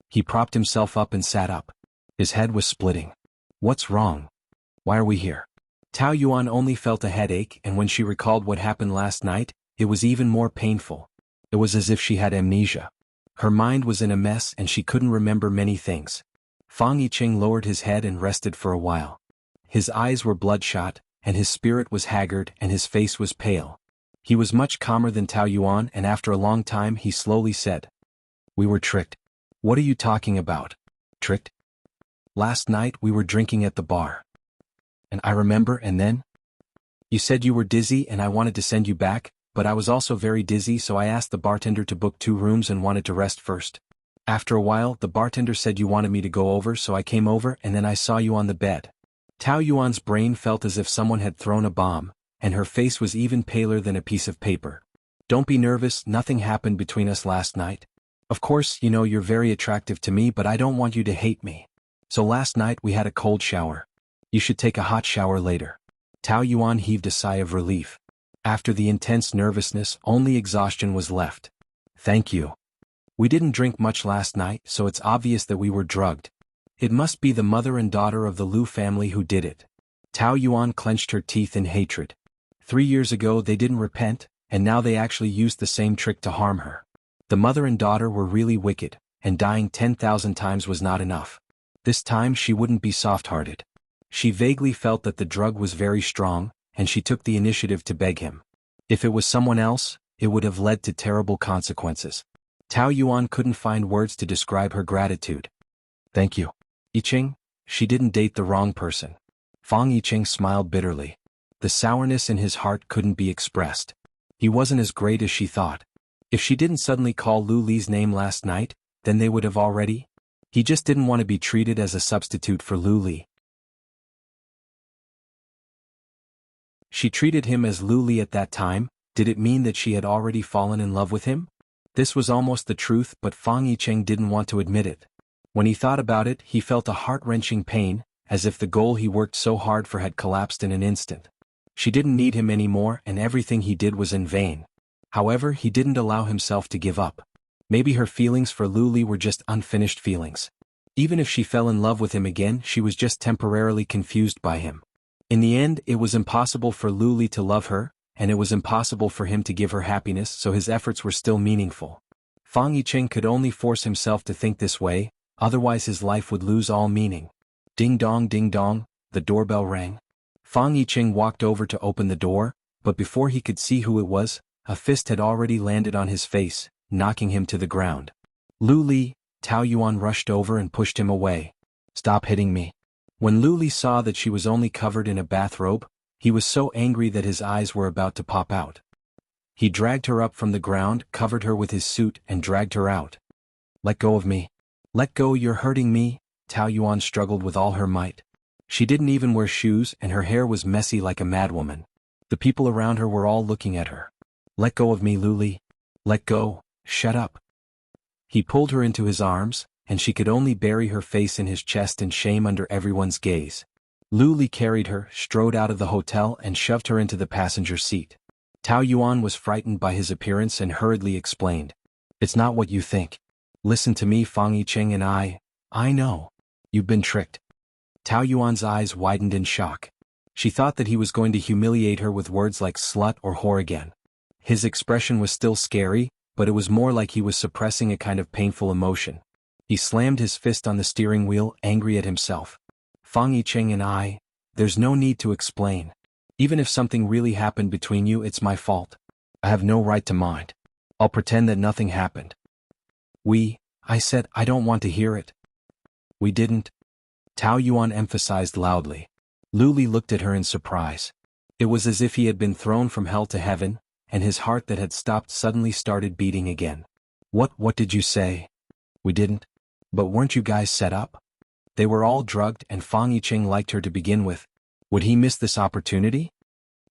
He propped himself up and sat up. His head was splitting. What's wrong? Why are we here? Tao Yuan only felt a headache, and when she recalled what happened last night, it was even more painful. It was as if she had amnesia. Her mind was in a mess and she couldn't remember many things. Fang Yicheng lowered his head and rested for a while. His eyes were bloodshot, and his spirit was haggard and his face was pale. He was much calmer than Tao Yuan, and after a long time he slowly said, "We were tricked." "What are you talking about? Tricked?" "Last night we were drinking at the bar. And I remember, and then? You said you were dizzy and I wanted to send you back, but I was also very dizzy, so I asked the bartender to book 2 rooms and wanted to rest first. After a while, the bartender said you wanted me to go over, so I came over and then I saw you on the bed." Tao Yuan's brain felt as if someone had thrown a bomb, and her face was even paler than a piece of paper. "Don't be nervous, nothing happened between us last night. Of course, you know you're very attractive to me, but I don't want you to hate me. So last night we had a cold shower. You should take a hot shower later." Tao Yuan heaved a sigh of relief. After the intense nervousness, only exhaustion was left. "Thank you. We didn't drink much last night, so it's obvious that we were drugged. It must be the mother and daughter of the Liu family who did it." Tao Yuan clenched her teeth in hatred. 3 years ago they didn't repent, and now they actually used the same trick to harm her. The mother and daughter were really wicked, and dying 10,000 times was not enough. This time she wouldn't be soft-hearted. She vaguely felt that the drug was very strong, and she took the initiative to beg him. If it was someone else, it would have led to terrible consequences. Tao Yuan couldn't find words to describe her gratitude. Thank you. Yiqing, she didn't date the wrong person. Fang Yiqing smiled bitterly. The sourness in his heart couldn't be expressed. He wasn't as great as she thought. If she didn't suddenly call Lu Li's name last night, then they would have already. He just didn't want to be treated as a substitute for Lu Li. She treated him as Lu Li at that time. Did it mean that she had already fallen in love with him? This was almost the truth, but Fang Yicheng didn't want to admit it. When he thought about it, he felt a heart-wrenching pain, as if the goal he worked so hard for had collapsed in an instant. She didn't need him anymore, and everything he did was in vain. However, he didn't allow himself to give up. Maybe her feelings for Lu Li were just unfinished feelings. Even if she fell in love with him again, she was just temporarily confused by him. In the end, it was impossible for Lu Li to love her, and it was impossible for him to give her happiness, so his efforts were still meaningful. Fang Yicheng could only force himself to think this way, otherwise his life would lose all meaning. Ding dong, the doorbell rang. Fang Yicheng walked over to open the door, but before he could see who it was, a fist had already landed on his face, knocking him to the ground. Lu Li, Tao Yuan rushed over and pushed him away. Stop hitting me. When Lu Li saw that she was only covered in a bathrobe, he was so angry that his eyes were about to pop out. He dragged her up from the ground, covered her with his suit, and dragged her out. Let go of me. Let go, you're hurting me, Tao Yuan struggled with all her might. She didn't even wear shoes, and her hair was messy like a madwoman. The people around her were all looking at her. Let go of me, Lu Li. Let go, shut up. He pulled her into his arms, and she could only bury her face in his chest in shame under everyone's gaze. Lu Li carried her, strode out of the hotel, and shoved her into the passenger seat. Tao Yuan was frightened by his appearance and hurriedly explained. It's not what you think. Listen to me, Fang Yicheng, and I know. You've been tricked. Tao Yuan's eyes widened in shock. She thought that he was going to humiliate her with words like slut or whore again. His expression was still scary, but it was more like he was suppressing a kind of painful emotion. He slammed his fist on the steering wheel, angry at himself. Fang Yicheng and there's no need to explain. Even if something really happened between you, it's my fault. I have no right to mind. I'll pretend that nothing happened. I said I don't want to hear it. We didn't. Tao Yuan emphasized loudly. Lu Li looked at her in surprise. It was as if he had been thrown from hell to heaven, and his heart that had stopped suddenly started beating again. What did you say? We didn't. But weren't you guys set up? They were all drugged, and Fang Yicheng liked her to begin with. Would he miss this opportunity?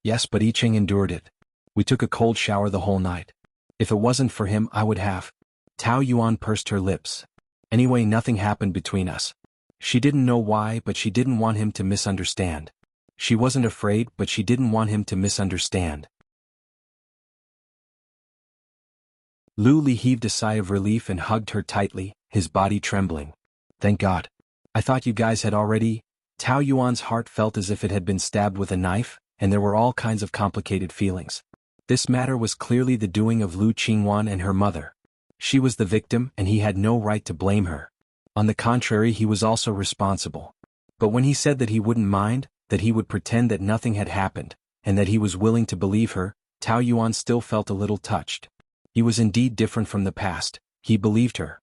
Yes, but Yicheng endured it. We took a cold shower the whole night. If it wasn't for him, I would have. Tao Yuan pursed her lips. Anyway, nothing happened between us. She didn't know why, but she didn't want him to misunderstand. She wasn't afraid, but she didn't want him to misunderstand. Lu Li heaved a sigh of relief and hugged her tightly, his body trembling. Thank God. I thought you guys had already. Tao Yuan's heart felt as if it had been stabbed with a knife, and there were all kinds of complicated feelings. This matter was clearly the doing of Lu Qingwan and her mother. She was the victim, and he had no right to blame her. On the contrary, he was also responsible. But when he said that he wouldn't mind, that he would pretend that nothing had happened, and that he was willing to believe her, Tao Yuan still felt a little touched. He was indeed different from the past. He believed her.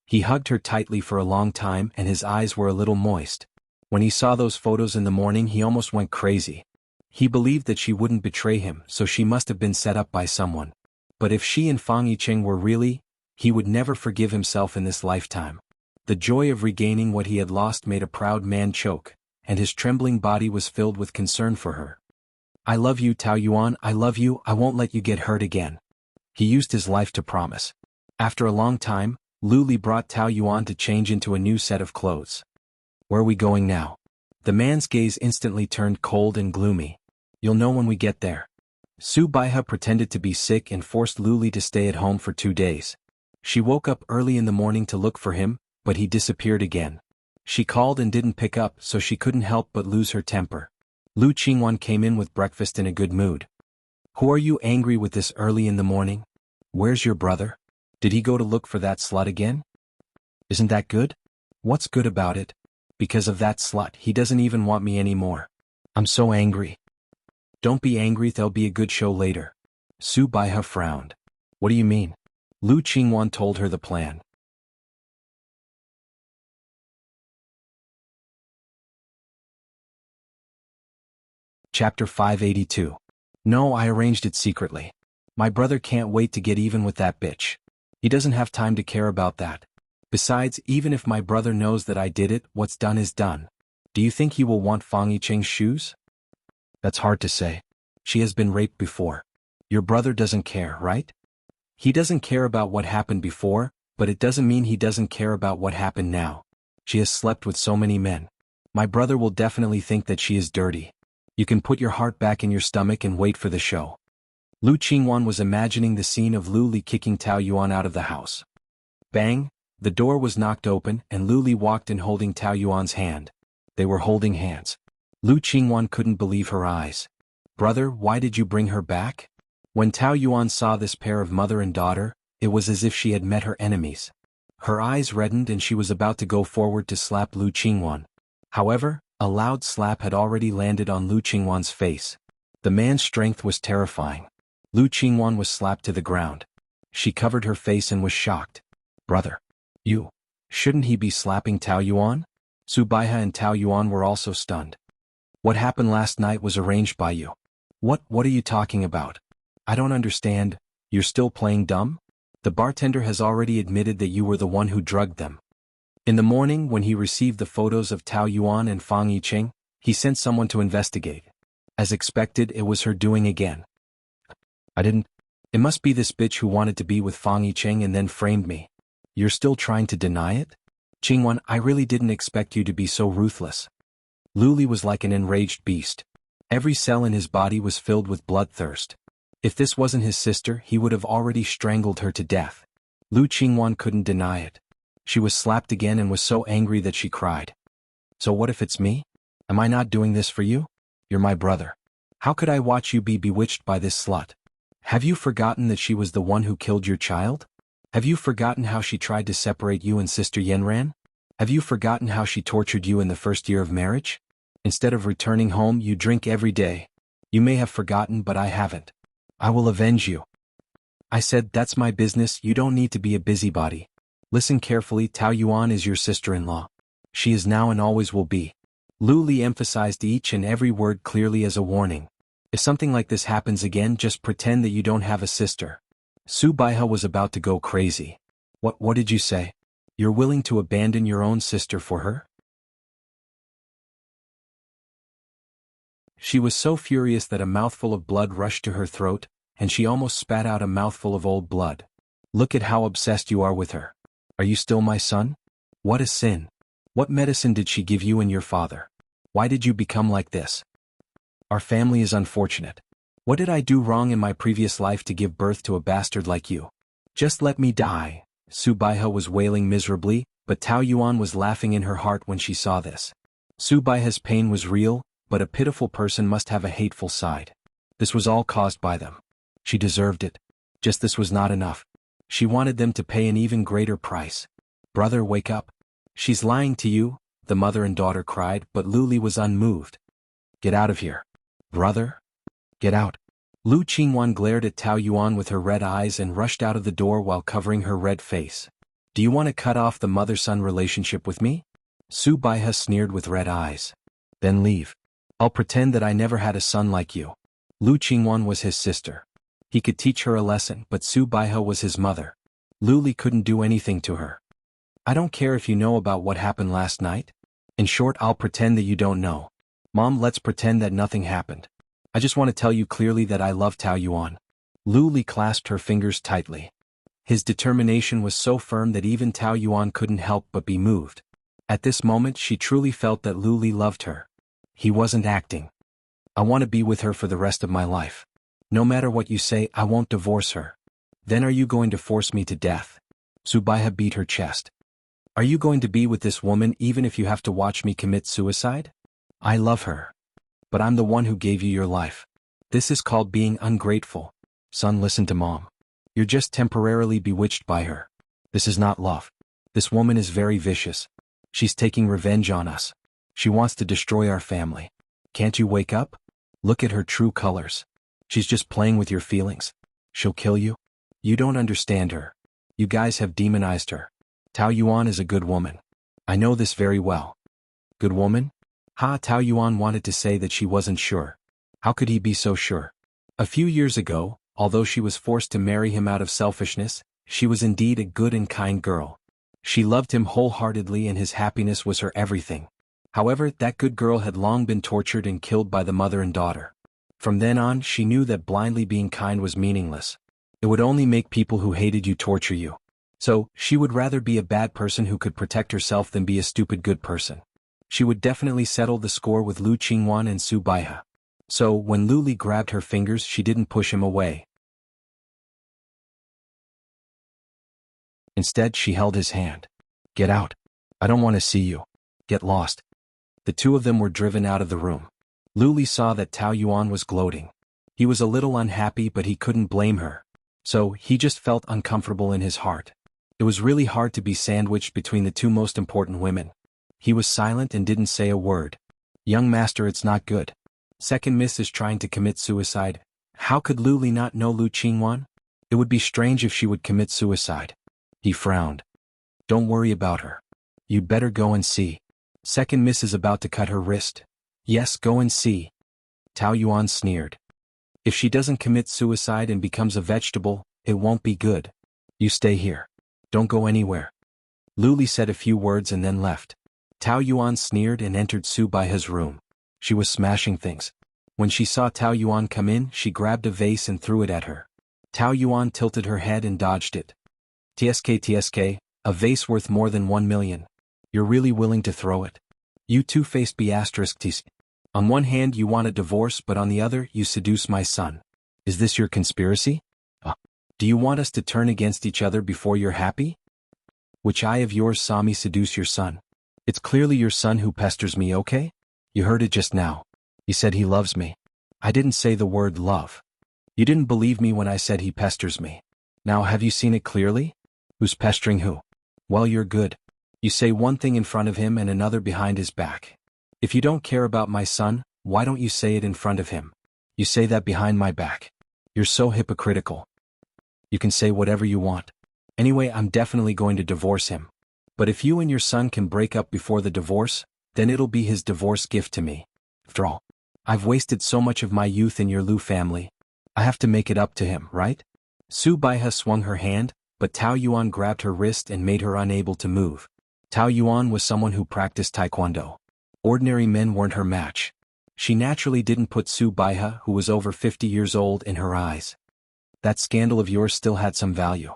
He hugged her tightly for a long time, and his eyes were a little moist. When he saw those photos in the morning, he almost went crazy. He believed that she wouldn't betray him, so she must have been set up by someone. But if she and Fang Yicheng were really, he would never forgive himself in this lifetime. The joy of regaining what he had lost made a proud man choke, and his trembling body was filled with concern for her. I love you, Tao Yuan, I love you, I won't let you get hurt again. He used his life to promise. After a long time, Lu Li brought Tao Yuan to change into a new set of clothes. Where are we going now? The man's gaze instantly turned cold and gloomy. You'll know when we get there. Su Baiha pretended to be sick and forced Lu Li to stay at home for 2 days. She woke up early in the morning to look for him, but he disappeared again. She called and didn't pick up, so she couldn't help but lose her temper. Lu Qingwan came in with breakfast in a good mood. Who are you angry with this early in the morning? Where's your brother? Did he go to look for that slut again? Isn't that good? What's good about it? Because of that slut, he doesn't even want me anymore. I'm so angry. Don't be angry, there'll be a good show later. Su Baiha frowned. What do you mean? Lu Qingwan told her the plan. Chapter 582. No, I arranged it secretly. My brother can't wait to get even with that bitch. He doesn't have time to care about that. Besides, even if my brother knows that I did it, what's done is done. Do you think he will want Fang Yicheng's shoes? That's hard to say. She has been raped before. Your brother doesn't care, right? He doesn't care about what happened before, but it doesn't mean he doesn't care about what happened now. She has slept with so many men. My brother will definitely think that she is dirty. You can put your heart back in your stomach and wait for the show. Lu Qingwan was imagining the scene of Lu Li kicking Tao Yuan out of the house. Bang! The door was knocked open and Lu Li walked in holding Tao Yuan's hand. They were holding hands. Lu Qingwan couldn't believe her eyes. Brother, why did you bring her back? When Tao Yuan saw this pair of mother and daughter, it was as if she had met her enemies. Her eyes reddened and she was about to go forward to slap Lu Qingwan. However, a loud slap had already landed on Lu Qingwan's face. The man's strength was terrifying. Lu Qingwan was slapped to the ground. She covered her face and was shocked. Brother. You. Shouldn't he be slapping Tao Yuan? Su Baihe and Tao Yuan were also stunned. What happened last night was arranged by you. What are you talking about? I don't understand. You're still playing dumb? The bartender has already admitted that you were the one who drugged them. In the morning, when he received the photos of Tao Yuan and Fang Yicheng, he sent someone to investigate. As expected, it was her doing again. I didn't. It must be this bitch who wanted to be with Fang Yicheng and then framed me. You're still trying to deny it? Qingwan, I really didn't expect you to be so ruthless. Lu Li was like an enraged beast. Every cell in his body was filled with bloodthirst. If this wasn't his sister, he would have already strangled her to death. Lu Qingwan couldn't deny it. She was slapped again and was so angry that she cried. So what if it's me? Am I not doing this for you? You're my brother. How could I watch you be bewitched by this slut? Have you forgotten that she was the one who killed your child? Have you forgotten how she tried to separate you and Sister Yenran? Have you forgotten how she tortured you in the first year of marriage? Instead of returning home, you drink every day. You may have forgotten, but I haven't. I will avenge you. I said, that's my business, you don't need to be a busybody. Listen carefully, Tao Yuan is your sister-in-law. She is now and always will be. Lu Li emphasized each and every word clearly as a warning. If something like this happens again, just pretend that you don't have a sister. Su Baihe was about to go crazy. What did you say? You're willing to abandon your own sister for her? She was so furious that a mouthful of blood rushed to her throat, and she almost spat out a mouthful of old blood. Look at how obsessed you are with her. Are you still my son? What a sin. What medicine did she give you and your father? Why did you become like this? Our family is unfortunate. What did I do wrong in my previous life to give birth to a bastard like you? Just let me die. Su Baihe was wailing miserably, but Tao Yuan was laughing in her heart when she saw this. Su Baihe's pain was real, but a pitiful person must have a hateful side. This was all caused by them. She deserved it. Just this was not enough. She wanted them to pay an even greater price. Brother, wake up. She's lying to you, the mother and daughter cried, but Lu Li was unmoved. Get out of here. Brother? Get out. Lu Qingwan glared at Tao Yuan with her red eyes and rushed out of the door while covering her red face. Do you want to cut off the mother-son relationship with me? Su Baihe sneered with red eyes. Then leave. I'll pretend that I never had a son like you. Lu Qingwan was his sister. He could teach her a lesson, but Su Baihe was his mother. Lu Li couldn't do anything to her. I don't care if you know about what happened last night. In short, I'll pretend that you don't know. Mom, let's pretend that nothing happened. I just want to tell you clearly that I love Tao Yuan. Lu Li clasped her fingers tightly. His determination was so firm that even Tao Yuan couldn't help but be moved. At this moment, she truly felt that Lu Li loved her. He wasn't acting. I want to be with her for the rest of my life. No matter what you say, I won't divorce her. Then are you going to force me to death? Su Baihe beat her chest. Are you going to be with this woman even if you have to watch me commit suicide? I love her. But I'm the one who gave you your life. This is called being ungrateful. Son, listen to Mom. You're just temporarily bewitched by her. This is not love. This woman is very vicious. She's taking revenge on us. She wants to destroy our family. Can't you wake up? Look at her true colors. She's just playing with your feelings. She'll kill you. You don't understand her. You guys have demonized her. Tao Yuan is a good woman. I know this very well. Good woman? Tao Yuan wanted to say that she wasn't sure. How could he be so sure? A few years ago, although she was forced to marry him out of selfishness, she was indeed a good and kind girl. She loved him wholeheartedly and his happiness was her everything. However, that good girl had long been tortured and killed by the mother and daughter. From then on, she knew that blindly being kind was meaningless. It would only make people who hated you torture you. So, she would rather be a bad person who could protect herself than be a stupid good person. She would definitely settle the score with Lu Qingwan and Su Baihe. So, when Lu Li grabbed her fingers, she didn't push him away. Instead, she held his hand. Get out. I don't want to see you. Get lost. The two of them were driven out of the room. Lu Li saw that Tao Yuan was gloating. He was a little unhappy, but he couldn't blame her. So, he just felt uncomfortable in his heart. It was really hard to be sandwiched between the two most important women. He was silent and didn't say a word. Young master, it's not good. Second miss is trying to commit suicide. How could Lu Li not know Lu Qingwan? It would be strange if she would commit suicide. He frowned. Don't worry about her. You'd better go and see. Second miss is about to cut her wrist. Yes, go and see. Tao Yuan sneered. If she doesn't commit suicide and becomes a vegetable, it won't be good. You stay here. Don't go anywhere. Lu Li said a few words and then left. Tao Yuan sneered and entered Su Baihe's room. She was smashing things. When she saw Tao Yuan come in, she grabbed a vase and threw it at her. Tao Yuan tilted her head and dodged it. TSK, a vase worth more than 1 million. You're really willing to throw it? You two-faced ***. On one hand you want a divorce, but on the other you seduce my son. Is this your conspiracy? Do you want us to turn against each other before you're happy? Which eye of yours saw me seduce your son? It's clearly your son who pesters me, okay? You heard it just now. He said he loves me. I didn't say the word love. You didn't believe me when I said he pesters me. Now have you seen it clearly? Who's pestering who? Well, you're good. You say one thing in front of him and another behind his back. If you don't care about my son, why don't you say it in front of him? You say that behind my back. You're so hypocritical. You can say whatever you want. Anyway, I'm definitely going to divorce him. But if you and your son can break up before the divorce, then it'll be his divorce gift to me. After all, I've wasted so much of my youth in your Lu family. I have to make it up to him, right? Su Baihe swung her hand, but Tao Yuan grabbed her wrist and made her unable to move. Tao Yuan was someone who practiced taekwondo. Ordinary men weren't her match. She naturally didn't put Su Baihe, who was over 50 years old, in her eyes. That scandal of yours still had some value.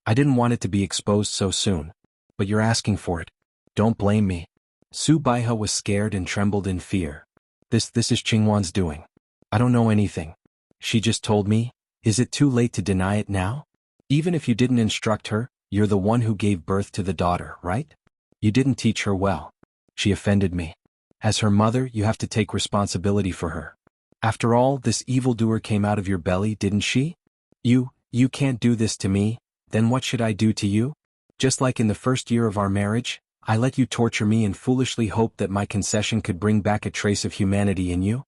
I didn't want it to be exposed so soon. But you're asking for it. Don't blame me. Su Baihe was scared and trembled in fear. This is Qingwan's doing. I don't know anything. She just told me. Is it too late to deny it now? Even if you didn't instruct her, you're the one who gave birth to the daughter, right? You didn't teach her well. She offended me. As her mother, you have to take responsibility for her. After all, this evildoer came out of your belly, didn't she? You can't do this to me, then what should I do to you? Just like in the first year of our marriage, I let you torture me and foolishly hoped that my concession could bring back a trace of humanity in you?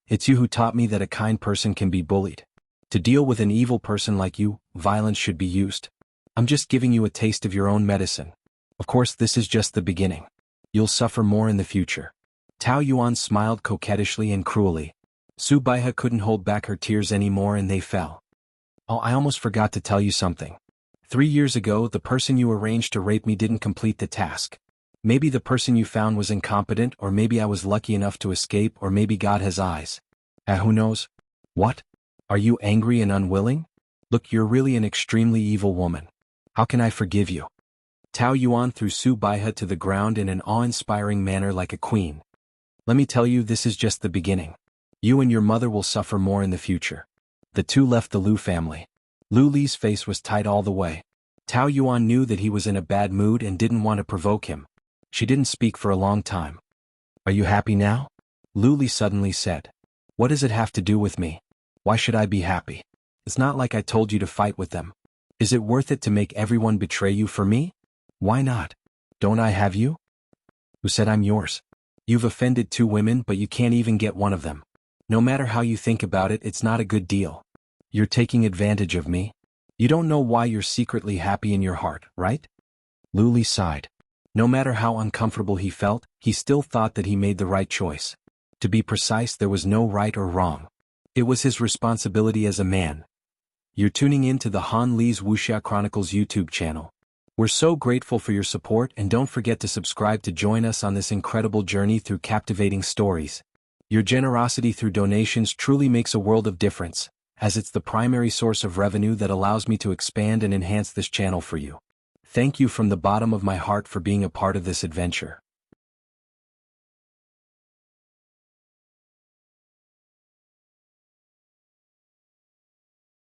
It's you who taught me that a kind person can be bullied. To deal with an evil person like you, violence should be used. I'm just giving you a taste of your own medicine. Of course, this is just the beginning. You'll suffer more in the future. Tao Yuan smiled coquettishly and cruelly. Su Baihe couldn't hold back her tears anymore and they fell. Oh, I almost forgot to tell you something. 3 years ago, the person you arranged to rape me didn't complete the task. Maybe the person you found was incompetent, or maybe I was lucky enough to escape, or maybe God has eyes. Who knows? What? Are you angry and unwilling? Look, you're really an extremely evil woman. How can I forgive you? Tao Yuan threw Su Baihe to the ground in an awe-inspiring manner like a queen. Let me tell you, this is just the beginning. You and your mother will suffer more in the future. The two left the Lu family. Lu Li's face was tight all the way. Tao Yuan knew that he was in a bad mood and didn't want to provoke him. She didn't speak for a long time. Are you happy now? Lu Li suddenly said. What does it have to do with me? Why should I be happy? It's not like I told you to fight with them. Is it worth it to make everyone betray you for me? Why not? Don't I have you? Who said I'm yours? You've offended 2 women, but you can't even get one of them. No matter how you think about it, it's not a good deal. You're taking advantage of me? You don't know why you're secretly happy in your heart, right? Luli sighed. No matter how uncomfortable he felt, he still thought that he made the right choice. To be precise, there was no right or wrong. It was his responsibility as a man. You're tuning in to the Han Li's Wuxia Chronicles YouTube channel. We're so grateful for your support, and don't forget to subscribe to join us on this incredible journey through captivating stories. Your generosity through donations truly makes a world of difference, as it's the primary source of revenue that allows me to expand and enhance this channel for you. Thank you from the bottom of my heart for being a part of this adventure.